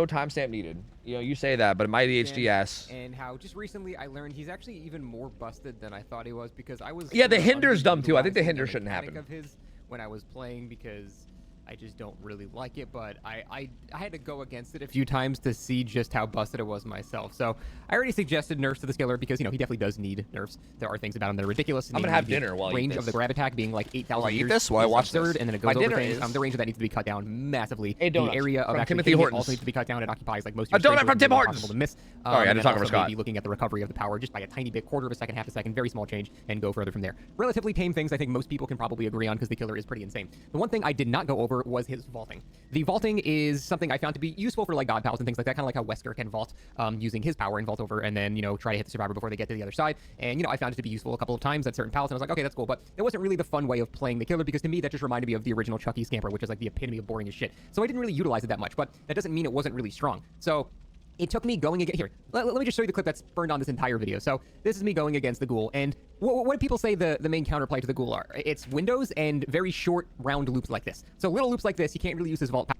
timestamp needed. You know, you say that, but my ADHD ass. And how just recently I learned he's actually even more busted than I thought he was because I was. Yeah, the sort of hinder's dumb too. I think the underutilizing hinder the shouldn't mechanic happen. Of his when I was playing because I just don't really like it, but I had to go against it a few times to see just how busted it was myself. So I already suggested nerfs to the Skiller because, you know, he definitely does need nerfs. There are things about him that are ridiculous. I'm gonna have dinner while I eat range of this. the grab attack being like 8,000 While I eat meters this? While I is watch absurd, this. and then it My goes over dinner things. is- The range of that needs to be cut down massively. A donut the area from of actually Timothy hitting it Hortons. also needs to be cut down. It occupies like most of A your strength, donut from which is Tim really Hortons. impossible to miss. Sorry, I And had to then talk over also Scott. maybe looking at the recovery of the power just by a tiny bit, quarter of a second, half a second, very small change, and go further from there. Relatively tame things I think most people can probably agree on because the killer is pretty insane. The one thing I did not go over was his vaulting. The vaulting is something I found to be useful for like god pals and things like that, kind of like how Wesker can vault using his power and vault over and then, you know, try to hit the survivor before they get to the other side. And, you know, I found it to be useful a couple of times at certain pals, and I was like, okay, that's cool, but it wasn't really the fun way of playing the killer because to me that just reminded me of the original Chucky Scamper, which is like the epitome of boring as shit. So I didn't really utilize it that much, but that doesn't mean it wasn't really strong. So it took me going against... Here, let me just show you the clip that's burned on this entire video. So this is me going against the ghoul, and what do people say the main counterplay to the ghoul are? It's windows and very short, round loops like this. So little loops like this, you can't really use his vault power.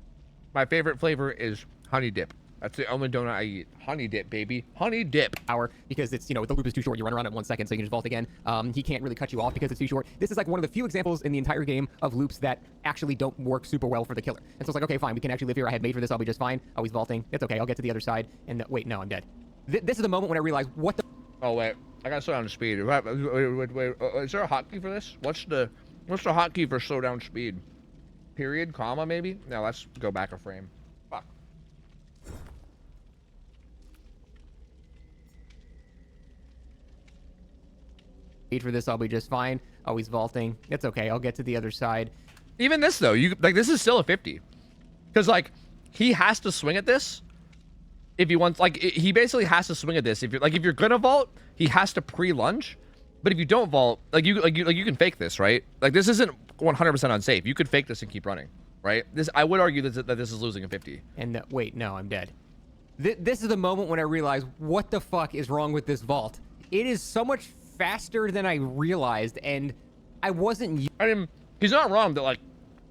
My favorite flavor is honey dip. That's the only donut I eat. Honey dip, baby. Honey dip. Because it's, you know, the loop is too short. You run around it 1 second, so you can just vault again. He can't really cut you off because it's too short. This is like one of the few examples in the entire game of loops that actually don't work super well for the killer. And so it's like, okay, fine, we can actually live here. I had made for this. I'll be just fine. Oh, he's vaulting. It's okay. I'll get to the other side. And wait, no, I'm dead. This is the moment when I realized what the... Oh, wait. I gotta slow down the speed. Wait. Is there a hotkey for this? What's the hotkey for slow down speed? Period? Comma, maybe? No, let's go back a frame. Fuck. Wait for this. I'll be just fine. Oh, he's vaulting. It's okay. I'll get to the other side. Even this, though, this is still a 50. Because, like, he has to swing at this if he wants, like, he basically has to swing at this. If you're gonna vault, he has to pre-lunge. But if you don't vault, you can fake this, right? Like, this isn't 100% unsafe. You could fake this and keep running, right? I would argue that this is losing a 50. And wait, no, I'm dead. This is the moment when I realized what the fuck is wrong with this vault. It is so much faster than I realized, and I wasn't... I mean, he's not wrong that, like,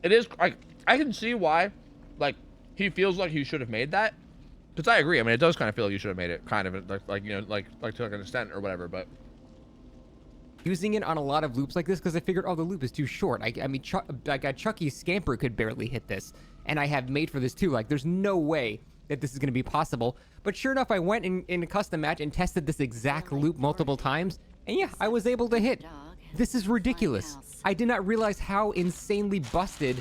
it is, like, I can see why, like, he feels like he should have made that. Because I agree. I mean, it does kind of feel like you should have made it, kind of, like you know, like to like an extent or whatever, but... Using it on a lot of loops like this because I figured, oh, the loop is too short. I mean, Chucky's Scamper could barely hit this, and I have made for this too. Like, there's no way that this is going to be possible. But sure enough, I went in a custom match and tested this exact loop multiple times, and yeah, I was able to hit. This is ridiculous. I did not realize how insanely busted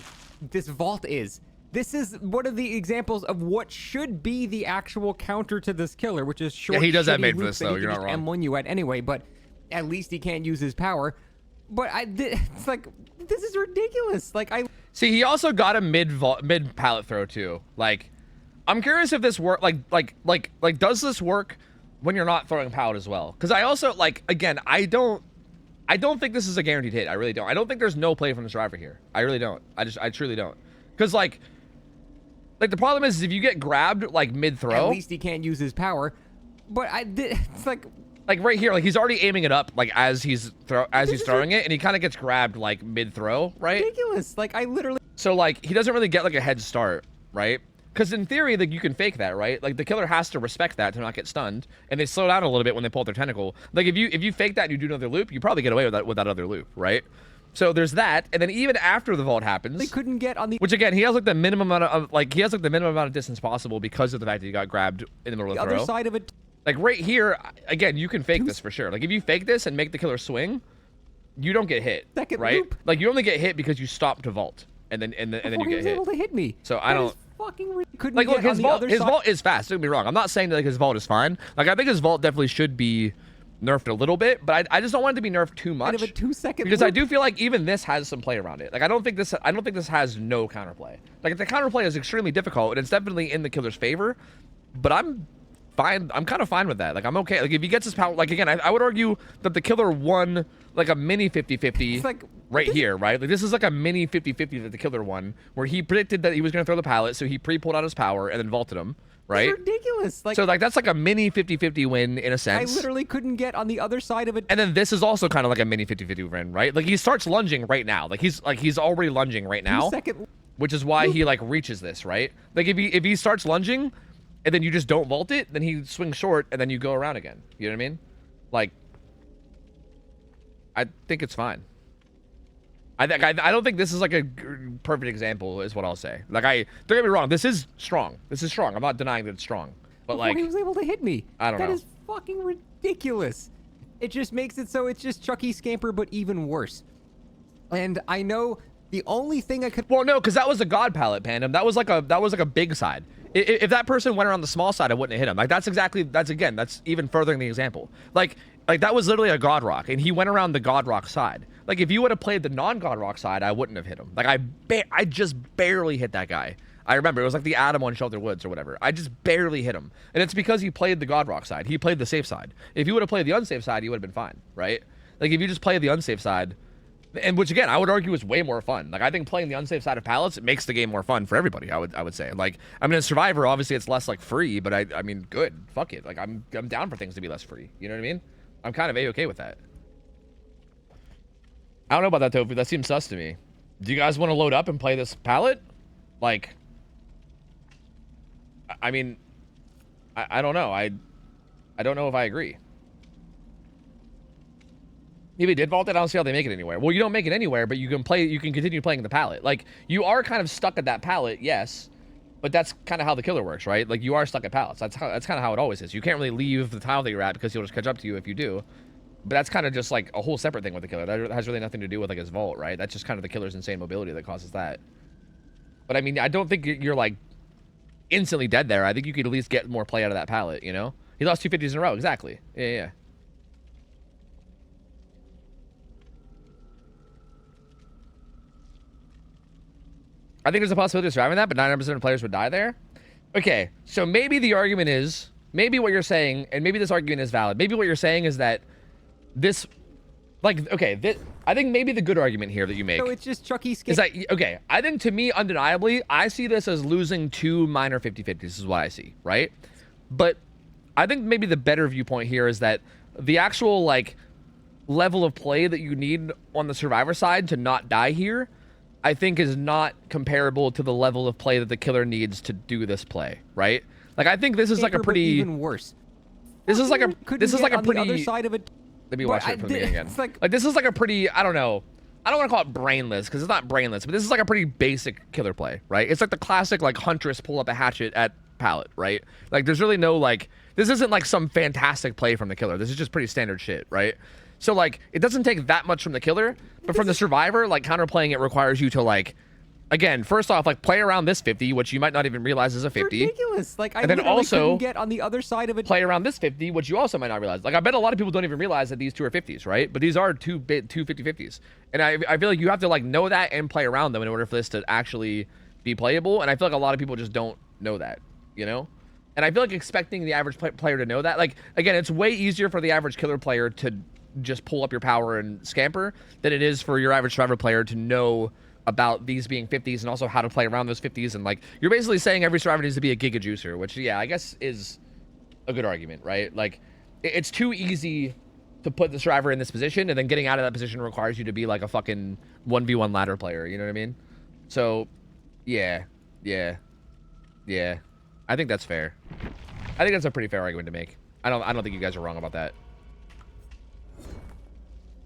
this vault is. This is one of the examples of what should be the actual counter to this killer, which is short, Yeah, he does have shitty made for loops this, that though. he You're can not just wrong. M1 you at anyway, but at least he can't use his power. But it's like, this is ridiculous. Like, See, he also got a mid pallet throw too. Like, I'm curious if this work. Like, does this work when you're not throwing pallet as well? Because I also, like, again, I I don't think this is a guaranteed hit. I really don't. I don't think there's no play from the survivor here. I really don't. I truly don't. Because like the problem is if you get grabbed like mid throw. At least he can't use his power. But it's like right here, like he's already aiming it up like as he's throwing it, and he kind of gets grabbed like mid throw, right? ridiculous. Like I literally. So like he doesn't really get like a head start, right? Because in theory, like you can fake that, right? Like the killer has to respect that to not get stunned, and they slow down a little bit when they pull out their tentacle. Like if you fake that and you do another loop, you probably get away with that other loop, right? So there's that, and then even after the vault happens, They couldn't get on the which again he has like the minimum amount of distance possible because of the fact that he got grabbed in the middle of the other throw. side of it. Like right here, again, you can fake this for sure. Like if you fake this and make the killer swing, you don't get hit, Second right? loop. Like you only get hit because you stop to vault, and then you Before he get was hit. able to hit me. So I That don't. is fucking couldn't Like, look, get on his the vault, other his side. vault is fast. Don't get me wrong. I'm not saying that like, his vault is fine. Like, I think his vault definitely should be nerfed a little bit, but I just don't want it to be nerfed too much. Kind of a 2-second because I loop. do feel like even this has some play around it. Like, I don't think this has no counterplay. Like, the counterplay is extremely difficult, and it's definitely in the killer's favor. But I'm fine. I'm kind of fine with that. Like, I'm okay. Like, if he gets his power, like again, I would argue that the killer won like a mini 50-50 It's like right here, right? Like this is like a mini 50-50 that the killer won, where he predicted that he was going to throw the pallet, so he pre-pulled out his power and then vaulted him, right? It's ridiculous. Like So like that's like a mini 50-50 win in a I sense. literally couldn't get on the other side of it. And then this is also kind of like a mini 50-50 win, right? Like he starts lunging right now. Like he's already lunging right now, 2-second. which is why he like reaches this, right? Like if he starts lunging and then you just don't vault it, then he swings short and then you go around again. You know what I mean? Like I think it's fine. I don't think this is like a perfect example, is what I'll say. Like don't get me wrong, this is strong. This is strong. I'm not denying that it's strong, but Before like he was able to hit me. I don't know. That is fucking ridiculous. It just makes it so it's just Chucky Scamper, but even worse. And I know the only thing I could. Well, no, because that was a god palette, Pandem. That was like a big side. If that person went around the small side, I wouldn't have hit him. Like that's even furthering the example. Like that was literally a god rock, and he went around the god rock side. Like if you would have played the non-god rock side, I wouldn't have hit him. Like I just barely hit that guy. I remember it was like the Adam on Shelter Woods or whatever. I just barely hit him, and it's because he played the god rock side. He played the safe side. If he would have played the unsafe side, he would have been fine, right? Like if you just played the unsafe side. And which again, I would argue is way more fun. Like I think playing the unsafe side of pallets, it makes the game more fun for everybody. I would say. Like I mean, in Survivor, obviously it's less like free, but I mean, good. Fuck it. Like I'm down for things to be less free. You know what I mean? I'm kind of a-okay with that. I don't know about that, Tofu. That seems sus to me. Do you guys want to load up and play this pallet? Like, I mean, I don't know. I don't know if I agree. If he did vault it, I don't see how they make it anywhere. Well, you don't make it anywhere, but you can continue playing the pallet. Like, you are kind of stuck at that pallet, yes, but that's kind of how the killer works, right? Like, you are stuck at pallets. That's kind of how it always is. You can't really leave the tile that you're at because he'll just catch up to you if you do. But that's kind of just like a whole separate thing with the killer. That has really nothing to do with like his vault, right? That's just kind of the killer's insane mobility that causes that. But I mean, I don't think you're like instantly dead there. I think you could at least get more play out of that pallet, you know? He lost 2 50s in a row, exactly. Yeah. I think there's a possibility of surviving that, but 99% of players would die there. Okay, so maybe the argument is, maybe what you're saying, and maybe this argument is valid. Maybe what you're saying is that this, like, okay, I think maybe the good argument here that you make So it's just Chucky is Scamper. that, okay, I think to me, undeniably, I see this as losing 2 minor 50-50s is what I see, right? But I think maybe the better viewpoint here is that the actual, like, level of play that you need on the survivor side to not die here, I think is not comparable to the level of play that the killer needs to do this play, right? Like I think this is like a but pretty even worse. this is like a Couldn't this is get like a on the other pretty side of it. let me But watch I it from the did- beginning again. it's like- Like this is like a pretty, I don't know. I don't want to call it brainless because it's not brainless, but this is like a pretty basic killer play, right? It's like the classic like Huntress pull up a hatchet at pallet, right? Like there's really no like, this isn't like some fantastic play from the killer. This is just pretty standard shit, right? So like it doesn't take that much from the killer, but from the survivor, like counterplaying it requires you to like, again, first off, like play around this 50, which you might not even realize is a 50. Ridiculous. Like I And then literally also couldn't get on the other side of it. Play around this 50, which you also might not realize. Like I bet a lot of people don't even realize that these two are 50s, right? But these are two 50-50s. And I feel like you have to like know that and play around them in order for this to actually be playable. And I feel like a lot of people just don't know that, you know? And I feel like expecting the average player to know that, like, again, it's way easier for the average killer player to just pull up your power and scamper than it is for your average survivor player to know about these being 50s and also how to play around those 50s. And like, you're basically saying every survivor needs to be a giga juicer, which, yeah, I guess is a good argument, right? Like, it's too easy to put the survivor in this position, and then getting out of that position requires you to be like a fucking 1v1 ladder player, you know what I mean? So, yeah. I think that's fair. I think that's a pretty fair argument to make. I don't think you guys are wrong about that.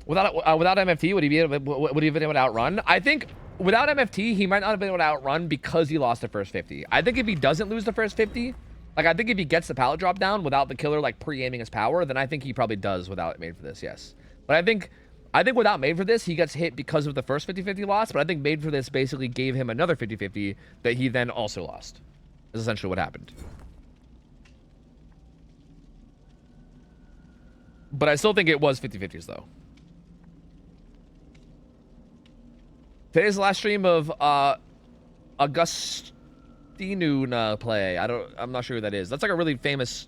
Without MFT, would he have been able to outrun? I think without MFT, he might not have been able to outrun because he lost the first 50. I think if he doesn't lose the first 50, like, I think if he gets the pallet drop down without the killer, like, pre-aiming his power, then I think he probably does without Made for This, yes. But I think without Made for This, he gets hit because of the first 50-50 loss, but I think Made for This basically gave him another 50-50 that he then also lost. Is essentially what happened. But I still think it was 50-50s, though. Today's the last stream of Augustinuna play. I'm not sure who that is. That's like a really famous.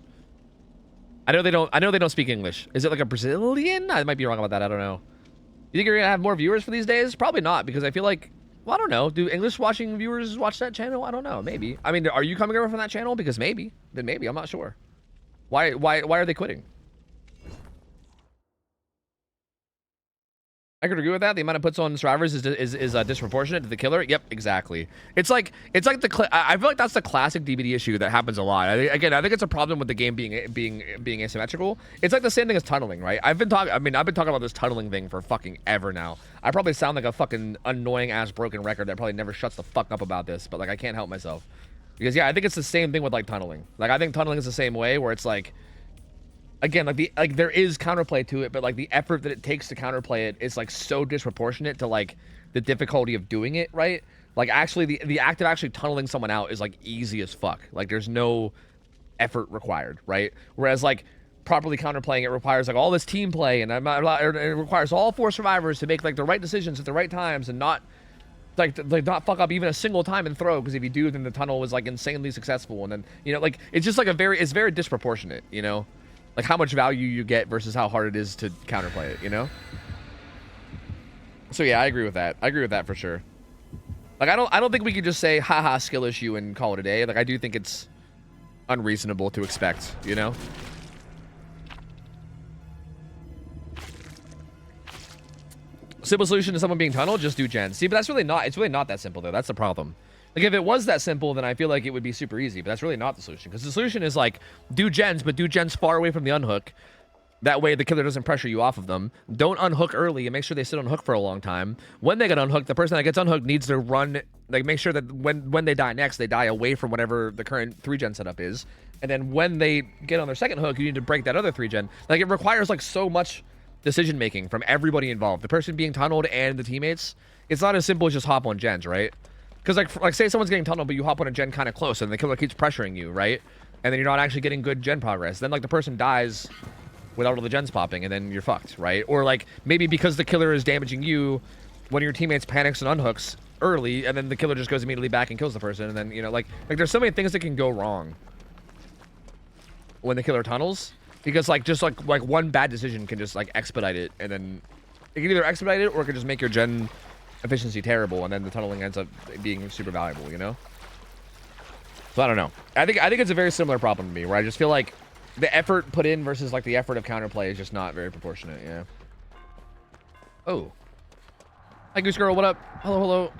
I know they don't speak English. Is it like a Brazilian? I might be wrong about that. I don't know. You think you're gonna have more viewers for these days? Probably not, because I feel like, well, I don't know. Do English watching viewers watch that channel? I don't know. Maybe. I mean, are you coming over from that channel? Because maybe. Then maybe. I'm not sure. Why are they quitting? I could agree with that. The amount it puts on survivors is disproportionate to the killer. Yep, exactly. It's like I feel like that's the classic DBD issue that happens a lot. I think it's a problem with the game being asymmetrical. It's like the same thing as tunneling, right? I've been talking about this tunneling thing for fucking ever now. I probably sound like a fucking annoying ass broken record that probably never shuts the fuck up about this, but like, I can't help myself. Because yeah, I think it's the same thing with like tunneling. Like, I think tunneling is the same way, where it's like, again, like there is counterplay to it, but like the effort that it takes to counterplay it is like so disproportionate to like the difficulty of doing it, right? Like, actually the act of actually tunneling someone out is like easy as fuck. Like, there's no effort required, right? Whereas like properly counterplaying it requires like all this team play, and it requires all 4 survivors to make like the right decisions at the right times and not like not fuck up even a single time and throw, because if you do, then the tunnel is like insanely successful, and then, you know, like, it's just like it's very disproportionate, you know? Like, how much value you get versus how hard it is to counterplay it, you know? So yeah, I agree with that. I agree with that for sure. Like, I don't think we could just say, haha, skill issue and call it a day. Like, I do think it's unreasonable to expect, you know? Simple solution to someone being tunneled, just do gens. See, but that's really not, it's really not that simple, though. That's the problem. Like, if it was that simple, then I feel like it would be super easy, but that's really not the solution. Because the solution is, like, do gens, but do gens far away from the unhook. That way the killer doesn't pressure you off of them. Don't unhook early and make sure they sit on hook for a long time. When they get unhooked, the person that gets unhooked needs to run, like, make sure that when they die next, they die away from whatever the current 3-gen setup is. And then when they get on their second hook, you need to break that other 3-gen. Like, it requires, like, so much decision-making from everybody involved. The person being tunneled and the teammates. It's not as simple as just hop on gens, right? Because, like, say someone's getting tunneled, but you hop on a gen kind of close, and the killer keeps pressuring you, right? And then you're not actually getting good gen progress. Then, like, the person dies without all the gens popping, and then you're fucked, right? Or, like, maybe because the killer is damaging you, one of your teammates panics and unhooks early, and then the killer just goes immediately back and kills the person, and then, you know, like there's so many things that can go wrong when the killer tunnels. Because, like, just, like one bad decision can just, like, expedite it, and then it can either expedite it, or it can just make your gen efficiency terrible, and then the tunneling ends up being super valuable, you know? So I don't know. I think it's a very similar problem to me, where I just feel like the effort put in versus like the effort of counterplay is just not very proportionate, yeah. Oh. Hi, Goose Girl, what up? Hello, hello.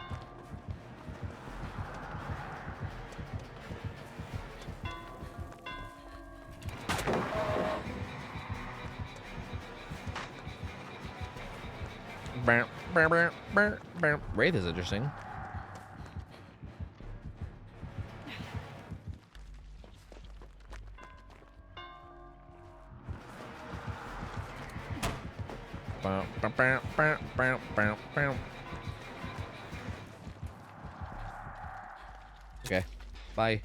Wraith is interesting. Okay, bye.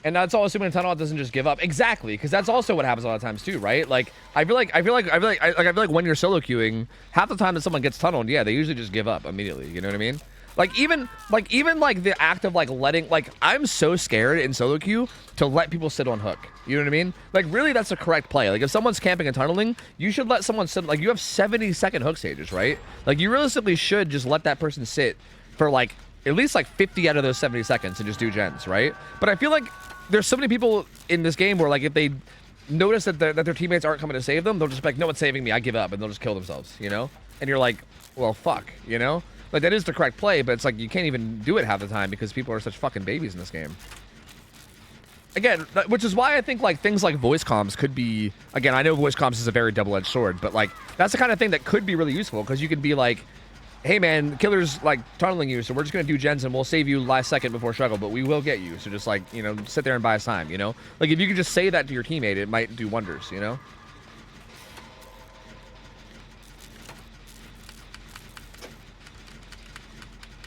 And that's all assuming a tunnel doesn't just give up. Exactly, because that's also what happens a lot of times too, right? Like, I feel like when you're solo queuing, half the time that someone gets tunneled, yeah, they usually just give up immediately. You know what I mean? Like even like the act of like letting, like, I'm so scared in solo queue to let people sit on hook. You know what I mean? Like really, that's the correct play. Like if someone's camping and tunneling, you should let someone sit. Like you have 70-second hook stages, right? Like you realistically should just let that person sit for like at least like 50 out of those 70 seconds and just do gens, right? But I feel like there's so many people in this game where like if they notice that their teammates aren't coming to save them, they'll just be like, no one's saving me, I give up, and they'll just kill themselves, you know? And you're like, well, fuck, you know? Like, that is the correct play, but it's like you can't even do it half the time because people are such fucking babies in this game. Again, which is why I think, like, things like voice comms could be... Again, I know voice comms is a very double-edged sword, but, like, that's the kind of thing that could be really useful because you could be like, hey, man, killer's, like, tunneling you, so we're just going to do gens and we'll save you last second before struggle, but we will get you. So just, like, you know, sit there and buy us time, you know? Like, if you could just say that to your teammate, it might do wonders, you know?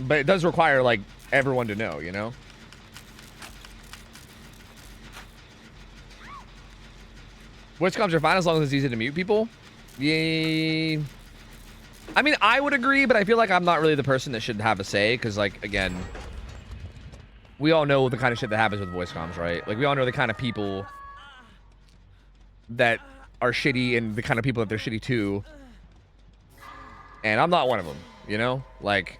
But it does require, like, everyone to know, you know? Voice comms are fine as long as it's easy to mute people. Yay. I mean, I would agree, but I feel like I'm not really the person that should have a say, because, like, again, we all know the kind of shit that happens with voice comms, right? Like, we all know the kind of people that are shitty and the kind of people that they're shitty to. And I'm not one of them, you know? Like...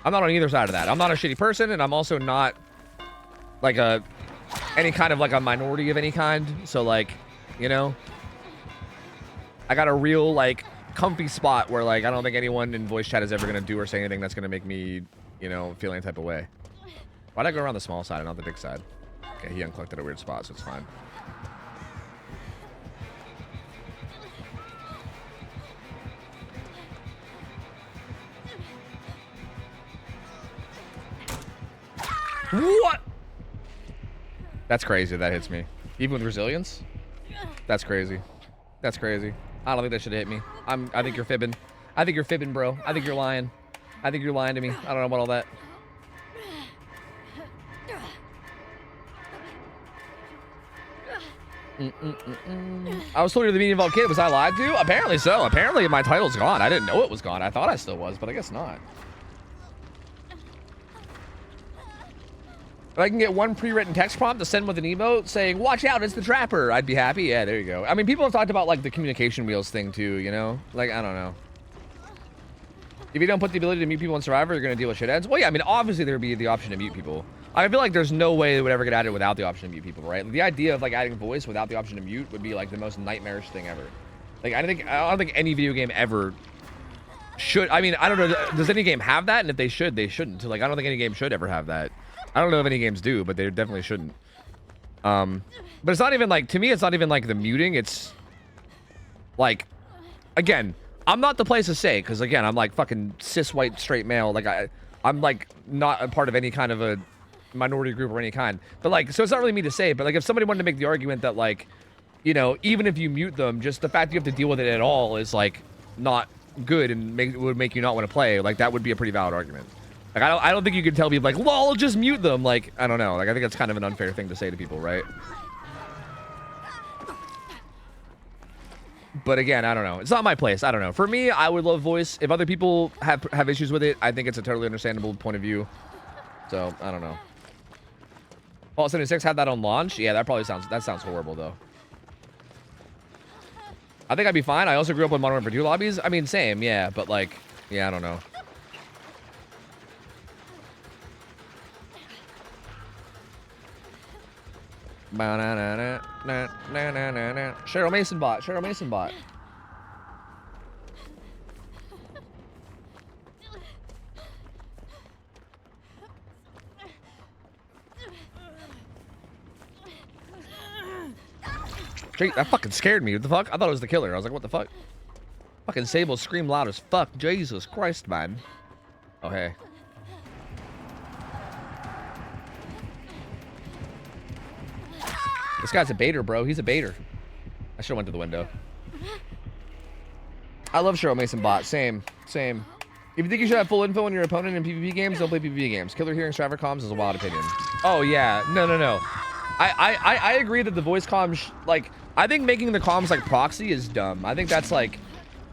I'm not on either side of that. I'm not a shitty person, and I'm also not like any kind of like a minority of any kind. So like, you know, I got a real like comfy spot where like I don't think anyone in voice chat is ever gonna do or say anything that's gonna make me, you know, feel any type of way. Why'd I go around the small side and not the big side? Okay, he unclicked at a weird spot, so it's fine. What? That's crazy. That hits me. Even with resilience? That's crazy. That's crazy. I don't think that should hit me. I think you're fibbing. I think you're fibbing, bro. I think you're lying. I think you're lying to me. I don't know about all that. I was told you're the medium vault kid. Was I lied to? Apparently so. Apparently my title's gone. I didn't know it was gone. I thought I still was, but I guess not. If I can get one pre-written text prompt to send with an emote saying, watch out, it's the trapper, I'd be happy. Yeah, there you go. I mean, people have talked about, like, the communication wheels thing, too, you know? Like, I don't know. If you don't put the ability to mute people in Survivor, you're going to deal with shitheads. Well, yeah, I mean, obviously there would be the option to mute people. I feel like there's no way it would ever get added without the option to mute people, right? Like, the idea of, like, adding voice without the option to mute would be, like, the most nightmarish thing ever. Like, I don't think any video game ever should... I mean, I don't know. Does any game have that? And if they should, they shouldn't. So, like, I don't think any game should ever have that. I don't know if any games do, but they definitely shouldn't. But it's not even like, to me, it's not even like the muting. It's like, again, I'm not the place to say, because again, I'm like fucking cis white straight male. Like I'm like not a part of any kind of a minority group or any kind. But like, so it's not really me to say, but like if somebody wanted to make the argument that like, you know, even if you mute them, just the fact you have to deal with it at all is like not good and would make you not want to play. Like that would be a pretty valid argument. Like, I don't think you can tell people, like, lol, just mute them. Like, I don't know. Like, I think that's kind of an unfair thing to say to people, right? But again, I don't know. It's not my place. I don't know. For me, I would love voice. If other people have issues with it, I think it's a totally understandable point of view. So, I don't know. Fallout 76 had that on launch? Yeah, that sounds horrible, though. I think I'd be fine. I also grew up with Modern Warfare 2 lobbies. I mean, same, yeah. But, like, yeah, I don't know. Cheryl Mason bot. Cheryl Mason bot. Jake, that fucking scared me. What the fuck? I thought it was the killer. I was like, what the fuck? Fucking Sable scream loud as fuck. Jesus Christ, man. Oh, hey. This guy's a baiter, bro. He's a baiter. I should have went to the window. I love Cheryl Mason bot. Same. Same. If you think you should have full info on your opponent in PvP games, don't play PvP games. Killer hearing Stratver comms is a wild opinion. Oh, yeah. No. I agree that the voice comms, like, I think making the comms like proxy is dumb. I think that's like,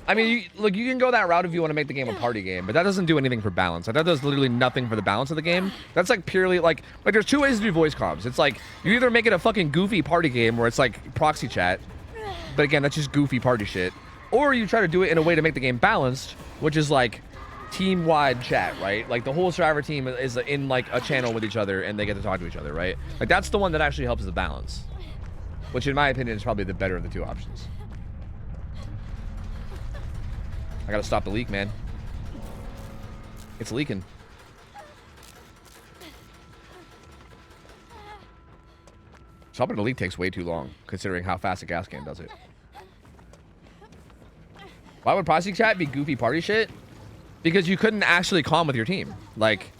I mean, look, you can go that route if you want to make the game a party game, but that doesn't do anything for balance. Like, that does literally nothing for the balance of the game. That's like purely like there's two ways to do voice comms. It's like you either make it a fucking goofy party game where it's like proxy chat, but again, that's just goofy party shit, or you try to do it in a way to make the game balanced, which is like team-wide chat, right? Like the whole Survivor team is in like a channel with each other and they get to talk to each other, right? Like that's the one that actually helps the balance, which in my opinion is probably the better of the two options. I gotta stop the leak, man. It's leaking. Stopping the leak takes way too long, considering how fast a gas can does it. Why would proxy chat be goofy party shit? Because you couldn't actually comm with your team. Like,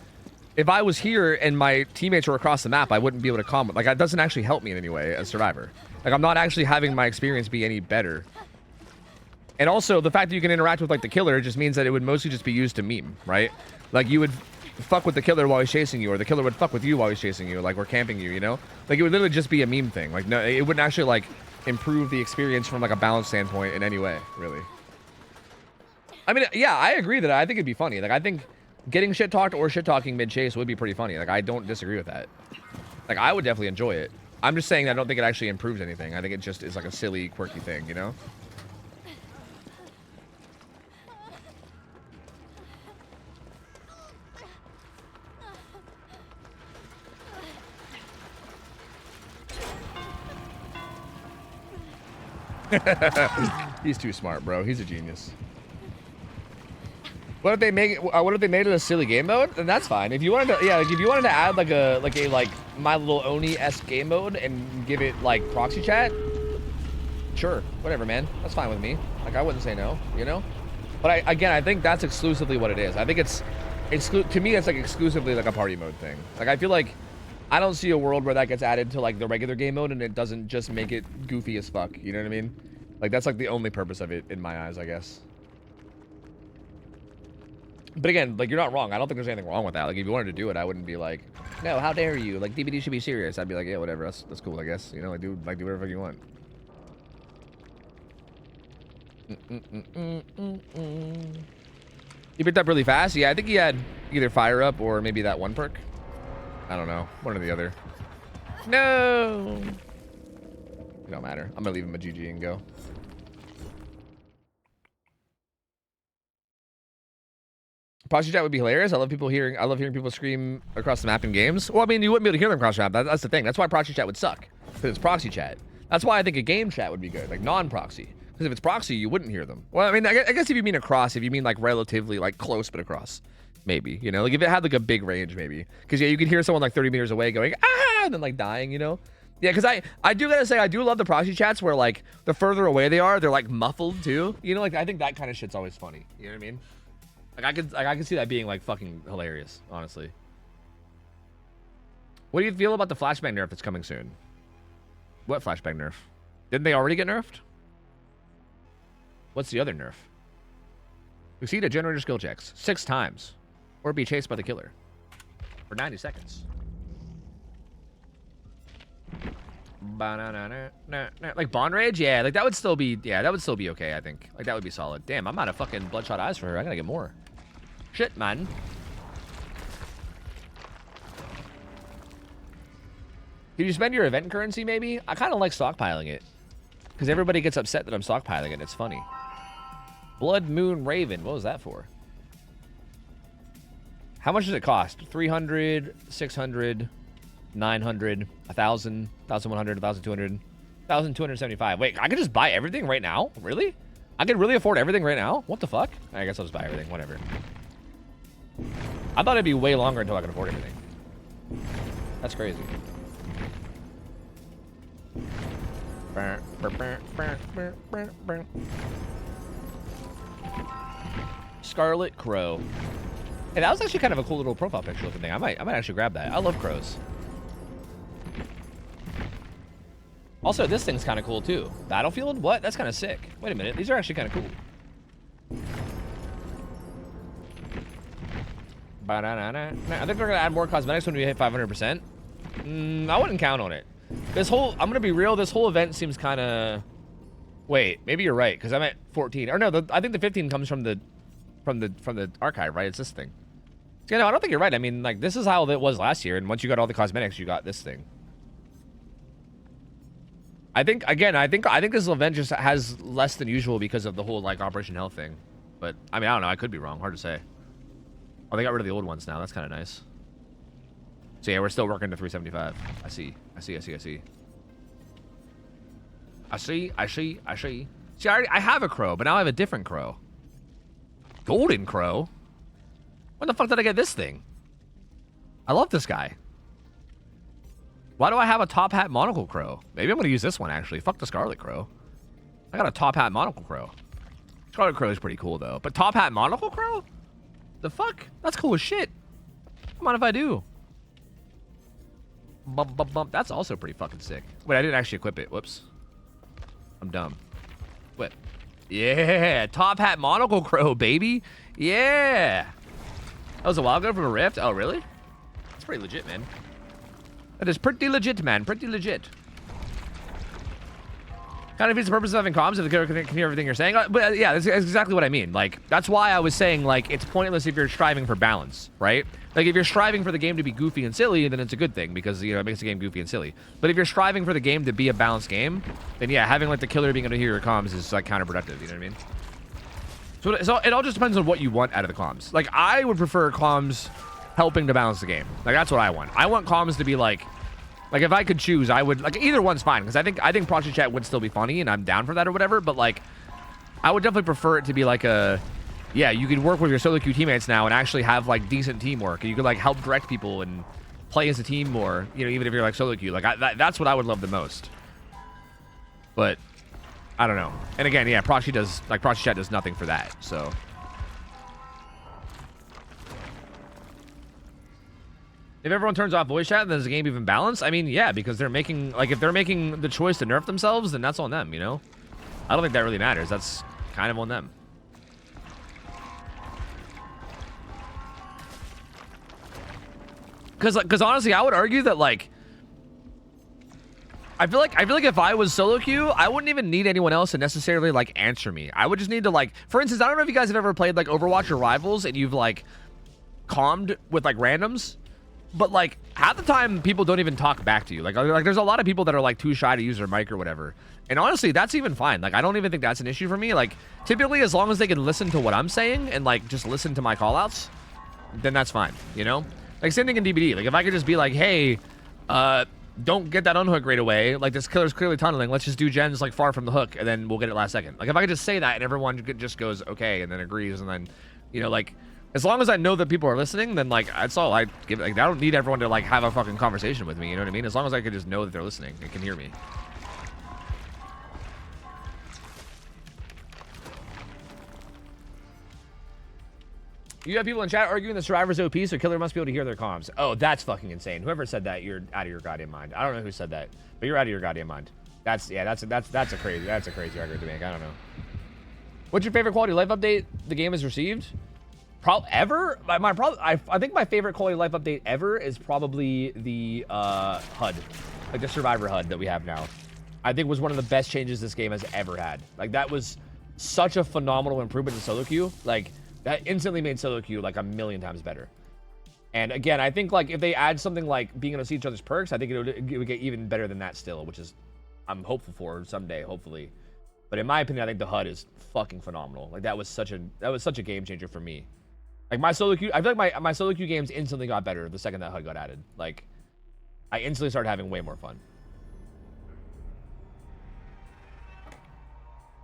if I was here and my teammates were across the map, I wouldn't be able to comm. Like, that doesn't actually help me in any way as Survivor. Like, I'm not actually having my experience be any better. And also, the fact that you can interact with, like, the killer just means that it would mostly just be used to meme, right? Like, you would fuck with the killer while he's chasing you, or the killer would fuck with you while he's chasing you, like, or camping you, you know? Like, it would literally just be a meme thing. Like, no, it wouldn't actually, like, improve the experience from, like, a balance standpoint in any way, really. I mean, yeah, I agree that I think it'd be funny. Like, I think getting shit-talked or shit-talking mid-chase would be pretty funny. Like, I don't disagree with that. Like, I would definitely enjoy it. I'm just saying that I don't think it actually improves anything. I think it just is, like, a silly, quirky thing, you know? He's too smart, bro. He's a genius. What if they make it? What if they made it a silly game mode? Then that's fine. If you wanted to, yeah, like if you wanted to add like a My Little Oni-esque game mode and give it like proxy chat, sure, whatever, man. That's fine with me. Like I wouldn't say no, you know. But I think that's exclusively what it is. I think it's to me, it's like exclusively like a party mode thing. Like I feel like I don't see a world where that gets added to like the regular game mode and it doesn't just make it goofy as fuck. You know what I mean? Like that's like the only purpose of it in my eyes, I guess. But again, like you're not wrong. I don't think there's anything wrong with that. Like if you wanted to do it, I wouldn't be like, no, how dare you? Like DBD should be serious. I'd be like, yeah, whatever. That's cool, I guess. You know, like do whatever you want. He picked up really fast. Yeah, I think he had either fire up or maybe that one perk. I don't know. One or the other. No. It don't matter. I'm gonna leave him a GG and go. Proxy chat would be hilarious. I love hearing people scream across the map in games. Well, I mean, you wouldn't be able to hear them across the map. That's the thing. That's why proxy chat would suck. Because it's proxy chat. That's why I think a game chat would be good, like non-proxy. Because if it's proxy, you wouldn't hear them. Well, I mean, I guess if you mean across, if you mean like relatively like close but across, maybe, you know, like if it had like a big range, maybe. Because yeah, you could hear someone like 30 meters away going ah, and then like dying, you know. Yeah, because I do gotta say I do love the proxy chats where like the further away they are, they're like muffled too. You know, like I think that kind of shit's always funny. You know what I mean? Like I could see that being like fucking hilarious, honestly. What do you feel about the flashbang nerf that's coming soon? What flashbang nerf? Didn't they already get nerfed? What's the other nerf? Succeed at generator skill checks 6 times, or be chased by the killer for 90 seconds. Like Bond Rage, yeah, like that would still be, that would still be okay. I think like that would be solid. Damn, I'm out of fucking bloodshot eyes for her. I gotta get more. Shit, man. Did you spend your event currency? Maybe. I kind of like stockpiling it because everybody gets upset that I'm stockpiling it. It's funny. Blood Moon Raven. What was that for? How much does it cost? 300, 600, 900, 1,000, 1,100, 1,200, 1,275. Wait, I could just buy everything right now? Really? I could really afford everything right now? What the fuck? I guess I'll just buy everything. Whatever. I thought it'd be way longer until I could afford everything. That's crazy. Scarlet Crow. Hey, that was actually kind of a cool little profile picture looking thing. I might actually grab that. I love crows. Also, this thing's kind of cool too. Battlefield? What? That's kind of sick. Wait a minute. These are actually kind of cool. I think they're gonna add more cosmetics when we hit 500%. I wouldn't count on it. I'm gonna be real. This whole event seems kind of Wait, maybe you're right, because I'm at 14. Or no, I think the 15 comes from the archive, right? It's this thing. Yeah, no, I don't think you're right. I mean, like, this is how it was last year, and once you got all the cosmetics, you got this thing. I think this event just has less than usual because of the whole, like, Operation Hell thing. But, I mean, I don't know. I could be wrong. Hard to say. Oh, they got rid of the old ones now. That's kind of nice. So, yeah, we're still working to 375. I see. See, I have a crow, but now I have a different crow. Golden crow? When the fuck did I get this thing? I love this guy. Why do I have a top hat monocle crow? Maybe I'm going to use this one, actually. Fuck the scarlet crow. I got a top hat monocle crow. Scarlet crow is pretty cool, though. But top hat monocle crow? The fuck? That's cool as shit. Come on if I do. Bump, bump, bump. That's also pretty fucking sick. Wait, I didn't actually equip it. Whoops. I'm dumb. What? Yeah, top hat monocle crow, baby. Yeah. That was a while ago from a rift. Oh, really? That's pretty legit, man. That is pretty legit, man. Pretty legit. Kind of defeats the purpose of having comms if the character can hear everything you're saying. But yeah, that's exactly what I mean. Like, that's why I was saying, like, it's pointless if you're striving for balance, right? Like, if you're striving for the game to be goofy and silly, then it's a good thing because, you know, it makes the game goofy and silly. But if you're striving for the game to be a balanced game, then yeah, having, like, the killer being able to hear your comms is, like, counterproductive, you know what I mean? So it all just depends on what you want out of the comms. Like, I would prefer comms helping to balance the game. Like, that's what I want. I want comms to be, like, if I could choose, I would, like, either one's fine, because I think proxy chat would still be funny, and I'm down for that or whatever, but, like, I would definitely prefer it to be, like, yeah, you could work with your solo queue teammates now and actually have, like, decent teamwork, and you could, like, help direct people and play as a team more, you know, even if you're, like, solo queue. Like, that's what I would love the most. But, I don't know. And again, yeah, proxy chat does nothing for that, so... If everyone turns off voice chat, then is the game even balanced? I mean, yeah, because they're making, like, if they're making the choice to nerf themselves, then that's on them, you know? I don't think that really matters. That's kind of on them. Because honestly, I would argue that, like, I feel like if I was solo queue, I wouldn't even need anyone else to necessarily, like, answer me. I would just need to, like, for instance, I don't know if you guys have ever played, like, Overwatch or Rivals, and you've, like, calmed with, like, randoms. But, like, half the time, people don't even talk back to you. Like, there's a lot of people that are, like, too shy to use their mic or whatever. And honestly, that's even fine. Like, I don't even think that's an issue for me. Like, typically, as long as they can listen to what I'm saying and, like, just listen to my callouts, then that's fine, you know? Like, same thing in DBD. Like, if I could just be like, hey, don't get that unhook right away. Like, this killer's clearly tunneling. Let's just do gens, like, far from the hook, and then we'll get it last second. Like, if I could just say that and everyone just goes, okay, and then agrees, and then, you know, like... As long as I know that people are listening, then, like, that's all I give. Like, I don't need everyone to, like, have a fucking conversation with me, you know what I mean? As long as I can just know that they're listening and can hear me. You have people in chat arguing that Survivor's OP, so Killer must be able to hear their comms. Oh, that's fucking insane. Whoever said that, you're out of your goddamn mind. I don't know who said that, but you're out of your goddamn mind. That's a crazy argument to make. I don't know. What's your favorite quality of life update the game has received? Ever? I think my favorite quality of life update ever is probably the HUD, like the Survivor HUD that we have now. I think was one of the best changes this game has ever had. Like, that was such a phenomenal improvement in solo queue. Like, that instantly made solo queue like a million times better. And again, I think, like, if they add something like being able to see each other's perks, I think it would get even better than that still, which is I'm hopeful for someday, hopefully. But in my opinion, I think the HUD is fucking phenomenal. Like, that was such a game changer for me. Like, my solo queue, I feel like my solo queue games instantly got better the second that HUD got added. Like, I instantly started having way more fun.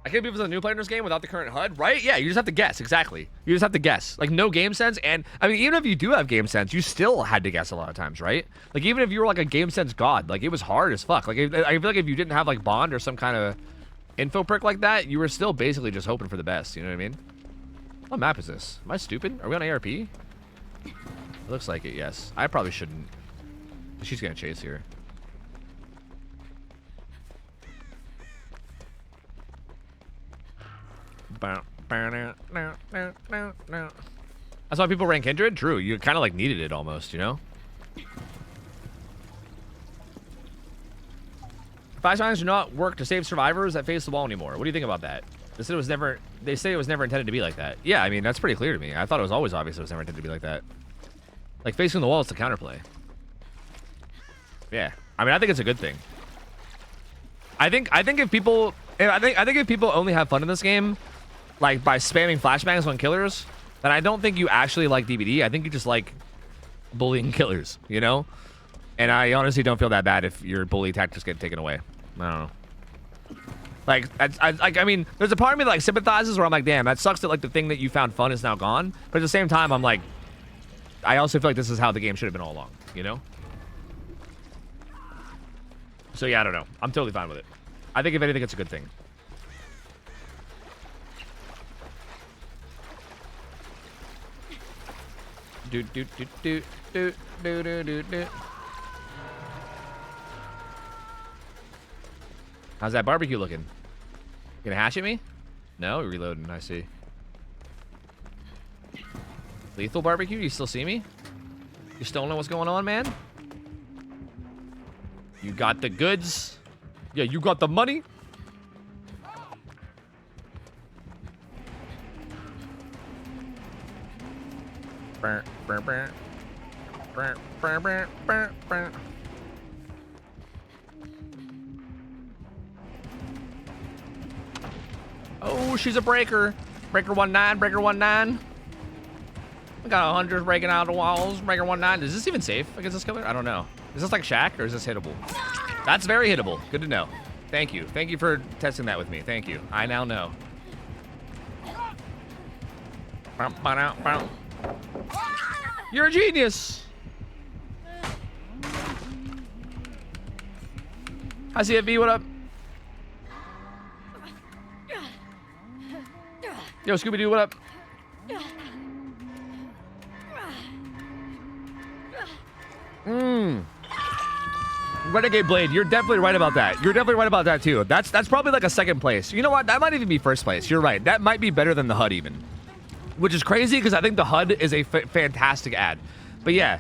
I can't believe it's a new player in this game without the current HUD, right? Yeah, you just have to guess, exactly. You just have to guess. Like, no game sense, and, I mean, even if you do have game sense, you still had to guess a lot of times, right? Like, even if you were, like, a game sense god, like, it was hard as fuck. Like, I feel like if you didn't have, like, Bond or some kind of info perk like that, you were still basically just hoping for the best, you know what I mean? What map is this? Am I stupid? Are we on ARP? It looks like it, yes. I probably shouldn't. She's gonna chase here. That's why people rank Kindred? True, you kind of like needed it almost, you know? Flashbangs do not work to save survivors that face the wall anymore. What do you think about that? They said it was never. They say it was never intended to be like that. Yeah, I mean that's pretty clear to me. I thought it was always obvious it was never intended to be like that. Like facing the wall is the counterplay. Yeah, I mean I think it's a good thing. I think if people, I think if people only have fun in this game, like by spamming flashbangs on killers, then I don't think you actually like DBD. I think you just like bullying killers, you know? And I honestly don't feel that bad if your bully tactics get taken away. I don't know. Like, I mean, there's a part of me that like sympathizes where I'm like, damn, that sucks that like the thing that you found fun is now gone. But at the same time, I'm like, I also feel like this is how the game should have been all along, you know? So yeah, I don't know. I'm totally fine with it. I think if anything, it's a good thing. Do do do do do do do do do. How's that barbecue looking? Gonna hash at me? No, reloading. I see. Lethal barbecue? You still see me? You still know what's going on, man? You got the goods. Yeah, you got the money. Burr, burr, burr. Burr, burr, burr, burr, burr. Oh, she's a breaker. Breaker 1-9, breaker 1-9. We got 100 breaking out of the walls. Breaker 1-9. Is this even safe against this killer? I don't know. Is this like Shaq or is this hittable? That's very hittable. Good to know. Thank you. Thank you for testing that with me. Thank you. I now know. You're a genius. Hi, CFV. What up? Yo, Scooby-Doo, what up? Renegade Blade, you're definitely right about that. You're definitely right about that, too. That's probably like a second place. You know what? That might even be first place. You're right. That might be better than the HUD even. Which is crazy because I think the HUD is a fantastic ad. But yeah,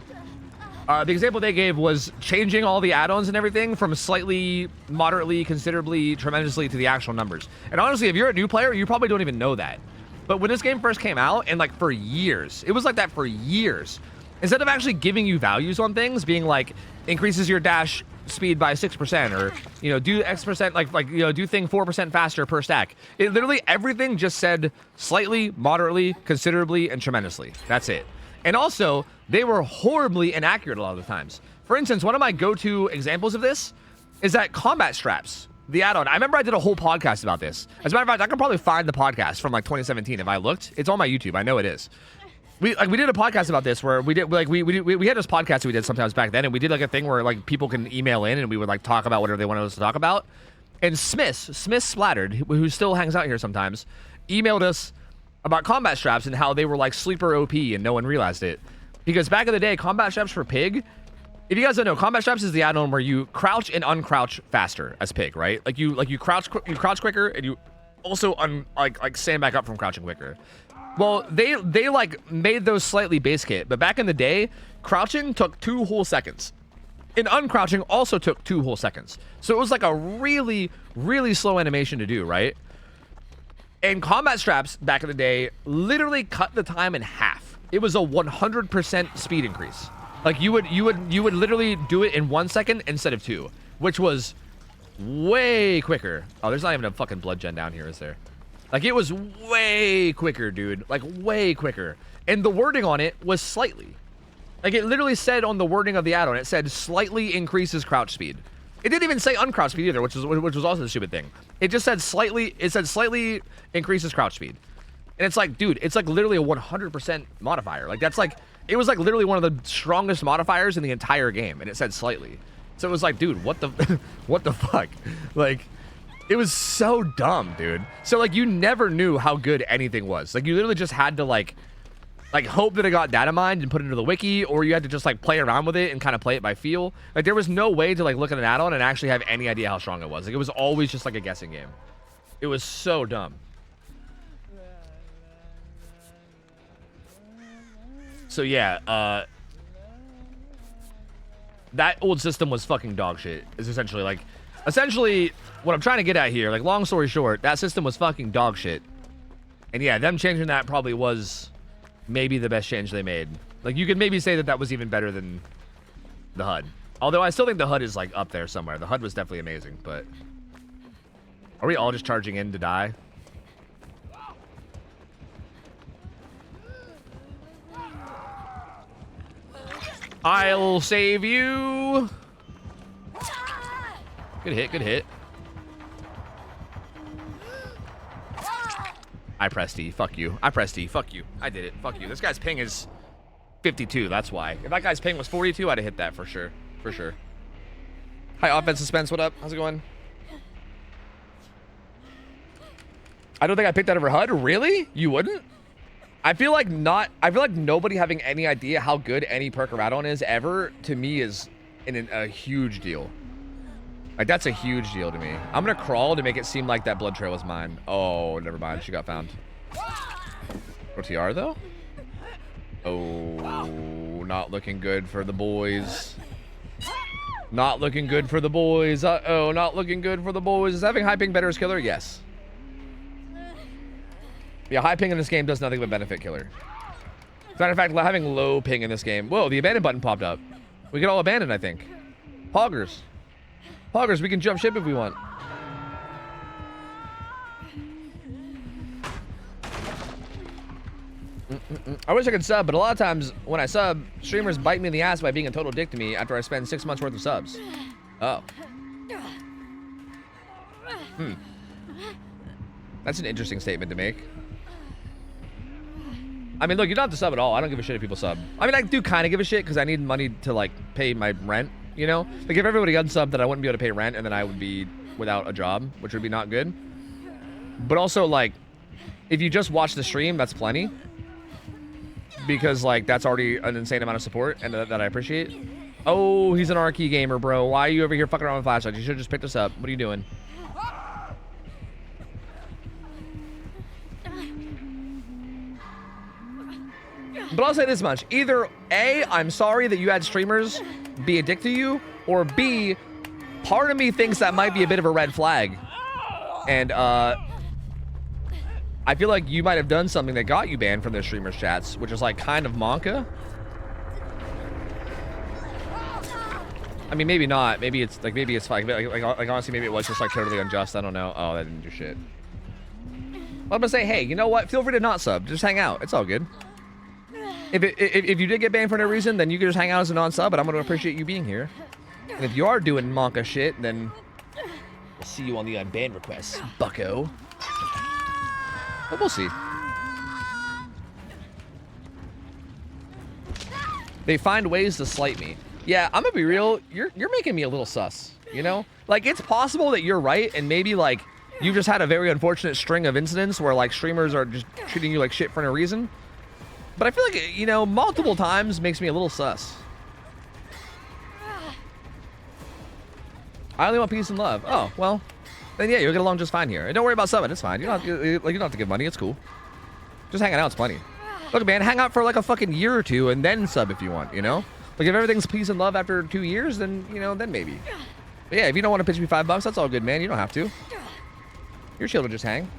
the example they gave was changing all the add-ons and everything from slightly, moderately, considerably, tremendously to the actual numbers. And honestly, if you're a new player, you probably don't even know that. But when this game first came out, and like for years, it was like that for years. Instead of actually giving you values on things, being like, increases your dash speed by 6%, or, you know, do X percent, like, you know, do thing 4% faster per stack. It literally, everything just said slightly, moderately, considerably, and tremendously. That's it. And also, they were horribly inaccurate a lot of the times. For instance, one of my go-to examples of this is that combat straps, the add-on. I remember I did a whole podcast about this. As a matter of fact, I can probably find the podcast from like 2017 if I looked. It's on my YouTube. I know it is. We did a podcast about this where we had this podcast that we did sometimes back then, and we did like a thing where like people can email in and we would like talk about whatever they wanted us to talk about. And Smith Splattered, who still hangs out here sometimes, emailed us about combat straps and how they were like sleeper OP and no one realized it. Because back in the day, combat straps for Pig, if you guys don't know, combat straps is the add-on where you crouch and uncrouch faster as Pig, right? Like you crouch quicker, and you also stand back up from crouching quicker. Well, they like made those slightly base kit, but back in the day, crouching took 2 whole seconds. And uncrouching also took 2 whole seconds. So it was like a really, really slow animation to do, right? And combat straps back in the day literally cut the time in half. It was a 100% speed increase. Like you would literally do it in 1 second instead of 2, which was way quicker. Oh, there's not even a fucking blood gen down here, is there? Like, it was way quicker, dude. Like, way quicker. And the wording on it was slightly. Like, it literally said on the wording of the add-on, it said slightly increases crouch speed. It didn't even say uncrouch speed either, which was also the stupid thing. It just said slightly increases crouch speed. And it's like, dude, it's like literally a 100% modifier. Like, that's like, it was like literally one of the strongest modifiers in the entire game, and it said slightly. So it was like, dude, what the, what the fuck? Like, it was so dumb, dude. So like, you never knew how good anything was. Like, you literally just had to like hope that it got data mined and put it into the wiki, or you had to just like play around with it and kind of play it by feel. Like, there was no way to like look at an add-on and actually have any idea how strong it was. Like, it was always just like a guessing game. It was so dumb. So yeah, that old system was fucking dog shit. Is essentially like, Essentially, what I'm trying to get at here, like, long story short, that system was fucking dog shit. And yeah, them changing that probably was maybe the best change they made. Like, you could maybe say that that was even better than the HUD. Although I still think the HUD is, like, up there somewhere. The HUD was definitely amazing, but... Are we all just charging in to die? I'll save you. Good hit, good hit. I pressed E. Fuck you. I pressed E. Fuck you. I did it. Fuck you. This guy's ping is 52. That's why. If that guy's ping was 42, I'd have hit that for sure. For sure. Hi, Offense Suspense. What up? How's it going? I don't think I picked that over HUD. Really? You wouldn't? I feel like nobody having any idea how good any perk or add-on is ever, to me, is a huge deal. Like, that's a huge deal to me. I'm gonna crawl to make it seem like that blood trail was mine. Oh, never mind. She got found. OTR, though? Oh, not looking good for the boys. Not looking good for the boys. Uh-oh, not looking good for the boys. Is having high ping better as killer? Yes. Yeah, high ping in this game does nothing but benefit killer. As a matter of fact, having low ping in this game... Whoa, the abandon button popped up. We get all abandoned, I think. Poggers. Poggers, we can jump ship if we want. I wish I could sub, but a lot of times when I sub, streamers bite me in the ass by being a total dick to me after I spend 6 months worth of subs. Oh. That's an interesting statement to make. I mean, look, you don't have to sub at all. I don't give a shit if people sub. I mean, I do kind of give a shit because I need money to, like, pay my rent, you know? Like, if everybody unsubbed, then I wouldn't be able to pay rent, and then I would be without a job, which would be not good. But also, like, if you just watch the stream, that's plenty. Because, like, that's already an insane amount of support, and that I appreciate. Oh, he's an RK gamer, bro. Why are you over here fucking around with flashlights? You should have just picked us up. What are you doing? But I'll say this much. Either A, I'm sorry that you had streamers be a dick to you, or B, part of me thinks that might be a bit of a red flag. And, I feel like you might have done something that got you banned from the streamers' chats, which is, like, kind of Monka. I mean, maybe not. Maybe it's fine. Like, honestly, maybe it was just, like, totally unjust. I don't know. Oh, that didn't do shit. Well, I'm gonna say, hey, you know what? Feel free to not sub. Just hang out. It's all good. If you did get banned for no reason, then you can just hang out as a non-sub, but I'm gonna appreciate you being here. And if you are doing Monka shit, then we'll see you on the unbanned requests, bucko. But we'll see. They find ways to slight me. Yeah, I'm gonna be real. You're making me a little sus, you know? Like, it's possible that you're right, and maybe, like, you just had a very unfortunate string of incidents where, like, streamers are just treating you like shit for no reason. But I feel like, you know, multiple times makes me a little sus. I only want peace and love. Oh, well, then yeah, you'll get along just fine here. And don't worry about subbing, it's fine. You don't have to give money, it's cool. Just hanging out's plenty. Look, man, hang out for like a fucking year or two and then sub if you want, you know? Like, if everything's peace and love after 2 years, then, you know, then maybe. But yeah, if you don't want to pitch me $5, that's all good, man. You don't have to. You're chill to just hang.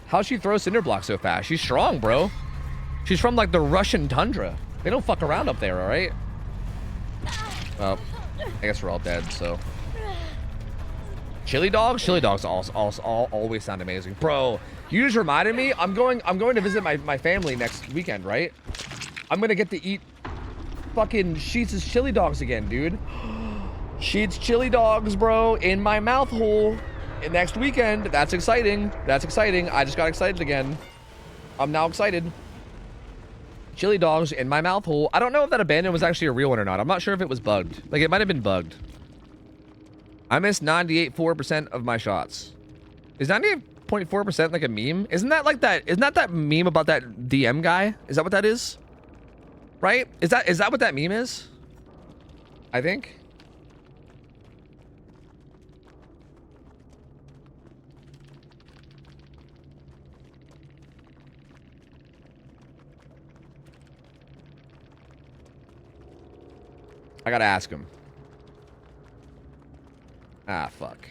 How'd she throw cinder block so fast? She's strong, bro. She's from, like, the Russian tundra. They don't fuck around up there, all right? Well, I guess we're all dead, so. Chili dogs? Chili dogs always sound amazing. Bro, you just reminded me. I'm going to visit my family next weekend, right? I'm going to get to eat fucking Sheets' chili dogs again, dude. Sheets chili dogs, bro, in my mouth hole. Next weekend. That's exciting. That's exciting. I just got excited again. I'm now excited. Chili dogs in my mouth hole. I don't know if that abandon was actually a real one or not. I'm not sure if it was bugged. Like, it might have been bugged. I missed 98.4% of my shots. Is 98.4% like a meme? Isn't that like that? Isn't that meme about that DM guy? Is that what that is? Right? Is that what that meme is? I think. I gotta ask him. Ah, fuck.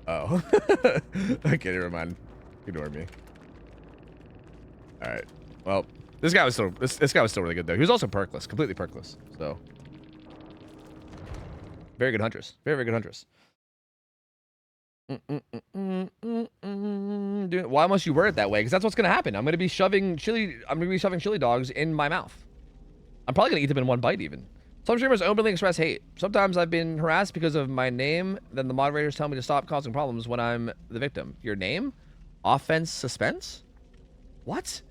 Oh. Okay, never mind. Ignore me. Alright. Well, this guy was still this guy was still really good though. He was also perkless, completely perkless. So very good huntress. Very, very good huntress. Dude, why must you word it that way? Because that's what's gonna happen. I'm gonna be shoving chili dogs in my mouth. I'm probably gonna eat them in one bite even. Some streamers openly express hate. Sometimes I've been harassed because of my name. Then the moderators tell me to stop causing problems when I'm the victim. Your name? Offense suspense? What?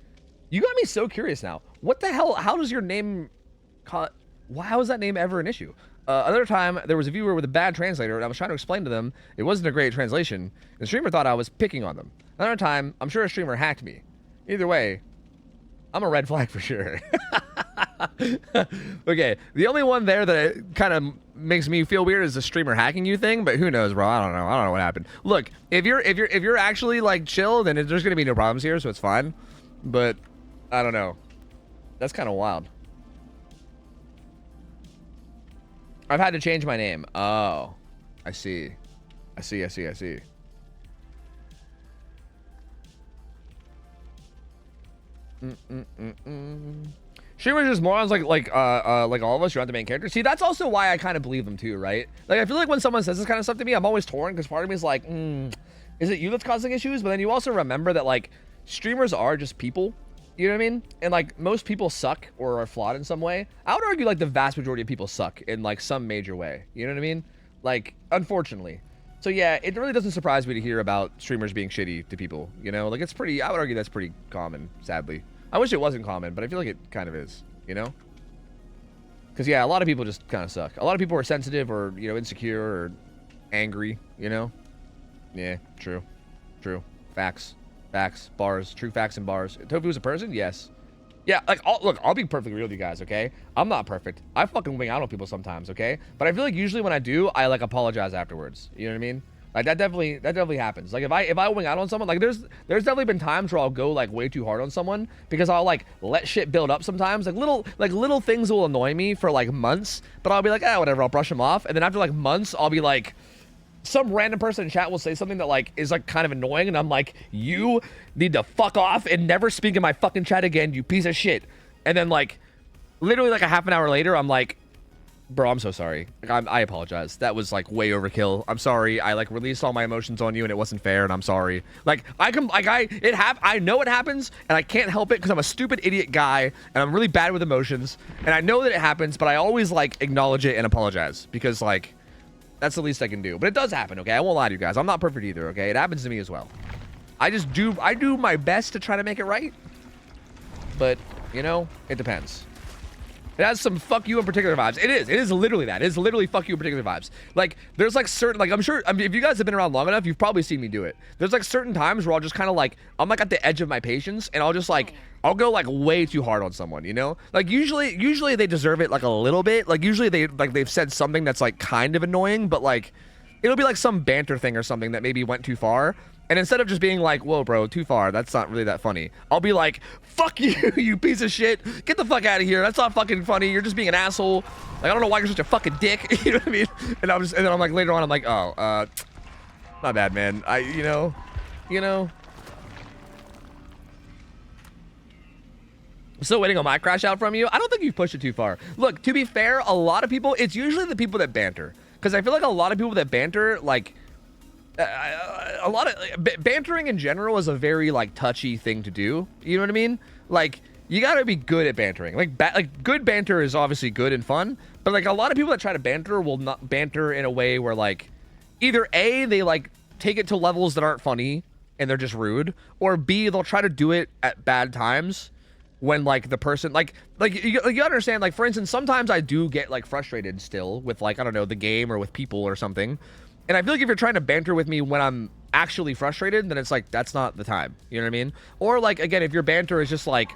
You got me so curious now. What the hell? How does your name... How is that name ever an issue? Another time, there was a viewer with a bad translator, and I was trying to explain to them it wasn't a great translation, and the streamer thought I was picking on them. Another time, I'm sure a streamer hacked me. Either way, I'm a red flag for sure. Okay, the only one there that kind of makes me feel weird is the streamer hacking you thing, but who knows, bro? I don't know what happened. Look, if you're actually like chill, then there's gonna be no problems here, so it's fine. But I don't know. That's kind of wild. I've had to change my name. Oh, I see. I see. Streamers just morons like all of us. You're not the main character. See, that's also why I kind of believe them too, right? Like, I feel like when someone says this kind of stuff to me, I'm always torn because part of me is like, is it you that's causing issues? But then you also remember that like streamers are just people. You know what I mean? And like most people suck or are flawed in some way. I would argue like the vast majority of people suck in like some major way. You know what I mean? Like, unfortunately. So yeah, it really doesn't surprise me to hear about streamers being shitty to people. You know, like it's pretty, I would argue that's pretty common, sadly. I wish it wasn't common, but I feel like it kind of is, you know? Because yeah, a lot of people just kind of suck. A lot of people are sensitive or, you know, insecure or angry, you know? Yeah, true. Facts. Bars, true facts and bars. Tofu's a person? Yes. Yeah, like, look, I'll be perfectly real with you guys, okay? I'm not perfect. I fucking wing out on people sometimes, okay? But I feel like usually when I do, I, like, apologize afterwards. You know what I mean? Like, that definitely happens. Like, if I wing out on someone, like, there's definitely been times where I'll go, like, way too hard on someone because I'll, like, let shit build up sometimes. Like, little things will annoy me for, like, months, but I'll be like, whatever, I'll brush them off. And then after, like, months, I'll be like... Some random person in chat will say something that like is like kind of annoying, and I'm like, you need to fuck off and never speak in my fucking chat again, you piece of shit. And then like literally like a half an hour later, I'm like, bro, I'm so sorry. I apologize. That was like way overkill. I'm sorry. I like released all my emotions on you and it wasn't fair, and I'm sorry. Like I know it happens and I can't help it because I'm a stupid idiot guy and I'm really bad with emotions, and I know that it happens, but I always like acknowledge it and apologize because like that's the least I can do. But it does happen, okay? I won't lie to you guys. I'm not perfect either, okay? It happens to me as well. I do my best to try to make it right. But, you know, it depends. It has some fuck you in particular vibes. It is literally that. It is literally fuck you in particular vibes. Like, there's like certain, like, I'm sure, I mean, if you guys have been around long enough, you've probably seen me do it. There's like certain times where I'll just kind of like, I'm like at the edge of my patience, and I'll just like, I'll go like way too hard on someone, you know? Like usually they deserve it like a little bit. Like usually they've said something that's like kind of annoying, but like, it'll be like some banter thing or something that maybe went too far. And instead of just being like, whoa, bro, too far, that's not really that funny, I'll be like, fuck you, you piece of shit. Get the fuck out of here. That's not fucking funny. You're just being an asshole. Like, I don't know why you're such a fucking dick. You know what I mean? And then I'm like, later on, I'm like, oh, my bad, man. You know. I'm still waiting on my crash out from you. I don't think you've pushed it too far. Look, to be fair, a lot of people, it's usually the people that banter. Because I feel like a lot of people that banter, like, a lot of bantering in general is a very like touchy thing to do. You know what I mean? Like, you gotta be good at bantering. Like good banter is obviously good and fun, but like a lot of people that try to banter will not banter in a way where like either A, they like take it to levels that aren't funny and they're just rude, or B, they'll try to do it at bad times when like the person like you understand, like for instance, sometimes I do get like frustrated still with like, I don't know, the game or with people or something. And I feel like if you're trying to banter with me when I'm actually frustrated, then it's like, that's not the time. You know what I mean? Or like, again, if your banter is just like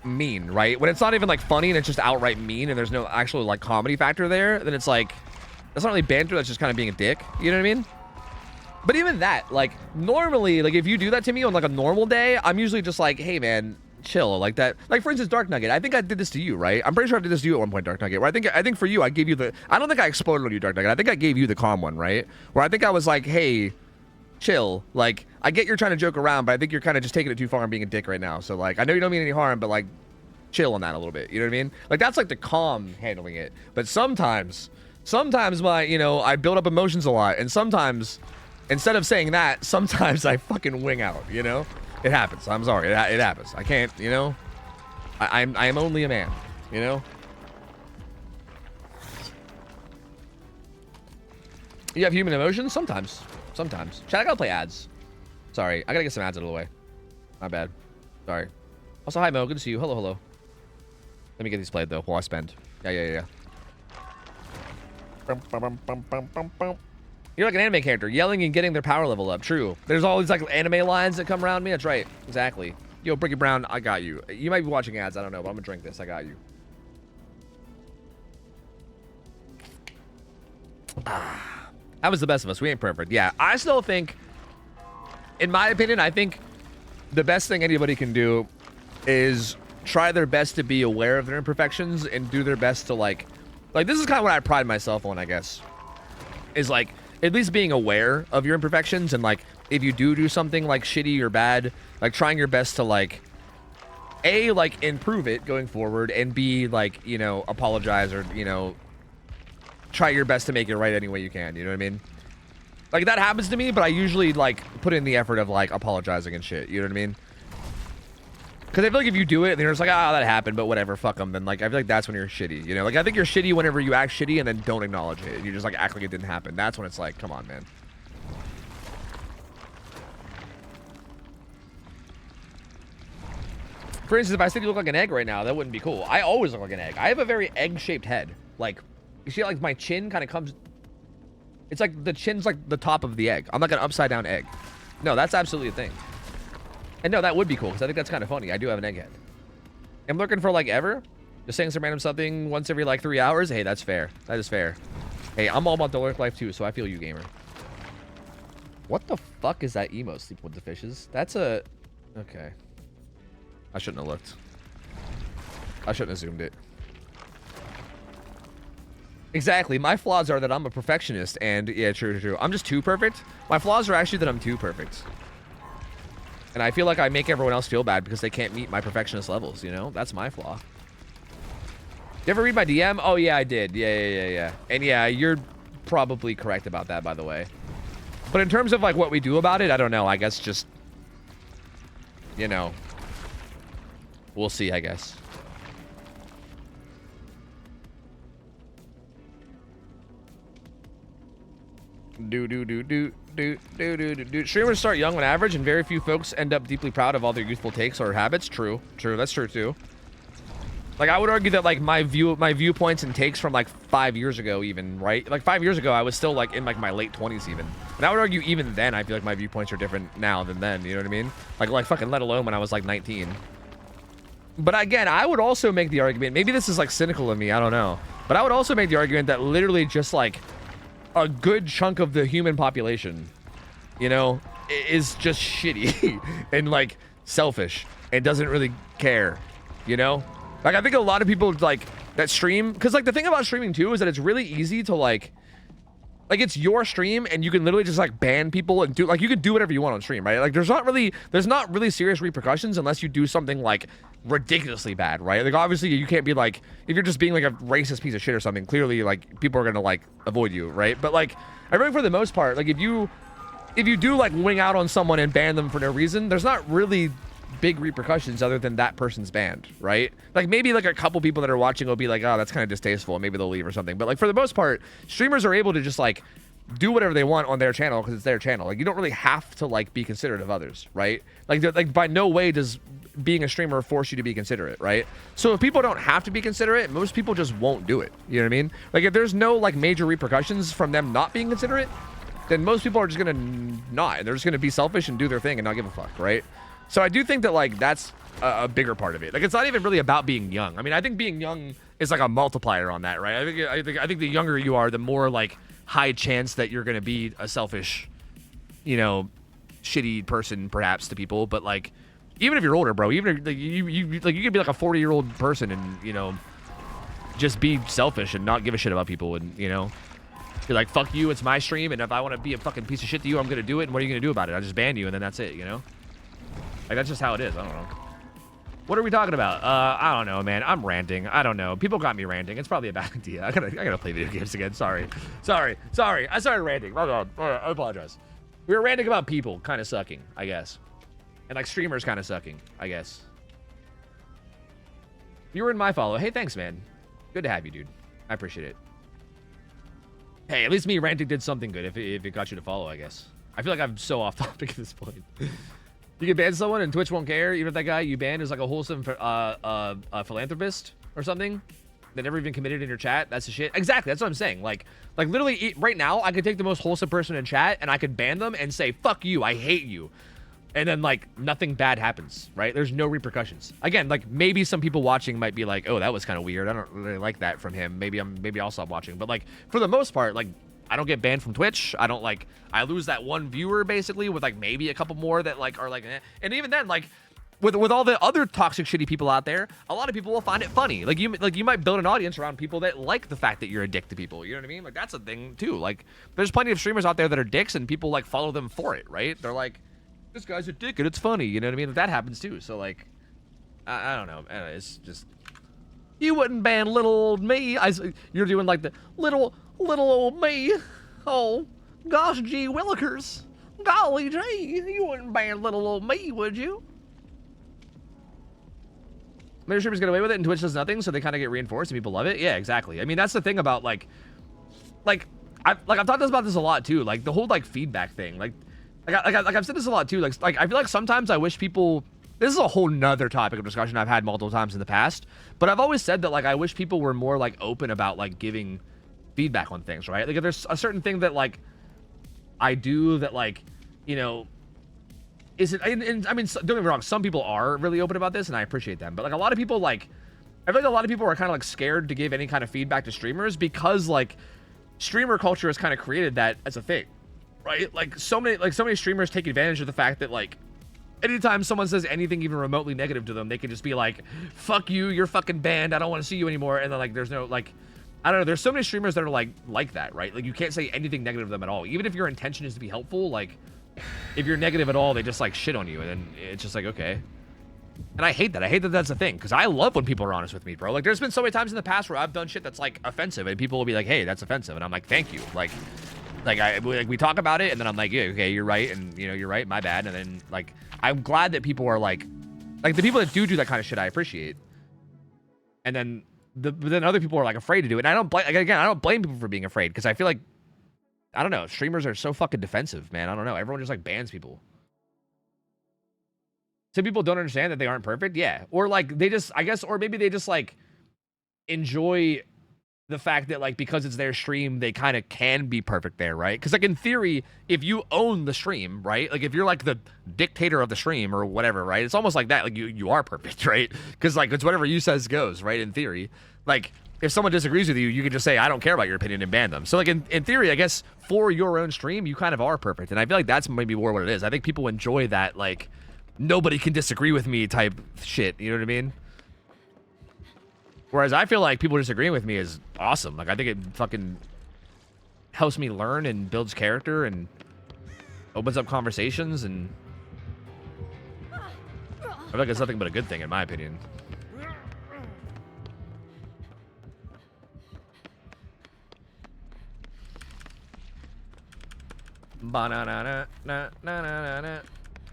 mean, right? When it's not even like funny and it's just outright mean and there's no actual like comedy factor there, then it's like, that's not really banter, that's just kind of being a dick. You know what I mean? But even that, like normally, like if you do that to me on like a normal day, I'm usually just like, hey man, chill like that. Like for instance, Dark Nugget. I think I did this to you, right? I'm pretty sure I did this to you at one point, Dark Nugget. Where I think for you, I gave you the. I don't think I exploded on you, Dark Nugget. I think I gave you the calm one, right? Where I think I was like, hey, chill. Like I get you're trying to joke around, but I think you're kind of just taking it too far and being a dick right now. So like, I know you don't mean any harm, but like, chill on that a little bit. You know what I mean? Like that's like the calm handling it. But sometimes my, you know, I build up emotions a lot, and sometimes instead of saying that, sometimes I fucking wing out. You know? It happens. I'm sorry. It happens. I can't, you know? I am only a man, you know? You have human emotions? Sometimes. Sometimes. Chat, I gotta play ads. Sorry. I gotta get some ads out of the way. My bad. Sorry. Also, hi, Mo. Good to see you. Hello, hello. Let me get these played, though, while I spend. Yeah. You're like an anime character, yelling and getting their power level up. True. There's all these like anime lines that come around me. That's right. Exactly. Yo, Bricky Brown, I got you. You might be watching ads. I don't know, but I'm gonna drink this. I got you. That was the best of us. We ain't perfect. Yeah, I still think, in my opinion, I think the best thing anybody can do is try their best to be aware of their imperfections and do their best to like this is kind of what I pride myself on, I guess. Is like at least being aware of your imperfections, and like if you do something like shitty or bad, like trying your best to like A, like improve it going forward, and B, like, you know, apologize or, you know, try your best to make it right any way you can, you know what I mean? Like that happens to me, but I usually like put in the effort of like apologizing and shit, you know what I mean? Because I feel like if you do it and you're just like, ah, that happened, but whatever, fuck them, then like I feel like that's when you're shitty, you know? Like I think you're shitty whenever you act shitty and then don't acknowledge it, and you just like act like it didn't happen. That's when it's like, come on, man. For instance, if I said you look like an egg right now, that wouldn't be cool. I always look like an egg. I have a very egg-shaped head. Like, you see, like my chin kind of comes. It's like the chin's like the top of the egg. I'm like an upside-down egg. No, that's absolutely a thing. And no, that would be cool, because I think that's kind of funny. I do have an egg head. I'm looking for, like, ever. Just saying some random something once every, like, 3 hours. Hey, that's fair. That is fair. Hey, I'm all about the work life, too, so I feel you, gamer. What the fuck is that emo sleeping with the fishes? That's a... Okay. I shouldn't have looked. I shouldn't have zoomed it. Exactly. My flaws are that I'm a perfectionist, and... Yeah, true. I'm just too perfect. My flaws are actually that I'm too perfect. And I feel like I make everyone else feel bad because they can't meet my perfectionist levels, you know? That's my flaw. You ever read my DM? Oh, yeah, I did. Yeah. And yeah, you're probably correct about that, by the way. But in terms of, like, what we do about it, I don't know. I guess just, you know, we'll see, I guess. Streamers start young on average, and very few folks end up deeply proud of all their youthful takes or habits. True. That's true too. Like I would argue that like my viewpoints and takes from like 5 years ago, even, right? Like 5 years ago, I was still like in like my late 20s even. And I would argue even then, I feel like my viewpoints are different now than then. You know what I mean? Like fucking let alone when I was like 19. But again, I would also make the argument. Maybe this is like cynical of me. I don't know. But I would also make the argument that literally just like a good chunk of the human population, you know, is just shitty and like selfish and doesn't really care, you know? Like I think a lot of people like that stream, because like the thing about streaming too is that it's really easy to like it's your stream and you can literally just like ban people and do like you can do whatever you want on stream, right? Like there's not really serious repercussions unless you do something like ridiculously bad, right? Like obviously you can't be like, if you're just being like a racist piece of shit or something, clearly like people are gonna like avoid you, right? But like I think for the most part, like if you do like wing out on someone and ban them for no reason, there's not really big repercussions other than that person's banned, right? Like maybe like a couple people that are watching will be like, oh, that's kind of distasteful, and maybe they'll leave or something. But like for the most part, streamers are able to just like do whatever they want on their channel because it's their channel. Like you don't really have to like be considerate of others, right? Like by no way does being a streamer force you to be considerate, right? So if people don't have to be considerate, most people just won't do it. You know what I mean? Like if there's no like major repercussions from them not being considerate, then most people are just gonna not, and they're just gonna be selfish and do their thing and not give a fuck, right? So I do think that like that's a bigger part of it. Like it's not even really about being young. I mean, I think being young is like a multiplier on that, right? I think the younger you are, the more like high chance that you're gonna be a selfish, you know, shitty person perhaps to people. But like even if you're older, bro, even if, like, you could be like a 40-year-old person and, you know, just be selfish and not give a shit about people and, you know, be like, fuck you, it's my stream, and if I want to be a fucking piece of shit to you, I'm going to do it, and what are you going to do about it? I just ban you, and then that's it, you know? Like, that's just how it is. I don't know. What are we talking about? I don't know, man. I'm ranting. I don't know. People got me ranting. It's probably a bad idea. I gotta play video games again. Sorry. I started ranting. My God. I apologize. We were ranting about people kind of sucking, I guess. And like streamers kind of sucking, I guess. You were in my follow. Hey, thanks, man. Good to have you, dude. I appreciate it. Hey, at least me ranting did something good if it got you to follow, I guess. I feel like I'm so off topic at this point. You can ban someone and Twitch won't care, even if that guy you banned is like a wholesome philanthropist or something that never even committed in your chat. That's the shit. Exactly, that's what I'm saying. Like literally right now, I could take the most wholesome person in chat and I could ban them and say, fuck you, I hate you. And then like nothing bad happens, right? There's no repercussions. Again, like maybe some people watching might be like, oh, that was kind of weird. I don't really like that from him. Maybe I'll stop watching. But like for the most part, like I don't get banned from Twitch. I lose that one viewer basically with like maybe a couple more that like are like, eh. And even then, like with all the other toxic, shitty people out there, a lot of people will find it funny. Like you might build an audience around people that like the fact that you're a dick to people. You know what I mean? Like that's a thing too. Like there's plenty of streamers out there that are dicks and people like follow them for it, right? They're like, this guy's a dick and it's funny. You know what I mean? That happens too. So like, I don't know. It's just, you wouldn't ban little old me. You're doing like the little old me. Oh, gosh, gee willikers. Golly gee, you wouldn't ban little old me, would you? Many streamers get away with it and Twitch does nothing, so they kind of get reinforced and people love it. Yeah, exactly. I mean, that's the thing about like I've talked about this a lot too. Like the whole like feedback thing. Like I've said this a lot too. Like I feel like sometimes I wish people. This is a whole nother topic of discussion I've had multiple times in the past. But I've always said that like I wish people were more like open about like giving feedback on things, right? Like if there's a certain thing that like I do that like, you know, is it, and I mean, don't get me wrong, some people are really open about this and I appreciate them, but like a lot of people like, I feel like a lot of people are kind of like scared to give any kind of feedback to streamers because like streamer culture has kind of created that as a thing, right? Like so many streamers take advantage of the fact that like anytime someone says anything even remotely negative to them, they can just be like, fuck you, you're fucking banned, I don't want to see you anymore. And then like there's no like, I don't know, there's so many streamers that are like that, right? Like you can't say anything negative to them at all. Even if your intention is to be helpful, like if you're negative at all, they just like shit on you and then it's just like, okay. And I hate that. I hate that that's a thing because I love when people are honest with me, bro. Like there's been so many times in the past where I've done shit that's like offensive and people will be like, hey, that's offensive. And I'm like, thank you. Like we talk about it and then I'm like, yeah, okay, you're right. And you know, you're right, my bad. And then like, I'm glad that people are like the people that do that kind of shit, I appreciate. And then then other people are like afraid to do it. And I don't blame, again, I don't blame people for being afraid because I feel like, I don't know, streamers are so fucking defensive, man. I don't know. Everyone just like bans people. Some people don't understand that they aren't perfect. Yeah. Or like they just, I guess, or maybe they just like enjoy the fact that like because it's their stream, they kind of can be perfect there, right? Because like in theory, if you own the stream, right? Like if you're like the dictator of the stream or whatever, right? It's almost like that. Like you are perfect, right? Because like it's whatever you says goes, right? In theory, like if someone disagrees with you, you can just say, I don't care about your opinion and ban them. So like in theory, I guess for your own stream, you kind of are perfect. And I feel like that's maybe more what it is. I think people enjoy that like nobody can disagree with me type shit. You know what I mean? Whereas I feel like people disagreeing with me is awesome. Like, I think it fucking helps me learn and builds character and opens up conversations. And I feel like it's nothing but a good thing, in my opinion. I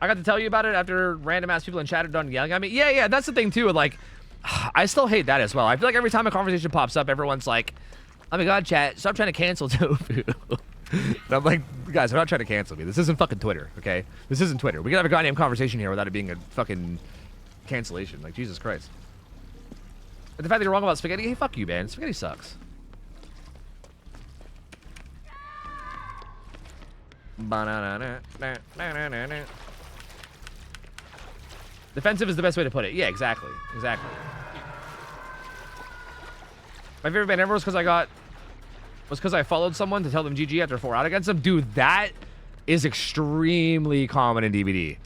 got to tell you about it after random ass people in chat are done yelling at me. Yeah, that's the thing, too. Like, I still hate that as well. I feel like every time a conversation pops up, everyone's like, oh my god, chat, stop trying to cancel Tofu. And I'm like, guys, I'm not trying to cancel me. This isn't fucking Twitter, okay? This isn't Twitter. We can have a goddamn conversation here without it being a fucking cancellation. Like, Jesus Christ. But the fact that you're wrong about spaghetti, hey, fuck you, man. Spaghetti sucks. Defensive is the best way to put it. Yeah, exactly. Exactly. My favorite ban ever was because I followed someone to tell them GG after 4 out against them. Dude, that is extremely common in DBD.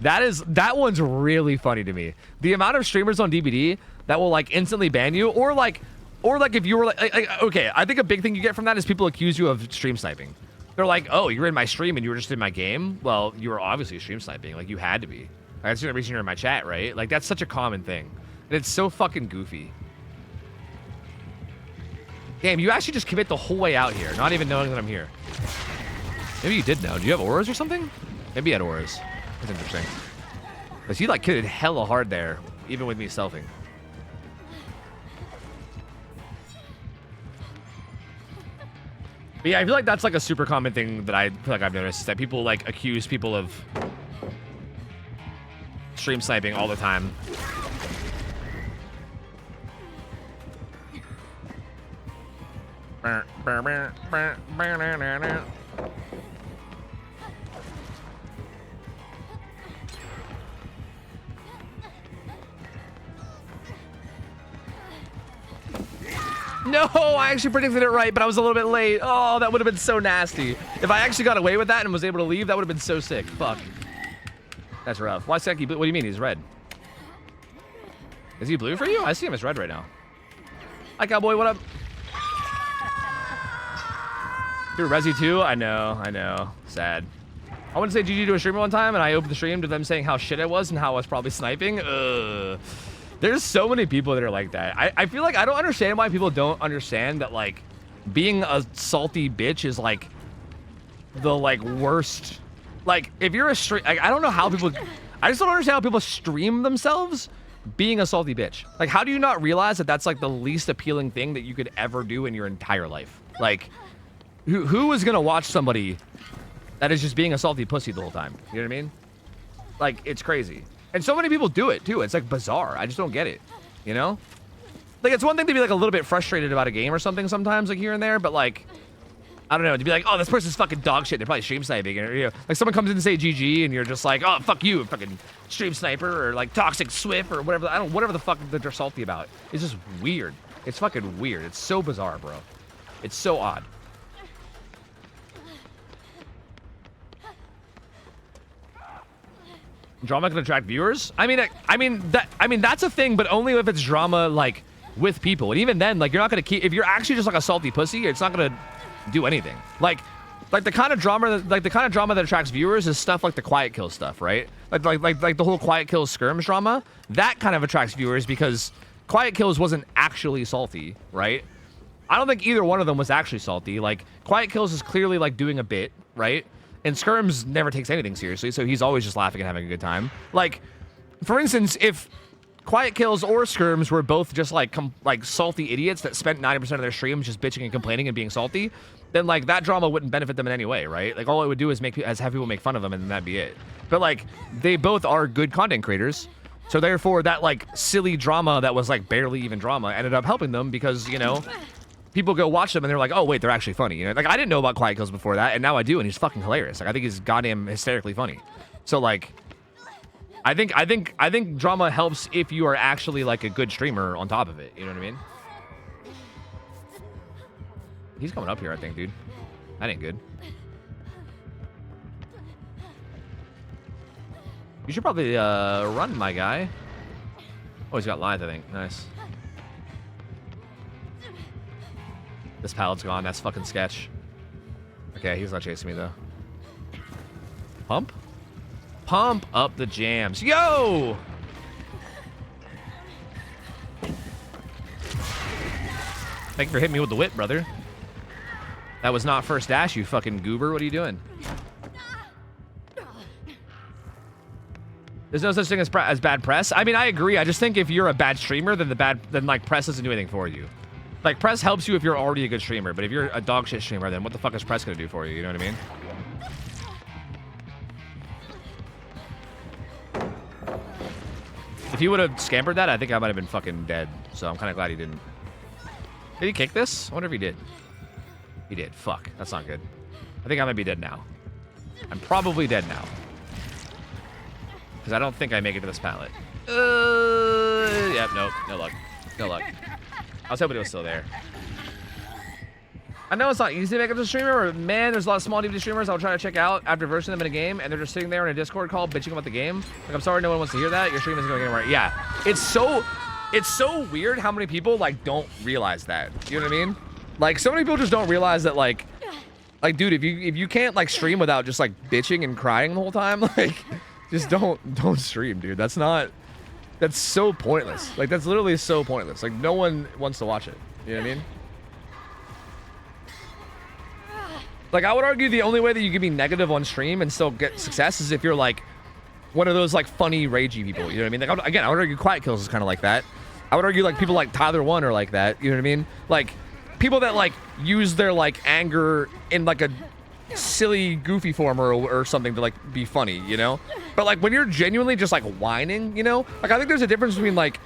That one's really funny to me. The amount of streamers on DBD that will like instantly ban you, or like if you were like okay, I think a big thing you get from that is people accuse you of stream sniping. They're like, oh, you're in my stream and you were just in my game. Well, you were obviously stream sniping. Like you had to be. Like, that's the only reason you're in my chat, right? Like that's such a common thing, and it's so fucking goofy. Damn, you actually just commit the whole way out here, not even knowing that I'm here. Maybe you did know. Do you have auras or something? Maybe you had auras. That's interesting. Because he like kitted hella hard there, even with me selfing. But yeah, I feel like that's like a super common thing that I feel like I've noticed, that people like accuse people of stream sniping all the time. No, I actually predicted it right, but I was a little bit late. Oh, that would have been so nasty. If I actually got away with that and was able to leave, that would have been so sick. Fuck. That's rough. Why Seki? What do you mean he's red? Is he blue for you? I see him as red right now. Hi, cowboy. What up? Dude, Resi 2? I know. Sad. I want to say GG to a streamer one time, and I opened the stream to them saying how shit I was and how I was probably sniping. Ugh. There's so many people that are like that. I feel like I don't understand why people don't understand that, like, being a salty bitch is, like, the, like, worst. Like, if you're a stream... Like, I don't know how people... I just don't understand how people stream themselves being a salty bitch. Like, how do you not realize that that's, like, the least appealing thing that you could ever do in your entire life? Like, who is going to watch somebody that is just being a salty pussy the whole time? You know what I mean? Like, it's crazy. And so many people do it, too. It's, like, bizarre. I just don't get it. You know? Like, it's one thing to be, like, a little bit frustrated about a game or something sometimes, like, here and there. But, like, I don't know. To be like, oh, this person's fucking dog shit. They're probably stream sniping. Or, you know, like, someone comes in and say GG, and you're just like, oh, fuck you, fucking stream sniper. Or, like, toxic Swift or whatever. I don't whatever the fuck that they're salty about. It's just weird. It's fucking weird. It's so bizarre, bro. It's so odd. Drama can attract viewers. I mean that's a thing, but only if it's drama like with people. And even then, like you're not gonna keep. If you're actually just like a salty pussy, it's not gonna do anything. Like the kind of drama that attracts viewers is stuff like the Quiet Kill stuff, right? Like the whole Quiet Kills skirmish drama. That kind of attracts viewers because Quiet Kills wasn't actually salty, right? I don't think either one of them was actually salty. Like Quiet Kills is clearly like doing a bit, right? And Skirms never takes anything seriously, so he's always just laughing and having a good time. Like, for instance, if Quiet Kills or Skirms were both just like salty idiots that spent 90% of their streams just bitching and complaining and being salty, then like that drama wouldn't benefit them in any way, right? Like all it would do is have people make fun of them, and then that'd be it. But like they both are good content creators, so therefore that like silly drama that was like barely even drama ended up helping them because, you know, people go watch them and they're like, oh wait, they're actually funny. You know, like I didn't know about Quiet Kills before that, and now I do, and he's fucking hilarious. Like I think he's goddamn hysterically funny. So like, I think drama helps if you are actually like a good streamer on top of it. You know what I mean? He's coming up here, I think, dude. That ain't good. You should probably run, my guy. Oh, he's got lines, I think. Nice. This pallet's gone. That's fucking sketch. Okay, he's not chasing me, though. Pump? Pump up the jams. Yo! Thank you for hitting me with the whip, brother. That was not first dash, you fucking goober. What are you doing? There's no such thing as bad press. I mean, I agree. I just think if you're a bad streamer, then like press doesn't do anything for you. Like, press helps you if you're already a good streamer, but if you're a dog shit streamer, then what the fuck is press gonna do for you? You know what I mean? If he would have scampered that, I think I might have been fucking dead. So I'm kind of glad he didn't. Did he kick this? I wonder if he did. He did. Fuck. That's not good. I think I might be dead now. I'm probably dead now. Because I don't think I make it to this pallet. Yep, nope. No luck. No luck. I was hoping it was still there. I know it's not easy to make up a streamer, but man, there's a lot of small DVD streamers I'll try to check out after versing them in a game, and they're just sitting there in a Discord call bitching about the game. Like, I'm sorry, no one wants to hear that. Your stream isn't going anywhere. Yeah, it's so weird how many people like don't realize that. You know what I mean? Like, so many people just don't realize that like, dude, if you can't like stream without just like bitching and crying the whole time, like, just don't stream, dude. That's so pointless. Like, that's literally so pointless. Like, no one wants to watch it. You know what I mean? Like, I would argue the only way that you can be negative on stream and still get success is if you're, like, one of those, like, funny, ragey people. You know what I mean? Like, again, I would argue Quiet Kills is kind of like that. I would argue, like, people like Tyler1 are like that. You know what I mean? Like, people that, like, use their, like, anger in, like, a silly, goofy form or something to, like, be funny, you know? But, like, when you're genuinely just, like, whining, you know? Like, I think there's a difference between, like,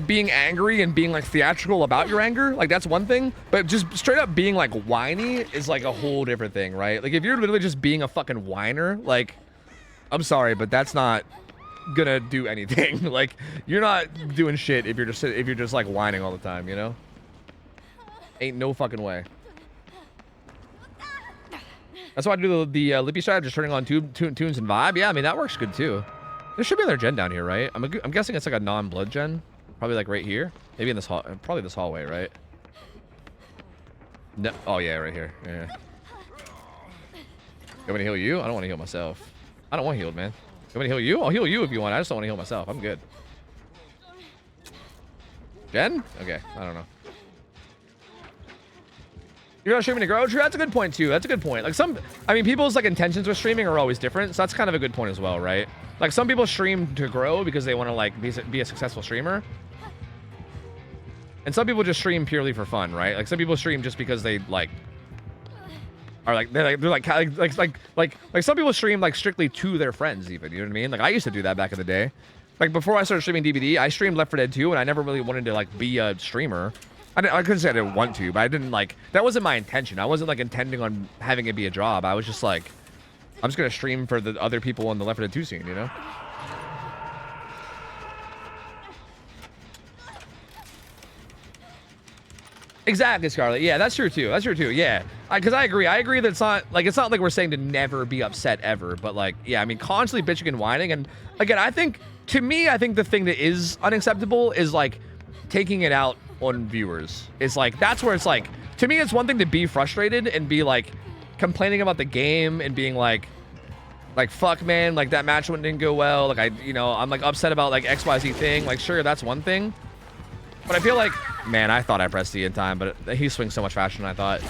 being angry and being like theatrical about your anger, like that's one thing, but just straight up being like whiny is like a whole different thing, right? Like if you're literally just being a fucking whiner, like I'm sorry, but that's not gonna do anything. Like you're not doing shit if you're just like whining all the time, you know? Ain't no fucking way. That's why I do the Lippy strat, just turning on tunes and vibe. Yeah, I mean that works good too. There should be another gen down here, right? I'm guessing it's like a non-blood gen. Probably like right here. Maybe in this hall. Probably this hallway, right? No. Oh yeah, right here. Yeah. You want me to heal you? I don't want to heal myself. I don't want healed, man. You want me to heal you? I'll heal you if you want. I just don't want to heal myself. I'm good. Jen? Okay. I don't know. You're not streaming to grow? True, that's a good point too. That's a good point. Like I mean, people's like intentions with streaming are always different. So that's kind of a good point as well, right? Like some people stream to grow because they want to like be a successful streamer. And some people just stream purely for fun, right? Like some people stream just because they like are like they're like some people stream like strictly to their friends even, you know what I mean? Like I used to do that back in the day. Like before I started streaming DVD, I streamed Left 4 Dead 2 and I never really wanted to like be a streamer. I couldn't say I didn't want to, but I didn't like that wasn't my intention. I wasn't like intending on having it be a job. I was just like I'm just gonna stream for the other people on the Left 4 Dead 2 scene, you know? Exactly, Scarlett. Yeah, that's true too. That's true too. Yeah, because I agree. I agree that it's not like we're saying to never be upset ever, but like, yeah, I mean, constantly bitching and whining. And again, I think the thing that is unacceptable is like taking it out on viewers. It's like that's where it's like to me, it's one thing to be frustrated and be like complaining about the game and being like fuck man, like that match didn't go well. Like I'm like upset about like XYZ thing. Like sure, that's one thing. But I feel like, man, I thought I pressed E in time, but he swings so much faster than I thought.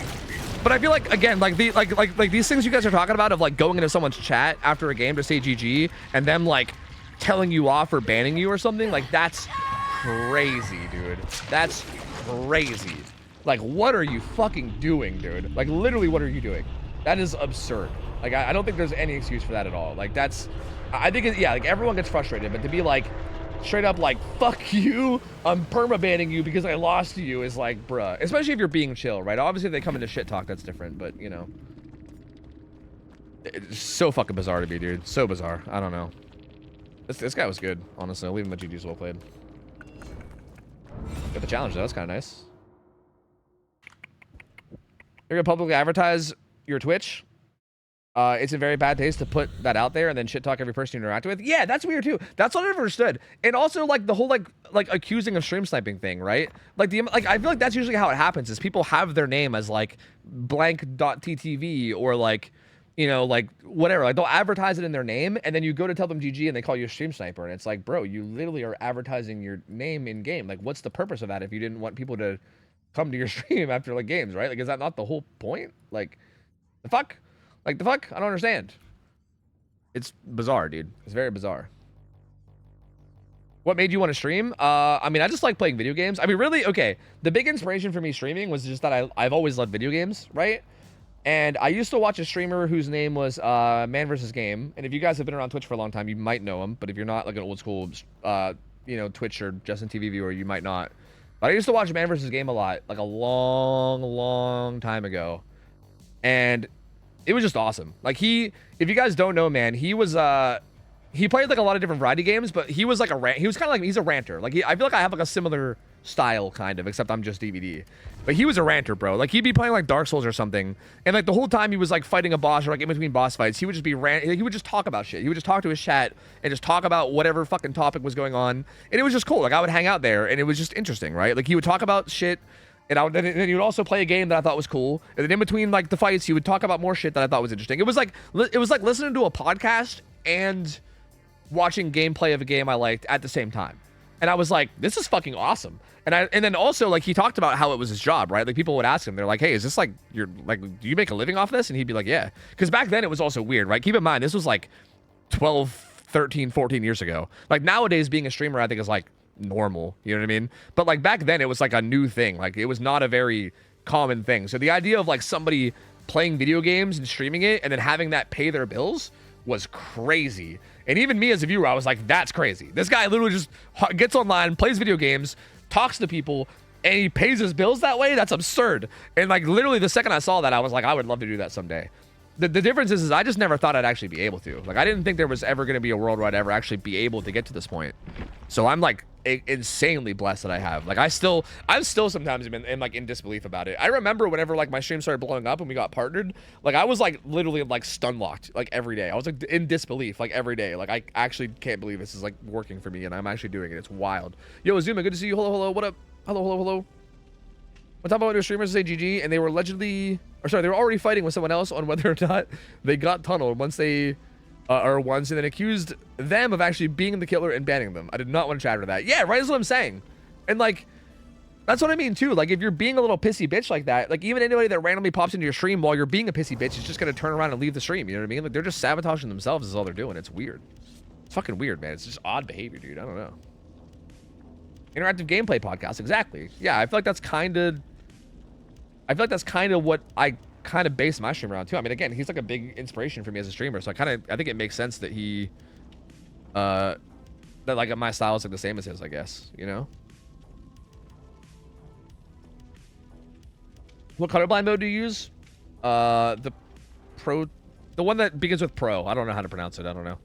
But I feel like, again, like these things you guys are talking about of like going into someone's chat after a game to say GG and them like telling you off or banning you or something, like that's crazy, dude. That's crazy. Like, what are you fucking doing, dude? Like, literally, what are you doing? That is absurd. Like, I don't think there's any excuse for that at all. Like, I think, yeah, like everyone gets frustrated, but to be like, straight up like, fuck you, I'm perma-banning you because I lost to you is like, bruh. Especially if you're being chill, right? Obviously, if they come into shit talk, that's different, but, you know. It's so fucking bizarre to me, dude. So bizarre. I don't know. This guy was good, honestly. I'll leave him at GG's well played. Got the challenge, though. That's kind of nice. You're going to publicly advertise your Twitch? It's in very bad taste to put that out there and then shit talk every person you interact with. Yeah, that's weird too. That's what I never understood. And also like the whole like accusing of stream sniping thing, right? Like I feel like that's usually how it happens is people have their name as like blank.ttv or like, you know, like whatever. Like they'll advertise it in their name and then you go to tell them GG and they call you a stream sniper. And it's like, bro, you literally are advertising your name in game. Like what's the purpose of that if you didn't want people to come to your stream after like games, right? Like is that not the whole point? Like the fuck? Like, the fuck? I don't understand. It's bizarre, dude. It's very bizarre. What made you want to stream? I mean, I just like playing video games. I mean, really, okay. The big inspiration for me streaming was just that I've always loved video games, right? And I used to watch a streamer whose name was Man vs. Game. And if you guys have been around Twitch for a long time, you might know him. But if you're not like an old school, you know, Twitch or Justin TV viewer, you might not. But I used to watch Man vs. Game a lot, like a long, long time ago. And it was just awesome. Like if you guys don't know, man, he was he played like a lot of different variety games, but he was like he's a ranter. Like I feel like I have like a similar style, kind of, except I'm just DVD. But he was a ranter, bro. Like, he'd be playing like Dark Souls or something, and like the whole time he was like fighting a boss or like in between boss fights, he would just be he would just talk about shit. He would just talk to his chat and just talk about whatever fucking topic was going on, and it was just cool. Like, I would hang out there, and it was just interesting, right? Like, he would talk about shit, and then he would also play a game that I thought was cool, and then in between like the fights, he would talk about more shit that I thought was interesting. It was like listening to a podcast and watching gameplay of a game I liked at the same time. And I was like, this is fucking awesome. And then also, like, he talked about how it was his job, right? Like, people would ask him, they're like, hey, is this like, do you make a living off this? And he'd be like, yeah. Because back then it was also weird, right? Keep in mind, this was like 12, 13, 14 years ago. Like, nowadays being a streamer, I think, is like normal, you know what I mean? But like back then it was like a new thing. Like, it was not a very common thing. So the idea of like somebody playing video games and streaming it and then having that pay their bills was crazy. And even me as a viewer, I was like, that's crazy. This guy literally just gets online, plays video games, talks to people, and he pays his bills that way? That's absurd. And like literally the second I saw that, I was like, I would love to do that someday. The difference is I just never thought I'd actually be able to. Like, I didn't think there was ever going to be a world where I'd ever actually be able to get to this point. So I'm like insanely blessed that I have. Like, I'm still sometimes in disbelief about it. I remember whenever like my stream started blowing up and we got partnered, like I was like literally like stun locked like every day. I was like in disbelief like every day. Like, I actually can't believe this is like working for me and I'm actually doing it. It's wild. Yo, Azuma, good to see you. Hello, what up? Hello. One time I went to a streamer to say GG and they were they were already fighting with someone else on whether or not they got tunneled once and then accused them of actually being the killer and banning them. I did not want to chat with that. Yeah, right, is what I'm saying. And like, that's what I mean too. Like, if you're being a little pissy bitch like that, like even anybody that randomly pops into your stream while you're being a pissy bitch is just going to turn around and leave the stream. You know what I mean? Like, they're just sabotaging themselves is all they're doing. It's weird. It's fucking weird, man. It's just odd behavior, dude. I don't know. Interactive gameplay podcast. Exactly. Yeah, I feel like that's kind of what I kind of base my stream around too. I mean, again, he's like a big inspiration for me as a streamer, so I think it makes sense that he that like my style is like the same as his, I guess, you know. What colorblind mode do you use? The one that begins with pro. I don't know how to pronounce it. I don't know.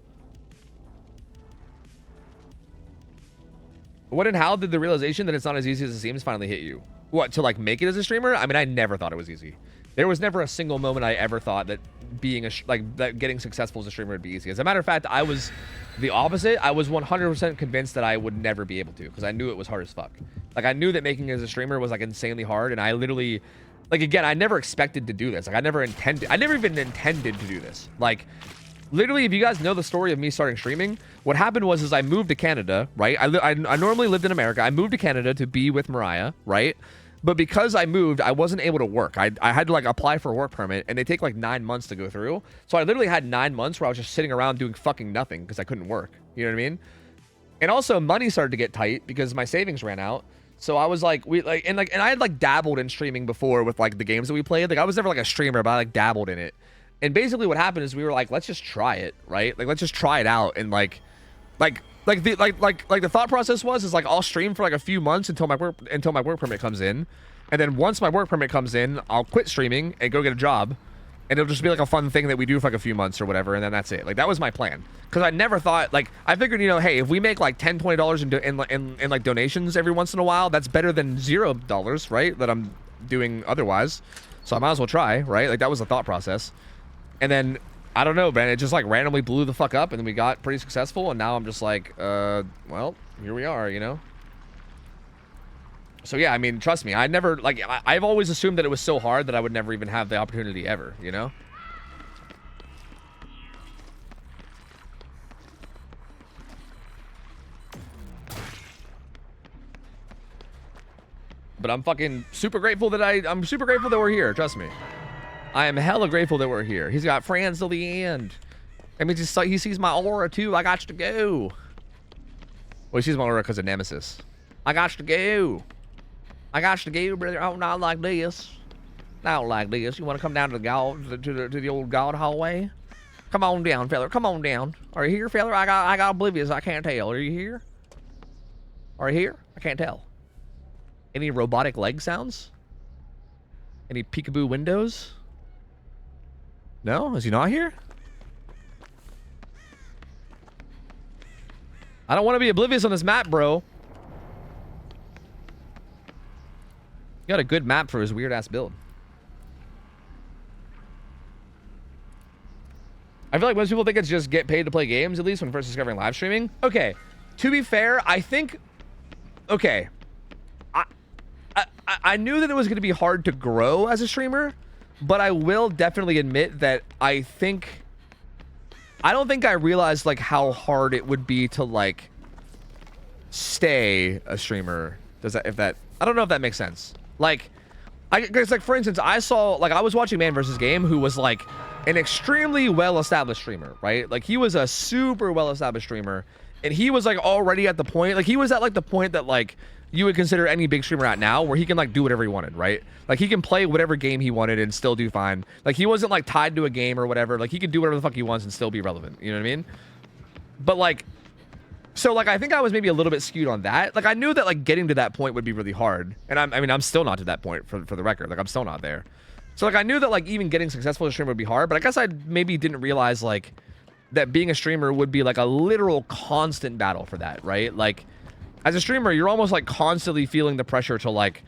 What and how did the realization that it's not as easy as it seems finally hit you? What, to like make it as a streamer? I mean, I never thought it was easy. There was never a single moment I ever thought that being that getting successful as a streamer would be easy. As a matter of fact, I was the opposite. I was 100% convinced that I would never be able to, because I knew it was hard as fuck. Like, I knew that making it as a streamer was like insanely hard, and I literally, like, again, I never expected to do this. Like, I never even intended to do this. Like, literally, if you guys know the story of me starting streaming, what happened was I moved to Canada, right? I normally lived in America. I moved to Canada to be with Mariah, right? But because I moved, I wasn't able to work. I had to like apply for a work permit, and they take like 9 months to go through. So I literally had 9 months where I was just sitting around doing fucking nothing because I couldn't work. You know what I mean? And also money started to get tight because my savings ran out. So I was like, and I had like dabbled in streaming before with like the games that we played. Like, I was never like a streamer, but I like dabbled in it. And basically what happened is we were like, let's just try it, right? Like, let's just try it out. And like the thought process was like, I'll stream for like a few months until my work permit comes in, and then once my work permit comes in, I'll quit streaming and go get a job, and it'll just be like a fun thing that we do for like a few months or whatever, and then that's it. Like, that was my plan, because I never thought, like, I figured, you know, hey, if we make like $10-20 in like donations every once in a while, that's better than $0, right? That I'm doing otherwise. So I might as well try, right? Like, that was the thought process. And then I don't know, man, it just like randomly blew the fuck up, and then we got pretty successful, and now I'm just like, well, here we are, you know? So yeah, I mean, trust me, I've always assumed that it was so hard that I would never even have the opportunity ever, you know? But I'm fucking super grateful that I'm super grateful that we're here, trust me. I am hella grateful that we're here. He's got friends till the end. I mean, he sees my aura too. I got to go. Well, he sees my aura because of Nemesis. I got to go. I got to go, brother. Oh, not like this. Not like this. You want to come down to the old God hallway? Come on down, fella. Come on down. Are you here, fella? I got oblivious. I can't tell. Are you here? Are you here? I can't tell. Any robotic leg sounds? Any peekaboo windows? No? Is he not here? I don't want to be oblivious on this map, bro. Got a good map for his weird ass build. I feel like most people think it's just get paid to play games, at least when first discovering live streaming. Okay, to be fair, I think, okay, I knew that it was going to be hard to grow as a streamer, but I will definitely admit that I don't think I realized like how hard it would be to like stay a streamer. I don't know if that makes sense. Like, it's like, for instance, I was watching Man vs. Game, who was like an extremely well-established streamer, right? Like, he was a super well-established streamer, and he was like already at the point, like he was at like the point that like you would consider any big streamer at now, where he can like do whatever he wanted, right? Like, he can play whatever game he wanted and still do fine. Like, he wasn't like tied to a game or whatever. Like, he could do whatever the fuck he wants and still be relevant. You know what I mean? But like, so like, I think I was maybe a little bit skewed on that. Like, I knew that like getting to that point would be really hard, and I'm still not to that point for the record. Like, I'm still not there. So like, I knew that like even getting successful as a streamer would be hard, but I guess I maybe didn't realize like that being a streamer would be like a literal constant battle for that, right? Like, as a streamer, you're almost like constantly feeling the pressure to like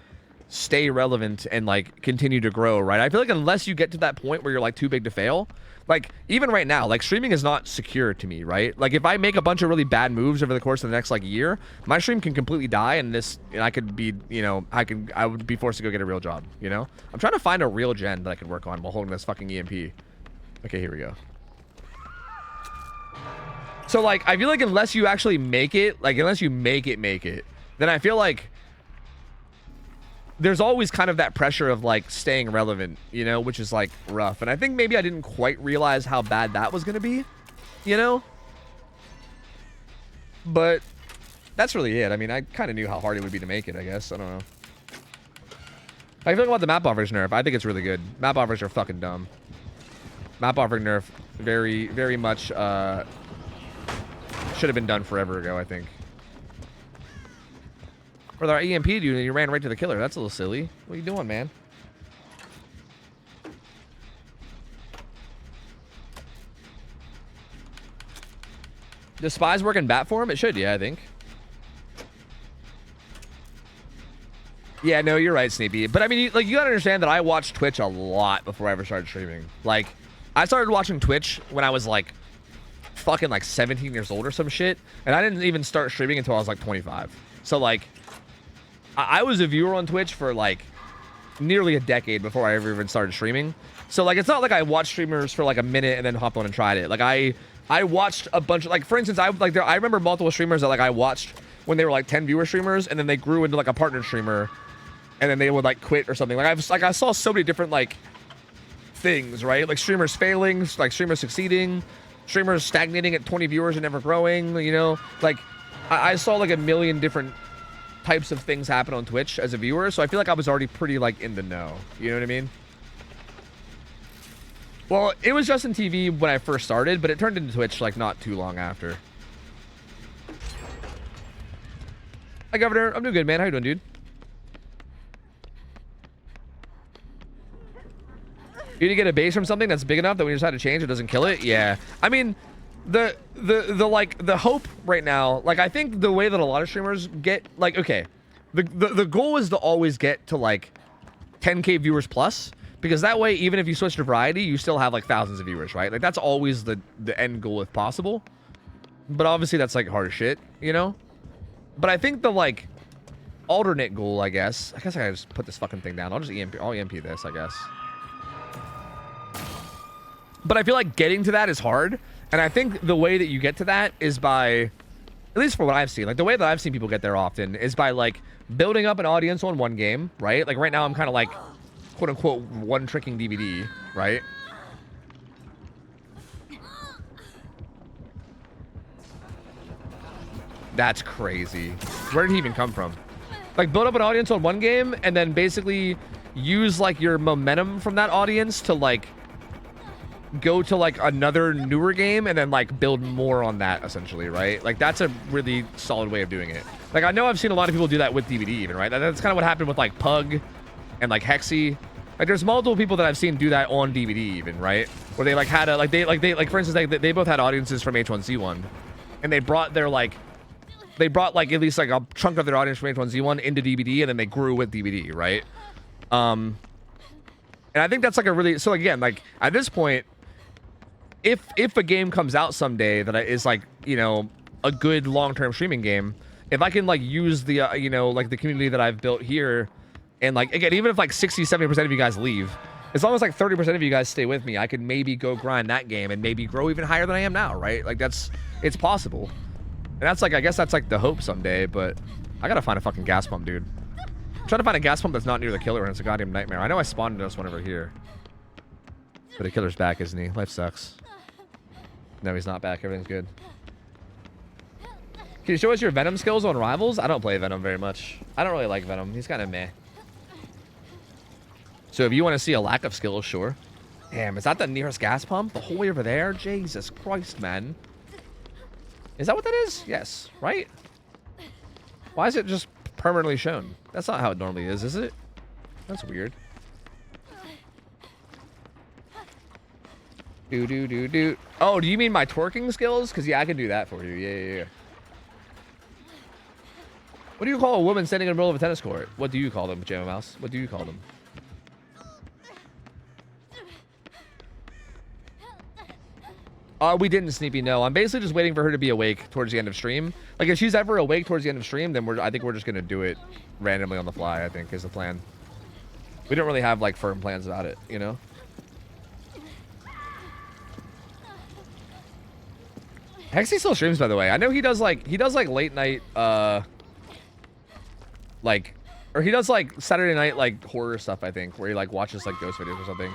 stay relevant and like continue to grow, right? I feel like unless you get to that point where you're like too big to fail, like even right now, like streaming is not secure to me, right? Like, if I make a bunch of really bad moves over the course of the next like year, my stream can completely die, and I could be, you know, I would be forced to go get a real job, you know? I'm trying to find a real gen that I can work on while holding this fucking EMP. Okay, here we go. So like, I feel like unless you actually make it, like unless you make it, then I feel like there's always kind of that pressure of like staying relevant, you know, which is like rough. And I think maybe I didn't quite realize how bad that was going to be, you know? But that's really it. I mean, I kind of knew how hard it would be to make it, I guess. I don't know. I feel like about the map offers nerf, I think it's really good. Map offers are fucking dumb. Map offer nerf very, very much should have been done forever ago, I think. Or our EMP'd you and you ran right to the killer. That's a little silly. What are you doing, man? Does Spies work in bat form? It should, yeah, I think. Yeah, no, you're right, Sneepy. But I mean, like, you gotta understand that I watched Twitch a lot before I ever started streaming. Like, I started watching Twitch when I was like fucking like 17 years old or some shit, and I didn't even start streaming until I was like 25. So like, I was a viewer on Twitch for like nearly a decade before I ever even started streaming. So like, it's not like I watched streamers for like a minute and then hopped on and tried it. Like, I watched a bunch of, like, for instance, I remember multiple streamers that like I watched when they were like 10 viewer streamers, and then they grew into like a partner streamer, and then they would like quit or something. Like, I saw so many different like things, right? Like streamers failing, like streamers succeeding, streamers stagnating at 20 viewers and never growing, you know? Like, I saw like a million different types of things happen on Twitch as a viewer, so I feel like I was already pretty like in the know. You know what I mean? Well, it was Justin TV when I first started, but it turned into Twitch like not too long after. Hi, Governor. I'm doing good, man. How you doing, dude? You need to get a base from something that's big enough that when you decide to change, it doesn't kill it. Yeah. I mean, the hope right now, like, I think the way that a lot of streamers get, like, okay, the goal is to always get to like 10K viewers plus, because that way, even if you switch to variety, you still have like thousands of viewers, right? Like, that's always the end goal if possible. But obviously that's like hard as shit, you know? But I think the like alternate goal, I guess I gotta just put this fucking thing down. I'll EMP this, I guess. But I feel like getting to that is hard. And I think the way that you get to that is by, at least for what I've seen, like the way that I've seen people get there often is by like building up an audience on one game, right? Like right now I'm kind of like, quote unquote, one tricking DVD, right? That's crazy. Where did he even come from? Like, build up an audience on one game and then basically use like your momentum from that audience to like go to like another newer game and then like build more on that, essentially, right? Like, that's a really solid way of doing it. Like, I know I've seen a lot of people do that with DVD even, right? That's kind of what happened with like Pug and like Hexy. Like, there's multiple people that I've seen do that on DVD even, right? Where they like had a like for instance, they both had audiences from H1Z1, and they brought like at least like a chunk of their audience from H1Z1 into DVD, and then they grew with DVD, right? And I think that's like a really, so again, like at this point, if a game comes out someday that is like, you know, a good long-term streaming game, if I can like use the you know, like the community that I've built here, and like again, even if like 60-70% of you guys leave, as long as like 30% of you guys stay with me, I could maybe go grind that game and maybe grow even higher than I am now, right? Like it's possible. And that's like, I guess that's like the hope someday, but I gotta find a fucking gas pump, dude. I'm trying to find a gas pump that's not near the killer, and it's a goddamn nightmare. I know I spawned us one over here, but the killer's back, isn't he? Life sucks. No, he's not back. Everything's good. Can you show us your Venom skills on Rivals? I don't play Venom very much. I don't really like Venom. He's kind of meh. So if you want to see a lack of skills, sure. Damn, is that the nearest gas pump? The whole way over there? Jesus Christ, man. Is that what that is? Yes, right? Why is it just permanently shown? That's not how it normally is it? That's weird. Do. Oh, do you mean my twerking skills? Because, yeah, I can do that for you. Yeah. What do you call a woman standing in the middle of a tennis court? What do you call them, Jamma Mouse? What do you call them? We didn't, Sneepy, no. I'm basically just waiting for her to be awake towards the end of stream. Like, if she's ever awake towards the end of stream, then I think we're just going to do it randomly on the fly, I think, is the plan. We don't really have, like, firm plans about it, you know? Hexy still streams, by the way. I know he does like late night, like, or he does, like, Saturday night, like, horror stuff, I think, where he, like, watches, like, ghost videos or something.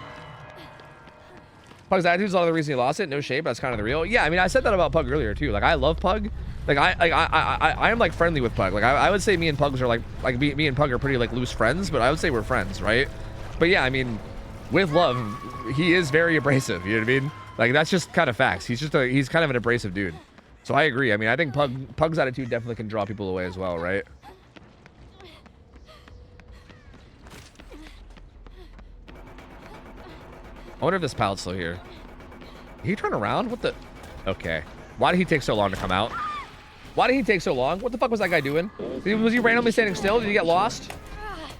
Pug's attitude's a lot of the reason he lost it. No shade, but that's kind of the real. Yeah, I mean, I said that about Pug earlier too. Like, I love Pug. Like, I am like friendly with Pug. Like, I would say me and Pugs are like me and Pug are pretty like loose friends, but I would say we're friends, right? But yeah, I mean, with love, he is very abrasive. You know what I mean? Like, that's just kind of facts. He's kind of an abrasive dude. So I agree. I mean, I think Pug's attitude definitely can draw people away as well, right? I wonder if this pallet's still here. Did he turn around? What the? Okay. Why did he take so long to come out? Why did he take so long? What the fuck was that guy doing? Was he randomly standing still? Did he get lost?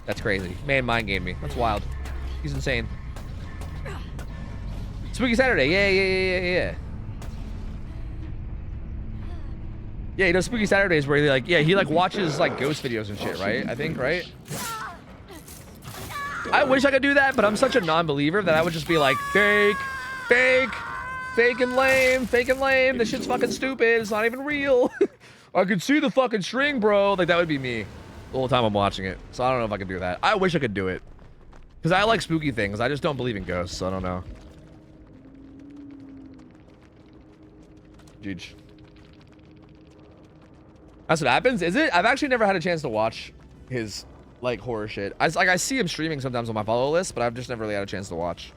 That's crazy. Man, mind game me. That's wild. He's insane. Spooky Saturday. Yeah. Yeah, he does Spooky Saturdays where he like watches like ghost videos and shit, right? I think, right? I wish I could do that, but I'm such a non-believer that I would just be like, fake and lame. This shit's fucking stupid. It's not even real. I can see the fucking string, bro. Like, that would be me the whole time I'm watching it. So I don't know if I can do that. I wish I could do it. Because I like spooky things. I just don't believe in ghosts, so I don't know. Jeej. That's what happens, is it? I've actually never had a chance to watch his like horror shit. I see him streaming sometimes on my follow list, but I've just never really had a chance to watch.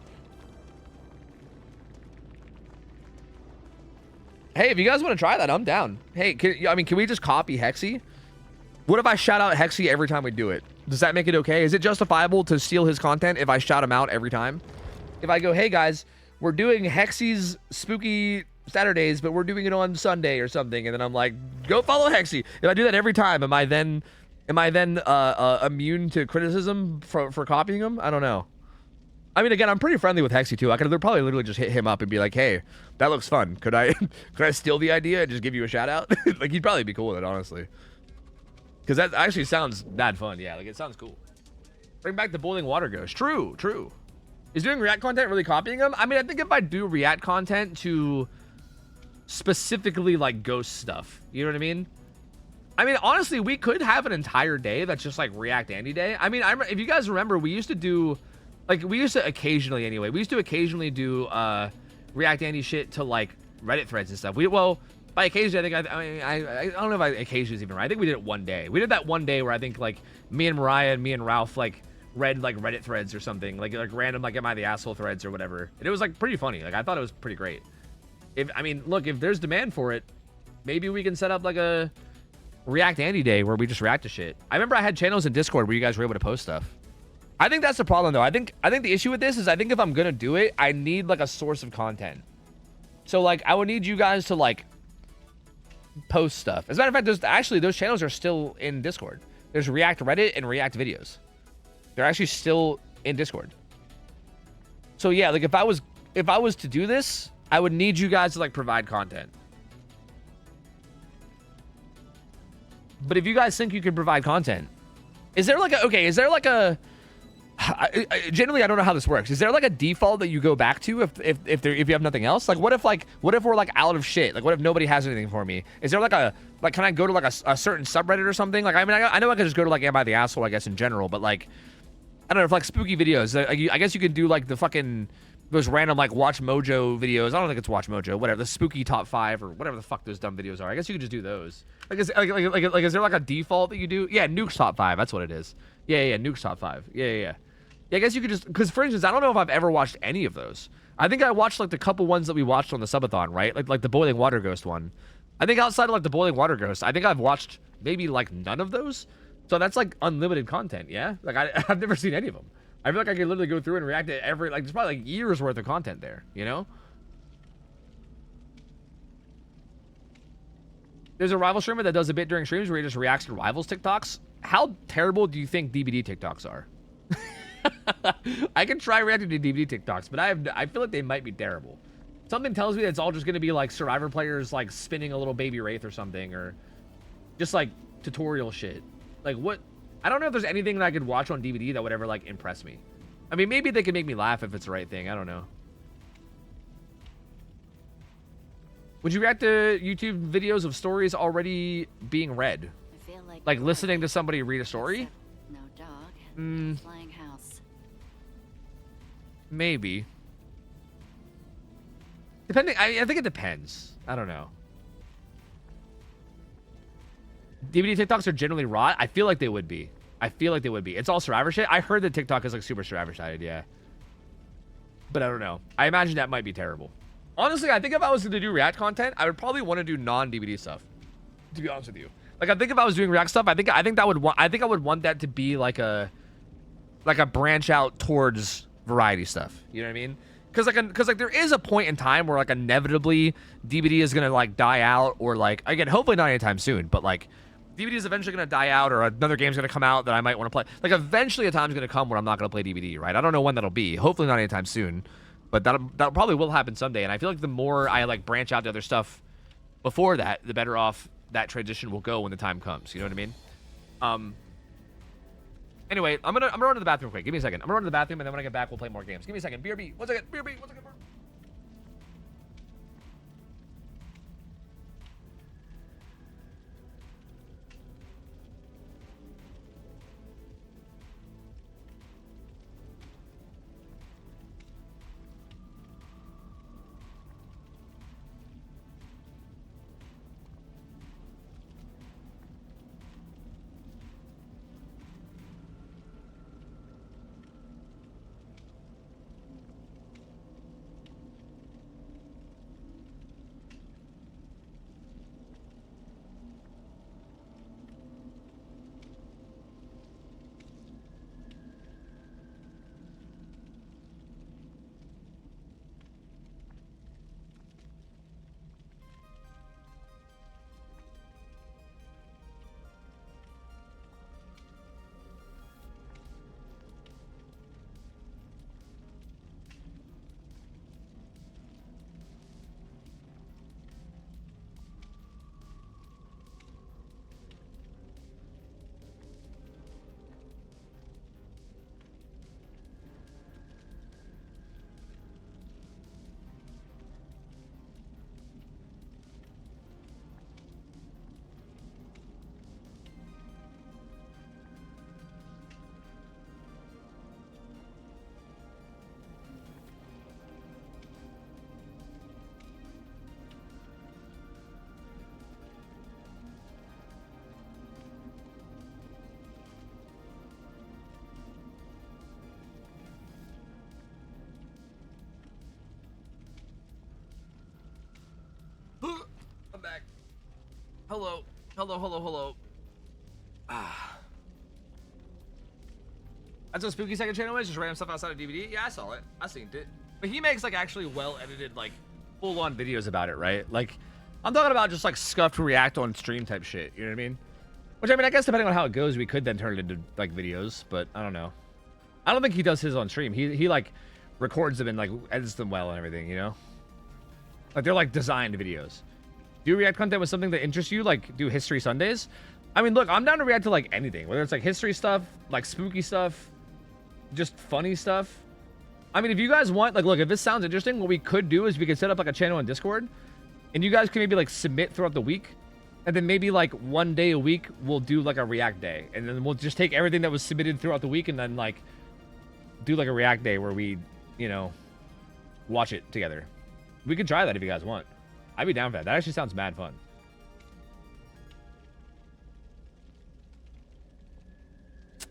Hey, if you guys want to try that, I'm down. Hey, can we just copy Hexy? What if I shout out Hexy every time we do it? Does that make it okay? Is it justifiable to steal his content if I shout him out every time? If I go, hey guys, we're doing Hexy's Spooky Saturdays, but we're doing it on Sunday or something, and then I'm like, go follow Hexy. If I do that every time, am I then immune to criticism for copying him? I don't know. I mean, again, I'm pretty friendly with Hexy too. I could probably literally just hit him up and be like, hey, that looks fun. Could I steal the idea and just give you a shout out? Like, he'd probably be cool with it, honestly. Because that actually sounds that fun. Yeah, like, it sounds cool. Bring back the boiling water ghost. True. Is doing React content really copying him? I mean, I think if I do React content to specifically like ghost stuff, you know what I mean? I mean, honestly, we could have an entire day that's just like React Andy Day. I mean, if you guys remember, we used to occasionally do React Andy shit to like Reddit threads and stuff. Well, by occasionally, I don't know if occasionally is even right. I think we did it one day. We did that one day where I think like me and Mariah and me and Ralph like read like Reddit threads or something, like random like Am I the Asshole threads or whatever. And it was like pretty funny. Like, I thought it was pretty great. Look, if there's demand for it, maybe we can set up like a React Andy Day where we just react to shit. I remember I had channels in Discord where you guys were able to post stuff. I think that's the problem though. I think the issue with this is I think if I'm gonna do it, I need like a source of content. So like I would need you guys to like post stuff. As a matter of fact, those channels are still in Discord. There's React Reddit and React videos. They're actually still in Discord. So yeah, like if I was to do this, I would need you guys to like provide content. But if you guys think you can provide content, is there like a generally I don't know how this works. Is there like a default that you go back to if you have nothing else? Like what if we're like out of shit? Like what if nobody has anything for me? Is there like can I go to like a certain subreddit or something? Like I mean I know I can just go to like Am I the Asshole, I guess, in general, but like I don't know, if like spooky videos, I guess you could do like the fucking those random like Watch Mojo videos. I don't think it's Watch Mojo, whatever, the spooky top 5 or whatever the fuck those dumb videos are. I guess you could just do those. Like is there like a default that you do? Yeah, Nuke's top 5. That's what it is. Yeah, Nuke's top 5. Yeah, I guess you could just, because for instance, I don't know if I've ever watched any of those. I think I watched like the couple ones that we watched on the subathon, right? Like the Boiling Water Ghost one. I think outside of like the Boiling Water Ghost, I think I've watched maybe like none of those. So that's like unlimited content, yeah? Like I've never seen any of them. I feel like I could literally go through and react to every, like there's probably like years worth of content there, you know? There's a rival streamer that does a bit during streams where he just reacts to rivals TikToks. How terrible do you think DBD TikToks are? I can try reacting to DVD TikToks, but I feel like they might be terrible. Something tells me that it's all just going to be like Survivor players like spinning a little baby Wraith or something, or just like tutorial shit. Like what? I don't know if there's anything that I could watch on DVD that would ever like impress me. I mean, maybe they could make me laugh if it's the right thing. I don't know. Would you react to YouTube videos of stories already being read? I feel Like listening to somebody read a story? no dog, no flying house. Maybe. Depending, I think it depends. I don't know. DVD TikToks are generally raw. I feel like they would be. It's all Survivor shit. I heard that TikTok is like super Survivor sided, yeah. But I don't know. I imagine that might be terrible. Honestly, I think if I was going to do React content, I would probably want to do non-DVD stuff. To be honest with you. Like I think if I was doing React stuff, I think I would want that to be like a branch out towards variety stuff. You know what I mean? Because there is a point in time where like inevitably DVD is gonna like die out, or like again, hopefully not anytime soon, but like DVD is eventually gonna die out, or another game's gonna come out that I might want to play. Like eventually a time's gonna come where I'm not gonna play DVD, right? I don't know when that'll be. Hopefully not anytime soon, but that probably will happen someday. And I feel like the more I like branch out to other stuff before that, the better off that transition will go when the time comes. You know what I mean? Anyway, I'm gonna run to the bathroom quick. Give me a second. I'm gonna run to the bathroom, and then when I get back, we'll play more games. Give me a second. BRB. 1 second. BRB. 1 second. I'm back. Hello. That's what Spooky Second channel is, just random stuff outside of DVD. Yeah, I saw it. I seen it. But he makes like actually well edited, like full on videos about it, right? Like I'm talking about just like scuffed react on stream type shit. You know what I mean? Which I mean, I guess depending on how it goes, we could then turn it into like videos. But I don't know. I don't think he does his on stream. He like records them and like edits them well and everything, you know? Like they're like designed videos. Do you react content with something that interests you? Like do History Sundays? I mean, look, I'm down to react to like anything, whether it's like history stuff, like spooky stuff, just funny stuff. I mean, if you guys want, like, look, if this sounds interesting, what we could do is we could set up like a channel on Discord, and you guys can maybe like submit throughout the week, and then maybe like one day a week we'll do like a react day, and then we'll just take everything that was submitted throughout the week and then like do like a react day where we, you know, watch it together. We could try that if you guys want. I'd be down for that. That actually sounds mad fun.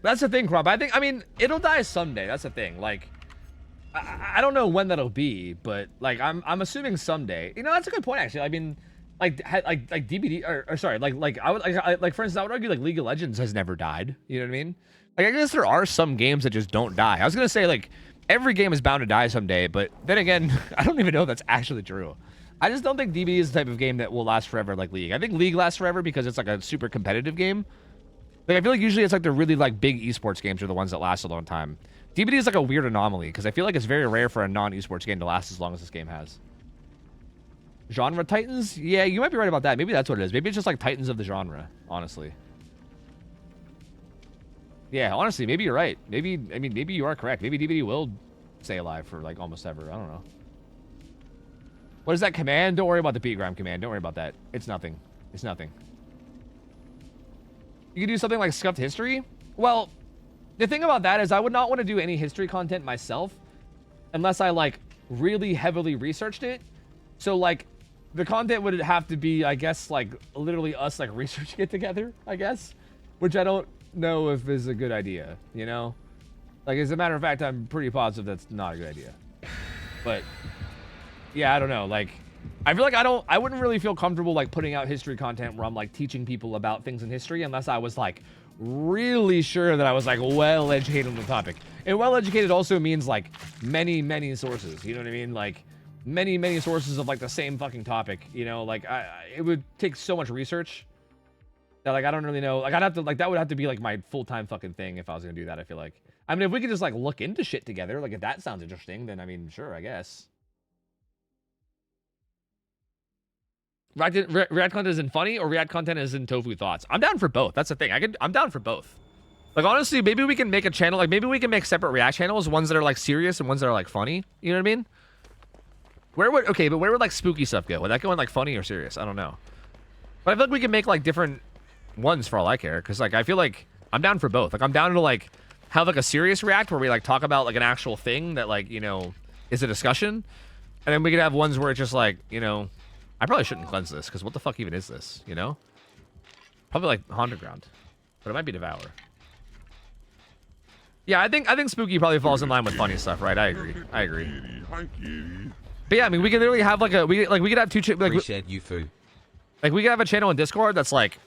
That's the thing, Crop. I mean, it'll die someday. That's the thing. Like, I don't know when that'll be, but like, I'm assuming someday. You know, that's a good point, actually. I mean, like DBD, or sorry, like for instance, I would argue like League of Legends has never died. You know what I mean? Like, I guess there are some games that just don't die. I was gonna say like every game is bound to die someday, but then again, I don't even know if that's actually true. I just don't think DBD is the type of game that will last forever like League. I think League lasts forever because it's like a super competitive game. Like, I feel like usually it's like the really like big esports games are the ones that last a long time. DBD is like a weird anomaly because I feel like it's very rare for a non-esports game to last as long as this game has. Genre Titans? Yeah, you might be right about that. Maybe that's what it is. Maybe it's just like Titans of the genre, honestly. Yeah, honestly, maybe you're right. Maybe, I mean, maybe you are correct. Maybe DBD will stay alive for like almost ever. I don't know. What is that command? Don't worry about the Beatgram command. Don't worry about that. It's nothing. It's nothing. You can do something like Scuffed History? Well, the thing about that is I would not want to do any history content myself unless I like really heavily researched it. So like the content would have to be, I guess, like literally us like researching it together, I guess, which I don't know if is a good idea, you know? Like, as a matter of fact, I'm pretty positive that's not a good idea. But yeah, I don't know. Like, I feel like I wouldn't really feel comfortable like putting out history content where I'm like teaching people about things in history unless I was like really sure that I was like well educated on the topic. And well educated also means like many sources, you know what I mean? Like many sources of like the same fucking topic, you know? Like it would take so much research that like I don't really know. Like I'd have to like that would have to be like my full-time fucking thing if I was gonna do that, I feel like. I mean, if we could just like look into shit together, like if that sounds interesting, then I mean, sure, I guess. React content isn't funny or React content isn't Tofu thoughts. I'm down for both. That's the thing. I'm down for both. Like, honestly, maybe we can make a channel. Like, maybe we can make separate React channels. Ones that are, like, serious and ones that are, like, funny. You know what I mean? Okay, but where would, like, spooky stuff go? Would that go in, like, funny or serious? I don't know. But I feel like we can make, like, different ones for all I care. Because, like, I feel like I'm down for both. Like, I'm down to, like, have, like, a serious React where we, like, talk about, like, an actual thing that, like, you know, is a discussion. And then we could have ones where it's just, like, you know... I probably shouldn't cleanse this, because what the fuck even is this, you know? Probably like Haunted Ground. But it might be Devour. Yeah, I think Spooky probably falls in line with funny stuff, right? I agree. But yeah, I mean, we could literally have like we could have two Appreciate you, Fu. Like we could have a channel in Discord that's like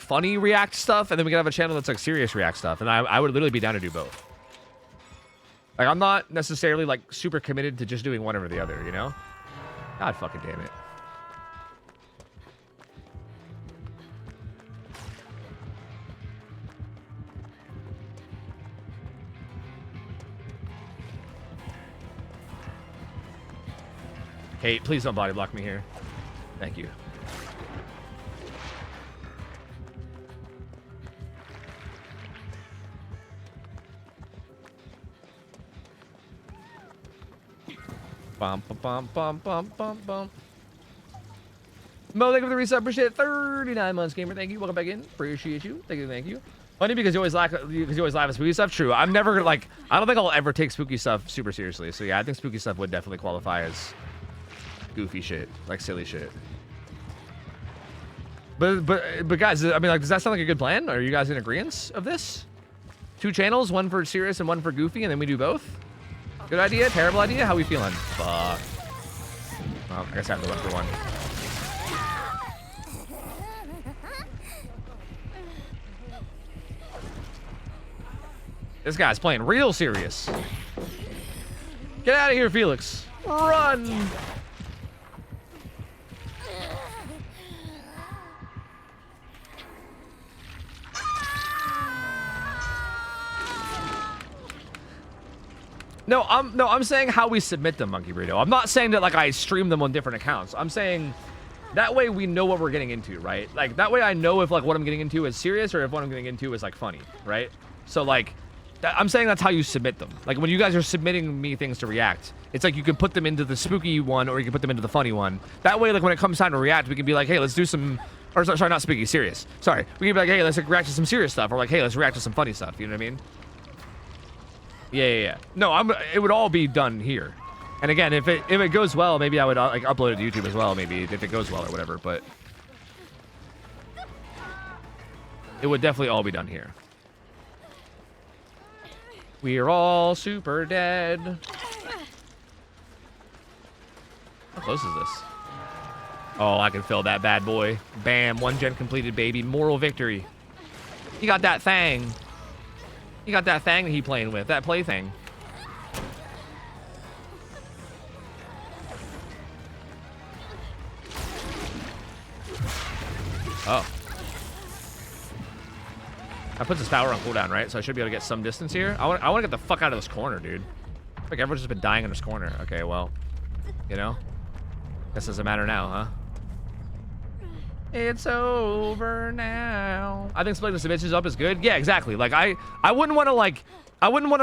funny React stuff, and then we could have a channel that's like serious React stuff, and I would literally be down to do both. Like, I'm not necessarily like super committed to just doing one over the other, you know? God fucking damn it. Hey, please don't body block me here. Thank you. Bum, bum, bum, bum, bum, bum. Mo, thank you for the resub. Appreciate it. 39 months, gamer. Thank you. Welcome back in. Appreciate you. Thank you. Thank you. Funny because you always laugh at spooky stuff. True. I'm never gonna like. I don't think I'll ever take spooky stuff super seriously. So yeah, I think spooky stuff would definitely qualify as goofy shit, like silly shit. But guys, I mean, like, does that sound like a good plan? Are you guys in agreement of this? 2 channels, one for serious and one for goofy, and then we do both. Good idea? Terrible idea? How we feeling? Fuck. Well, I guess I have to look for one. This guy's playing real serious. Get out of here, Felix. Run! No, I'm saying how we submit them, Monkey Burrito. I'm not saying that like I stream them on different accounts. I'm saying that way we know what we're getting into, right? Like that way I know if like what I'm getting into is serious or if what I'm getting into is like funny, right? So like I'm saying that's how you submit them. Like when you guys are submitting me things to react, it's like you can put them into the spooky one or you can put them into the funny one. That way, like when it comes time to react, we can be like, hey, let's do some, or sorry, not spooky, serious. Sorry, we can be like, hey, let's like, react to some serious stuff, or like, hey, let's react to some funny stuff. You know what I mean? Yeah. No, it would all be done here. And again, if it goes well, maybe I would like upload it to YouTube as well. Maybe if it goes well or whatever. But it would definitely all be done here. We're all super dead. How close is this? Oh, I can feel that bad boy. Bam, 1 gen completed, baby. Moral victory. You got that thing. You got that thing that he playing with, that plaything. Oh. I put this power on cooldown, right? So I should be able to get some distance here. I want to get the fuck out of this corner, dude. Like everyone's just been dying in this corner. Okay, well, you know, guess doesn't matter now, huh? It's over now. I think splitting the submissions up is good. Yeah, exactly. Like I wouldn't want to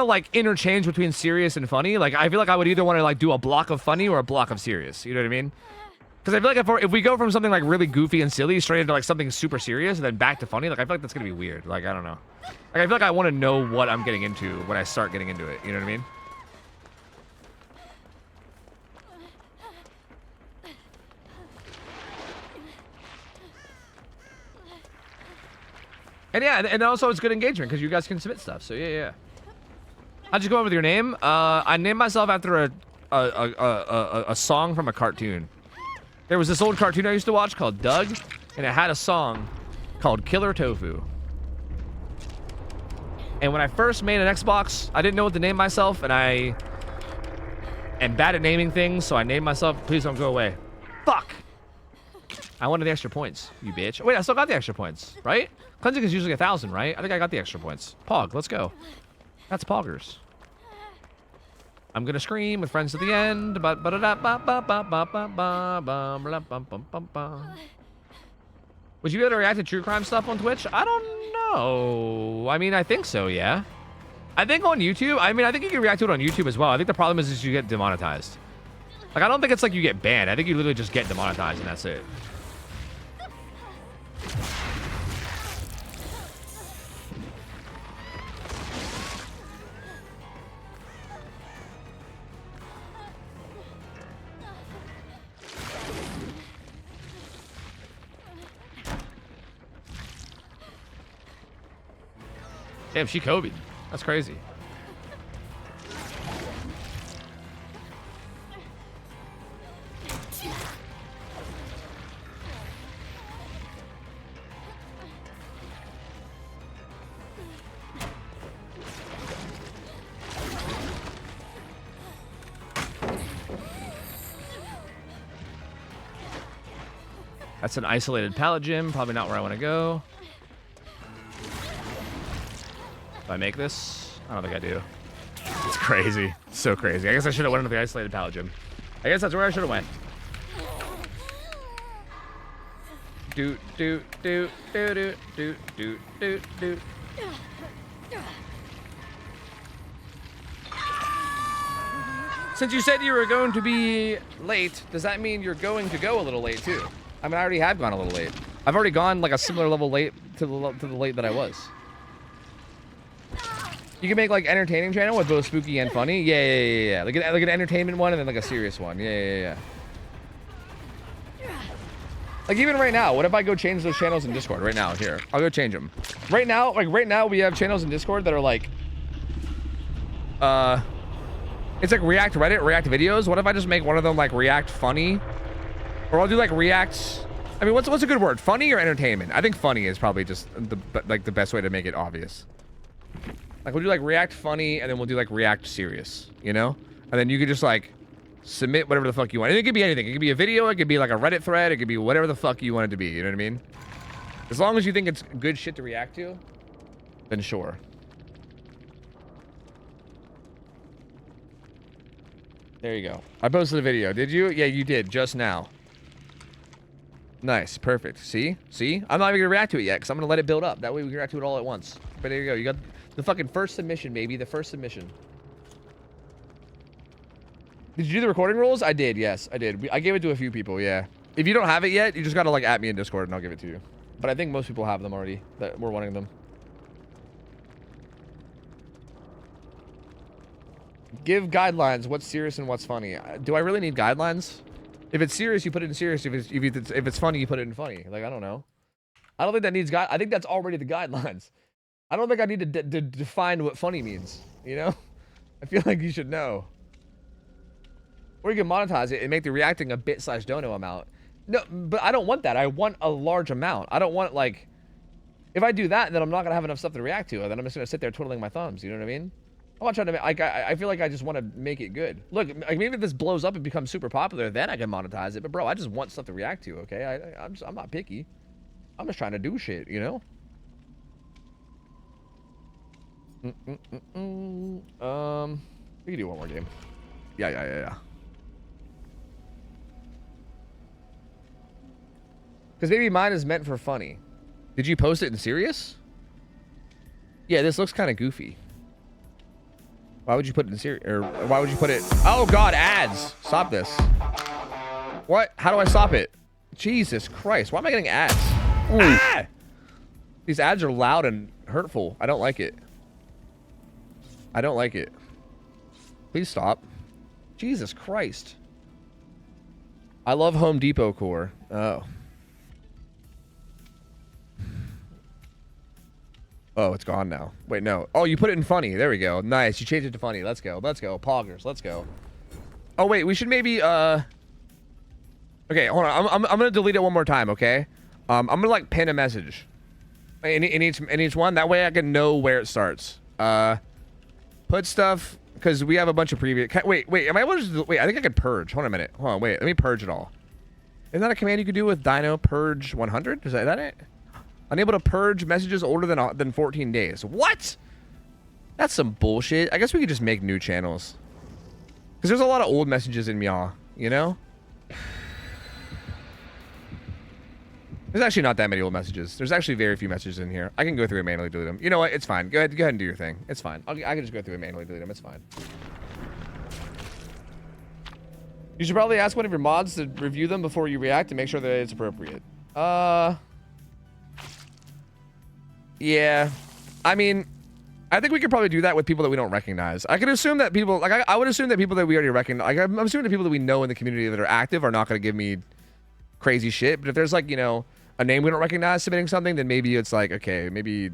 like interchange between serious and funny. Like I feel like I would either want to like do a block of funny or a block of serious. You know what I mean? Because I feel like if we go from something like really goofy and silly straight into like something super serious and then back to funny, like I feel like that's gonna be weird. Like I don't know. Like I feel like I want to know what I'm getting into when I start getting into it. You know what I mean? And yeah, and also it's good engagement because you guys can submit stuff. So yeah. How'd you go with your name? I named myself after a song from a cartoon. There was this old cartoon I used to watch called Doug, and it had a song called Killer Tofu. And when I first made an Xbox, I didn't know what to name myself, and I am bad at naming things, so I named myself Please Don't Go Away. Fuck! I wanted the extra points, you bitch. Wait, I still got the extra points, right? Cleansing is usually 1,000, right? I think I got the extra points. Pog, let's go. That's Poggers. I'm gonna scream with friends at the end. Would you be able to react to true crime stuff on Twitch? I don't know. I mean, I think so, yeah. I think on YouTube, I think you can react to it on YouTube as well. I think the problem is you get demonetized. Like, I don't think it's like you get banned. I think you literally just get demonetized and that's it. Damn, she Kobe. That's crazy. That's an isolated pallet gym. Probably not where I want to go. Do I make this? I don't think I do. It's crazy. So crazy. I guess I should have went into the isolated pallet gym. I guess that's where I should have went. Do. Since you said you were going to be late, does that mean you're going to go a little late too? I mean, I already have gone a little late. I've already gone like a similar level late to the late that I was. You can make like entertaining channel with both spooky and funny. Yeah. Like an entertainment one and then like a serious one. Yeah. Like even right now, what if I go change those channels in Discord right now? Here, I'll go change them. Right now we have channels in Discord that are like, it's like React Reddit, React videos. What if I just make one of them like React funny? Or I'll do like React, I mean, what's a good word? Funny or entertainment? I think funny is probably just the best way to make it obvious. Like we'll do like React funny and then we'll do like React serious, you know? And then you could just like submit whatever the fuck you want. And it could be anything. It could be a video, it could be like a Reddit thread, it could be whatever the fuck you want it to be, you know what I mean? As long as you think it's good shit to react to, then sure. There you go. I posted a video. Did you? Yeah, you did just now. Nice. Perfect. See? See? I'm not even gonna react to it yet because I'm gonna let it build up. That way we can react to it all at once. But there you go. You got the fucking first submission, baby. The first submission. Did you do the recording rules? I did. Yes, I did. I gave it to a few people. Yeah. If you don't have it yet, you just gotta like at me in Discord and I'll give it to you. But I think most people have them already that were wanting them. Give guidelines. What's serious and what's funny? Do I really need guidelines? If it's serious, you put it in serious. If it's funny, you put it in funny. Like, I don't know. I don't think that needs I think that's already the guidelines. I don't think I need to define what funny means. You know? I feel like you should know. Or you can monetize it and make the reacting a bit/dono amount. No, but I don't want that. I want a large amount. I don't want, like... If I do that, then I'm not going to have enough stuff to react to. And then I'm just going to sit there twiddling my thumbs. You know what I mean? I'm not trying to... I feel like I just want to make it good. Look, like, maybe if this blows up and becomes super popular, then I can monetize it. But, bro, I just want stuff to react to, okay? I'm not picky. I'm just trying to do shit, you know? We can do one more game. Yeah. Because maybe mine is meant for funny. Did you post it in serious? Yeah, this looks kind of goofy. Why would you put it in serious? Or why would you put it... Oh, God, ads. Stop this. What? How do I stop it? Jesus Christ. Why am I getting ads? Ah! These ads are loud and hurtful. I don't like it. I don't like it. Please stop. Jesus Christ. I love Home Depot core. Oh. Oh, it's gone now. Wait, no. Oh, you put it in funny. There we go. Nice. You changed it to funny. Let's go. Let's go. Poggers. Let's go. Oh, wait. We should maybe, Okay, hold on. I'm going to delete it one more time, okay? I'm going to, like, pin a message. In each one. That way I can know where it starts. Put stuff... Because we have a bunch of previous... Wait. Am I able to just... Wait, I think I could purge. Hold on a minute. Hold on, wait. Let me purge it all. Isn't that a command you could do with Dino purge 100? Is that it? Unable to purge messages older than 14 days. What? That's some bullshit. I guess we could just make new channels. Because there's a lot of old messages in Meow, you know? There's actually not that many old messages. There's actually very few messages in here. I can go through and manually delete them. You know what? It's fine. Go ahead and do your thing. It's fine. I can just go through and manually delete them. It's fine. You should probably ask one of your mods to review them before you react to make sure that it's appropriate. Yeah. I mean, I think we could probably do that with people that we don't recognize. I could assume that people... Like, I would assume that people that we already recognize... Like, I'm assuming that people that we know in the community that are active are not going to give me crazy shit. But if there's, like, you know... a name we don't recognize submitting something, then maybe it's like, okay, maybe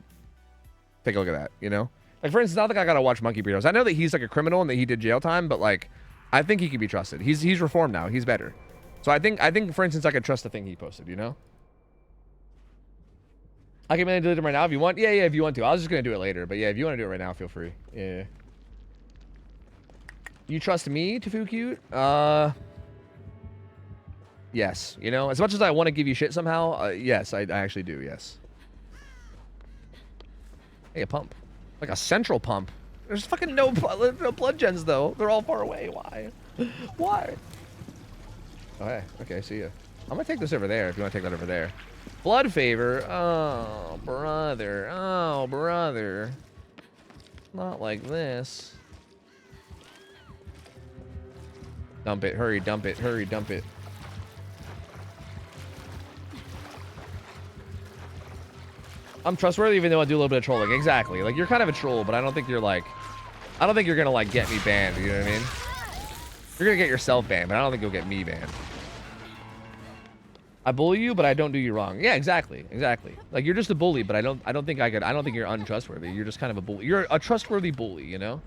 take a look at that, you know? Like, for instance, not that I gotta watch Monkey Burritos. I know that he's like a criminal and that he did jail time, but like, I think he can be trusted. He's reformed now. He's better. So I think, for instance, I could trust the thing he posted, you know? I can maybe delete him right now if you want. Yeah, if you want to. I was just gonna do it later, but yeah, if you want to do it right now, feel free. Yeah. You trust me, Tofukute? Yes, you know, as much as I want to give you shit somehow, yes, I actually do, yes. Hey, a pump. Like a central pump. There's fucking no blood gens, though. They're all far away. Why? Why? Oh, hey. Okay, see ya. I'm gonna take this over there if you want to take that over there. Blood favor. Oh, brother. Oh, brother. Not like this. Dump it. Hurry, dump it. Hurry, dump it. I'm trustworthy even though I do a little bit of trolling. Exactly. Like, you're kind of a troll, but I don't think you're like... I don't think you're gonna, like, get me banned, you know what I mean? You're gonna get yourself banned, but I don't think you'll get me banned. I bully you, but I don't do you wrong. Yeah, exactly. Exactly. Like, you're just a bully, but I don't think I don't think you're untrustworthy. You're just kind of a bully. You're a trustworthy bully, you know?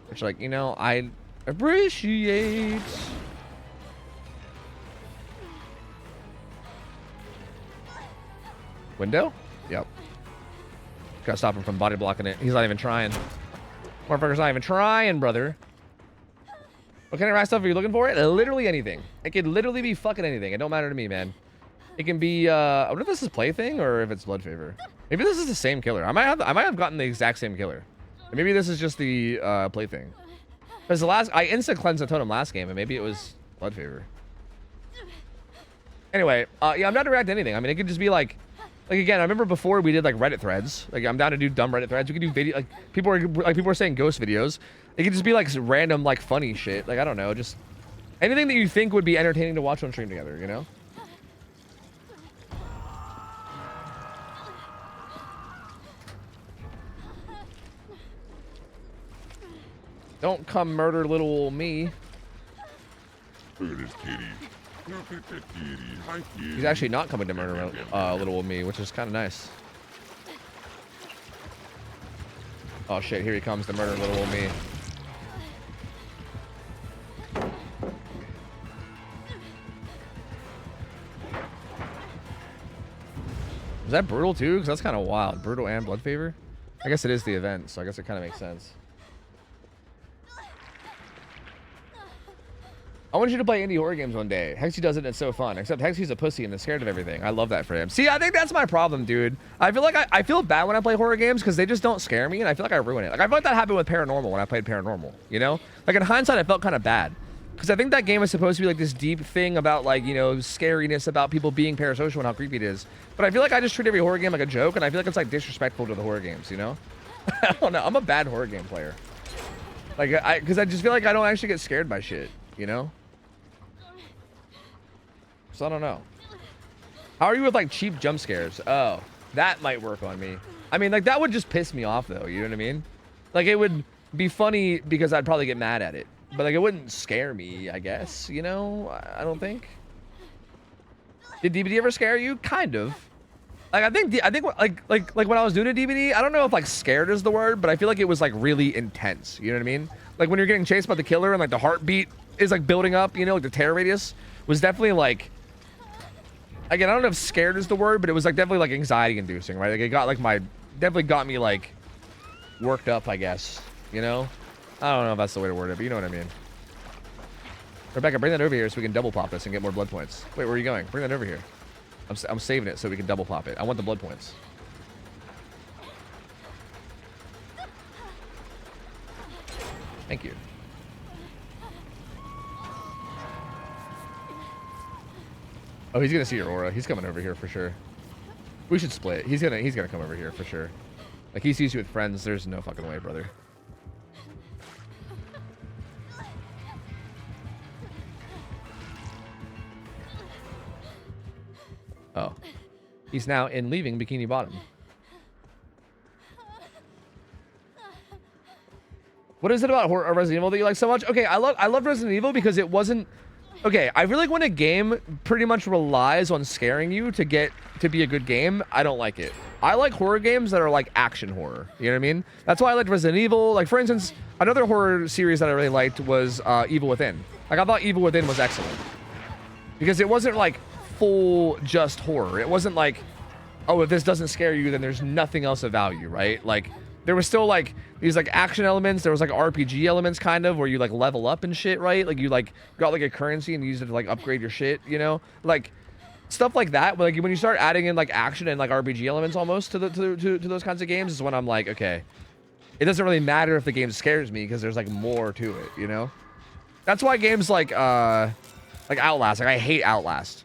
Which, like, you know, I appreciate... Window? Yep. Gotta stop him from body blocking it. He's not even trying. Motherfucker's not even trying, brother. What kind of rack stuff are you looking for? Literally anything. It could literally be fucking anything. It don't matter to me, man. It can be, I wonder if this is Plaything or if it's Blood Favor. Maybe this is the same killer. I might have gotten the exact same killer. Maybe this is just the, Plaything. Because I insta cleansed the totem last game, and maybe it was Blood Fever. Anyway, yeah, I'm down to react to anything. I mean, it could just be like again, I remember before we did like Reddit threads. Like, I'm down to do dumb Reddit threads. We could do video, like people were saying ghost videos. It could just be like random like funny shit. Like, I don't know, just anything that you think would be entertaining to watch on stream together. You know. Don't come murder little ol' me. Look at this kitty. Look at that kitty. Hi, kitty. He's actually not coming to murder little old me, which is kind of nice. Oh shit, here he comes to murder little old me. Is that brutal too? Because that's kind of wild. Brutal and Blood Fever? I guess it is the event, so I guess it kind of makes sense. I want you to play indie horror games one day. Hexy does it and it's so fun. Except Hexy's a pussy and is scared of everything. I love that for him. See, I think that's my problem, dude. I feel like I feel bad when I play horror games because they just don't scare me and I feel like I ruin it. Like, I feel like that happened with Paranormal when I played Paranormal, you know? Like, in hindsight, I felt kind of bad. Because I think that game is supposed to be like this deep thing about like, you know, scariness about people being parasocial and how creepy it is. But I feel like I just treat every horror game like a joke and I feel like it's like disrespectful to the horror games, you know? I don't know. I'm a bad horror game player. Like, because I just feel like I don't actually get scared by shit, you know? So I don't know. How are you with like cheap jump scares? Oh, that might work on me. I mean, like that would just piss me off though. You know what I mean? Like it would be funny because I'd probably get mad at it, but like it wouldn't scare me. I guess, you know. I don't think. Did DBD ever scare you? Kind of. Like I think like when I was doing a DBD, I don't know if like scared is the word, but I feel like it was like really intense. You know what I mean? Like when you're getting chased by the killer and like the heartbeat is like building up. You know, like the terror radius was definitely like. Again, I don't know if scared is the word, but it was like definitely like anxiety inducing, right? Like it got like definitely got me like worked up, I guess, you know? I don't know if that's the way to word it, but you know what I mean. Rebecca, bring that over here so we can double pop this and get more blood points. Wait, where are you going? Bring that over here. I'm saving it so we can double pop it. I want the blood points. Thank you. Oh, he's gonna see your aura. He's coming over here for sure. We should split. He's gonna come over here for sure. Like he sees you with friends. There's no fucking way, brother. Oh, he's now in leaving Bikini Bottom. What is it about horror Resident Evil that you like so much? Okay, I love Resident Evil because it wasn't. Okay, I feel like when a game pretty much relies on scaring you to get to be a good game, I don't like it. I like horror games that are like action horror. You know what I mean? That's why I liked Resident Evil. Like, for instance, another horror series that I really liked was Evil Within. Like, I thought Evil Within was excellent. Because it wasn't like full just horror. It wasn't like, oh, if this doesn't scare you, then there's nothing else of value, right? Like, there was still like these like action elements. There was like RPG elements kind of where you like level up and shit, right? Like you like got like a currency and use it to like upgrade your shit, you know? Like stuff like that. Like when you start adding in like action and like RPG elements almost to those kinds of games is when I'm like, okay, it doesn't really matter if the game scares me because there's like more to it, you know? That's why games like Outlast, like I hate Outlast.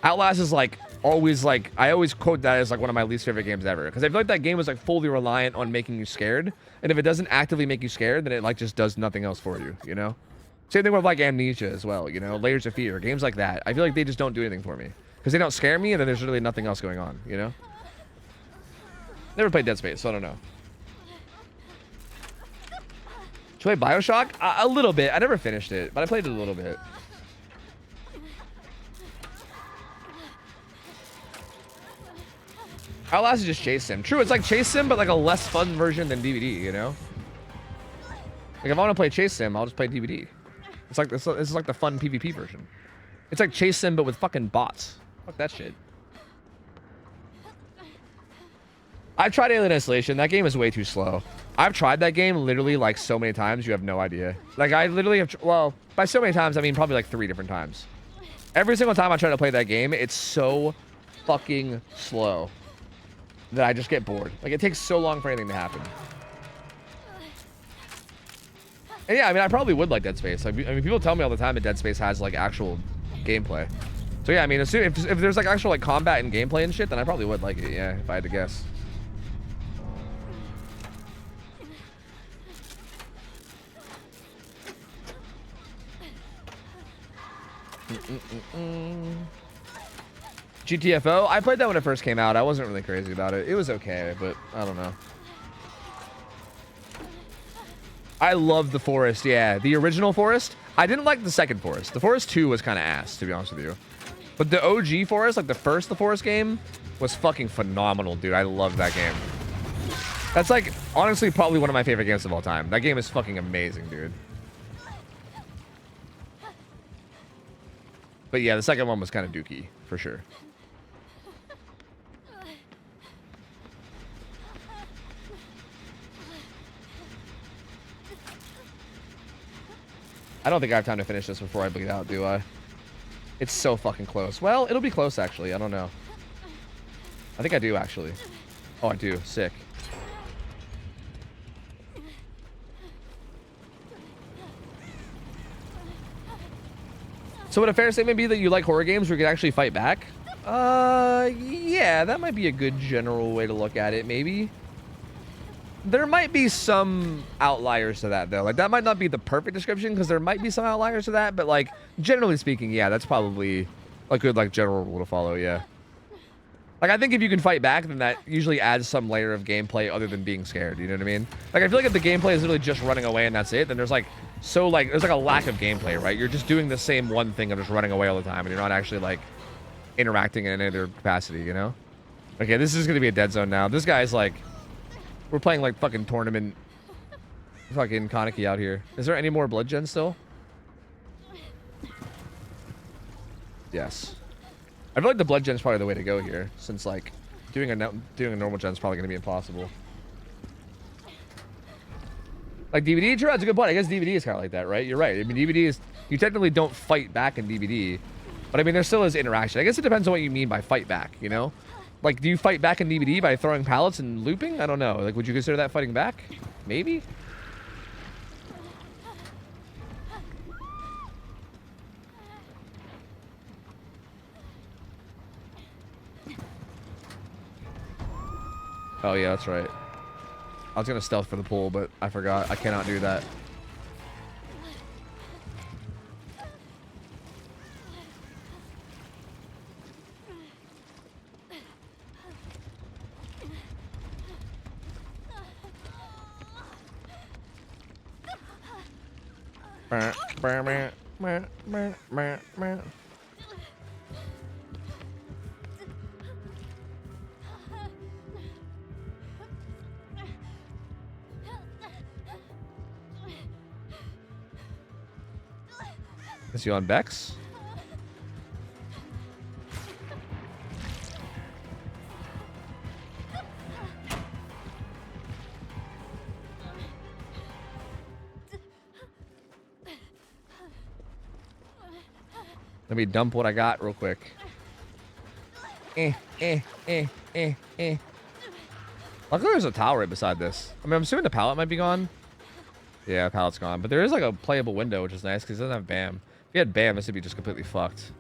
Outlast is like always like I always quote that as like one of my least favorite games ever because I feel like that game was like fully reliant on making you scared, and if it doesn't actively make you scared, then it like just does nothing else for you, you know? Same thing with like Amnesia as well, you know? Layers of Fear, games like that. I feel like they just don't do anything for me because they don't scare me, and then there's really nothing else going on, you know? Never played Dead Space, so I don't know. Should I play Bioshock? A little bit. I never finished it, but I played it a little bit. Outlast is just Chase Sim. True, it's like Chase Sim, but like a less fun version than DVD, you know? Like if I want to play Chase Sim, I'll just play DVD. It's like this is like the fun PvP version. It's like Chase Sim, but with fucking bots. Fuck that shit. I've tried Alien Isolation. That game is way too slow. I've tried that game literally like so many times, you have no idea. Like I literally have, well, by so many times, I mean probably like 3 different times. Every single time I try to play that game, it's so fucking slow that I just get bored. Like, it takes so long for anything to happen. And yeah, I mean, I probably would like Dead Space. I mean, people tell me all the time that Dead Space has like actual gameplay. So yeah, I mean, if there's like actual like combat and gameplay and shit, then I probably would like it. Yeah, if I had to guess. GTFO. I played that when it first came out. I wasn't really crazy about it. It was okay, but I don't know. I love the Forest. Yeah, the original Forest. I didn't like the second Forest. The Forest 2 was kind of ass, to be honest with you. But the OG Forest, like the first The Forest game, was fucking phenomenal, dude. I love that game. That's like, honestly, probably one of my favorite games of all time. That game is fucking amazing, dude. But yeah, the second one was kind of dookie, for sure. I don't think I have time to finish this before I bleed out, do I? It's so fucking close. Well, it'll be close, actually. I don't know. I think I do, actually. Oh, I do. Sick. So would a fair statement be that you like horror games where you can actually fight back? Yeah, that might be a good general way to look at it, maybe. There might be some outliers to that, though. Like, that might not be the perfect description, because there might be some outliers to that, but, like, generally speaking, yeah, that's probably a good, like, general rule to follow, yeah. Like, I think if you can fight back, then that usually adds some layer of gameplay other than being scared, you know what I mean? Like, I feel like if the gameplay is literally just running away and that's it, then there's, like, there's, like, a lack of gameplay, right? You're just doing the same one thing of just running away all the time, and you're not actually, like, interacting in any other capacity, you know? Okay, this is gonna be a dead zone now. This guy's, like... We're playing like fucking tournament fucking Kaneki out here. Is there any more blood gen still? Yes. I feel like the blood gen is probably the way to go here, since like doing a normal gen is probably going to be impossible. Like DVD, true, that's a good point. I guess DVD is kind of like that, right? You're right. I mean, DVD is, you technically don't fight back in DVD, but I mean, there still is interaction. I guess it depends on what you mean by fight back, you know? Like, do you fight back in DVD by throwing pallets and looping? I don't know. Like, would you consider that fighting back? Maybe? Oh, yeah, that's right. I was going to stealth for the pool, but I forgot. I cannot do that. Is he on Bex? Let me dump what I got real quick. Luckily there's a towel right beside this. I mean, I'm assuming the pallet might be gone. Yeah, the pallet's gone. But there is like a playable window, which is nice because it doesn't have BAM. If you had BAM, this would be just completely fucked.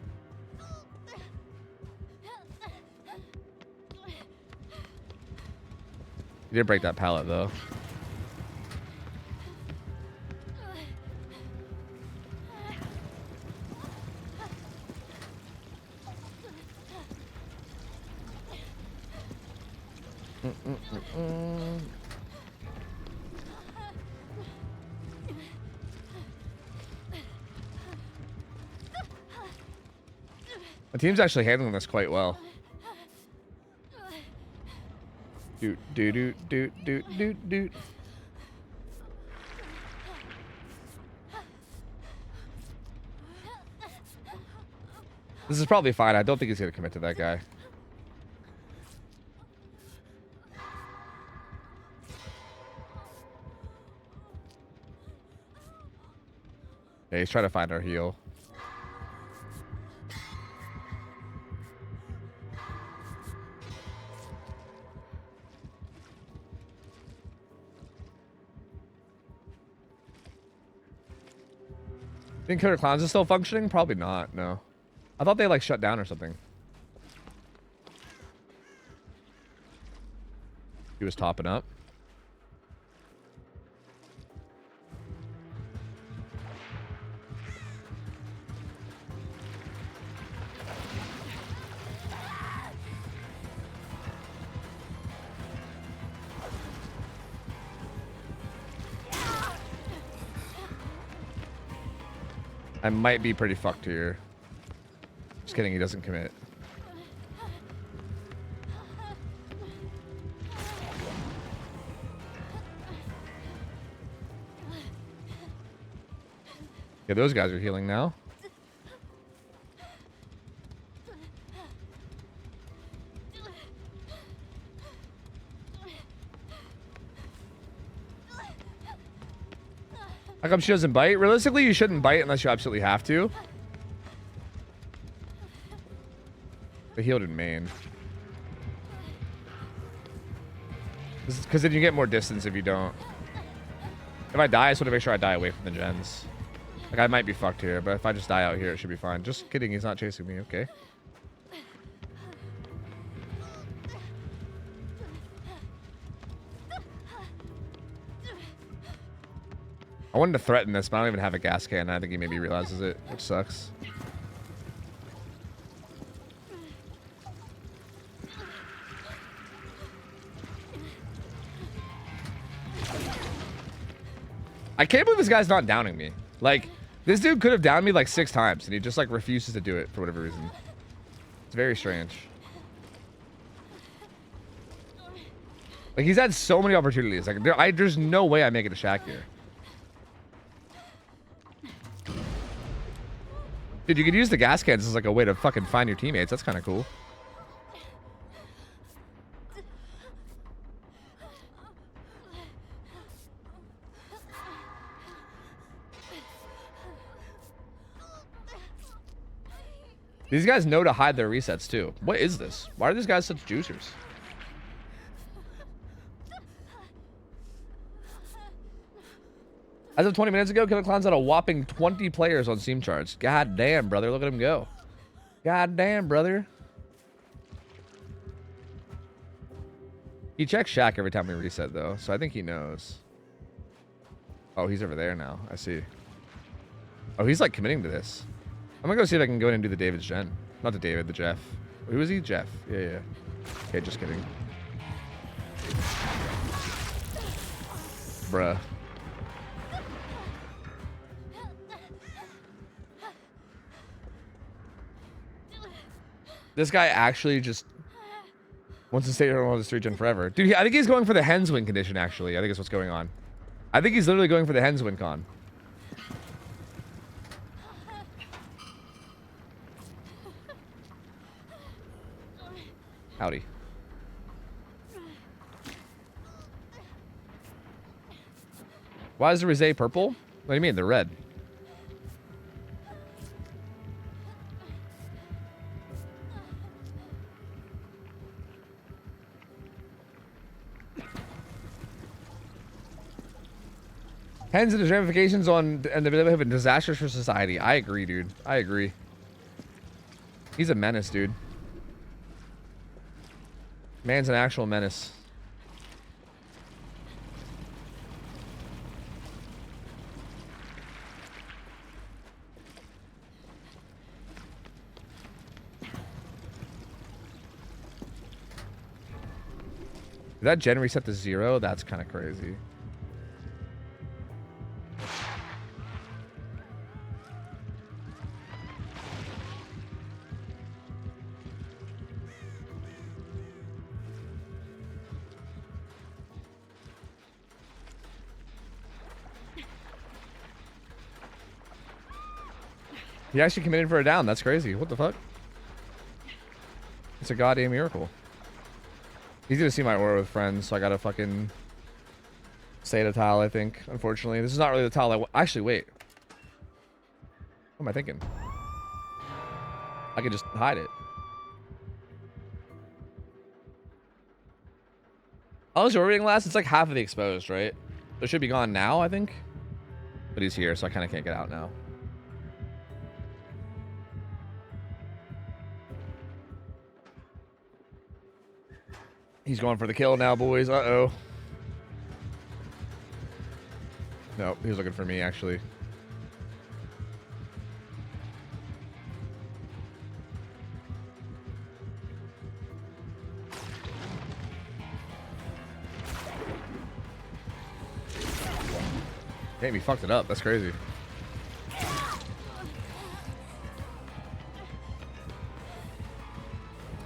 You did break that pallet, though. The team's actually handling this quite well. Doot doot doot doot doot doot doot. This is probably fine. I don't think he's gonna commit to that guy. Yeah, he's trying to find our heal. Think Killer Clowns is still functioning? Probably not, no. I thought they like shut down or something. He was topping up. I might be pretty fucked here. Just kidding, he doesn't commit. Yeah, those guys are healing now. How come she doesn't bite? Realistically, you shouldn't bite unless you absolutely have to. But healed in main. Because then you get more distance if you don't. If I die, I just want to make sure I die away from the gens. Like, I might be fucked here, but if I just die out here, it should be fine. Just kidding, he's not chasing me. Okay. I wanted to threaten this, but I don't even have a gas can. I think he maybe realizes it, which sucks. I can't believe this guy's not downing me. Like, this dude could have downed me like 6 times, and he just like refuses to do it for whatever reason. It's very strange. Like, he's had so many opportunities. Like, there's no way I make it a Shaq here. Dude, you could use the gas cans as like a way to fucking find your teammates. That's kind of cool. These guys know to hide their resets too. What is this? Why are these guys such juicers? As of 20 minutes ago, Killer Clowns had a whopping 20 players on Steam charts. God damn, brother. Look at him go. God damn, brother. He checks Shaq every time we reset, though, so I think he knows. Oh, he's over there now. I see. Oh, he's like committing to this. I'm gonna go see if I can go in and do the David's gen. Not the David, the Jeff. Who is he? Jeff. Yeah. Okay, just kidding. Bruh. This guy actually just wants to stay here on the street gen forever. Dude, I think he's going for the hens win condition, actually. I think that's what's going on. I think he's literally going for the hens win con. Howdy. Why is the Rosé purple? What do you mean? They're red. Hens and his ramifications on and the have been disastrous for society. I agree, dude. I agree. He's a menace, dude. Man's an actual menace. Did that gen reset to 0? That's kind of crazy. He actually committed for a down. That's crazy. What the fuck? It's a goddamn miracle. He's gonna see my aura with friends, so I gotta fucking stay at a tile, I think. Unfortunately, this is not really the tile actually, wait. What am I thinking? I could just hide it. How long is your reading last? It's like half of the exposed, right? So it should be gone now, I think. But he's here, so I kind of can't get out now. He's going for the kill now, boys. Uh-oh. No, he was looking for me, actually. Damn, he fucked it up. That's crazy. I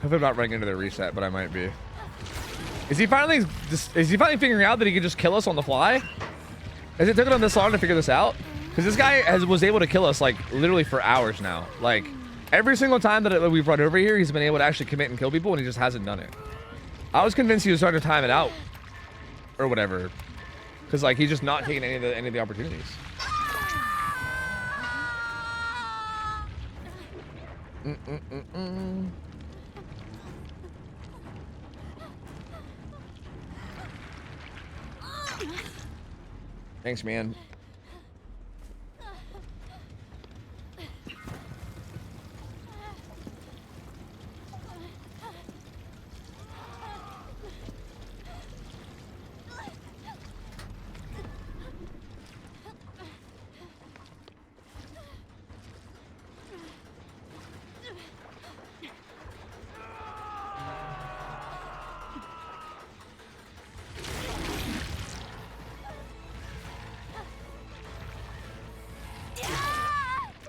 hope I'm not running into the reset, but I might be. Is he finally figuring out that he can just kill us on the fly? Has it taken him this long to figure this out? Because this guy was able to kill us like literally for hours now. Like every single time that we've run over here, he's been able to actually commit and kill people, and he just hasn't done it. I was convinced he was starting to time it out or whatever, because like he's just not taking any of the opportunities. Thanks, man.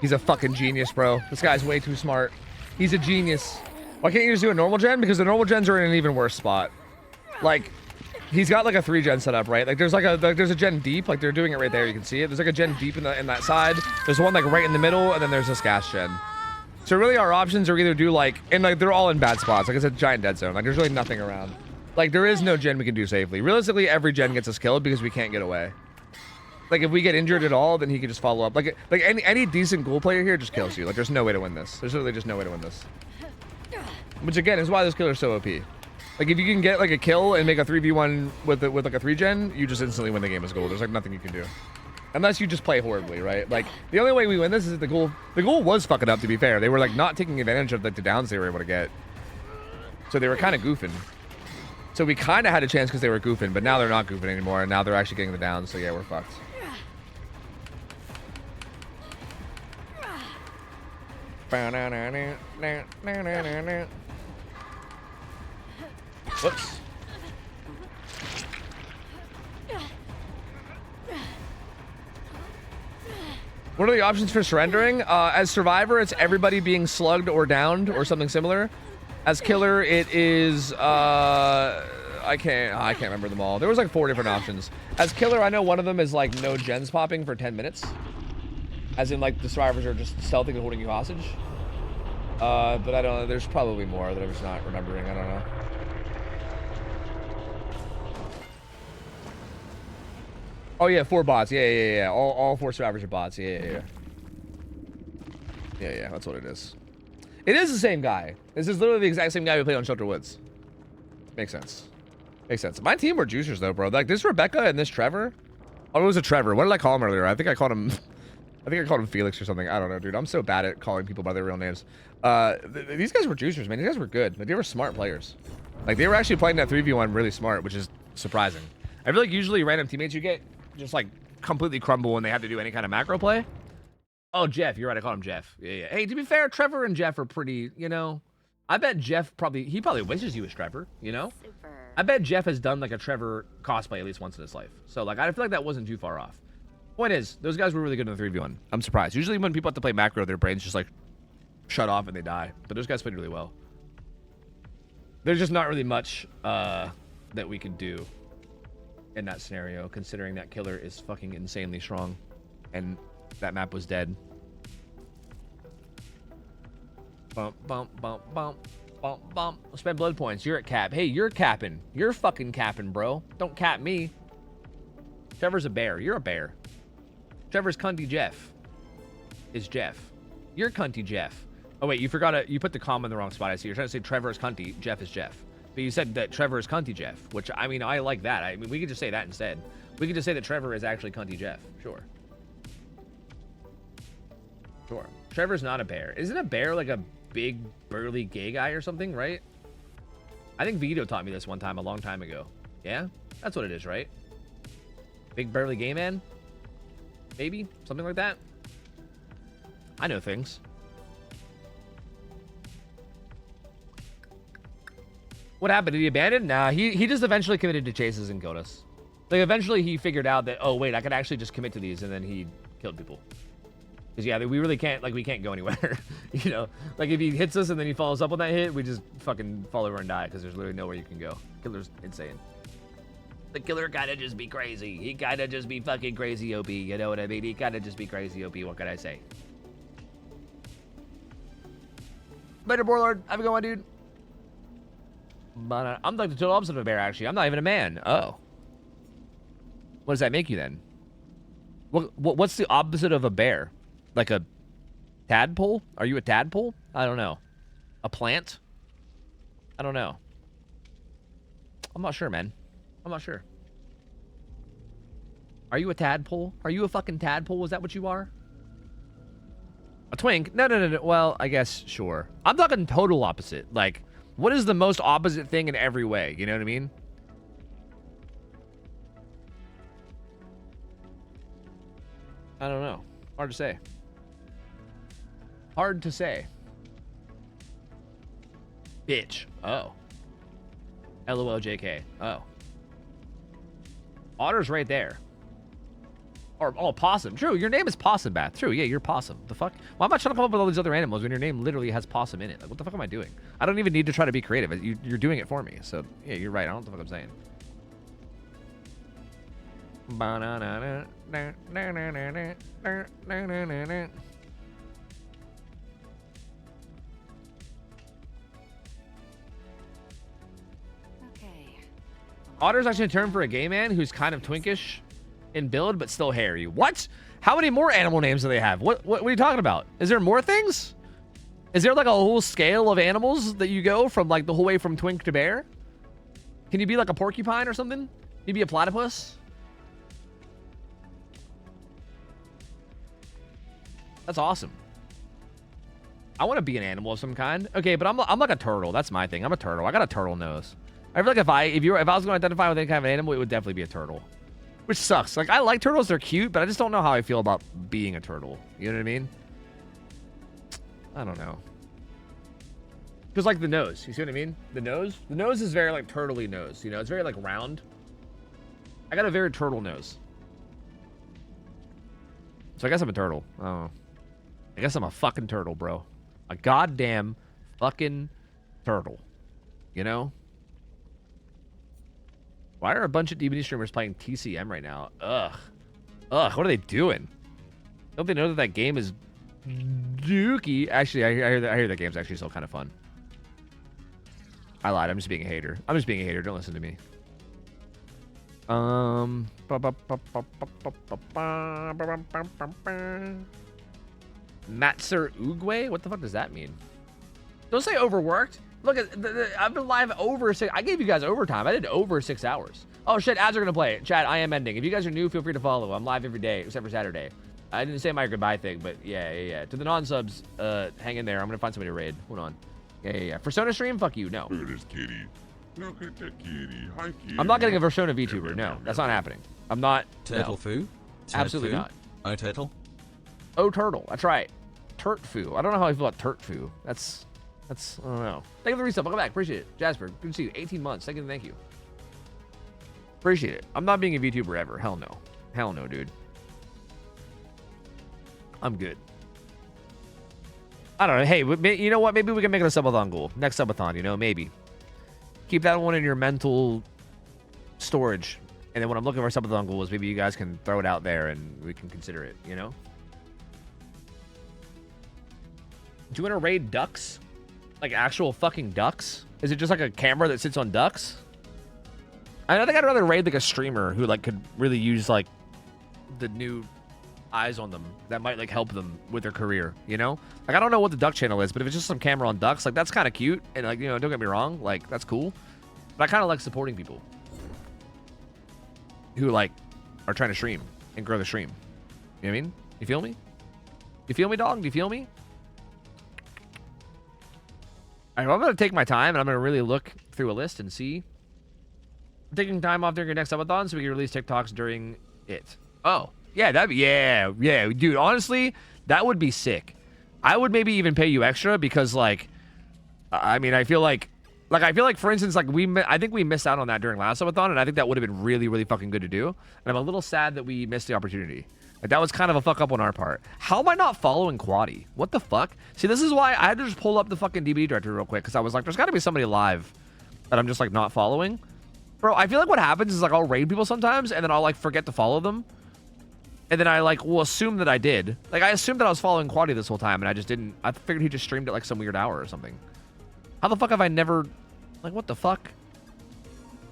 He's a fucking genius, bro. This guy's way too smart. He's a genius. Why can't you just do a normal gen? Because the normal gens are in an even worse spot. Like, he's got like a 3-gen setup, right? Like, there's a gen deep. Like, they're doing it right there. You can see it. There's like a gen deep in that side. There's one like right in the middle, and then there's this gas gen. So really, our options are either do like, and like they're all in bad spots. Like, it's a giant dead zone. Like, there's really nothing around. Like, there is no gen we can do safely. Realistically, every gen gets us killed because we can't get away. Like, if we get injured at all, then he can just follow up. Like any decent ghoul player here just kills you. Like, there's no way to win this. There's literally just no way to win this. Which, again, is why this killer's so OP. Like, if you can get, like, a kill and make a 3v1 with like, a 3-gen, you just instantly win the game as ghoul. There's, like, nothing you can do. Unless you just play horribly, right? Like, the only way we win this is the ghoul was fucking up, to be fair. They were, like, not taking advantage of, like, the downs they were able to get. So they were kind of goofing. So we kind of had a chance because they were goofing, but now they're not goofing anymore, and now they're actually getting the downs, so yeah, we're fucked. Whoops. What are the options for surrendering? As survivor, it's everybody being slugged or downed or something similar. As killer, it is I can't remember them all. There was like 4 different options. As killer, I know one of them is like no gens popping for 10 minutes. As in, like, the survivors are just stealthing and holding you hostage. But I don't know. There's probably more that I'm just not remembering. I don't know. Oh, yeah, 4 bots. Yeah. All 4 survivors are bots. Yeah. That's what it is. It is the same guy. This is literally the exact same guy we played on Shelter Woods. Makes sense. My team were juicers, though, bro. Like, this Rebecca and this Trevor. Oh, it was a Trevor. What did I call him earlier? I think I called him Felix or something. I don't know, dude. I'm so bad at calling people by their real names. These guys were juicers, man. These guys were good. Like, they were smart players. Like, they were actually playing that 3v1 really smart, which is surprising. I feel like usually random teammates you get just, like, completely crumble when they have to do any kind of macro play. Oh, Jeff. You're right. I called him Jeff. Yeah. Hey, to be fair, Trevor and Jeff are pretty, you know. I bet Jeff probably wishes he was Trevor, you know? Super. I bet Jeff has done, like, a Trevor cosplay at least once in his life. So, like, I feel like that wasn't too far off. Point is, those guys were really good in the 3v1. I'm surprised. Usually when people have to play macro, their brains just, like, shut off and they die. But those guys played really well. There's just not really much that we could do in that scenario, considering that killer is fucking insanely strong. And that map was dead. Bump. Spend blood points. You're at cap. Hey, you're capping. You're fucking capping, bro. Don't cap me. Trevor's a bear. You're a bear. Trevor's cunty Jeff. Is Jeff. You're cunty Jeff. Oh, wait, you put the comma in the wrong spot. I see. You're trying to say Trevor is cunty, Jeff is Jeff. But you said that Trevor is cunty Jeff, which, I mean, I like that. I mean, we could just say that instead. We could just say that Trevor is actually cunty Jeff. Sure. Trevor's not a bear. Isn't a bear like a big, burly gay guy or something, right? I think Vito taught me this one time a long time ago. Yeah? That's what it is, right? Big burly gay man? Maybe? Something like that? I know things. What happened? Did he abandon? Nah, he just eventually committed to chases and killed us. Like, eventually he figured out that, oh, wait, I could actually just commit to these, and then he killed people. Because, yeah, we really can't, like, we can't go anywhere. You know? Like, if he hits us and then he follows up on that hit, we just fucking fall over and die, because there's literally nowhere you can go. Killer's insane. The killer gotta just be crazy. He gotta just be fucking crazy OP, you know what I mean? He gotta just be crazy OP, what can I say? Later, Warlord. Have a good one, dude. But I'm like the total opposite of a bear, actually. I'm not even a man. Oh. What does that make you, then? What's the opposite of a bear? Like a tadpole? Are you a tadpole? I don't know. A plant? I don't know. I'm not sure, man. I'm not sure. Are you a tadpole? Are you a fucking tadpole? Is that what you are? A twink? No. Well, I guess, sure. I'm talking total opposite. Like, what is the most opposite thing in every way? You know what I mean? I don't know. Hard to say. Hard to say. Bitch. Oh. LOL JK. Oh. Otter's right there. Or, oh, possum. True, your name is Possum Bath. True, yeah, you're Possum. The fuck? Why am I trying to come up with all these other animals when your name literally has possum in it? Like, what the fuck am I doing? I don't even need to try to be creative. You're doing it for me. So, yeah, you're right. I don't know what I'm saying. Okay. Otter's actually a term for a gay man who's kind of twinkish in build, but still hairy. What? How many more animal names do they have? What are you talking about? Is there more things? Is there like a whole scale of animals that you go from like the whole way from twink to bear? Can you be like a porcupine or something? Can you be a platypus? That's awesome. I want to be an animal of some kind. Okay, but I'm like a turtle. That's my thing. I'm a turtle. I got a turtle nose. I feel like if I was going to identify with any kind of an animal, it would definitely be a turtle. Which sucks. Like, I like turtles. They're cute, but I just don't know how I feel about being a turtle. You know what I mean? I don't know. Because, like, the nose. You see what I mean? The nose? The nose is very, like, turtle-y nose. You know? It's very, like, round. I got a very turtle nose. So I guess I'm a turtle. I don't know. I guess I'm a fucking turtle, bro. A goddamn fucking turtle. You know? Why are a bunch of DBD streamers playing TCM right now? Ugh. What are they doing? Don't they know that that game is dookie? Actually, I hear that game's actually still kind of fun. I lied. I'm just being a hater. Don't listen to me. Matser Ugwe? What the fuck does that mean? Don't say overworked. Look, I've been live over 6. I gave you guys overtime. I did over 6 hours. Oh shit, ads are gonna play. Chat, I am ending. If you guys are new, feel free to follow. I'm live every day except for Saturday. I didn't say my goodbye thing, but yeah. To the non-subs, hang in there. I'm gonna find somebody to raid. Hold on. Yeah. Persona stream? Fuck you. No. Look at this kitty. Look at that kitty. Hi, kitty. I'm not getting a Persona VTuber. No, that's not happening. I'm not. Turtle no. foo? Absolutely foo? not. Oh, turtle? Oh, turtle. That's right. Turt foo. I don't know how I feel about turt foo. That's, I don't know. Thank you for the resub. Welcome back. Appreciate it. Jasper, good to see you. 18 months. Thank you. Appreciate it. I'm not being a VTuber ever. Hell no. Hell no, dude. I'm good. I don't know. Hey, you know what? Maybe we can make it a subathon goal. Next subathon, you know? Maybe. Keep that one in your mental storage. And then when I'm looking for subathon goals, maybe you guys can throw it out there and we can consider it, you know? Do you want to raid ducks? Like actual fucking ducks? Is it just like a camera that sits on ducks? I think I'd rather raid like a streamer who like could really use like the new eyes on them that might like help them with their career, you know? Like I don't know what the duck channel is, but if it's just some camera on ducks, like that's kind of cute and like, you know, don't get me wrong, like that's cool. But I kind of like supporting people who like are trying to stream and grow the stream. You know what I mean? You feel me? You feel me, dog? Do you feel me? All right, well, I'm going to take my time and I'm going to really look through a list and see. I'm taking time off during your next subathon so we can release TikToks during it. Oh, yeah, that'd be, yeah, dude, honestly, that would be sick. I would maybe even pay you extra because, like, I mean, I feel like, for instance, like, I think we missed out on that during last subathon, and I think that would have been really, really fucking good to do. And I'm a little sad that we missed the opportunity. Like, that was kind of a fuck up on our part. How am I not following Quaddy? What the fuck? See, this is why I had to just pull up the fucking DBD directory real quick, because I was like, there's got to be somebody live that I'm just, like, not following. Bro, I feel like what happens is, like, I'll raid people sometimes, and then I'll, like, forget to follow them. And then I, like, will assume that I did. Like, I assumed that I was following Quaddy this whole time, and I just didn't. I figured he just streamed at, like, some weird hour or something. How the fuck have I never... Like, what the fuck?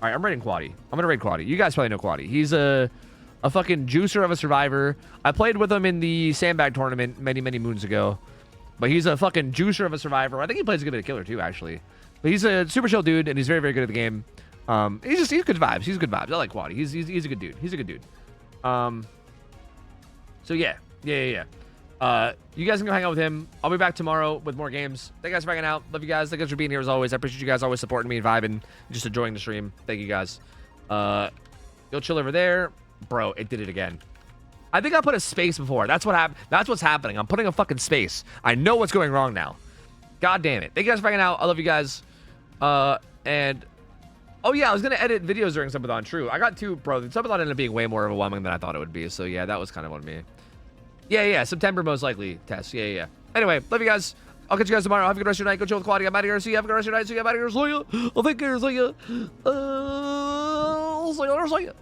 All right, I'm raiding Quaddy. I'm going to raid Quaddy. You guys probably know Quaddy. He's a fucking juicer of a survivor. I played with him in the Sandbag tournament many, many moons ago. But he's a fucking juicer of a survivor. I think he plays a good bit of killer, too, actually. But he's a super chill dude, and he's very, very good at the game. He's good vibes. He's good vibes. I like Quaddy. He's a good dude. He's a good dude. So, yeah. You guys can go hang out with him. I'll be back tomorrow with more games. Thank you guys for hanging out. Love you guys. Thank you guys for being here as always. I appreciate you guys always supporting me and vibing, just enjoying the stream. Thank you guys. You'll chill over there. Bro, it did it again. I think I put a space before. That's what happened. That's what's happening. I'm putting a fucking space. I know what's going wrong now. God damn it. Thank you guys for hanging out. I love you guys. And... Oh, yeah, I was going to edit videos during Subathon. True. I got two, bro. The Subathon ended up being way more overwhelming than I thought it would be. So, yeah, that was kind of on me. Yeah. September, most likely. Test. Yeah. Anyway, love you guys. I'll catch you guys tomorrow. Have a good rest of your night. Go chill with Quaddy. I'm out of here. See you. Have a good rest of your night. See you. I'm out of here. See you. I'll take care. See you. See you.